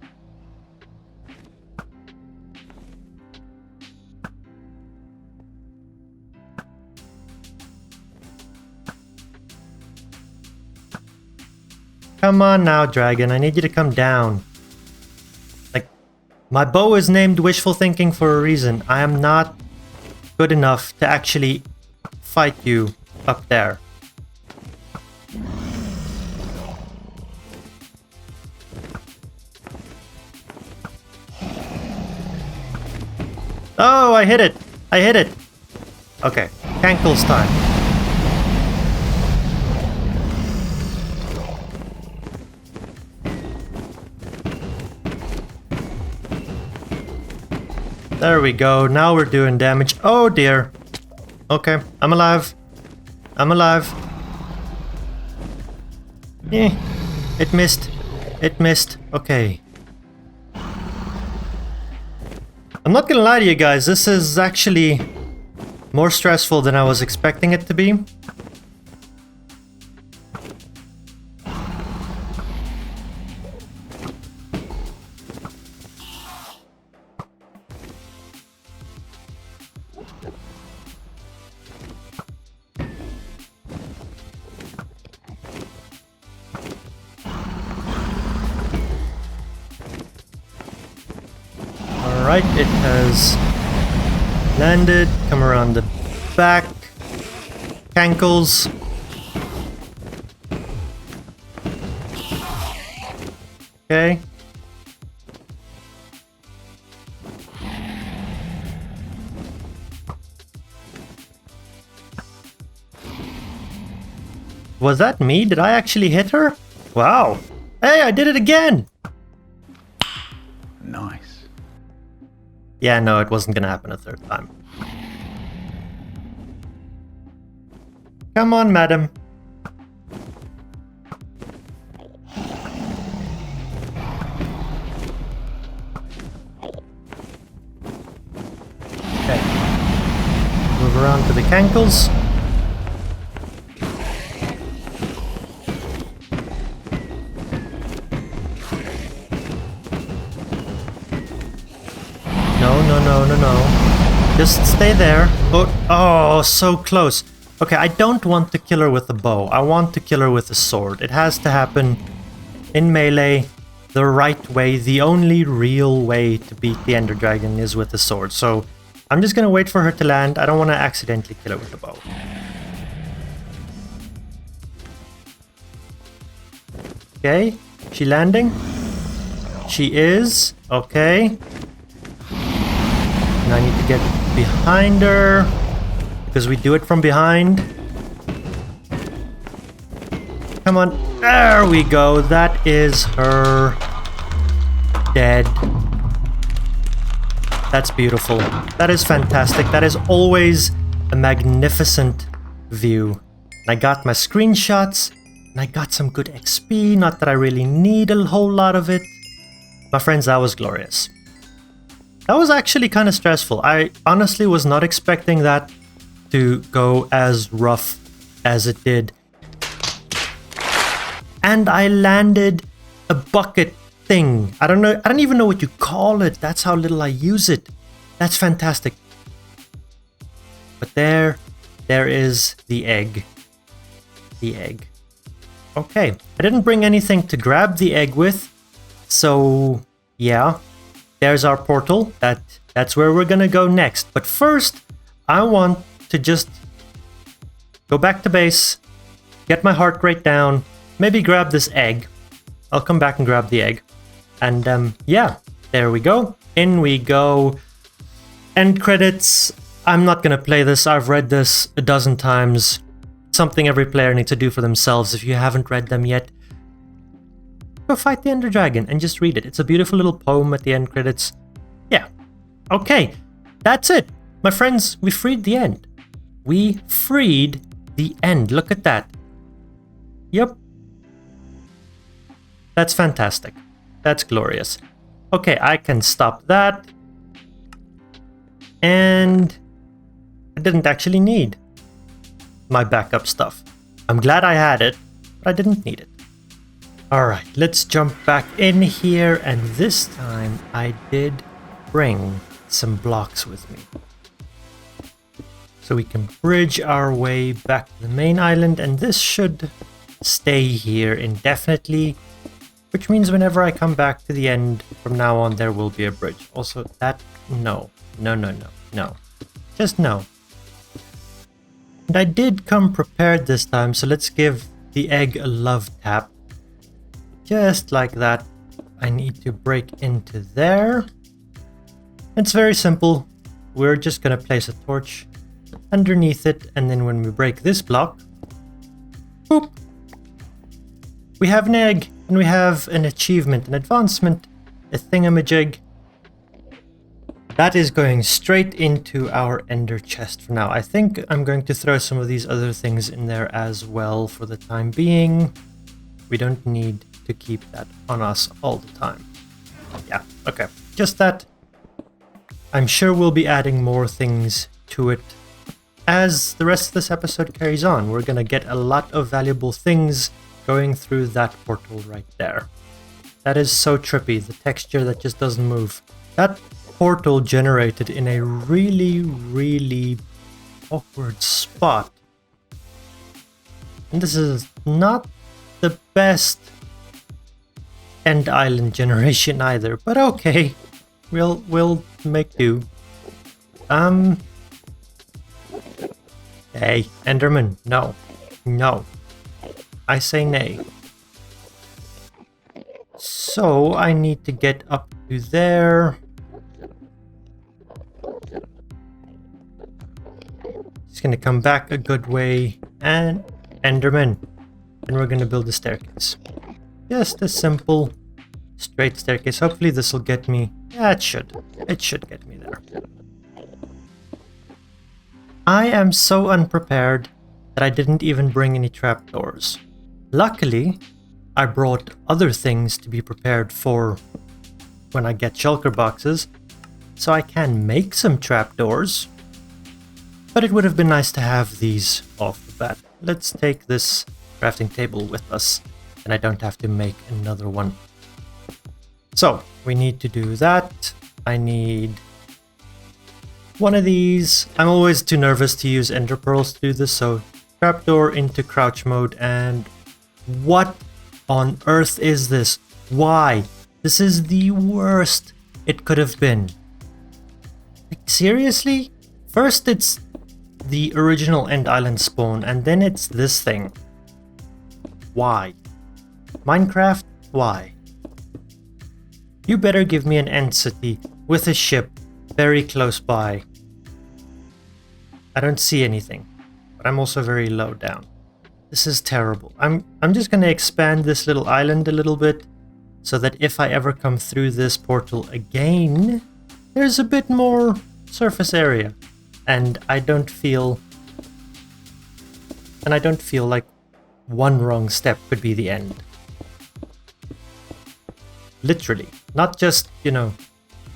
Come on now, dragon. I need you to come down. Like, my bow is named Wishful Thinking for a reason. I am not good enough to actually fight you up there. Oh, I hit it! I hit it! Okay, Cankle's time. There we go, now we're doing damage. Oh dear. Okay, I'm alive. I'm alive. It missed. It missed. Okay. I'm not gonna lie to you guys, this is actually more stressful than I was expecting it to be. Alright, it has landed, come around the back, cankles. Okay. Was that me? Did I actually hit her? Wow. Hey, I did it again! Nice. Yeah, no, it wasn't gonna happen a third time. Come on, madam. Okay. Move around to the cankles. No. Just stay there. Oh, so close. Okay, I don't want to kill her with a bow. I want to kill her with a sword. It has to happen in melee the right way. The only real way to beat the Ender Dragon is with a sword. So I'm just gonna wait for her to land. I don't want to accidentally kill her with a bow. Okay, she landing? She is. Okay. And I need to get behind her, because we do it from behind. Come on. There we go. That is her dead. That's beautiful. That is fantastic. That is always a magnificent view. I got my screenshots, and I got some good XP. Not that I really need a whole lot of it. My friends, that was glorious. That was actually kind of stressful. I honestly was not expecting that to go as rough as it did. And I landed a bucket thing. I don't even know what you call it. That's how little I use it. That's fantastic. But there is the egg. The egg. Okay, I didn't bring anything to grab the egg with. So, yeah. There's our portal. That's where we're gonna go next. But first, I want to just go back to base, get my heart rate down, maybe grab this egg. I'll come back and grab the egg. And yeah, there we go. In we go. End credits. I'm not gonna play this. I've read this a dozen times. Something every player needs to do for themselves. If you haven't read them yet, go fight the Ender Dragon and just read it. It's a beautiful little poem at the end credits. Yeah. Okay. That's it. My friends, we freed the end. We freed the end. Look at that. Yep. That's fantastic. That's glorious. Okay, I can stop that. And I didn't actually need my backup stuff. I'm glad I had it, but I didn't need it. Alright, let's jump back in here, and this time I did bring some blocks with me. So we can bridge our way back to the main island, and this should stay here indefinitely, which means whenever I come back to the end from now on, there will be a bridge. Also, that, no. Just no. And I did come prepared this time, so let's give the egg a love tap. Just like that. I need to break into there. It's very simple. We're just gonna place a torch underneath it, and then when we break this block, boop, we have an egg, and we have an achievement, an advancement, a thingamajig. That is going straight into our ender chest for now. I think I'm going to throw some of these other things in there as well for the time being. We don't need to keep that on us all the time. Yeah, okay. Just that. I'm sure we'll be adding more things to it as the rest of this episode carries on. We're gonna get a lot of valuable things going through that portal right there. That is so trippy, the texture that just doesn't move. That portal generated in a really awkward spot. And this is not the best end island generation either, but okay. We'll make do. Hey, Enderman, no. No. I say nay. So I need to get up to there. It's gonna come back a good way, and Enderman. And we're gonna build a staircase. Just a simple, straight staircase. Hopefully this will get me. Yeah, it should. It should get me there. I am so unprepared that I didn't even bring any trapdoors. Luckily, I brought other things to be prepared for when I get shulker boxes, so I can make some trapdoors. But it would have been nice to have these off the bat. Let's take this crafting table with us, and I don't have to make another one. So, we need to do that. I need one of these. I'm always too nervous to use ender pearls to do this, so trapdoor into crouch mode. And what on earth is this? Why? This is the worst it could have been. Like, seriously? First it's the original end island spawn, and then it's this thing. Why? Minecraft, why? You better give me an end city with a ship very close by. I don't see anything, but I'm also very low down. This is terrible. I'm just gonna expand this little island a little bit so that if I ever come through this portal again, there's a bit more surface area. And I don't feel like one wrong step could be the end. Literally. Not just,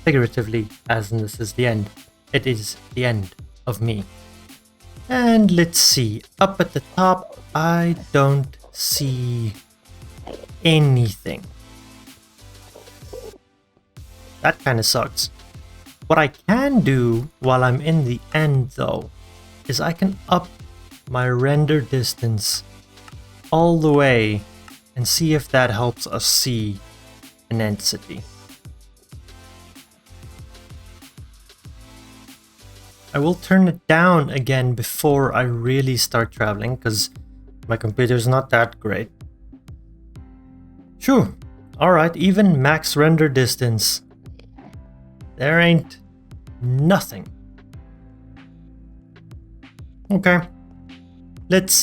figuratively, as in this is the end. It is the end of me. And let's see. Up at the top, I don't see anything. That kind of sucks. What I can do while I'm in the end, though, is I can up my render distance all the way and see if that helps us see an end city. I will turn it down again before I really start traveling, because my computer's not that great. Phew. Alright, even max render distance. There ain't nothing. Okay. Let's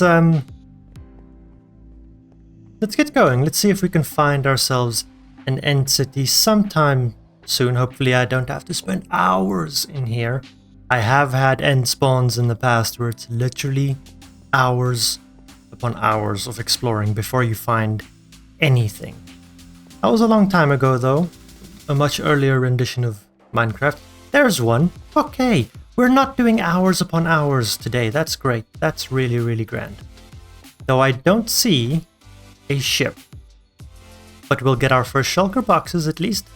get going. Let's see if we can find ourselves an end city sometime soon. Hopefully I don't have to spend hours in here. I have had end spawns in the past where it's literally hours upon hours of exploring before you find anything. That was a long time ago though. A much earlier rendition of Minecraft. There's one. Okay, We're not doing hours upon hours today. That's great. That's really, really grand. Though I don't see a ship. But we'll get our first shulker boxes at least.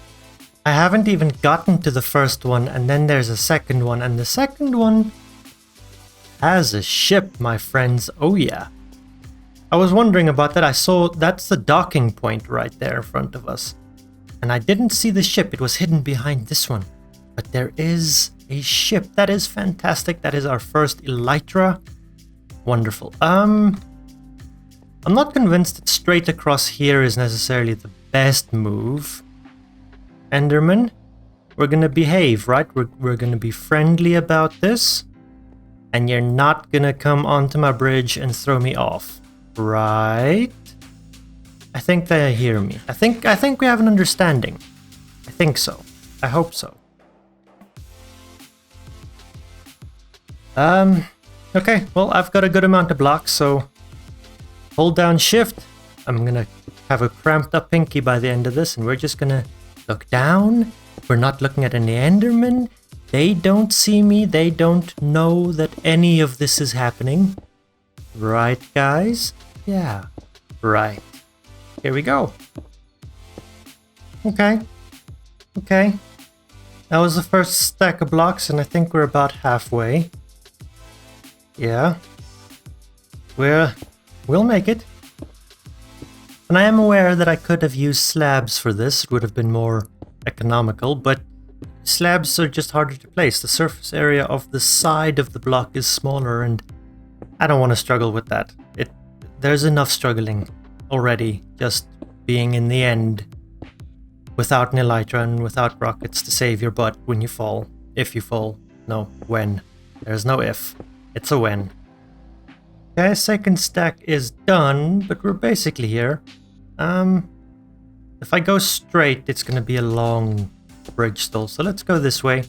I haven't even gotten to the first one, and then there's a second one, and the second one has a ship, my friends. Oh yeah. I was wondering about that. I saw that's the docking point right there in front of us. And I didn't see the ship. It was hidden behind this one. But there is a ship. That is fantastic. That is our first elytra. Wonderful. I'm not convinced that straight across here is necessarily the best move. Enderman, we're gonna behave, right? We're gonna be friendly about this. And you're not gonna come onto my bridge and throw me off, right? I think they hear me. I think we have an understanding. I think so. I hope so. Okay, well, I've got a good amount of blocks, so hold down shift. I'm gonna have a cramped up pinky by the end of this, and we're just gonna look down. We're not looking at any Endermen. They don't see me. They don't know that any of this is happening. Right, guys? Yeah, right. Here we go. Okay. Okay. That was the first stack of blocks, and I think we're about halfway. Yeah. We'll make it. And I am aware that I could have used slabs for this. It would have been more economical, but slabs are just harder to place. The surface area of the side of the block is smaller, and I don't want to struggle with that. There's enough struggling already, just being in the end without an elytra and without rockets to save your butt when you fall. If you fall. No, when. There's no if. It's a when. Okay, second stack is done, but we're basically here. If I go straight, it's going to be a long bridge still, so let's go this way.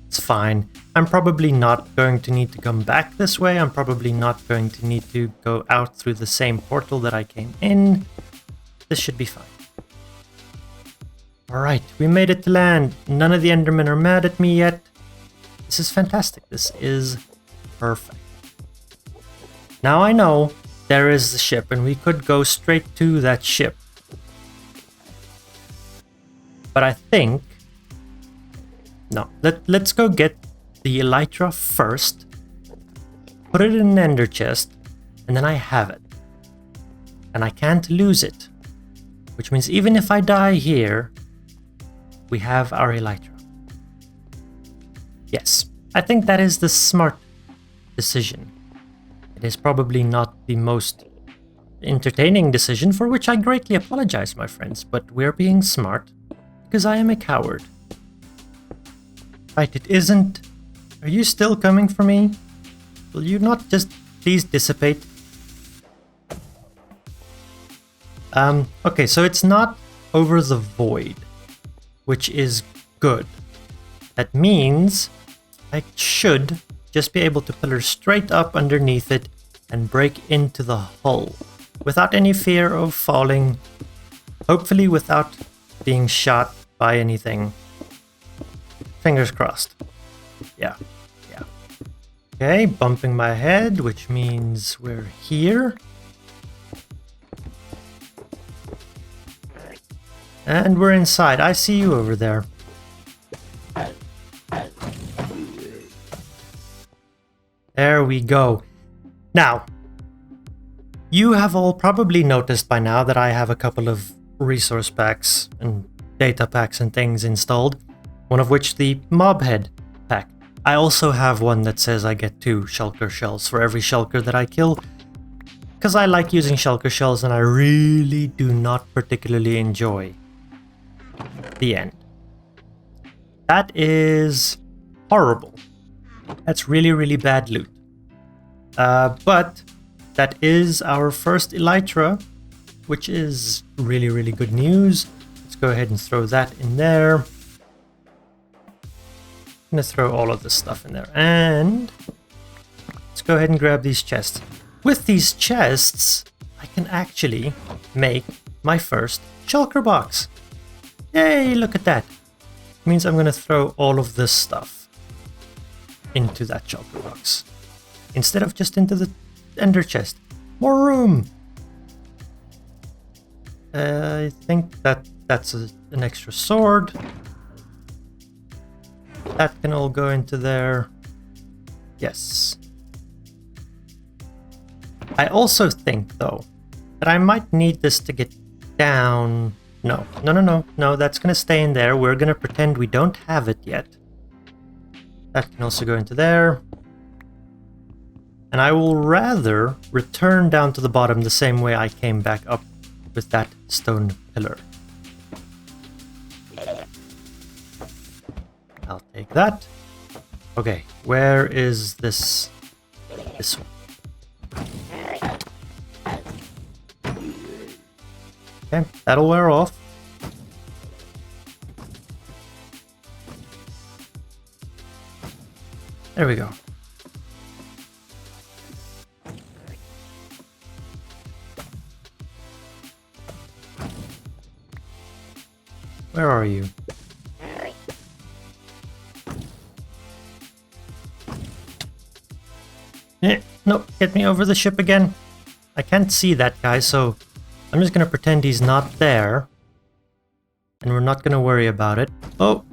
It's fine. I'm probably not going to need to come back this way. I'm probably not going to need to go out through the same portal that I came in. This should be fine. Alright, we made it to land. None of the Endermen are mad at me yet. This is fantastic. This is perfect. Now I know there is the ship, and we could go straight to that ship. But I think... No, let's go get the elytra first, put it in an ender chest, and then I have it. And I can't lose it. Which means even if I die here, we have our elytra. Yes, I think that is the smart decision. It is probably not the most entertaining decision, for which I greatly apologize, my friends, but we're being smart, because I am a coward. Right, it isn't... Are you still coming for me? Will you not just please dissipate? Okay, so it's not over the void, which is good. That means I should just be able to pillar straight up underneath it and break into the hull without any fear of falling, hopefully without being shot by anything. Fingers crossed. Yeah. Okay, bumping my head, which means we're here. And we're inside. I see you over there. There we go. Now, you have all probably noticed by now that I have a couple of resource packs and data packs and things installed, one of which the mob head pack. I also have one that says I get 2 shulker shells for every shulker that I kill, because I like using shulker shells and I really do not particularly enjoy the end. That is horrible. That's really, really bad loot. But that is our first elytra, which is really, really good news. Let's go ahead and throw that in there. I'm gonna throw all of this stuff in there, and let's go ahead and grab these chests. With these chests, I can actually make my first shulker box. Yay, look at that. It means I'm gonna throw all of this stuff. into that shulker box instead of just into the ender chest. More room! I think that's an extra sword. That can all go into there. Yes. I also think, though, that I might need this to get down. No, that's gonna stay in there. We're gonna pretend we don't have it yet. That can also go into there. And I will rather return down to the bottom the same way I came back up with that stone pillar. I'll take that. Okay, where is this? This one. Okay, that'll wear off. There we go. Where are you? No, get me over the ship again. I can't see that guy, so I'm just gonna pretend he's not there. And we're not gonna worry about it. Oh!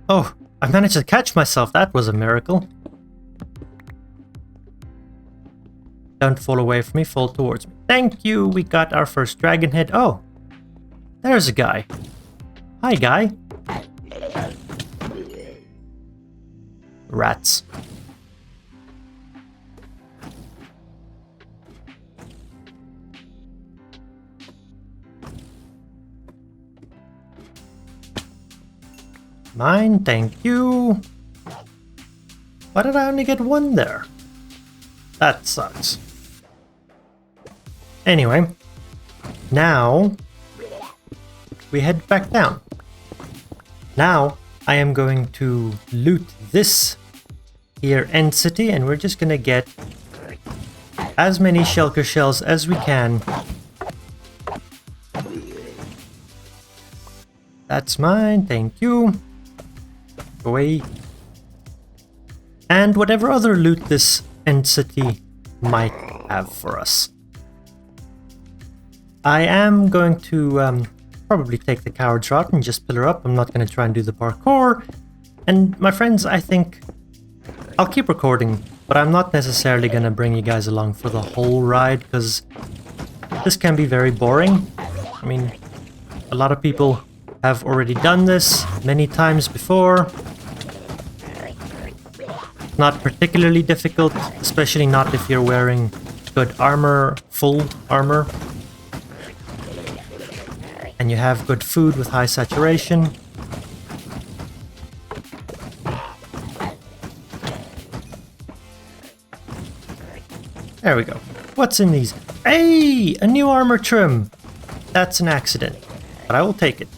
Oh! I managed to catch myself. That was a miracle. Don't fall away from me, fall towards me. Thank you! We got our first dragon head. Oh! There's a guy. Hi, guy. Rats. Mine, thank you. Why did I only get one there? That sucks. Anyway, now we head back down. Now I am going to loot this here end city, and we're just gonna get as many shulker shells as we can. That's mine, thank you. Away. And whatever other loot this end city might have for us. I am going to probably take the coward's route and just pillar up. I'm not going to try and do the parkour. And my friends, I think I'll keep recording, but I'm not necessarily going to bring you guys along for the whole ride, because this can be very boring. I mean, a lot of people have already done this many times before. Not particularly difficult, especially not if you're wearing good armor, full armor. And you have good food with high saturation. There we go. What's in these? Hey! A new armor trim! That's an accident, but I will take it.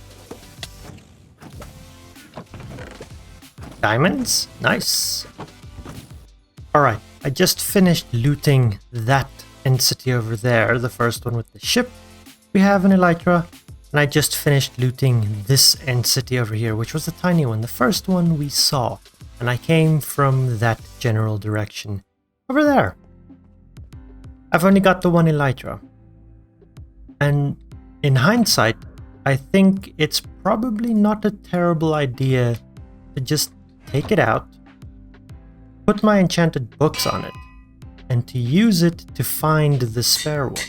Diamonds? Nice. Alright, I just finished looting that end city over there, the first one with the ship. We have an elytra, and I just finished looting this end city over here, which was the tiny one, the first one we saw. And I came from that general direction over there. I've only got the one elytra. And in hindsight, I think it's probably not a terrible idea to just take it out, put my enchanted books on it, and to use it to find the spare one.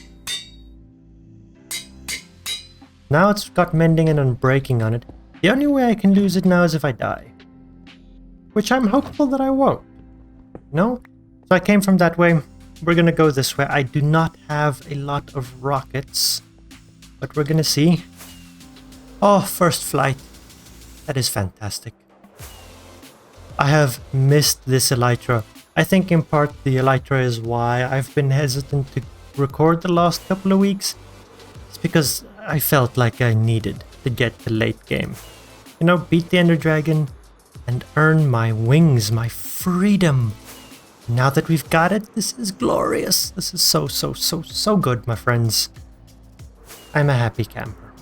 Now it's got mending and unbreaking on it. The only way I can lose it now is if I die. Which I'm hopeful that I won't. No? So I came from that way. We're gonna go this way. I do not have a lot of rockets, but we're gonna see. Oh, first flight. That is fantastic. I have missed this elytra. I think in part the elytra is why I've been hesitant to record the last couple of weeks. It's because I felt like I needed to get the late game. You know, beat the Ender Dragon and earn my wings, my freedom. Now that we've got it, this is glorious. This is so good, my friends. I'm a happy camper.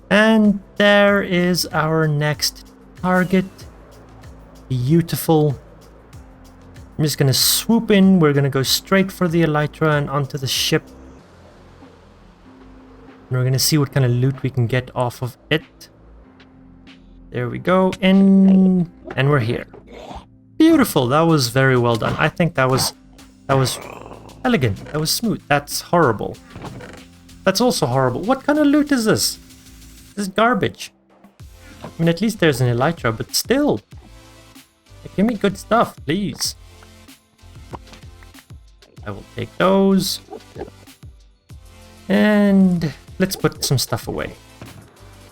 And there is our next target. Beautiful. I'm just gonna swoop in. We're gonna go straight for the elytra and onto the ship. And we're gonna see what kind of loot we can get off of it. There we go. And we're here. Beautiful. That was very well done. I think that was elegant. That was smooth. That's horrible. That's also horrible. What kind of loot is this? This is garbage. I mean, at least there's an elytra, but still. Give me good stuff, please. I will take those. And let's put some stuff away.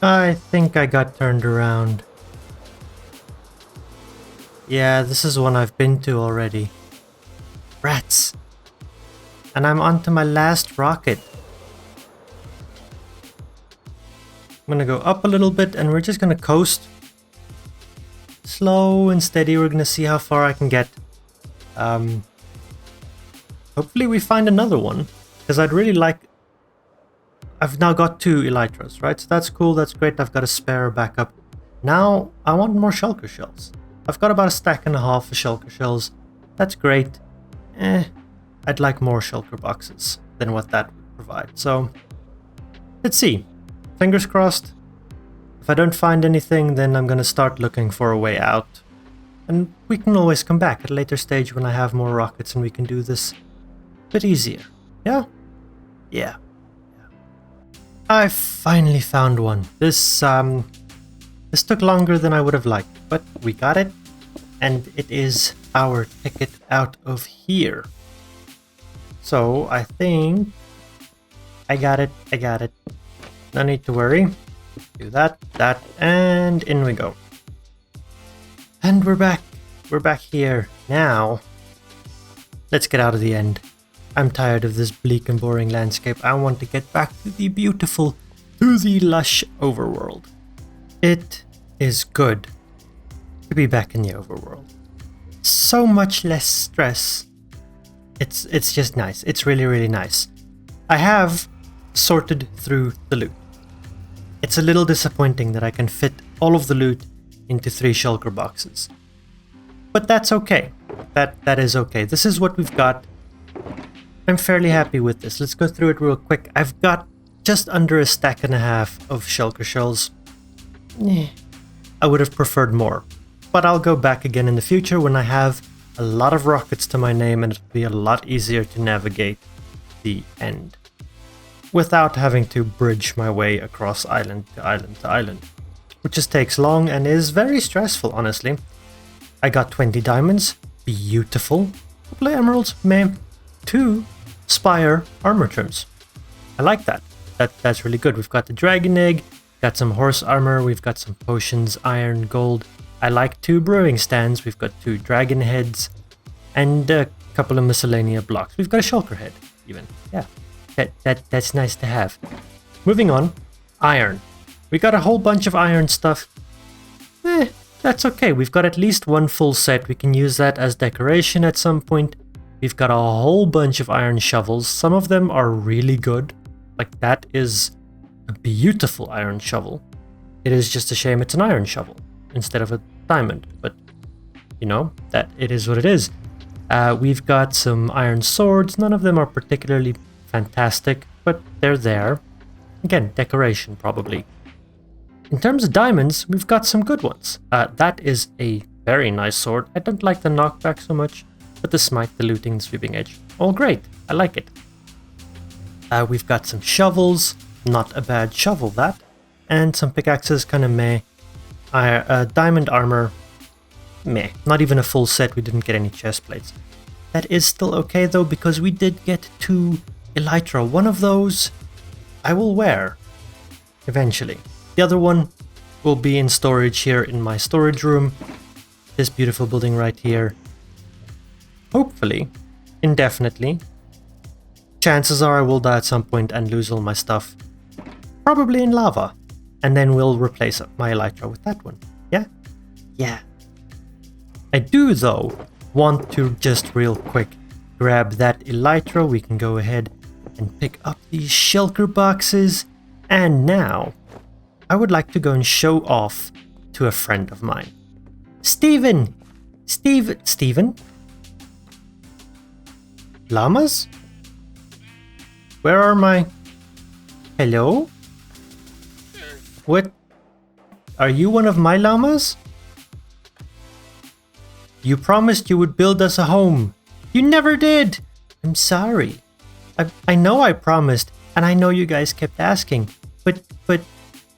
I think I got turned around. Yeah, this is one I've been to already. Rats. And I'm onto my last rocket. I'm gonna go up a little bit and we're just gonna coast. Slow and steady, we're gonna see how far I can get. Hopefully we find another one. Because I'd really like... I've now got 2 elytras, right? So that's cool, that's great, I've got a spare backup. Now, I want more shulker shells. I've got about a stack and a half of shulker shells. That's great. I'd like more shulker boxes than what that would provide. So, let's see. Fingers crossed. If I don't find anything, then I'm gonna start looking for a way out. And we can always come back at a later stage when I have more rockets and we can do this a bit easier. Yeah? Yeah. I finally found one. This took longer than I would have liked, but we got it. And it is our ticket out of here. So, I think... I got it. No need to worry. Do that, and in we go. And we're back. We're back here. Now, let's get out of the end. I'm tired of this bleak and boring landscape. I want to get back to the beautiful, to the lush overworld. It is good to be back in the overworld. So much less stress. It's just nice. It's really, really nice. I have sorted through the loot. It's a little disappointing that I can fit all of the loot into 3 shulker boxes. But that's okay. That is okay. This is what we've got. I'm fairly happy with this. Let's go through it real quick. I've got just under a stack and a half of shulker shells. I would have preferred more. But I'll go back again in the future when I have a lot of rockets to my name and it'll be a lot easier to navigate the end. Without having to bridge my way across island to island to island. Which just takes long and is very stressful, honestly. I got 20 diamonds. Beautiful. A couple of emeralds. Meh. 2 spire armor trims. I like that. That's really good. We've got the dragon egg, got some horse armor, we've got some potions, iron, gold. I like 2 brewing stands, we've got 2 dragon heads, and a couple of miscellaneous blocks. We've got a shulker head, even. Yeah. That's nice to have. Moving on, iron. We got a whole bunch of iron stuff. That's okay. We've got at least 1 full set. We can use that as decoration at some point. We've got a whole bunch of iron shovels. Some of them are really good. Like that is a beautiful iron shovel. It is just a shame it's an iron shovel instead of a diamond. But, you know, that it is what it is. We've got some iron swords. None of them are particularly fantastic, but they're there. Again, decoration probably. In terms of diamonds, we've got some good ones. That is a very nice sword. I don't like the knockback so much, but the smite, the looting, the sweeping edge, all great. I like it. We've got some shovels, not a bad shovel that, and some pickaxes, kind of meh. Diamond armor, meh. Not even a full set, we didn't get any chest plates. That is still okay though, because we did get 2 elytra. One of those I will wear eventually. The other one will be in storage here in my storage room. This beautiful building right here. Hopefully, indefinitely. Chances are I will die at some point and lose all my stuff. Probably in lava. And then we'll replace my elytra with that one. Yeah? Yeah. I do, though, want to just real quick grab that elytra. We can go ahead and pick up these shulker boxes. And now, I would like to go and show off to a friend of mine. Steven! Steven? Llamas? Where are my... Hello? What? Are you one of my llamas? You promised you would build us a home. You never did! I'm sorry. I know I promised, and I know you guys kept asking, but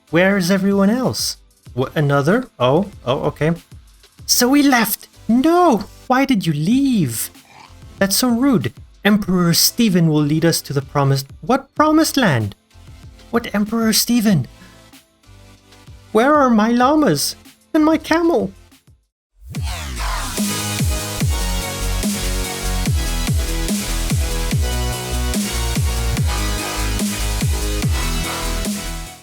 where is everyone else? What, another? Oh, okay. So we left! No! Why did you leave? That's so rude. Emperor Stephen will lead us to the promised... What promised land? What Emperor Stephen? Where are my llamas? And my camel?